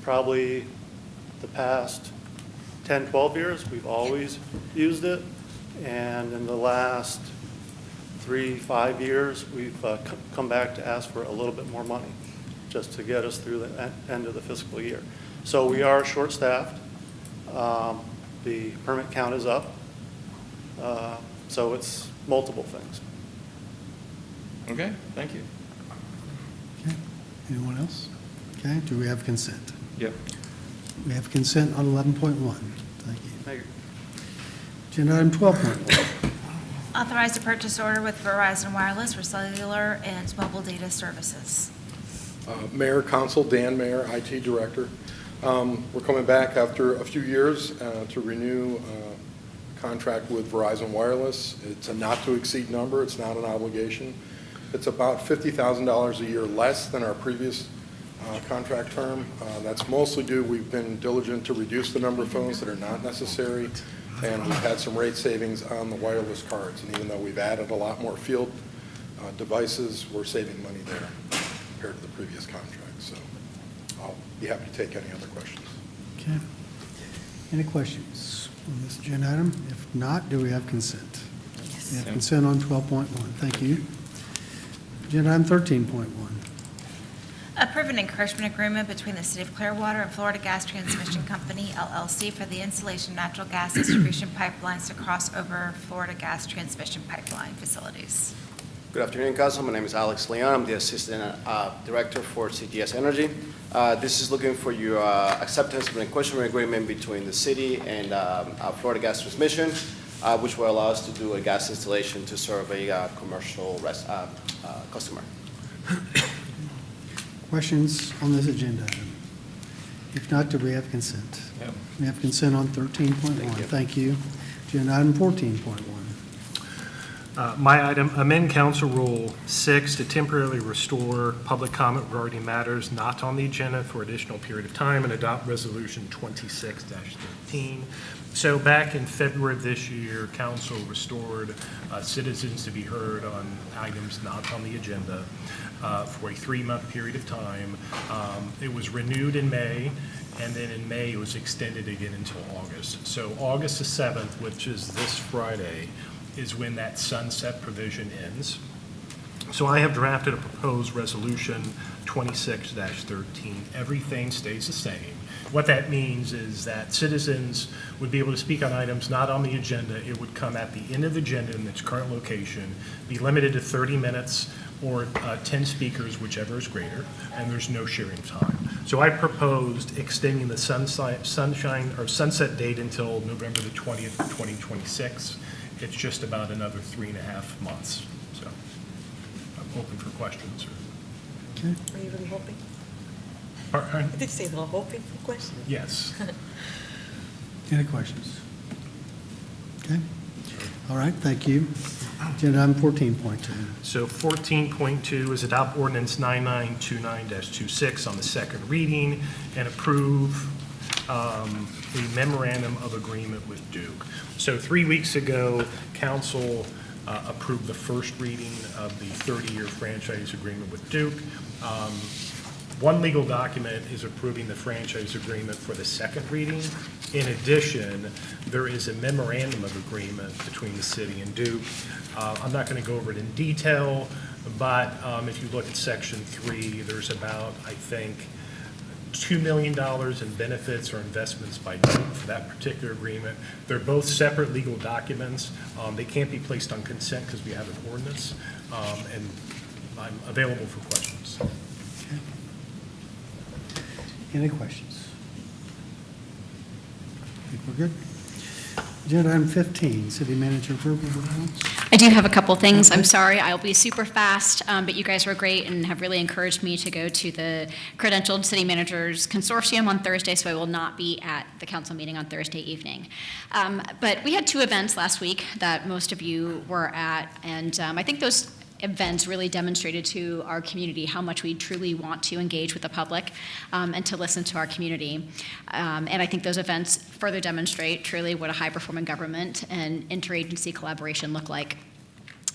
S3: Probably the past 10, 12 years, we've always used it. And in the last 3, 5 years, we've come back to ask for a little bit more money just to get us through the end of the fiscal year. So we are short-staffed. The permit count is up. So it's multiple things.
S8: Okay, thank you.
S12: Okay. Anyone else? Okay. Do we have consent?
S8: Yep.
S12: We have consent on 11.1. Thank you.
S3: Thank you.
S12: Agenda item 12.1.
S15: Authorize a purchase order with Verizon Wireless for cellular and mobile data services.
S16: Mayor, Council, Dan Mayer, IT Director. We're coming back after a few years to renew contract with Verizon Wireless. It's a not-to-exceed number. It's not an obligation. It's about $50,000 a year less than our previous contract term. That's mostly due, we've been diligent to reduce the number of phones that are not necessary, and we've had some rate savings on the wireless cards. And even though we've added a lot more field devices, we're saving money there compared to the previous contract. So I'll be happy to take any other questions.
S12: Okay. Any questions on this agenda item? If not, do we have consent?
S15: Yes.
S12: We have consent on 12.1. Thank you. Agenda item 13.1.
S15: Approve an encouragement agreement between the City of Clearwater and Florida Gas Transmission Company, LLC, for the installation of natural gas distribution pipelines to cross over Florida Gas Transmission Pipeline facilities.
S23: Good afternoon, Council. My name is Alex Leon. I'm the Assistant Director for CGS Energy. This is looking for your acceptance of an encouragement agreement between the city and Florida Gas Transmission, which will allow us to do a gas installation to serve a commercial customer.
S12: Questions on this agenda item? If not, do we have consent?
S8: Yep.
S12: We have consent on 13.1. Thank you. Agenda item 14.1.
S13: My item, amend Council Rule 6 to temporarily restore public comment regarding matters not on the agenda for additional period of time and adopt Resolution 26-13. So back in February of this year, Council restored citizens to be heard on items not on the agenda for a 3-month period of time. It was renewed in May, and then in May it was extended again until August. So August the 7th, which is this Friday, is when that sunset provision ends. So I have drafted a proposed resolution 26-13. Everything stays the same. What that means is that citizens would be able to speak on items not on the agenda. It would come at the end of the agenda in its current location, be limited to 30 minutes or 10 speakers, whichever is greater, and there's no sharing time. So I proposed extending the sunset date until November the 20th, 2026. It's just about another 3.5 months. So I'm open for questions.
S12: Okay.
S7: Are you really hoping?
S13: Pardon?
S7: Did you say they're hoping for questions?
S13: Yes.
S12: Any questions? Okay. All right, thank you. Agenda item 14.2.
S13: So 14.2 is adopt ordinance 9929-26 on the second reading and approve a memorandum of agreement with Duke. So 3 weeks ago, council approved the first reading of the 30-year franchise agreement with Duke. One legal document is approving the franchise agreement for the second reading. In addition, there is a memorandum of agreement between the city and Duke. I'm not going to go over it in detail, but if you look at section 3, there's about, I think, $2 million in benefits or investments by Duke for that particular agreement. They're both separate legal documents. They can't be placed on consent because we have an ordinance, and I'm available for questions.
S12: Okay. Any questions? I think we're good. Agenda item 15, city manager verbal remarks.
S17: I do have a couple things. I'm sorry, I'll be super fast, but you guys were great and have really encouraged me to go to the Credentialed City Managers Consortium on Thursday, so I will not be at the council meeting on Thursday evening. But we had 2 events last week that most of you were at, and I think those events really demonstrated to our community how much we truly want to engage with the public and to listen to our community. And I think those events further demonstrate truly what a high-performing government and interagency collaboration look like.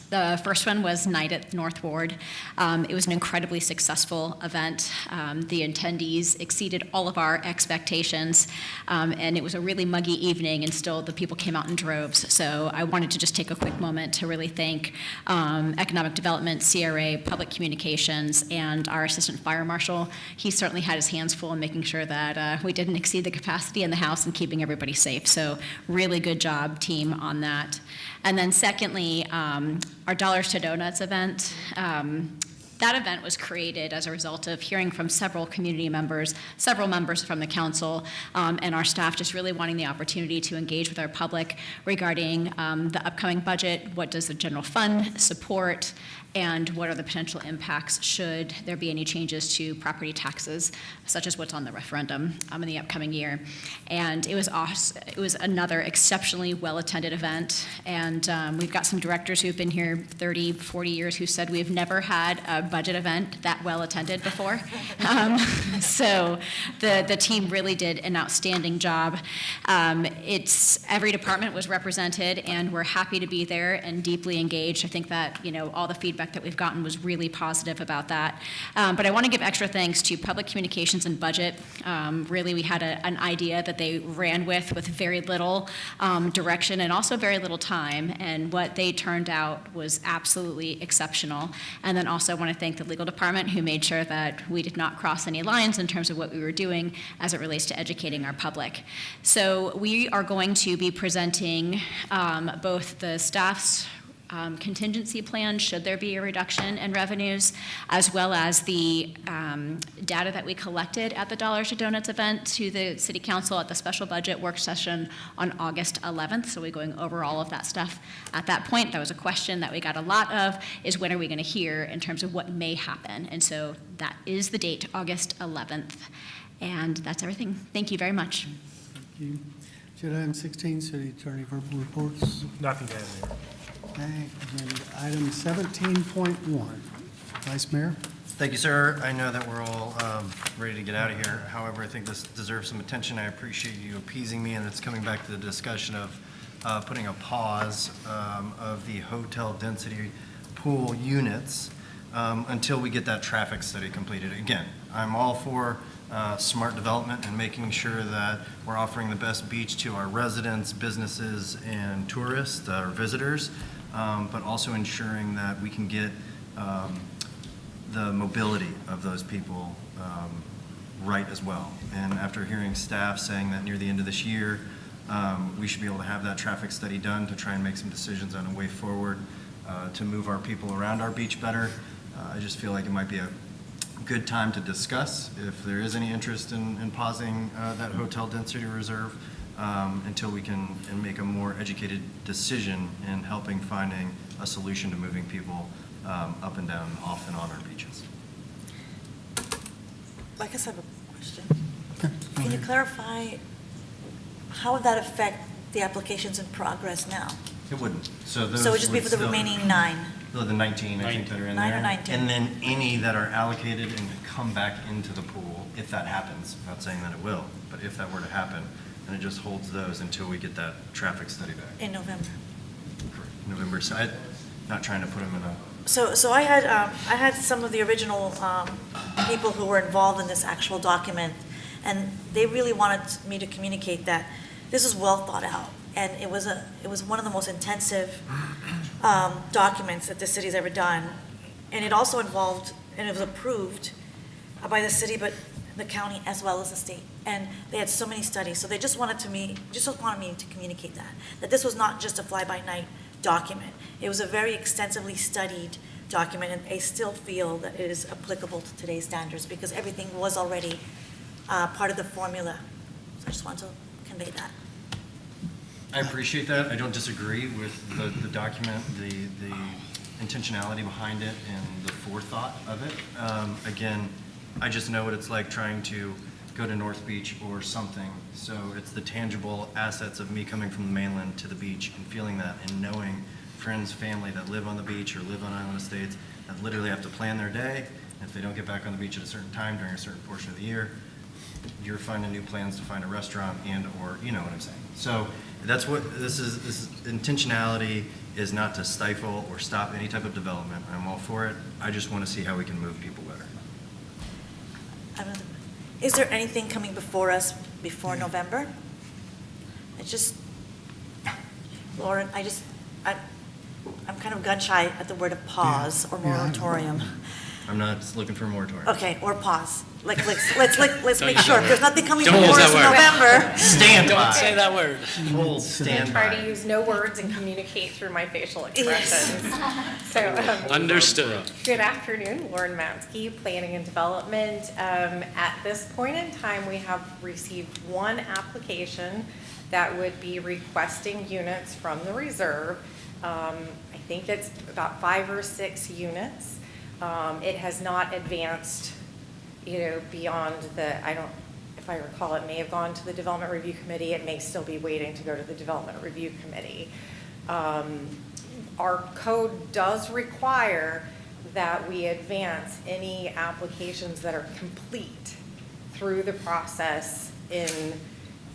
S17: The first one was Night at North Ward. It was an incredibly successful event. The attendees exceeded all of our expectations, and it was a really muggy evening, and still the people came out in droves. So I wanted to just take a quick moment to really thank Economic Development, CRA, Public Communications, and our Assistant Fire Marshal. He certainly had his hands full in making sure that we didn't exceed the capacity in the house and keeping everybody safe. So really good job, team, on that. And then secondly, our Dollars to Donuts event. That event was created as a result of hearing from several community members, several members from the council, and our staff just really wanting the opportunity to engage with our public regarding the upcoming budget, what does the general fund support, and what are the potential impacts should there be any changes to property taxes, such as what's on the referendum in the upcoming year. And it was another exceptionally well-attended event, and we've got some directors who've been here 30, 40 years who said we've never had a budget event that well-attended before. So the team really did an outstanding job. Every department was represented, and we're happy to be there and deeply engaged. I think that, all the feedback that we've gotten was really positive about that. But I want to give extra thanks to Public Communications and Budget. Really, we had an idea that they ran with very little direction and also very little time, and what they turned out was absolutely exceptional. And then also I want to thank the legal department, who made sure that we did not cross any lines in terms of what we were doing as it relates to educating our public. So we are going to be presenting both the staff's contingency plan, should there be a reduction in revenues, as well as the data that we collected at the Dollars to Donuts event to the City Council at the special budget work session on August 11th. So we're going over all of that stuff at that point. That was a question that we got a lot of, is when are we going to hear in terms of what may happen? And so that is the date, August 11th. And that's everything. Thank you very much.
S12: Thank you. Agenda item 16, city attorney verbal reports.
S13: Nothing to add there.
S12: Okay, agenda item 17.1. Vice Mayor?
S10: Thank you, sir. I know that we're all ready to get out of here. However, I think this deserves some attention. I appreciate you appeasing me, and it's coming back to the discussion of putting a pause of the hotel density pool units until we get that traffic study completed. Again, I'm all for smart development and making sure that we're offering the best beach to our residents, businesses, and tourists or visitors, but also ensuring that we can get the mobility of those people right as well. And after hearing staff saying that near the end of this year, we should be able to have that traffic study done to try and make some decisions on a way forward to move our people around our beach better. I just feel like it might be a good time to discuss if there is any interest in pausing that hotel density reserve until we can make a more educated decision in helping finding a solution to moving people up and down, off and on our beaches.
S7: I guess I have a question. Can you clarify, how would that affect the applications in progress now?
S10: It wouldn't. So those
S7: So it would just be
S10: would
S7: for the
S10: still-
S7: remaining 9?
S10: The 19, I think, that are in there.
S7: 9 or 19.
S10: And then any that are allocated and come back into the pool, if that happens. I'm not saying that it will, but if that were to happen, then it just holds those until we get that traffic study back.
S7: In November.
S10: Correct. November, so I'm not trying to put them in a,
S7: So I had some of the original people who were involved in this actual document, and they really wanted me to communicate that this is well thought out, and it was one of the most intensive documents that the city's ever done, and it also involved, and it was approved by the city, but the county as well as the state, and they had so many studies, so they just wanted me to communicate that this was not just a fly-by-night document. It was a very extensively studied document, and I still feel that it is applicable to today's standards because everything was already part of the formula. So I just wanted to convey that.
S10: I appreciate that. I don't disagree with the document, the intentionality behind it and the forethought of it. Again, I just know what it's like trying to go to North Beach or something. So it's the tangible assets of me coming from the mainland to the beach and feeling that and knowing friends, family that live on the beach or live on island estates that literally have to plan their day. And if they don't get back on the beach at a certain time during a certain portion of the year, you're finding new plans to find a restaurant and or, you know what I'm saying. So that's what this is intentionality is not to stifle or stop any type of development. I'm all for it. I just want to see how we can move people better.
S7: Is there anything coming before us before November? It's just, Lauren, I'm kind of gun shy at the word of pause or moratorium.
S10: I'm not looking for a moratorium.
S7: Okay, or pause. Let's make sure. If there's nothing coming
S10: Don't
S7: before
S10: use
S7: us in
S10: that word.
S7: November.
S10: Stand by.
S6: Don't say that word.
S10: Hold, stand
S6: Try
S10: by.
S6: to use no words and communicate through my facial expressions. So, understood. Good afternoon, Lauren Mansky, Planning and Development. At this point in time, we have received one application that would be requesting units from the reserve. I think it's about 5 or 6 units. It has not advanced, beyond if I recall, it may have gone to the Development Review Committee. It may still be waiting to go to the Development Review Committee. Our code does require that we advance any applications that are complete through the process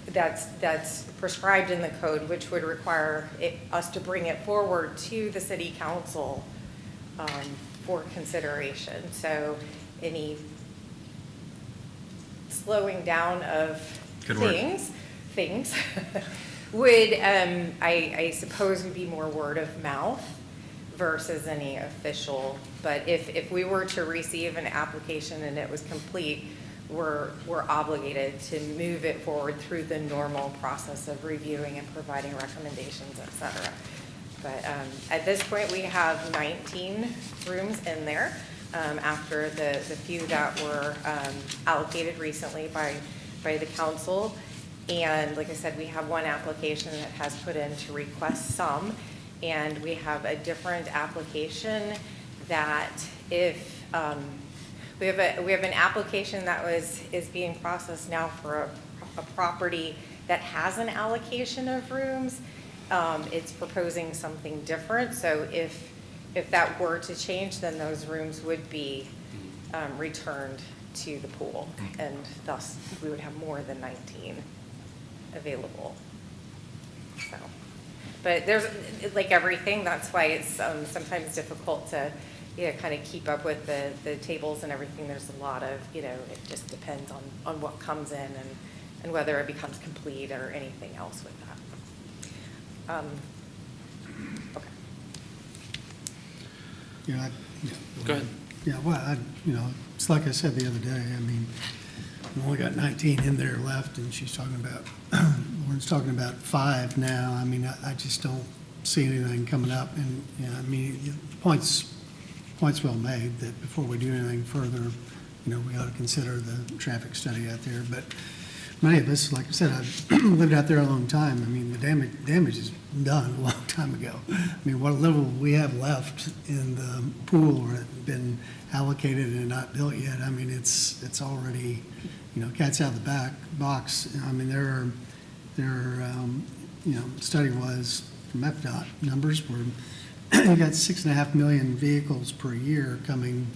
S6: that's prescribed in the code, which would require us to bring it forward to the City Council for consideration. So any slowing down of things would, I suppose, would be more word of mouth versus any official. But if we were to receive an application and it was complete, we're obligated to move it forward through the normal process of reviewing and providing recommendations, et cetera. But at this point, we have 19 rooms in there after the few that were allocated recently by the council. And like I said, we have one application that has put in to request some, and we have a different application that if we have an application that is being processed now for a property that has an allocation of rooms, It's proposing something different, so if that were to change, then those rooms would be returned to the pool, and thus we would have more than 19 available. So, but there's, like everything, that's why it's sometimes difficult to, kind of keep up with the tables and everything. There's a lot of, it just depends on what comes in and whether it becomes complete or anything else with that. Okay.
S12: Yeah,
S2: Go ahead.
S12: Yeah, well, it's like I said the other day, I mean, we only got 19 in there left, and she's talking about, Lauren's talking about 5 now. I mean, I just don't see anything coming up, and, I mean, point's well made that before we do anything further, we ought to consider the traffic study out there. But many of us, like I said, I've lived out there a long time. I mean, the damage is done a long time ago. I mean, what little we have left in the pool or been allocated and not built yet, I mean, it's already, cat's out of the box. I mean, study was from FDOT numbers were you got 6.5 million vehicles per year coming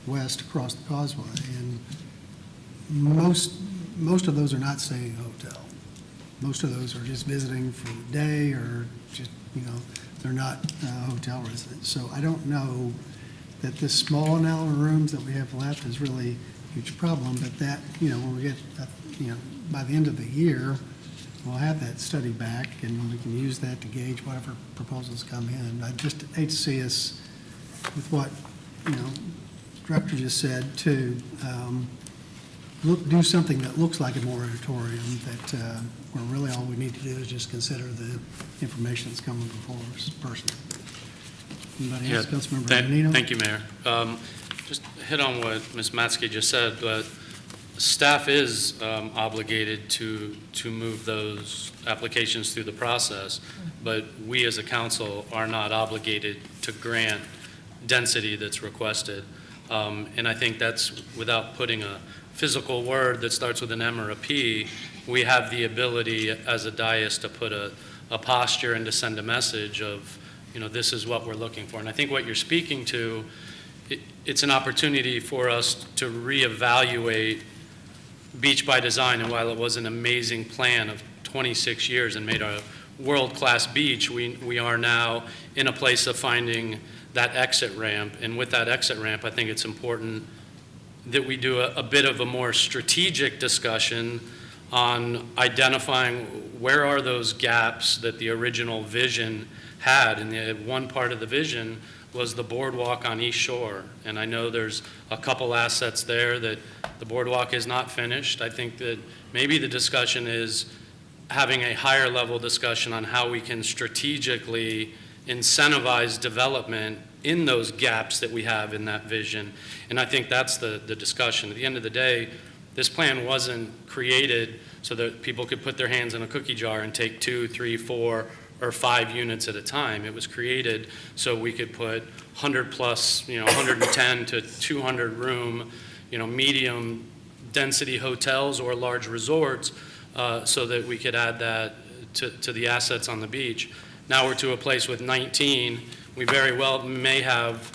S12: west across the causeway, and most of those are not staying in a hotel. Most of those are just visiting for the day, or just, they're not hotel residents. So I don't know that this small amount of rooms that we have left is really a huge problem, but that, when we get, by the end of the year, we'll have that study back, and we can use that to gauge whatever proposals come in. I just hate to see us with what, the director just said, to do something that looks like a moratorium, that where really all we need to do is just consider the information that's coming before us personally. Anybody else? Councilmember Menino?
S11: Thank you, Mayor. Just hit on what Ms. Matzke just said, but staff is obligated to move those applications through the process, but we as a council are not obligated to grant density that's requested. And I think that's, without putting a physical word that starts with an M or a P, we have the ability as a dais to put a posture and to send a message of, this is what we're looking for. And I think what you're speaking to, it's an opportunity for us to reevaluate Beach by Design. And while it was an amazing plan of 26 years and made a world-class beach, we are now in a place of finding that exit ramp. And with that exit ramp, I think it's important that we do a bit of a more strategic discussion on identifying where are those gaps that the original vision had. And one part of the vision was the boardwalk on East Shore. And I know there's a couple assets there that the boardwalk is not finished. I think that maybe the discussion is having a higher level discussion on how we can strategically incentivize development in those gaps that we have in that vision. And I think that's the discussion. At the end of the day, this plan wasn't created so that people could put their hands in a cookie jar and take 2, 3, 4, or 5 units at a time. It was created so we could put 100 plus, 110 to 200 room, medium density hotels or large resorts, so that we could add that to the assets on the beach. Now we're to a place with 19. We very well may have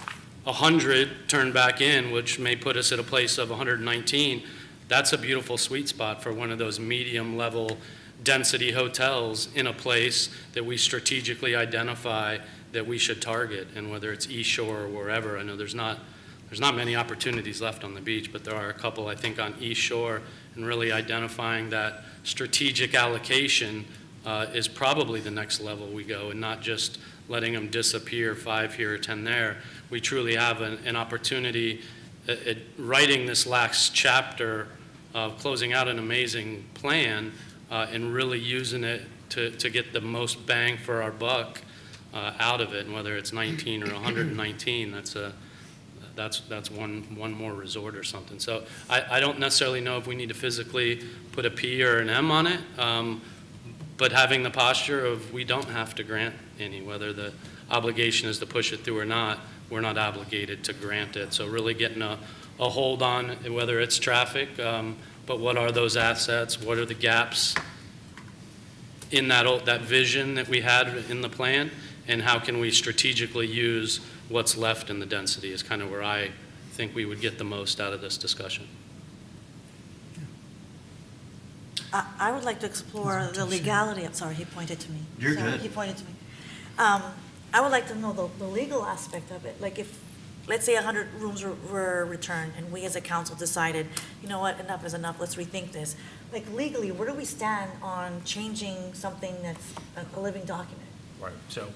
S11: 100 turned back in, which may put us at a place of 119. That's a beautiful sweet spot for one of those medium level density hotels in a place that we strategically identify that we should target. And whether it's East Shore or wherever, I know there's not many opportunities left on the beach, but there are a couple, I think, on East Shore, and really identifying that strategic allocation is probably the next level we go, and not just letting them disappear, 5 here, 10 there. We truly have an opportunity at writing this last chapter of closing out an amazing plan and really using it to get the most bang for our buck out of it. And whether it's 19 or 119, that's one more resort or something. So I don't necessarily know if we need to physically put a P or an M on it, but having the posture of we don't have to grant any, whether the obligation is to push it through or not, we're not obligated to grant it. So really getting a hold on whether it's traffic, but what are those assets, what are the gaps in that vision that we had in the plan, and how can we strategically use what's left in the density is kind of where I think we would get the most out of this discussion.
S7: I would like to explore the legality, I'm sorry, he pointed to me.
S10: You're
S7: Sorry,
S10: good.
S7: He pointed to me. I would like to know the legal aspect of it. Like if, let's say 100 rooms were returned and we as a council decided, you know what, enough is enough, let's rethink this. Like legally, where do we stand on changing something that's a living document?
S13: Right, so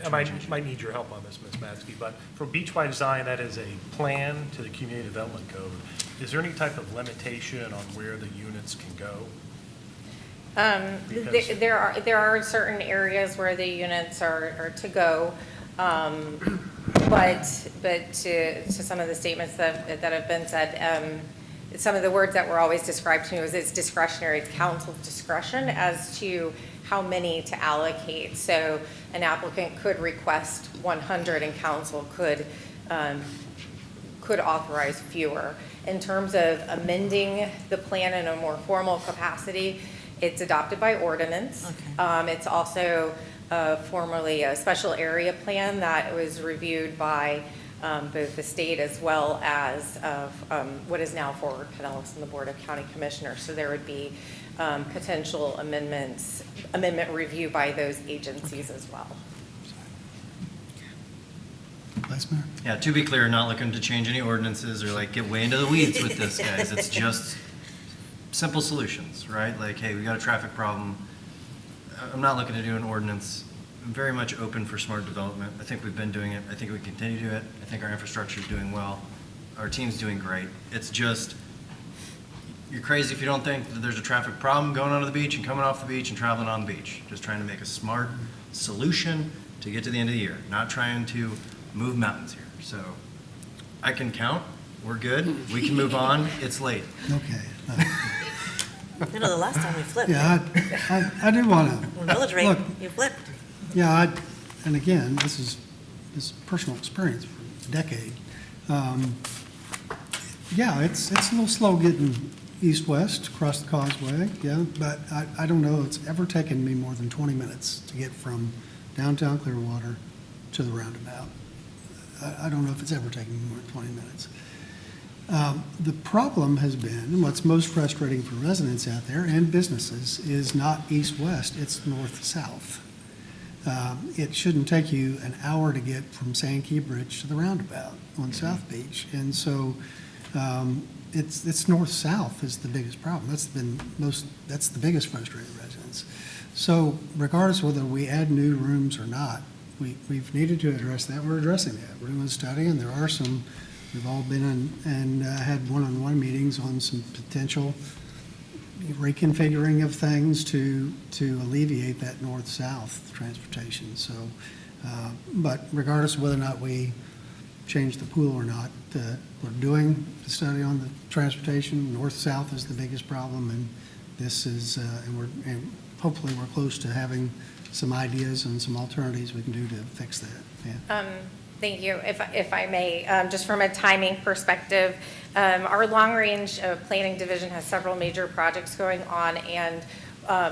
S13: I might need your help on this, Ms. Matzke, but for Beach by Design, that is a plan to the Community Development Code. Is there any type of limitation on where the units can go?
S6: There are certain areas where the units are to go, but to some of the statements that have been said, some of the words that were always described to me was it's discretionary, it's council's discretion as to how many to allocate. So an applicant could request 100 and council could authorize fewer. In terms of amending the plan in a more formal capacity, it's adopted by ordinance.
S7: Okay.
S6: It's also formerly a special area plan that was reviewed by both the state as well as what is now Forward Pinellas and the Board of County Commissioners. So there would be potential amendment review by those agencies as well.
S12: Vice Mayor?
S10: Yeah, to be clear, not looking to change any ordinances or like get way into the weeds with this, guys. It's just simple solutions, right? Like, hey, we got a traffic problem. I'm not looking to do an ordinance. I'm very much open for smart development. I think we've been doing it. I think we continue to do it. I think our infrastructure is doing well. Our team's doing great. It's just, you're crazy if you don't think that there's a traffic problem going onto the beach and coming off the beach and traveling on the beach. Just trying to make a smart solution to get to the end of the year, not trying to move mountains here. So I can count. We're good. We can move on. It's late.
S12: Okay.
S7: You know, the last time we flipped.
S12: Yeah, I do want to.
S7: When millage rate,
S12: Look,
S7: you flipped.
S12: yeah, and again, this is personal experience for a decade. Yeah, it's a little slow getting east-west across the causeway, yeah, but I don't know, it's ever taken me more than 20 minutes to get from downtown Clearwater to the roundabout. I don't know if it's ever taken me more than 20 minutes. The problem has been, and what's most frustrating for residents out there and businesses, is not east-west, it's north-south. It shouldn't take you an hour to get from Sankey Bridge to the roundabout on South Beach. And so it's north-south is the biggest problem. That's the biggest frustrating residents. So regardless of whether we add new rooms or not, we've needed to address that. We're addressing that. We're doing a study, and there are some. We've all been in and had one-on-one meetings on some potential reconfiguring of things to alleviate that north-south transportation. So, but regardless of whether or not we change the pool or not, we're doing the study on the transportation. North-south is the biggest problem, and this is, and hopefully we're close to having some ideas and some alternatives we can do to fix that. Yeah.
S6: Thank you. If I may, just from a timing perspective, our long-range planning division has several major projects going on, and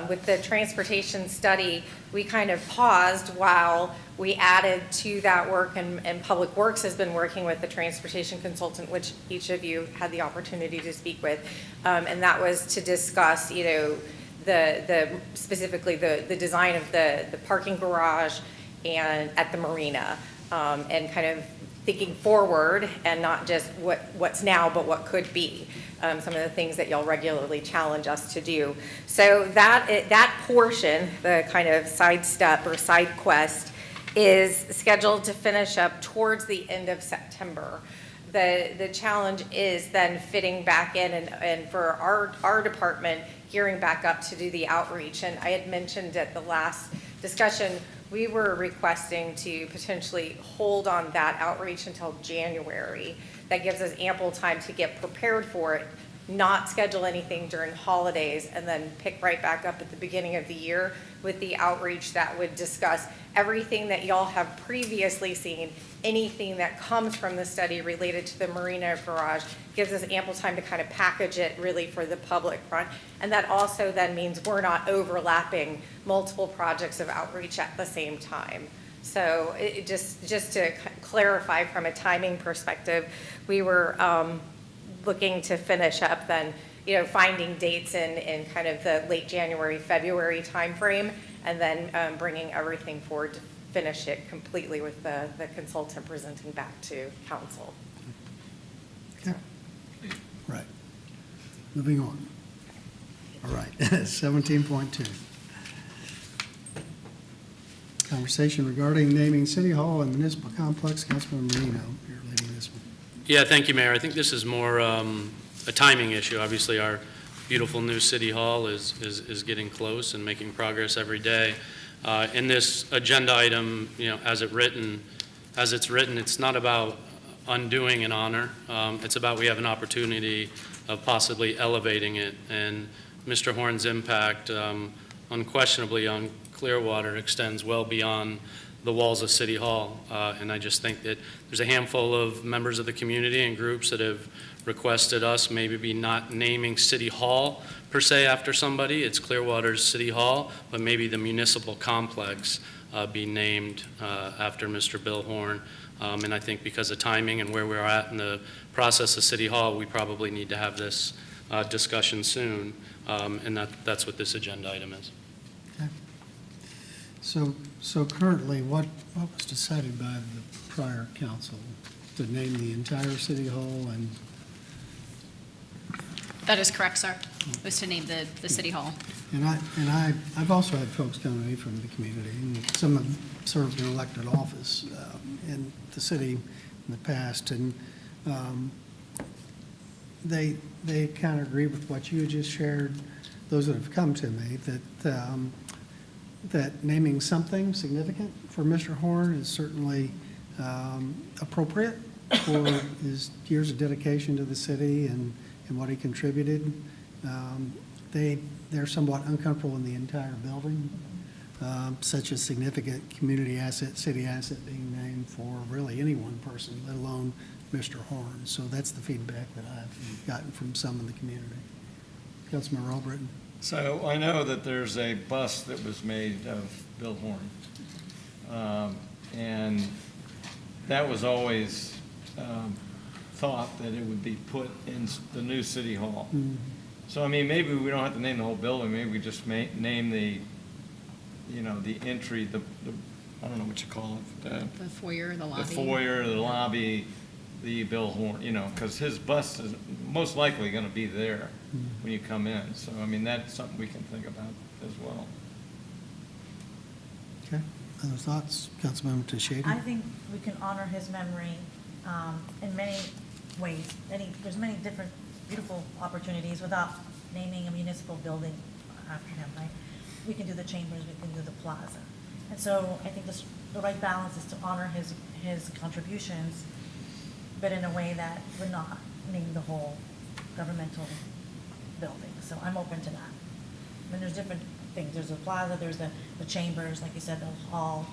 S6: with the transportation study, we kind of paused while we added to that work, and Public Works has been working with the transportation consultant, which each of you had the opportunity to speak with, and that was to discuss, you know, specifically the design of the parking garage and at the marina. And kind of thinking forward and not just what's now, but what could be. Some of the things that y'all regularly challenge us to do. So that portion, the kind of sidestep or side quest, is scheduled to finish up towards the end of September. The challenge is then fitting back in and for our department gearing back up to do the outreach. And I had mentioned at the last discussion, we were requesting to potentially hold on that outreach until January. That gives us ample time to get prepared for it not schedule anything during holidays, and then pick right back up at the beginning of the year with the outreach that would discuss everything that y'all have previously seen, anything that comes from the study related to the Marina Garage, gives us ample time to kind of package it really for the public front. And that also then means we're not overlapping multiple projects of outreach at the same time. So just to clarify from a timing perspective, we were looking to finish up then, finding dates in kind of the late January, February timeframe, and then bringing everything forward to finish it completely with the consultant presenting back to council.
S12: Okay. Right. Moving on. All right, 17.2. Conversation regarding naming City Hall and Municipal Complex. Councilman Marino, you're leading this one.
S11: Yeah, thank you, Mayor. I think this is more a timing issue. Obviously, our beautiful new City Hall is getting close and making progress every day. In this agenda item, as it's written, it's not about undoing an honor. It's about we have an opportunity of possibly elevating it. And Mr. Horn's impact, unquestionably on Clearwater, extends well beyond the walls of City Hall. And I just think that there's a handful of members of the community and groups that have requested us maybe be not naming City Hall per se after somebody. It's Clearwater's City Hall, but maybe the municipal complex be named after Mr. Bill Horn. And I think because of timing and where we're at in the process of City Hall, we probably need to have this discussion soon. And that's what this agenda item is.
S12: Okay. So currently, what was decided by the prior council to name the entire City Hall and?
S17: That is correct, sir. Was to name the City Hall.
S12: And I've also had folks come to me from the community, and some have served in elected office in the city in the past, and they kind of agree with what you just shared. Those that have come to me that naming something significant for Mr. Horn is certainly appropriate for his years of dedication to the city and what he contributed. They're somewhat uncomfortable in the entire building, such a significant community asset, city asset being named for really any one person, let alone Mr. Horn. So that's the feedback that I've gotten from some in the community. Councilman Albritton.
S8: So I know that there's a bust that was made of Bill Horn. And that was always thought that it would be put in the new City Hall.
S12: Mm-hmm.
S8: So, I mean, maybe we don't have to name the whole building. Maybe we just name the, the entry, I don't know what you call it.
S17: The foyer, the lobby.
S8: The foyer, the lobby, the Bill Horn, because his bust is most likely going to be there when you come in. So, I mean, that's something we can think about as well.
S12: Okay. Other thoughts? Councilmember Teixeira?
S7: I think we can honor his memory in many ways. There's many different beautiful opportunities without naming a municipal building after him, right? We can do the chambers, we can do the plaza. And so I think the right balance is to honor his contributions, but in a way that we're not naming the whole governmental building. So I'm open to that. I mean, there's different things. There's the plaza, there's the chambers, like you said, the hall.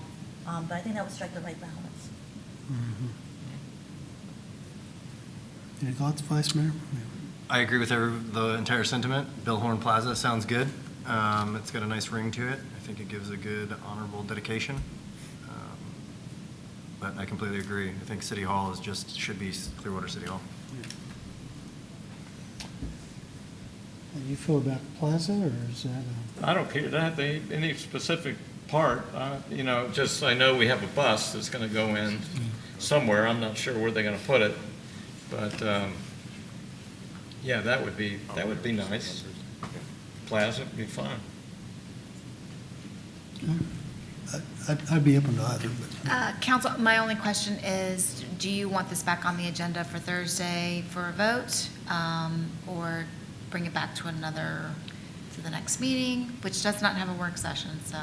S7: But I think that would strike the right balance.
S12: Mm-hmm. Any thoughts, Vice Mayor?
S10: I agree with the entire sentiment. Bill Horn Plaza sounds good. It's got a nice ring to it. I think it gives a good, honorable dedication. But I completely agree. I think City Hall should be Clearwater City Hall.
S12: How do you feel about the plaza, or is that?
S8: I don't care that any specific part. Just I know we have a bus that's going to go in somewhere. I'm not sure where they're going to put it, but yeah, that would be nice. Plaza would be fine.
S12: I'd be open to either. But.
S15: Council, my only question is, do you want this back on the agenda for Thursday for a vote? Or bring it back to the next meeting, which does not have a work session, so.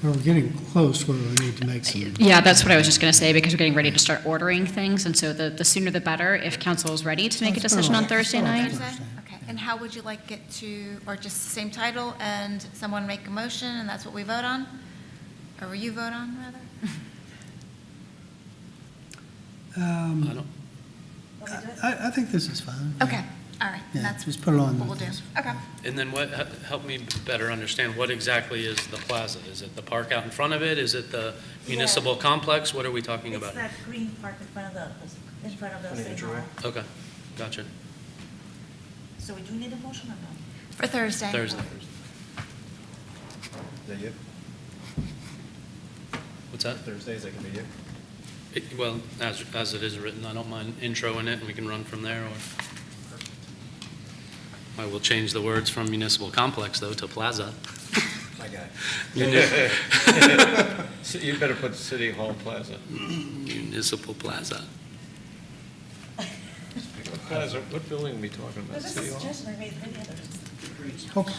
S12: Well, we're getting close where we need to make some.
S17: Yeah, that's what I was just going to say, because we're getting ready to start ordering things, and so the sooner the better, if council is ready to make a decision on Thursday night.
S15: Okay, and how would you like it to, or just the same title and someone make a motion and that's what we vote on? Or will you vote on, rather?
S12: I think this is fine.
S15: Okay, all right.
S12: Yeah,
S15: That's
S12: just put it on
S15: what we'll do. Okay.
S11: And then what, help me better understand, what exactly is the plaza? Is it the park out in front of it? Is it the municipal complex? What are we talking about?
S7: It's that green park in front of the city hall.
S11: Okay, gotcha.
S7: So we do need a motion or no?
S15: For Thursday.
S11: Thursday.
S8: Is that you?
S11: What's that?
S8: Thursdays, that can be you?
S11: Well, as it is written, I don't mind introing it, and we can run from there, or I will change the words from municipal complex, though, to plaza.
S8: My guy.
S11: Muni-
S8: So you better put City Hall Plaza.
S11: Municipal plaza.
S8: What plaza, what building are we talking about?
S7: This is
S8: City
S7: a
S8: Hall?
S7: suggestion I made, maybe others.
S12: Okay.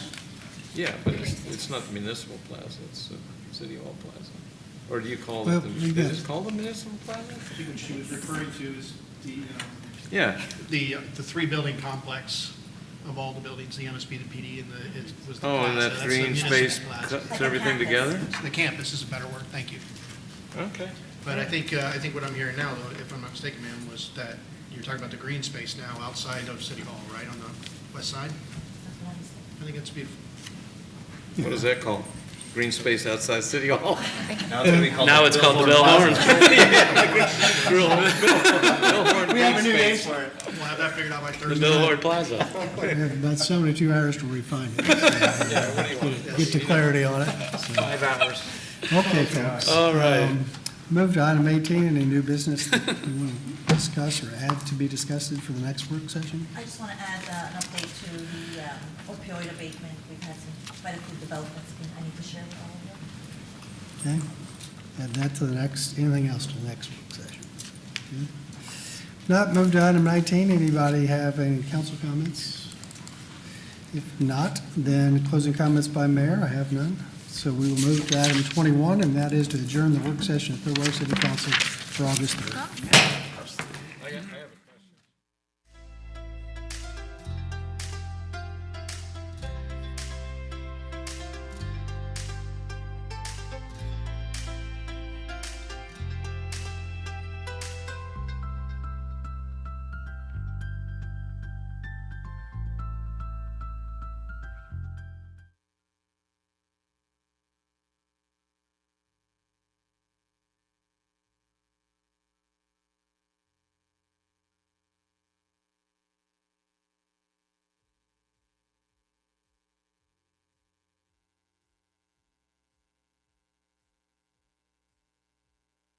S8: Yeah, but it's not the municipal plaza, it's the City Hall Plaza. Or do you call
S12: Well,
S8: it,
S12: you got-
S8: is it called the municipal plaza?
S14: I think what she was referring to is
S8: Yeah.
S14: the three-building complex of all the buildings, the MSB, the PD, and it was the
S8: Oh,
S14: plaza.
S8: and that
S14: That's the
S8: green
S14: municipal
S8: space
S14: plaza.
S8: cuts everything together?
S14: The campus is a better word, thank you.
S8: Okay.
S14: But I think what I'm hearing now, though, if I'm not mistaken, ma'am, was that you're talking about the green space now outside of City Hall, right, on the west side? I think it's beautiful.
S8: What is that called? Green space outside City Hall?
S11: Now it's called the Bell Horn.
S14: We have a new name for it. We'll have that figured out by Thursday.
S11: The Billboard Plaza.
S12: We have about 72 hours to refine it. So, get to clarity on it. So.
S8: 5 hours.
S12: Okay, folks.
S11: All right.
S12: Move to item 18, any new business that we want to discuss or add to be discussed for the next work session?
S7: I just want to add an update to the opioid abatement. We've had some quite a few developments I need to share with all of you.
S12: Okay, add that to the next, anything else to the next work session? Good. Not, move to item 19, anybody have any council comments? If not, then closing comments by mayor, I have none. So we will move to item 21, and that is to adjourn the work session of Clearwater City Council for August 3rd.